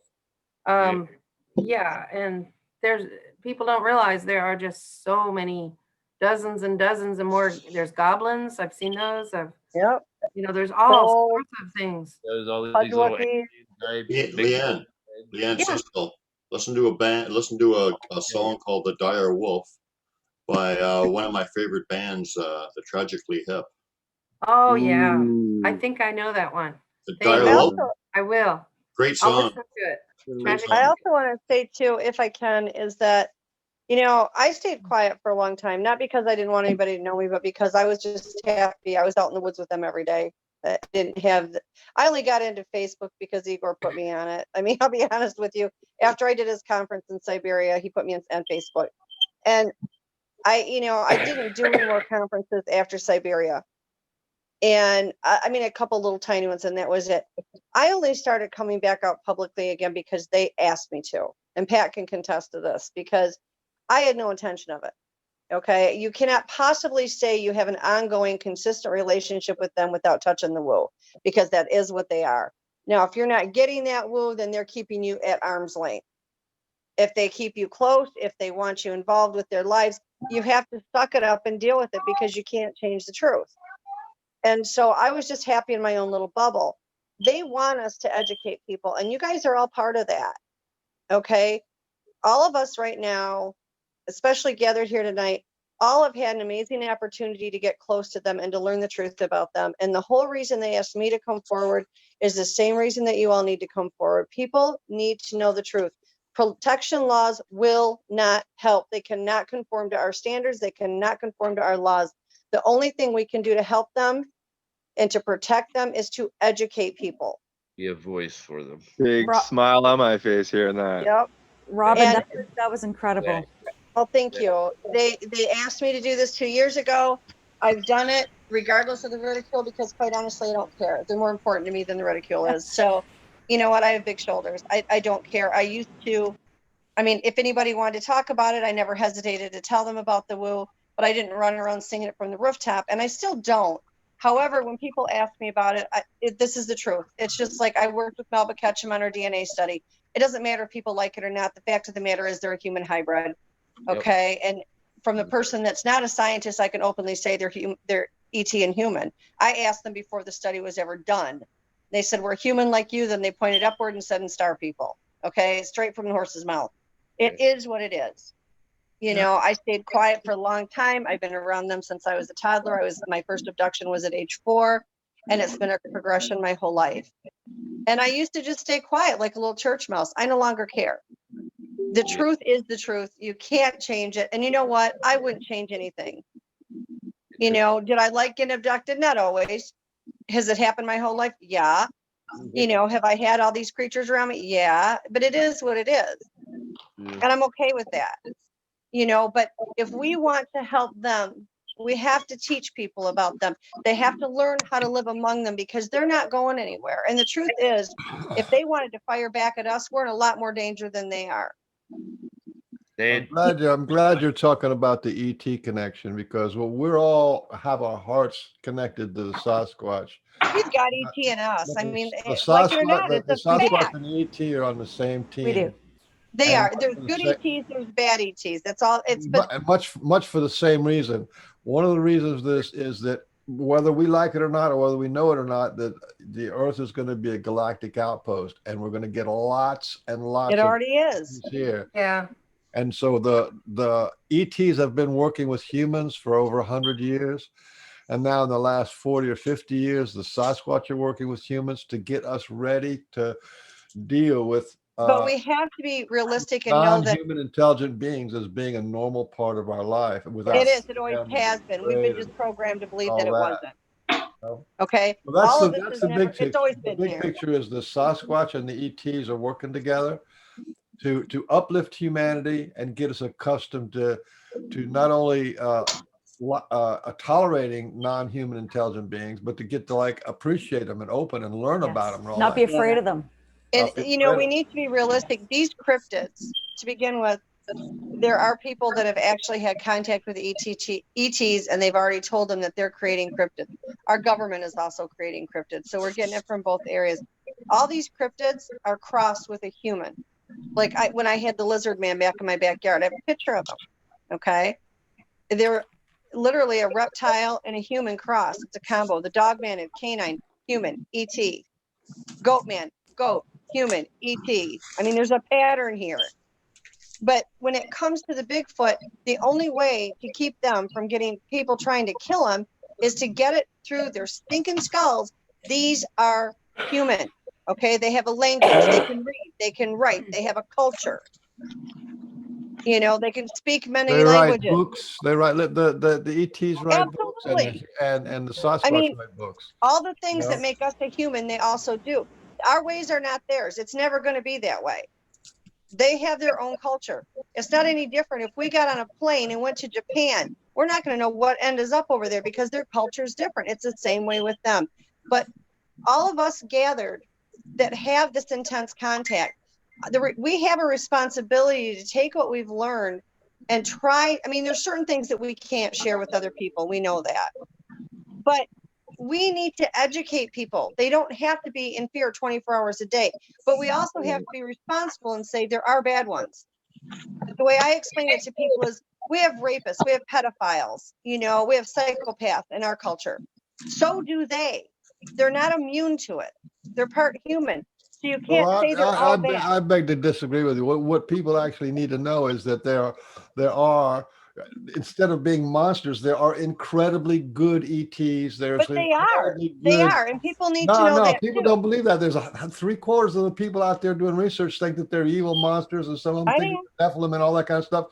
M: Yeah, and people don't realize there are just so many, dozens and dozens and more. There's goblins. I've seen those. There's all sorts of things.
P: There's all these little
E: Leanne, Sister, listen to a song called "The Dire Wolf" by one of my favorite bands, the Tragically Hip.
M: Oh yeah, I think I know that one.
E: The Dire Wolf.
M: I will.
E: Great song.
M: I'll listen to it.
T: I also want to say too, if I can, is that I stayed quiet for a long time, not because I didn't want anybody to know me, but because I was just happy. I was out in the woods with them every day. I only got into Facebook because Igor put me on it. I mean, I'll be honest with you. After I did his conference in Siberia, he put me on Facebook, and I didn't do any more conferences after Siberia. And I mean, a couple little tiny ones, and that was it. I only started coming back out publicly again because they asked me to. And Pat can contest to this, because I had no intention of it. Okay. You cannot possibly say you have an ongoing, consistent relationship with them without touching the woo, because that is what they are. Now, if you're not getting that woo, then they're keeping you at arm's length. If they keep you close, if they want you involved with their lives, you have to suck it up and deal with it, because you can't change the truth. And so I was just happy in my own little bubble. They want us to educate people, and you guys are all part of that. Okay. All of us right now, especially gathered here tonight, all have had an amazing opportunity to get close to them and to learn the truth about them. And the whole reason they asked me to come forward is the same reason that you all need to come forward. People need to know the truth. Protection laws will not help. They cannot conform to our standards. They cannot conform to our laws. The only thing we can do to help them and to protect them is to educate people.
P: Be a voice for them.
N: Big smile on my face hearing that.
T: Yep.
I: Robin,
T: And
I: that was incredible.
T: well, thank you. They asked me to do this 2 years ago. I've done it regardless of the ridicule because quite honestly, I don't care. They're more important to me than the ridicule is. So, you know what? I have big shoulders. I don't care. I used to, I mean, if anybody wanted to talk about it, I never hesitated to tell them about the woo, but I didn't run around singing it from the rooftop, and I still don't. However, when people ask me about it, this is the truth. It's just like I worked with Melba Ketchum on her DNA study. It doesn't matter if people like it or not. The fact of the matter is they're a human hybrid. Okay. And from the person that's not a scientist, I can openly say they're ET and human. I asked them before the study was ever done. They said, we're human like you. Then they pointed upward and said, and star people. Okay. Straight from the horse's mouth. It is what it is. You know, I stayed quiet for a long time. I've been around them since I was a toddler. My first abduction was at age 4, and it's been a progression my whole life. And I used to just stay quiet like a little church mouse. I no longer care. The truth is the truth. You can't change it. And you know what? I wouldn't change anything. You know, did I like getting abducted? Not always. Has it happened my whole life? Yeah. You know, have I had all these creatures around me? Yeah. But it is what it is. And I'm okay with that. You know, but if we want to help them, we have to teach people about them. They have to learn how to live among them because they're not going anywhere. And the truth is, if they wanted to fire back at us, we're in a lot more danger than they are.
D: I'm glad you're talking about the ET connection because we're all have our hearts connected to the Sasquatch.
T: We've got ET in us. I mean,
D: The
T: like it or not,
D: the
T: it's a
D: Sasquatch
T: fact.
D: and the ET are on the same team.
I: We do.
T: They
D: And
T: are. There's good ETs, there's bad ETs. That's all. It's but
D: and much for the same reason. One of the reasons this is that whether we like it or not, or whether we know it or not, that the Earth is going to be a galactic outpost, and we're going to get lots and lots.
T: It already is
D: here.
M: Yeah.
D: And so the ETs have been working with humans for over 100 years. And now in the last 40 or 50 years, the Sasquatch are working with humans to get us ready to deal with
T: but we have to be realistic and know that
D: non-human intelligent beings as being a normal part of our life. Without
T: it is. It always has been. We've been just programmed to believe that it wasn't. Okay.
D: Well,
T: all of
D: that's
T: this
D: the
T: never,
D: big picture.
T: it's always
D: The
T: been
D: big
T: here.
D: picture is the Sasquatch and the ETs are working together to uplift humanity and get us accustomed to not only tolerating non-human intelligent beings, but to get to like appreciate them and open and learn about them. And all
I: Not be
D: that.
I: afraid of them.
T: And you know, we need to be realistic. These cryptids, to begin with, there are people that have actually had contact with ETs, and they've already told them that they're creating cryptids. Our government is also creating cryptids, so we're getting it from both areas. All these cryptids are crossed with a human. Like when I had the lizard man back in my backyard, I have a picture of them. Okay, they're literally a reptile and a human cross. It's a combo. The dog man and canine, human, ET. Goat man, goat, human, ET. I mean, there's a pattern here. But when it comes to the Bigfoot, the only way to keep them from getting people trying to kill them is to get it through their stinking skulls. These are human. Okay, they have a language, they can read, they can write, they have a culture. You know, they can speak many
D: They
T: languages.
D: write books. They write the ETs write books, and the Sasquatch write books.
T: All the things
D: Yeah.
T: that make us a human, they also do. Our ways are not theirs. It's never going to be that way. They have their own culture. It's not any different. If we got on a plane and went to Japan, we're not going to know what end is up over there because their culture is different. It's the same way with them. But all of us gathered that have this intense contact, we have a responsibility to take what we've learned and try. I mean, there's certain things that we can't share with other people. We know that. But we need to educate people. They don't have to be in fear 24 hours a day. But we also have to be responsible and say there are bad ones. The way I explain it to people is we have rapists, we have pedophiles, you know, we have psychopaths in our culture. So do they. They're not immune to it. They're part human. So you can't say they're all bad.
D: I beg to disagree with you. What people actually need to know is that there are instead of being monsters, there are incredibly good ETs. There's
T: But they are.
D: incredibly
T: They
D: good.
T: are, and people need to
D: No,
T: know
D: no,
T: that
D: people
T: too.
D: don't believe that. There's 3/4 of the people out there doing research think that they're evil monsters, and some of them
T: I
D: think
T: know.
D: they're Nephilim and all that kind of stuff.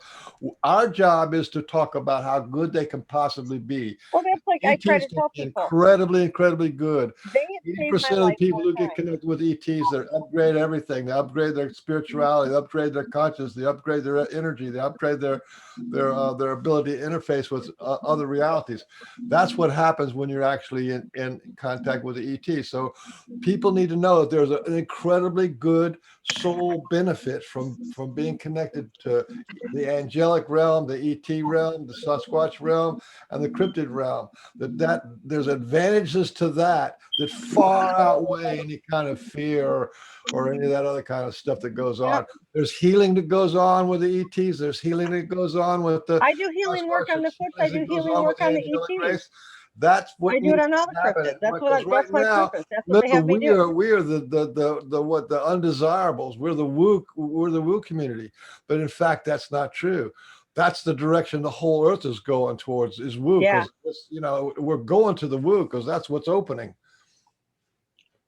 D: Our job is to talk about how good they can possibly be.
T: Well, that's like I try
D: ETs
T: to
D: can
T: tell
D: be
T: people.
D: incredibly, incredibly good.
T: They have saved
D: 80%
T: my
D: of the
T: life
D: people
T: one
D: who get
T: time.
D: connected with ETs, they upgrade everything. They upgrade their spirituality, they upgrade their consciousness, they upgrade their energy, they upgrade their ability to interface with other realities. That's what happens when you're actually in contact with the ET. So people need to know that there's an incredibly good soul benefit from being connected to the angelic realm, the ET realm, the Sasquatch realm, and the cryptid realm. That there's advantages to that far outweigh any kind of fear or any of that other kind of stuff that goes on. There's healing that goes on with the ETs. There's healing that goes on with the
T: I do healing work on the flips. I do healing work on the ETs.
D: That's what
T: I do it
D: needs
T: on all
D: to
T: the
D: happen.
T: cryptids. That's
D: Because
T: that's my
D: now,
T: purpose. That's what they have me do.
D: we are the undesirables. We're the woo community. But in fact, that's not true. That's the direction the whole earth is going towards, is woo.
T: Yeah.
D: Because we're going to the woo because that's what's opening.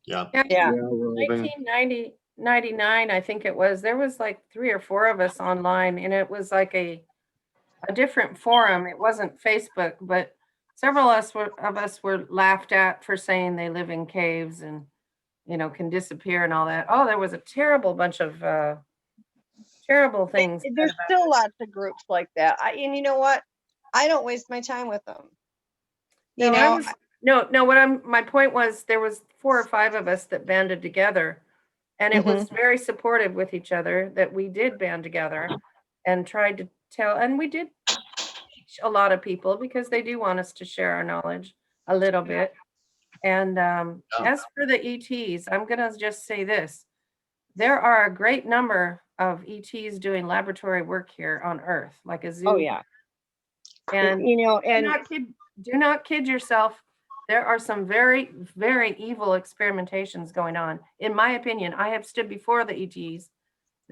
E: Yeah.
T: Yeah.
M: 1999, I think it was. There was like 3 or 4 of us online, and it was like a different forum. It wasn't Facebook, but several of us were laughed at for saying they live in caves and can disappear and all that. Oh, there was a terrible bunch of terrible things.
T: There's still lots of groups like that. And you know what? I don't waste my time with them.
M: My point was there was 4 or 5 of us that banded together, and it was very supportive with each other that we did band together and tried to tell, and we did teach a lot of people because they do want us to share our knowledge a little bit. And as for the ETs, I'm gonna just say this: there are a great number of ETs doing laboratory work here on Earth, like a zoo.
T: Oh yeah.
M: And
T: and
M: do not kid yourself. There are some very, very evil experimentations going on. In my opinion, I have stood before the ETs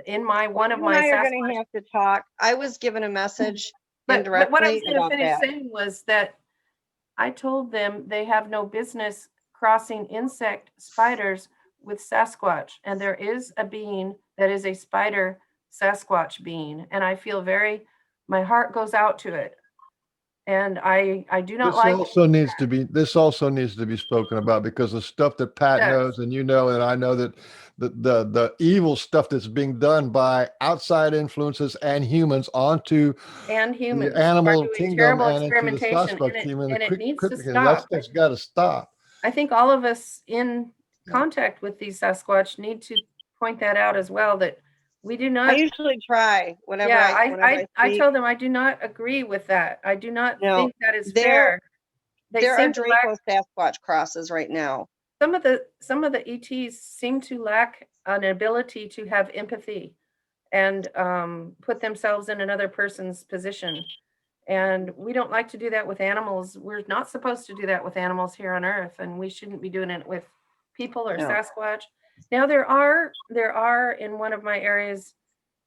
M: in one of my.
T: You and I are going to have to talk. I was given a message indirectly.
M: But what I was going to finish
T: that.
M: saying was that I told them they have no business crossing insect spiders with Sasquatch, and there is a being that is a spider Sasquatch being, and I feel my heart goes out to it. And I do not like.
D: This also needs to be spoken about, because the stuff that Pat knows and and I know, that the evil stuff that's being done by outside influences and humans onto the animal kingdom and into the Sasquatch kingdom and
M: it needs to
D: cryptid kingdom. That stuff's got to stop.
M: I think all of us in contact with these Sasquatch need to point that out as well, that we do not.
T: I usually try whenever
M: I tell them I do not agree with that. I do not think that is fair.
T: There are Draco Sasquatch crosses right now.
M: Some of the ETs seem to lack an ability to have empathy and put themselves in another person's position. And we don't like to do that with animals. We're not supposed to do that with animals here on Earth, and we shouldn't be doing it with people or Sasquatch. Now there are in one of my areas,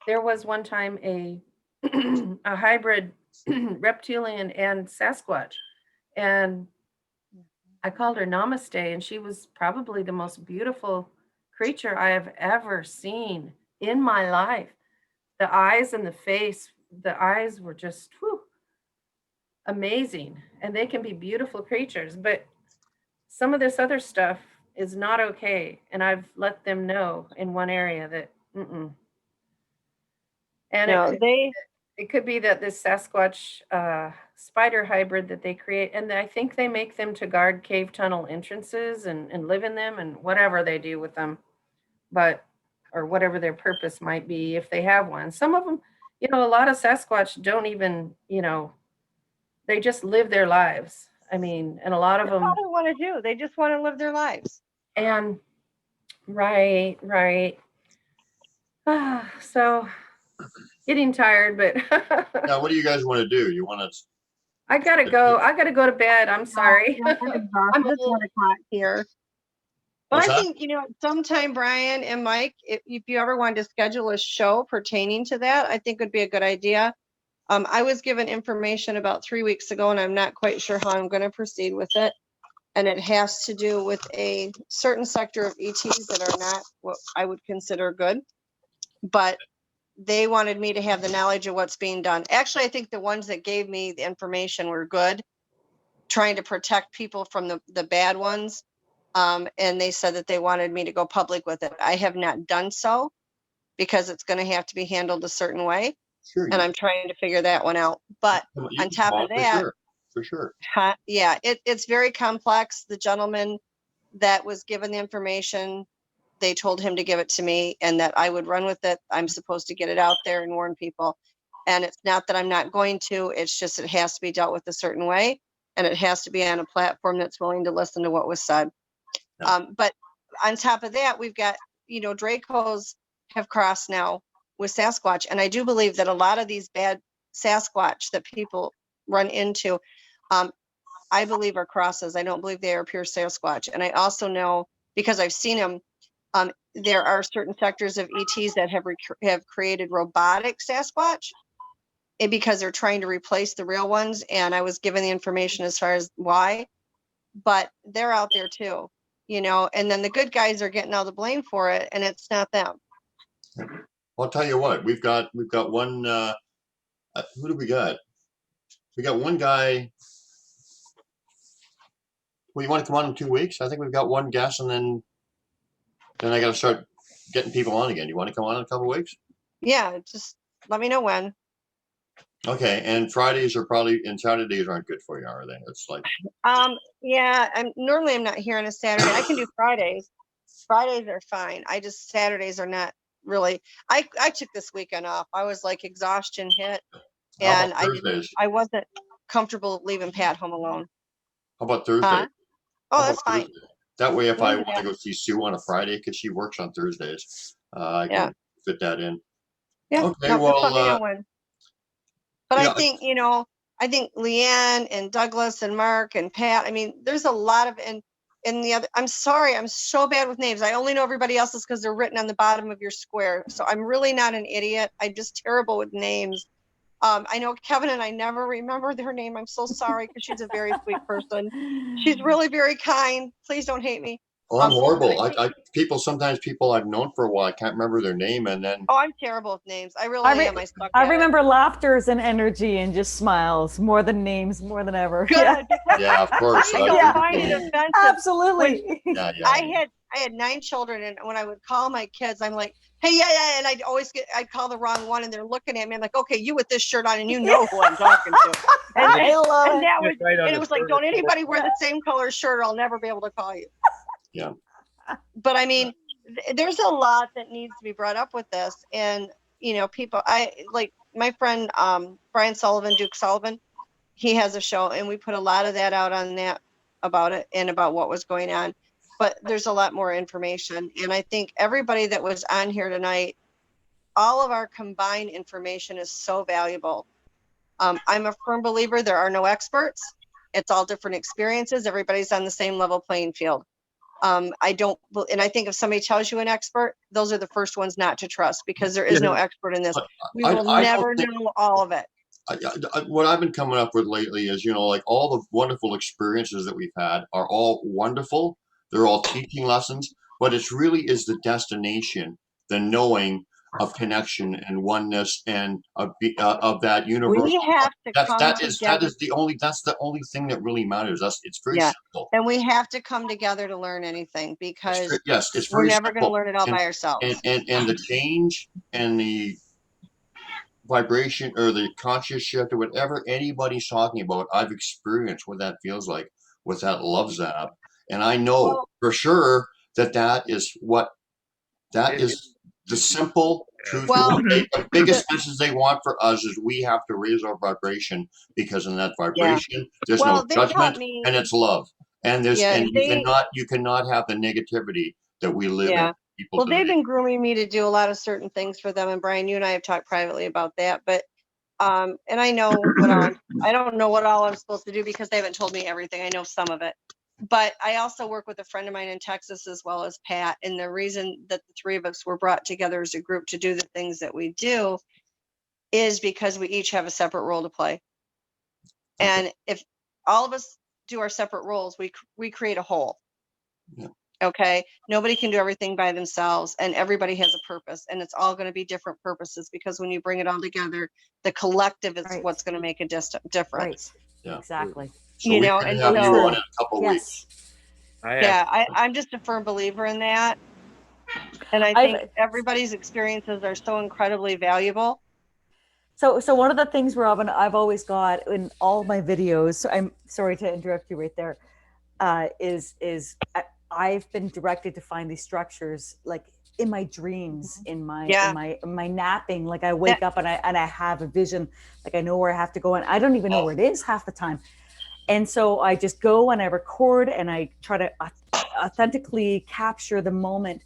M: there was one time a hybrid reptilian and Sasquatch, and I called her Namaste, and she was probably the most beautiful creature I have ever seen in my life. The eyes and the face, the eyes were just amazing, and they can be beautiful creatures, but some of this other stuff is not okay, and I've let them know in one area that and it could be that this Sasquatch spider hybrid that they create, and I think they make them to guard cave tunnel entrances and live in them and whatever they do with them, or whatever their purpose might be if they have one. Some of them, a lot of Sasquatch don't even, they just live their lives. I mean, and a lot of them.
T: That's all they want to do. They just want to live their lives.
M: And right. So getting tired, but
E: now what do you guys want to do? You want to?
M: I gotta go to bed. I'm sorry.
T: I'm just 1 o'clock here. But I think, sometime Brian and Mike, if you ever wanted to schedule a show pertaining to that, I think would be a good idea. I was given information about 3 weeks ago, and I'm not quite sure how I'm going to proceed with it. And it has to do with a certain sector of ETs that are not what I would consider good. But they wanted me to have the knowledge of what's being done. Actually, I think the ones that gave me the information were good, trying to protect people from the bad ones. And they said that they wanted me to go public with it. I have not done so because it's going to have to be handled a certain way.
E: Sure.
T: And I'm trying to figure that one out. But
E: You
T: on
E: can
T: top
E: talk
T: of that,
E: for sure.
T: yeah, it's very complex. The gentleman that was given the information, they told him to give it to me and that I would run with it. I'm supposed to get it out there and warn people. And it's not that I'm not going to, it's just it has to be dealt with a certain way. And it has to be on a platform that's willing to listen to what was said. But on top of that, we've got, Dracos have crossed now with Sasquatch. And I do believe that a lot of these bad Sasquatch that people run into, I believe are crosses. I don't believe they are pure Sasquatch. And I also know, because I've seen them, there are certain sectors of ETs that have created robotic Sasquatch, and because they're trying to replace the real ones. And I was given the information as far as why, but they're out there too, and then the good guys are getting all the blame for it, and it's not them.
E: I'll tell you what, we've got one, who do we got? We got one guy. Well, you want to come on in 2 weeks? I think we've got one guest, and then I got to start getting people on again. You want to come on in a couple weeks?
T: Yeah, just let me know when.
E: Okay, and Fridays are probably, and Saturdays aren't good for you, are they? It's like,
T: Yeah, I'm not here on a Saturday. I can do Fridays. Fridays are fine. Saturdays are not really. I took this weekend off. I was like exhaustion hit,
E: how
T: and
E: about Thursdays?
T: I wasn't comfortable leaving Pat home alone.
E: How about Thursday?
T: Oh, that's fine.
E: Thursday? That way, if
T: We
E: I
T: can do
E: want to
T: that.
E: go see Sue on a Friday, because she works on Thursdays, I
T: Yeah.
E: can fit that in.
T: Yeah.
E: Okay,
T: No, just let me know
E: well,
T: when. But
E: yeah,
T: I think Leanne and Douglas and Mark and Pat, I mean, there's a lot of, and the other, I'm sorry, I'm so bad with names. I only know everybody else's because they're written on the bottom of your square. So I'm really not an idiot. I'm just terrible with names. I know Kevin and I never remember their name. I'm so sorry because she's a very sweet person. She's really very kind. Please don't hate me.
E: well, I'm horrible. Sometimes people I've known for a while, I can't remember their name, and then
T: Oh, I'm terrible with names. I really am. I suck
I: I
T: at it.
I: remember laughters and energy and just smiles more than names, more than ever.
T: Good.
E: yeah, of course.
T: I don't find it offensive.
I: Absolutely.
E: Yeah.
T: I had 9 children, and when I would call my kids, I'm like, hey, yeah, and I'd call the wrong one, and they're looking at me. I'm like, okay, you with this shirt on, and you know who I'm talking to. And
I: I love it.
T: that was,
P: Right on
T: and
P: the
T: it was like,
P: shirt.
T: don't anybody wear the same color shirt, or I'll never be able to call you.
E: Yeah.
T: But I mean, there's a lot that needs to be brought up with this, and people. I like my friend Brian Sullivan, Duke Sullivan. He has a show, and we put a lot of that out on that about it and about what was going on. But there's a lot more information, and I think everybody that was on here tonight, all of our combined information is so valuable. I'm a firm believer there are no experts. It's all different experiences. Everybody's on the same level playing field. And I think if somebody tells you an expert, those are the first ones not to trust, because there is no expert in this. We will never know all of it.
E: What I've been coming up with lately is, like all the wonderful experiences that we've had are all wonderful. They're all teaching lessons, but it's really is the destination, the knowing of connection and oneness and of that universe.
T: We have to come
E: That
T: together.
E: is the only thing that really matters. It's very
T: Yeah.
E: simple.
T: And we have to come together to learn anything, because
E: Yes, it's
T: we're
E: very
T: never going to
E: simple.
T: learn it all
E: And-
T: by ourselves.
E: And the change and the vibration or the conscious shift or whatever anybody's talking about, I've experienced what that feels like with that love zap, and I know for sure that is the simple truth. The biggest message they want for us is we have to raise our vibration, because in that vibration there's no judgment and it's love, and you cannot have the negativity that we live in.
T: Well, they've been grooming me to do a lot of certain things for them, and Brian, you and I have talked privately about that. But and I know I don't know what all I'm supposed to do, because they haven't told me everything. I know some of it, but I also work with a friend of mine in Texas as well as Pat. And the reason that the 3 of us were brought together as a group to do the things that we do is because we each have a separate role to play. And if all of us do our separate roles, we create a whole.
E: Yeah.
T: Okay. Nobody can do everything by themselves, and everybody has a purpose, and it's all going to be different purposes, because when you bring it all together, the collective is what's going to make a difference.
E: Yeah.
I: Exactly.
E: So
T: You
E: we
T: know,
E: can
T: and
E: have you
T: so,
E: on in a couple weeks.
T: yeah, I'm just a firm believer in that. And I think everybody's experiences are so incredibly valuable.
I: So one of the things, Robin, I've always got in all my videos, so I'm sorry to interrupt you right there, is I've been directed to find these structures like in my dreams, in my napping. Like I wake up and I have a vision, like I know where I have to go, and I don't even know where it is half the time. And so I just go and I record and I try to authentically capture the moment.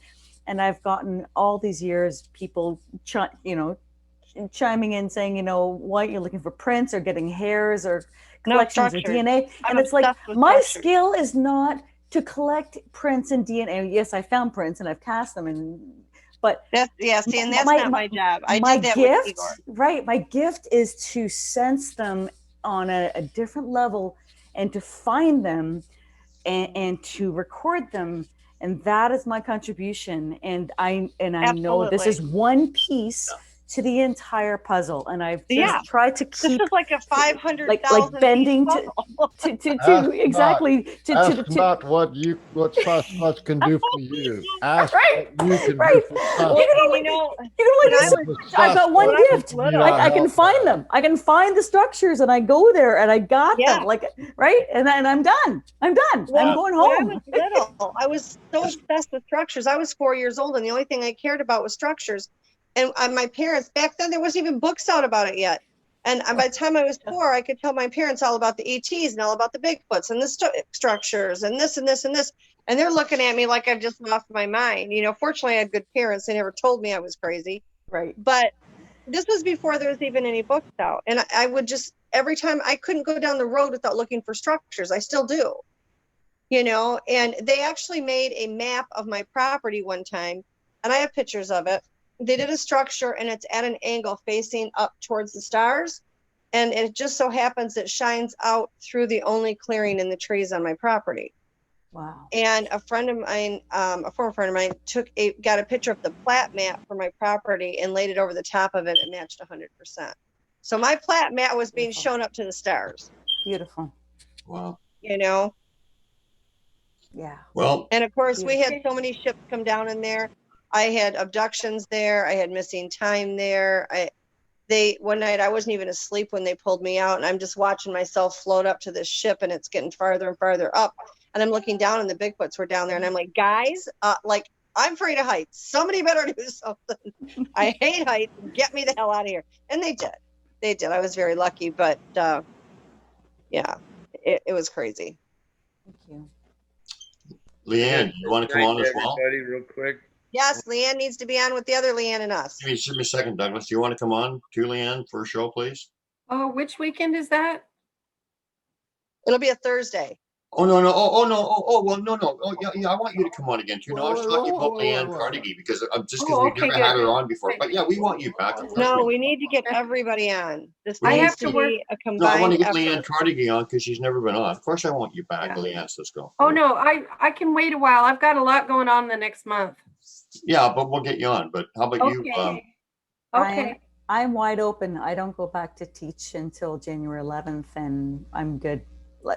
I: And I've gotten all these years people, chiming in saying, what you're looking for, prints or getting hairs or collections or DNA. And it's like, my skill is not to collect prints and DNA. Yes, I found prints and I've cast them, but
T: and that's not my job. I did that with Igor.
I: Right. My gift is to sense them on a different level and to find them and to record them. And that is my contribution. And I know this is one piece to the entire puzzle, and I've just tried to keep.
T: This is like a 500,000
I: like bending to exactly
D: ask not what Sasquatch can do for you. Ask what you can do for Sasquatch.
I: I've got one gift. I can find them. I can find the structures, and I go there, and I got them. And I'm done. I'm done. I'm going home.
T: When I was little, I was so obsessed with structures. I was 4 years old, and the only thing I cared about was structures. And my parents, back then, there wasn't even books out about it yet. And by the time I was 4, I could tell my parents all about the ETs and all about the Bigfoots and the structures and this and this and this. And they're looking at me like I've just lost my mind. Fortunately, I had good parents. They never told me I was crazy.
I: Right.
T: But this was before there was even any books out. And I would just, every time, I couldn't go down the road without looking for structures. I still do. And they actually made a map of my property one time. And I have pictures of it. They did a structure, and it's at an angle facing up towards the stars. And it just so happens it shines out through the only clearing in the trees on my property.
I: Wow.
T: And a friend of mine, a former friend of mine, got a picture of the plat map for my property and laid it over the top of it. It matched 100%. So my plat map was being shown up to the stars.
I: Beautiful.
E: Wow.
I: Yeah.
E: Well.
T: And of course, we had so many ships come down in there. I had abductions there. I had missing time there. One night I wasn't even asleep when they pulled me out, and I'm just watching myself float up to this ship, and it's getting farther and farther up. And I'm looking down, and the Bigfoots were down there, and I'm like, guys, I'm afraid of heights. Somebody better do something. I hate heights. Get me the hell out of here. And they did. They did. I was very lucky, but yeah, it was crazy.
I: Thank you.
E: Leanne, you want to come on as well?
P: Real quick.
T: Yes, Leanne needs to be on with the other Leanne and us.
E: Give me a second, Douglas. Do you want to come on to Leanne for a show, please?
M: Oh, which weekend is that?
T: It'll be a Thursday.
E: Oh, no. Well, no. Oh, yeah, I want you to come on again, too. No, I was talking about Leanne Carnegie because we've never had her on before. But yeah, we want you back.
T: No, we need to get everybody on. This
E: I
T: needs
E: have
T: to
E: to work.
T: be a combined
E: No, I want to get
T: effort.
E: Leanne Carnegie on because she's never been on. Of course, I want you back, Leanne. Let's go.
M: Oh, no, I can wait a while. I've got a lot going on the next month.
E: Yeah, but we'll get you on. But how about you?
M: Okay.
I: I'm wide open. I don't go back to teach until January 11th, and I'm good.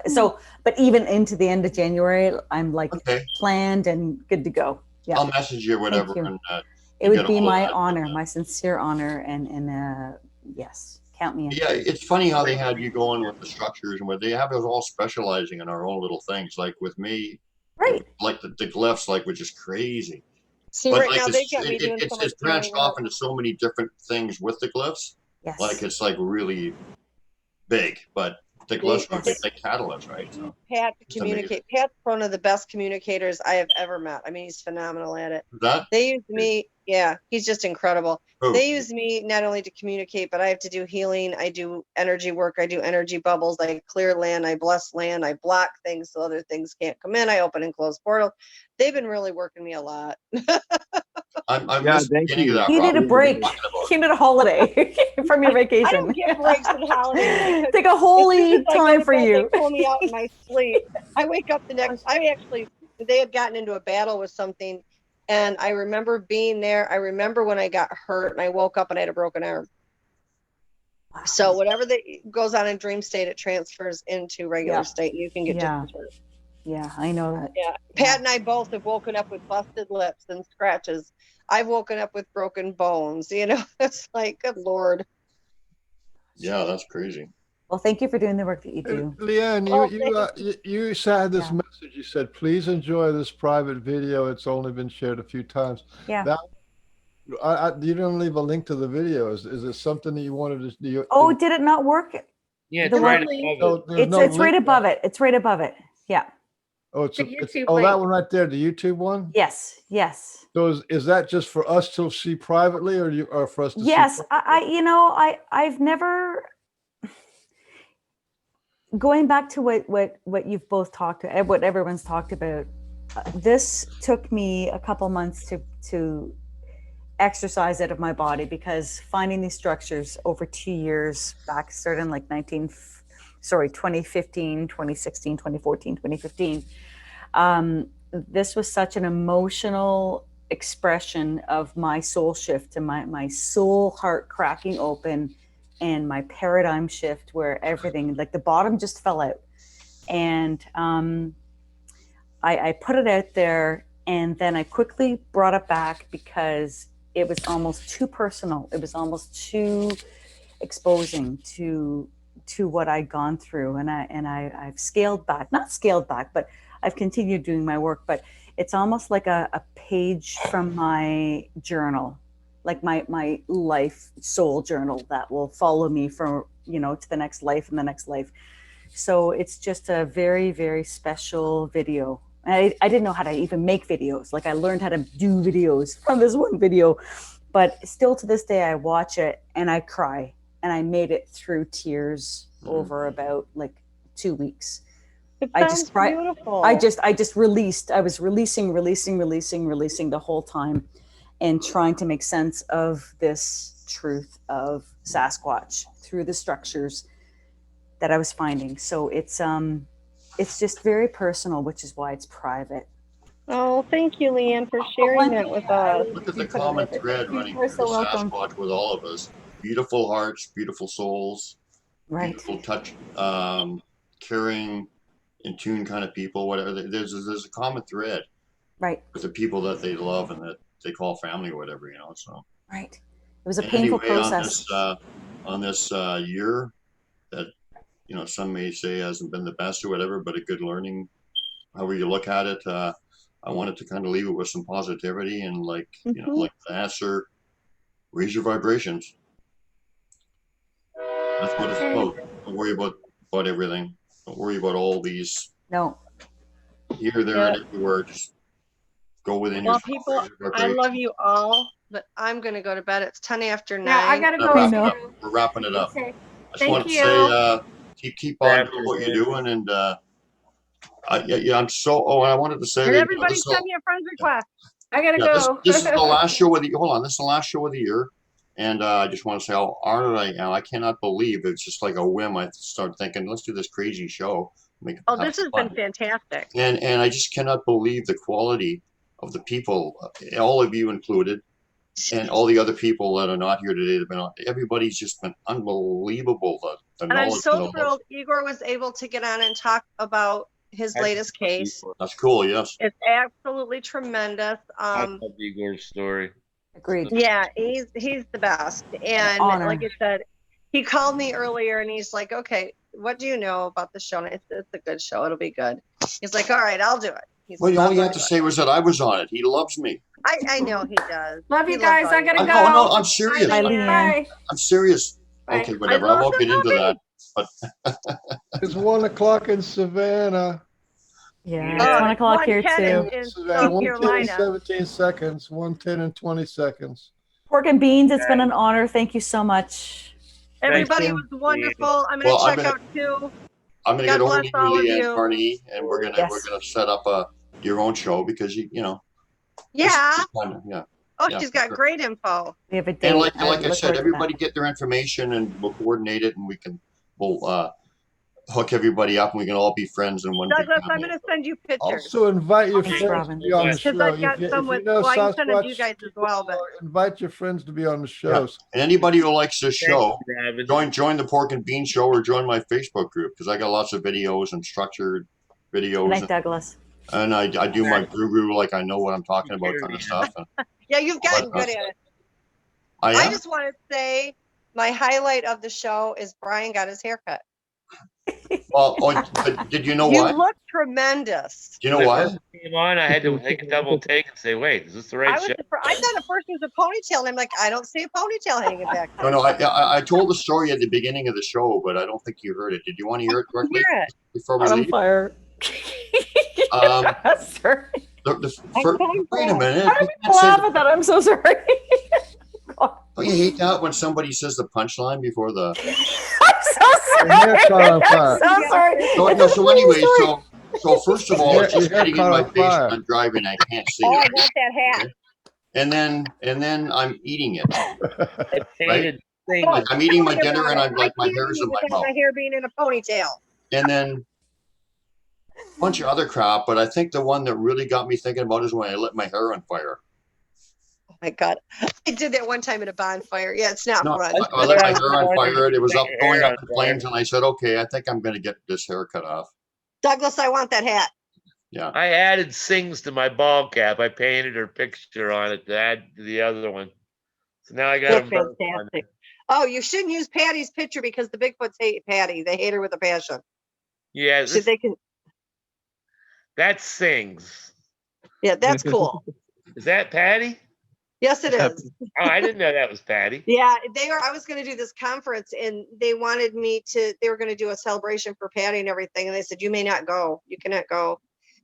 I: So, but even into the end of January, I'm planned and good to go. Yeah.
E: I'll message you or whatever.
I: Thank you.
E: And,
I: it would be my honor, my sincere honor, and yes, count me in.
E: Yeah, it's funny how they had you going with the structures and where they have us all specializing in our own little things. Like with me,
I: right?
E: Like the glyphs, which is crazy.
T: See,
E: but
T: right now they got me doing so much
E: it's branched off into so many different things with the glyphs.
I: Yes.
E: Like it's really big, but the glyphs are big catalysts, right? So
T: Pat to communicate. Pat's one of the best communicators I have ever met. I mean, he's phenomenal at it. They use me. Yeah, he's just incredible.
E: Who?
T: They use me not only to communicate, but I have to do healing. I do energy work. I do energy bubbles. I clear land. I bless land. I block things so other things can't come in. I open and close portals. They've been really working me a lot.
E: I
N: Yeah,
E: missed the
N: thank
E: beginning of
N: you.
E: that.
I: You need a
E: Rob.
I: break. You need a holiday from your
T: I
I: vacation.
T: don't get breaks and holidays because
I: Take a
T: as soon
I: holy
T: as I go
I: time
T: to
I: for
T: bed, they
I: you.
T: pull me out in my sleep. I wake up the next. They had gotten into a battle with something, and I remember being there. I remember when I got hurt and I woke up and I had a broken arm. So whatever that goes on in dream state, it transfers into regular
I: Yeah.
T: state. You can get just
I: Yeah.
T: as hurt.
I: Yeah, I know that.
T: Yeah, Pat and I both have woken up with busted lips and scratches. I've woken up with broken bones. You know, it's like, good Lord.
E: Yeah, that's crazy.
I: Well, thank you for doing the work that you do.
D: Leanne,
T: Oh,
D: you had this
I: Yeah.
D: message. You said, "Please enjoy this private video. It's only been shared a few times."
I: Yeah.
D: That you didn't leave a link to the video. Is it something that you wanted to do?
I: Oh, did it not work?
P: Yeah, it's
I: The
P: right
I: one-
P: above
D: No,
P: it.
D: there's no
I: It's right
D: link.
I: above it. It's right above it. Yeah.
D: Oh, it's
M: The
D: that
M: YouTube
D: one
M: link.
D: right there, the YouTube one.
I: Yes. Yes.
D: So is that just for us to see privately, or for us to
I: Yes.
D: see?
I: I've never. Going back to what you've both talked to, what everyone's talked about, this took me a couple months to exercise out of my body, because finding these structures over 2 years back, starting like 2015, 2016, 2014, 2015. This was such an emotional expression of my soul shift and my soul heart cracking open, and my paradigm shift, where everything, like the bottom just fell out. And I put it out there, and then I quickly brought it back because it was almost too personal. It was almost too exposing to what I'd gone through. And I've scaled back, not scaled back, but I've continued doing my work. But it's almost like a page from my journal, like my life soul journal that will follow me from, to the next life and the next life. So it's just a very, very special video. I didn't know how to even make videos. Like, I learned how to do videos from this one video, but still to this day, I watch it and I cry, and I made it through tears over about like 2 weeks. I just cried.
T: Beautiful.
I: I just released. I was releasing the whole time, and trying to make sense of this truth of Sasquatch through the structures that I was finding. So it's just very personal, which is why it's private.
T: Oh, thank you, Leanne, for sharing that with us.
E: Look at the common thread running through the Sasquatch with all of us. Beautiful hearts, beautiful souls,
I: right?
E: Beautiful touch, caring, in tune kind of people. Whatever. There's a common thread,
I: right,
E: with the people that they love and that they call family or whatever. So
I: right. It was a painful process.
E: On this year that some may say hasn't been the best or whatever, but a good learning. However you look at it, I wanted to kind of leave it with some positivity and like the answer, raise your vibrations. That's what it's about. Don't worry about everything. Don't worry about all these.
I: No.
E: Here, there, and everywhere. Just go within
T: Well,
E: your
T: people, I
E: vibration.
T: love you all, but I'm going to go to bed. It's 10 after 9.
M: Yeah, I gotta go.
E: We're wrapping it up.
M: Okay.
E: I just
M: Thank
E: want to
M: you.
E: say, keep on doing what you're doing, and I'm so. Oh, and I wanted to say
T: And
E: that
T: everybody send me a friend request.
M: I gotta go.
E: this is the last show of the. Hold on, this is the last show of the year, and I just want to say how honored I am. I cannot believe it's just like a whim. I started thinking, let's do this crazy show.
T: Oh, this has been fantastic.
E: And I just cannot believe the quality of the people, all of you included, and all the other people that are not here today. Have been on. Everybody's just been unbelievable. The
T: And I'm
E: knowledge
T: so
E: and
T: thrilled Igor was able to get on and talk about his latest case.
E: That's cool. Yes.
T: It's absolutely tremendous.
P: I love Igor's story.
I: Agreed.
T: Yeah, he's the best. And
I: Honor.
T: like I said, he called me earlier and he's like, okay, what do you know about the show? And it's a good show. It'll be good. He's like, all right, I'll do it. He's
E: Well,
T: like,
E: all you have to say was that I was on it. He loves me.
T: I know he does.
M: Love
T: He
M: you
T: loves
M: guys.
T: all
M: I
T: you
M: gotta
T: guys.
M: go.
E: No, I'm serious.
I: Bye, Leanne.
E: I'm serious.
M: Bye.
E: Okay, whatever. I won't get into that. But
D: It's 1 o'clock in Savannah.
I: Yeah, it's 1 o'clock here
T: 1:10
I: too.
T: in
D: Savannah,
T: South
D: 1:10 and
T: Carolina.
D: 17 seconds. 1:10 and 20 seconds.
I: Pork and beans, it's been an honor. Thank you so much.
T: Everybody
I: you.
T: was wonderful. I'm gonna
E: Well, I'm
T: check
E: gonna-
T: out too.
E: I'm going to
T: God
E: get over
T: bless
E: to you,
T: all of
E: Leanne
T: you.
E: Carney, and we're gonna
I: Yes.
E: set up your own show because you know.
T: Yeah.
E: Yeah.
T: Oh,
E: Yeah,
T: she's
E: for
T: got
E: sure.
T: great info.
I: We have a date.
E: And like I
I: look
E: said,
I: forward to
E: everybody get their information and we'll coordinate it and we'll hook everybody up and we can all be friends in one big
T: Douglas, I'm
E: family.
T: going to send you pictures.
D: Also invite your
I: Thanks,
D: friends
I: Robin.
D: to be on the
T: Because
D: show.
T: I've got
D: If
T: some
D: you
T: with,
D: know
T: well, I can send them to you
D: Sasquatch
T: guys as well, but
D: invite your friends to be on the
E: Yeah.
D: shows.
E: And anybody who likes this
P: Thank
E: show,
P: you, Robin.
E: join the Pork and Bean Show or join my Facebook group because I got lots of videos and structured
I: Good
E: videos.
I: night, Douglas.
E: And I do my guru like I know what I'm talking about kind of stuff. And
T: yeah, you've gotten good at it.
E: I
T: I
E: am.
T: just want to say my highlight of the show is Brian got his haircut.
E: Well, but did you know
T: You
E: what?
T: look tremendous.
E: Do you know
P: When I
E: what?
P: first came on, I had to take a double take and say, wait, is this the right show?
T: I thought at first it was a ponytail, and I'm like, I don't see a ponytail hanging back there.
E: No, I told the story at the beginning of the show, but I don't think you heard it. Did you want to hear it directly
T: Hear it.
E: before we
I: On
E: leave?
I: fire.
E: Sorry. Wait a minute.
I: I
E: You
I: didn't
E: can't say
I: laugh at that. I'm so sorry.
E: Don't you hate that when somebody says the punchline before the?
I: I'm so
D: Your hair
I: sorry.
D: caught on fire.
I: I'm so sorry.
E: So,
I: It's
E: no,
I: a
E: so
I: funny
E: anyway,
I: story.
E: so first of all,
D: Your
E: it's just
D: hair
E: getting in
D: caught
E: my
D: on
E: face
D: fire.
E: and I'm driving. I can't see
T: Oh, I
E: it.
T: want that hat.
E: And then I'm eating it.
P: I painted things.
E: Like I'm eating my
T: Tell me
E: dinner
T: about
E: and
T: it.
E: I'm like
T: I
E: my
T: can't
E: hair's
T: eat
E: in my
T: without
E: mouth.
T: my hair being in a ponytail.
E: And then a bunch of other crap, but I think the one that really got me thinking about is when I lit my hair on fire.
T: Oh my God, I did that one time at a bonfire. Yeah, it's not
E: No,
T: fun.
E: I lit my hair on fire. It was
P: Set
E: up
P: your
E: going
P: hair
E: up
P: on
E: in flames, and I said, "Okay, I think I'm going to get this hair cut off."
T: Douglas, I want that hat.
E: Yeah.
P: I added Sings to my ball cap. I painted her picture on it to add to the other one. So now I got
T: That's
P: them both on
T: fantastic. Oh, you shouldn't use Patty's picture because the Bigfoots hate Patty. They hate her with a passion.
P: Yeah,
T: So they can.
P: that's Sings.
T: Yeah, that's cool.
P: Is that Patty?
T: Yes, it is.
P: Oh, I didn't know that was Patty.
T: Yeah, they were. I was going to do this conference, and they wanted me to. They were going to do a celebration for Patty and everything, and they said, "You may not go. You cannot go."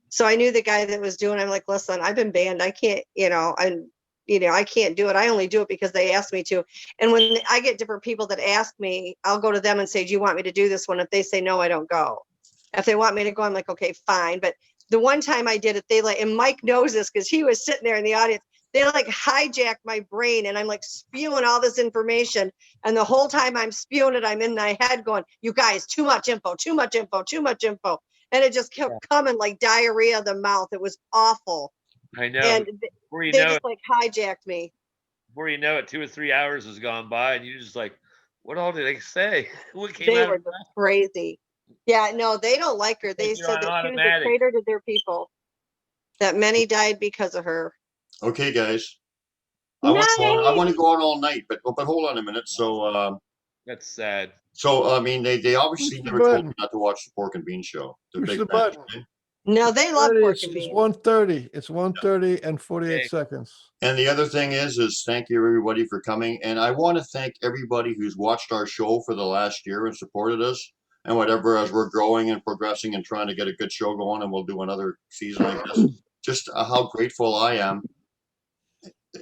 T: So I knew the guy that was doing. I'm like, "Listen, I've been banned. I can't. I can't do it. I only do it because they asked me to." And when I get different people that ask me, I'll go to them and say, "Do you want me to do this one?" If they say no, I don't go. If they want me to go, I'm like, "Okay, fine." But the one time I did it, they like, and Mike knows this because he was sitting there in the audience. They like hijacked my brain and I'm like spewing all this information. And the whole time I'm spewing it, I'm in my head going, "You guys, too much info, too much info, too much info." And it just kept coming like diarrhea of the mouth. It was awful.
P: I know.
T: And
P: Before you
T: they
P: know
T: just
P: it,
T: like hijacked me.
P: before you know it, 2 or 3 hours has gone by, and you're just like, "What all did they say? What came
T: They
P: out?"
T: were just crazy. Yeah, no, they don't like her. They
P: You're
T: said
P: on
T: that she was a
P: automatic.
T: traitor to their people. That many died because of her.
E: Okay, guys. I want to go out all night, but hold on a minute. So
P: That's sad.
E: I mean, they obviously
D: Push the
E: never told
D: button.
E: me not to watch the Pork and Bean Show. They're
D: Push
E: big
D: the
E: fans.
D: button.
T: No, they love pork and
D: It's
T: beans.
D: 1:30. It's 1:30 and 48 seconds.
E: And the other thing is thank you everybody for coming. And I want to thank everybody who's watched our show for the last year and supported us and whatever as we're growing and progressing and trying to get a good show going. And we'll do another season like this. Just how grateful I am.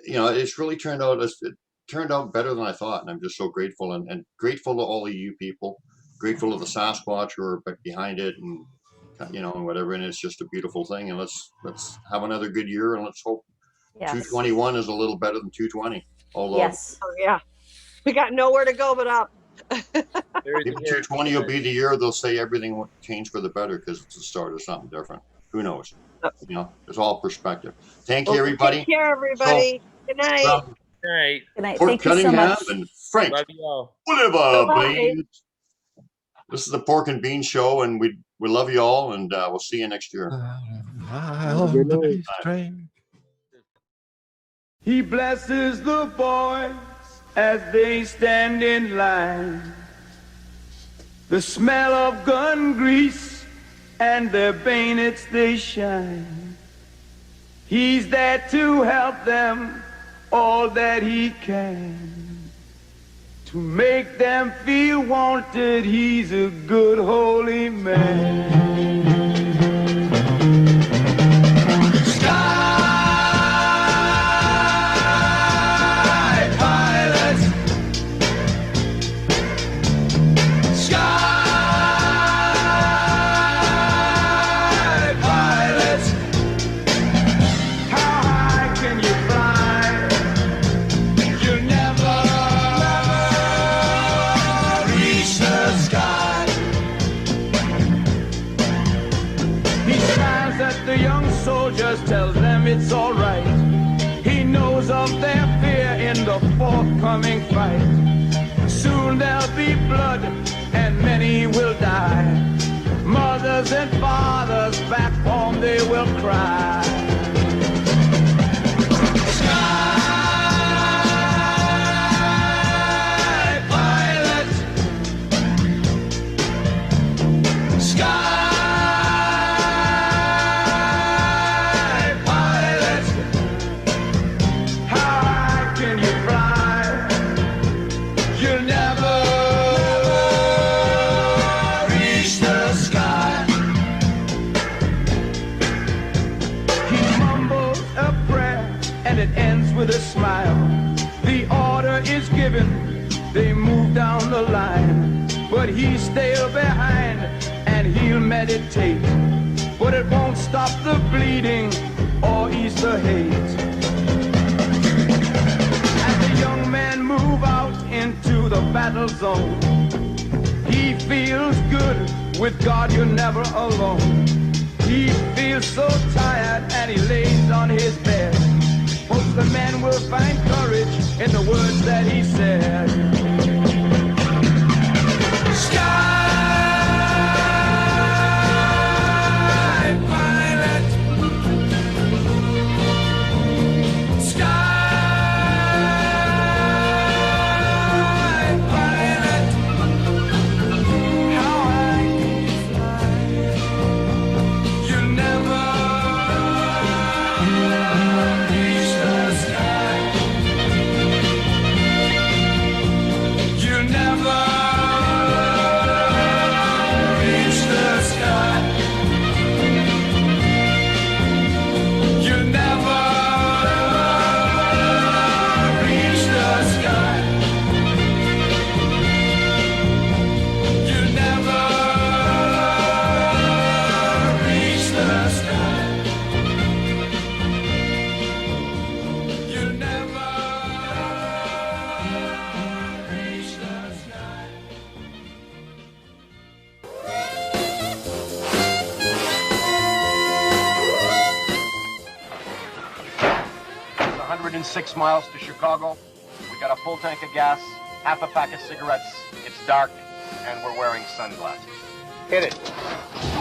E: You know, it's really turned out better than I thought. And I'm just so grateful and grateful to all of you people. Grateful to the Sasquatch who are behind it and and whatever, and it's just a beautiful thing. And let's have another good year, and let's hope 221 is a little better than 220. Although
I: Yes.
T: Oh, yeah. We got nowhere to go but up.
E: maybe 220 will be the year they'll say everything will change for the better because it's the start of something different. Who knows? It's all perspective. Thank you,
T: Well,
E: everybody.
T: Take care, everybody. Good night.
E: From
P: Good night.
I: Good night.
E: Fort
I: Thank you so
E: Cunningham
I: much.
E: and Frank
P: Love you all.
E: Oliver,
T: Bye.
E: please. This is the Pork and Bean Show, and we love you all, and we'll see you next year.
D: On the peace train.
R: He blesses the boys as they stand in line. The smell of gun grease and their bayonets they shine. He's there to help them all that he can. To make them feel wanted, he's a good holy man. the forthcoming fight. Soon there'll be blood and many will die. Mothers and fathers back home, they will cry. With a smile, the order is given, they move down the line, but he's still behind and he'll meditate, but it won't stop the bleeding or ease the hate. As the young men move out into the battle zone, he feels good, with God you're never alone. He feels so tired and he lays on his bed. Most of the men will find courage in the words that he said. Sky pilot, sky pilot, how high can you fly? You never
A: in 6 miles to Chicago. We got a full tank of gas, half a pack of cigarettes. It's dark, and we're wearing sunglasses. Hit it.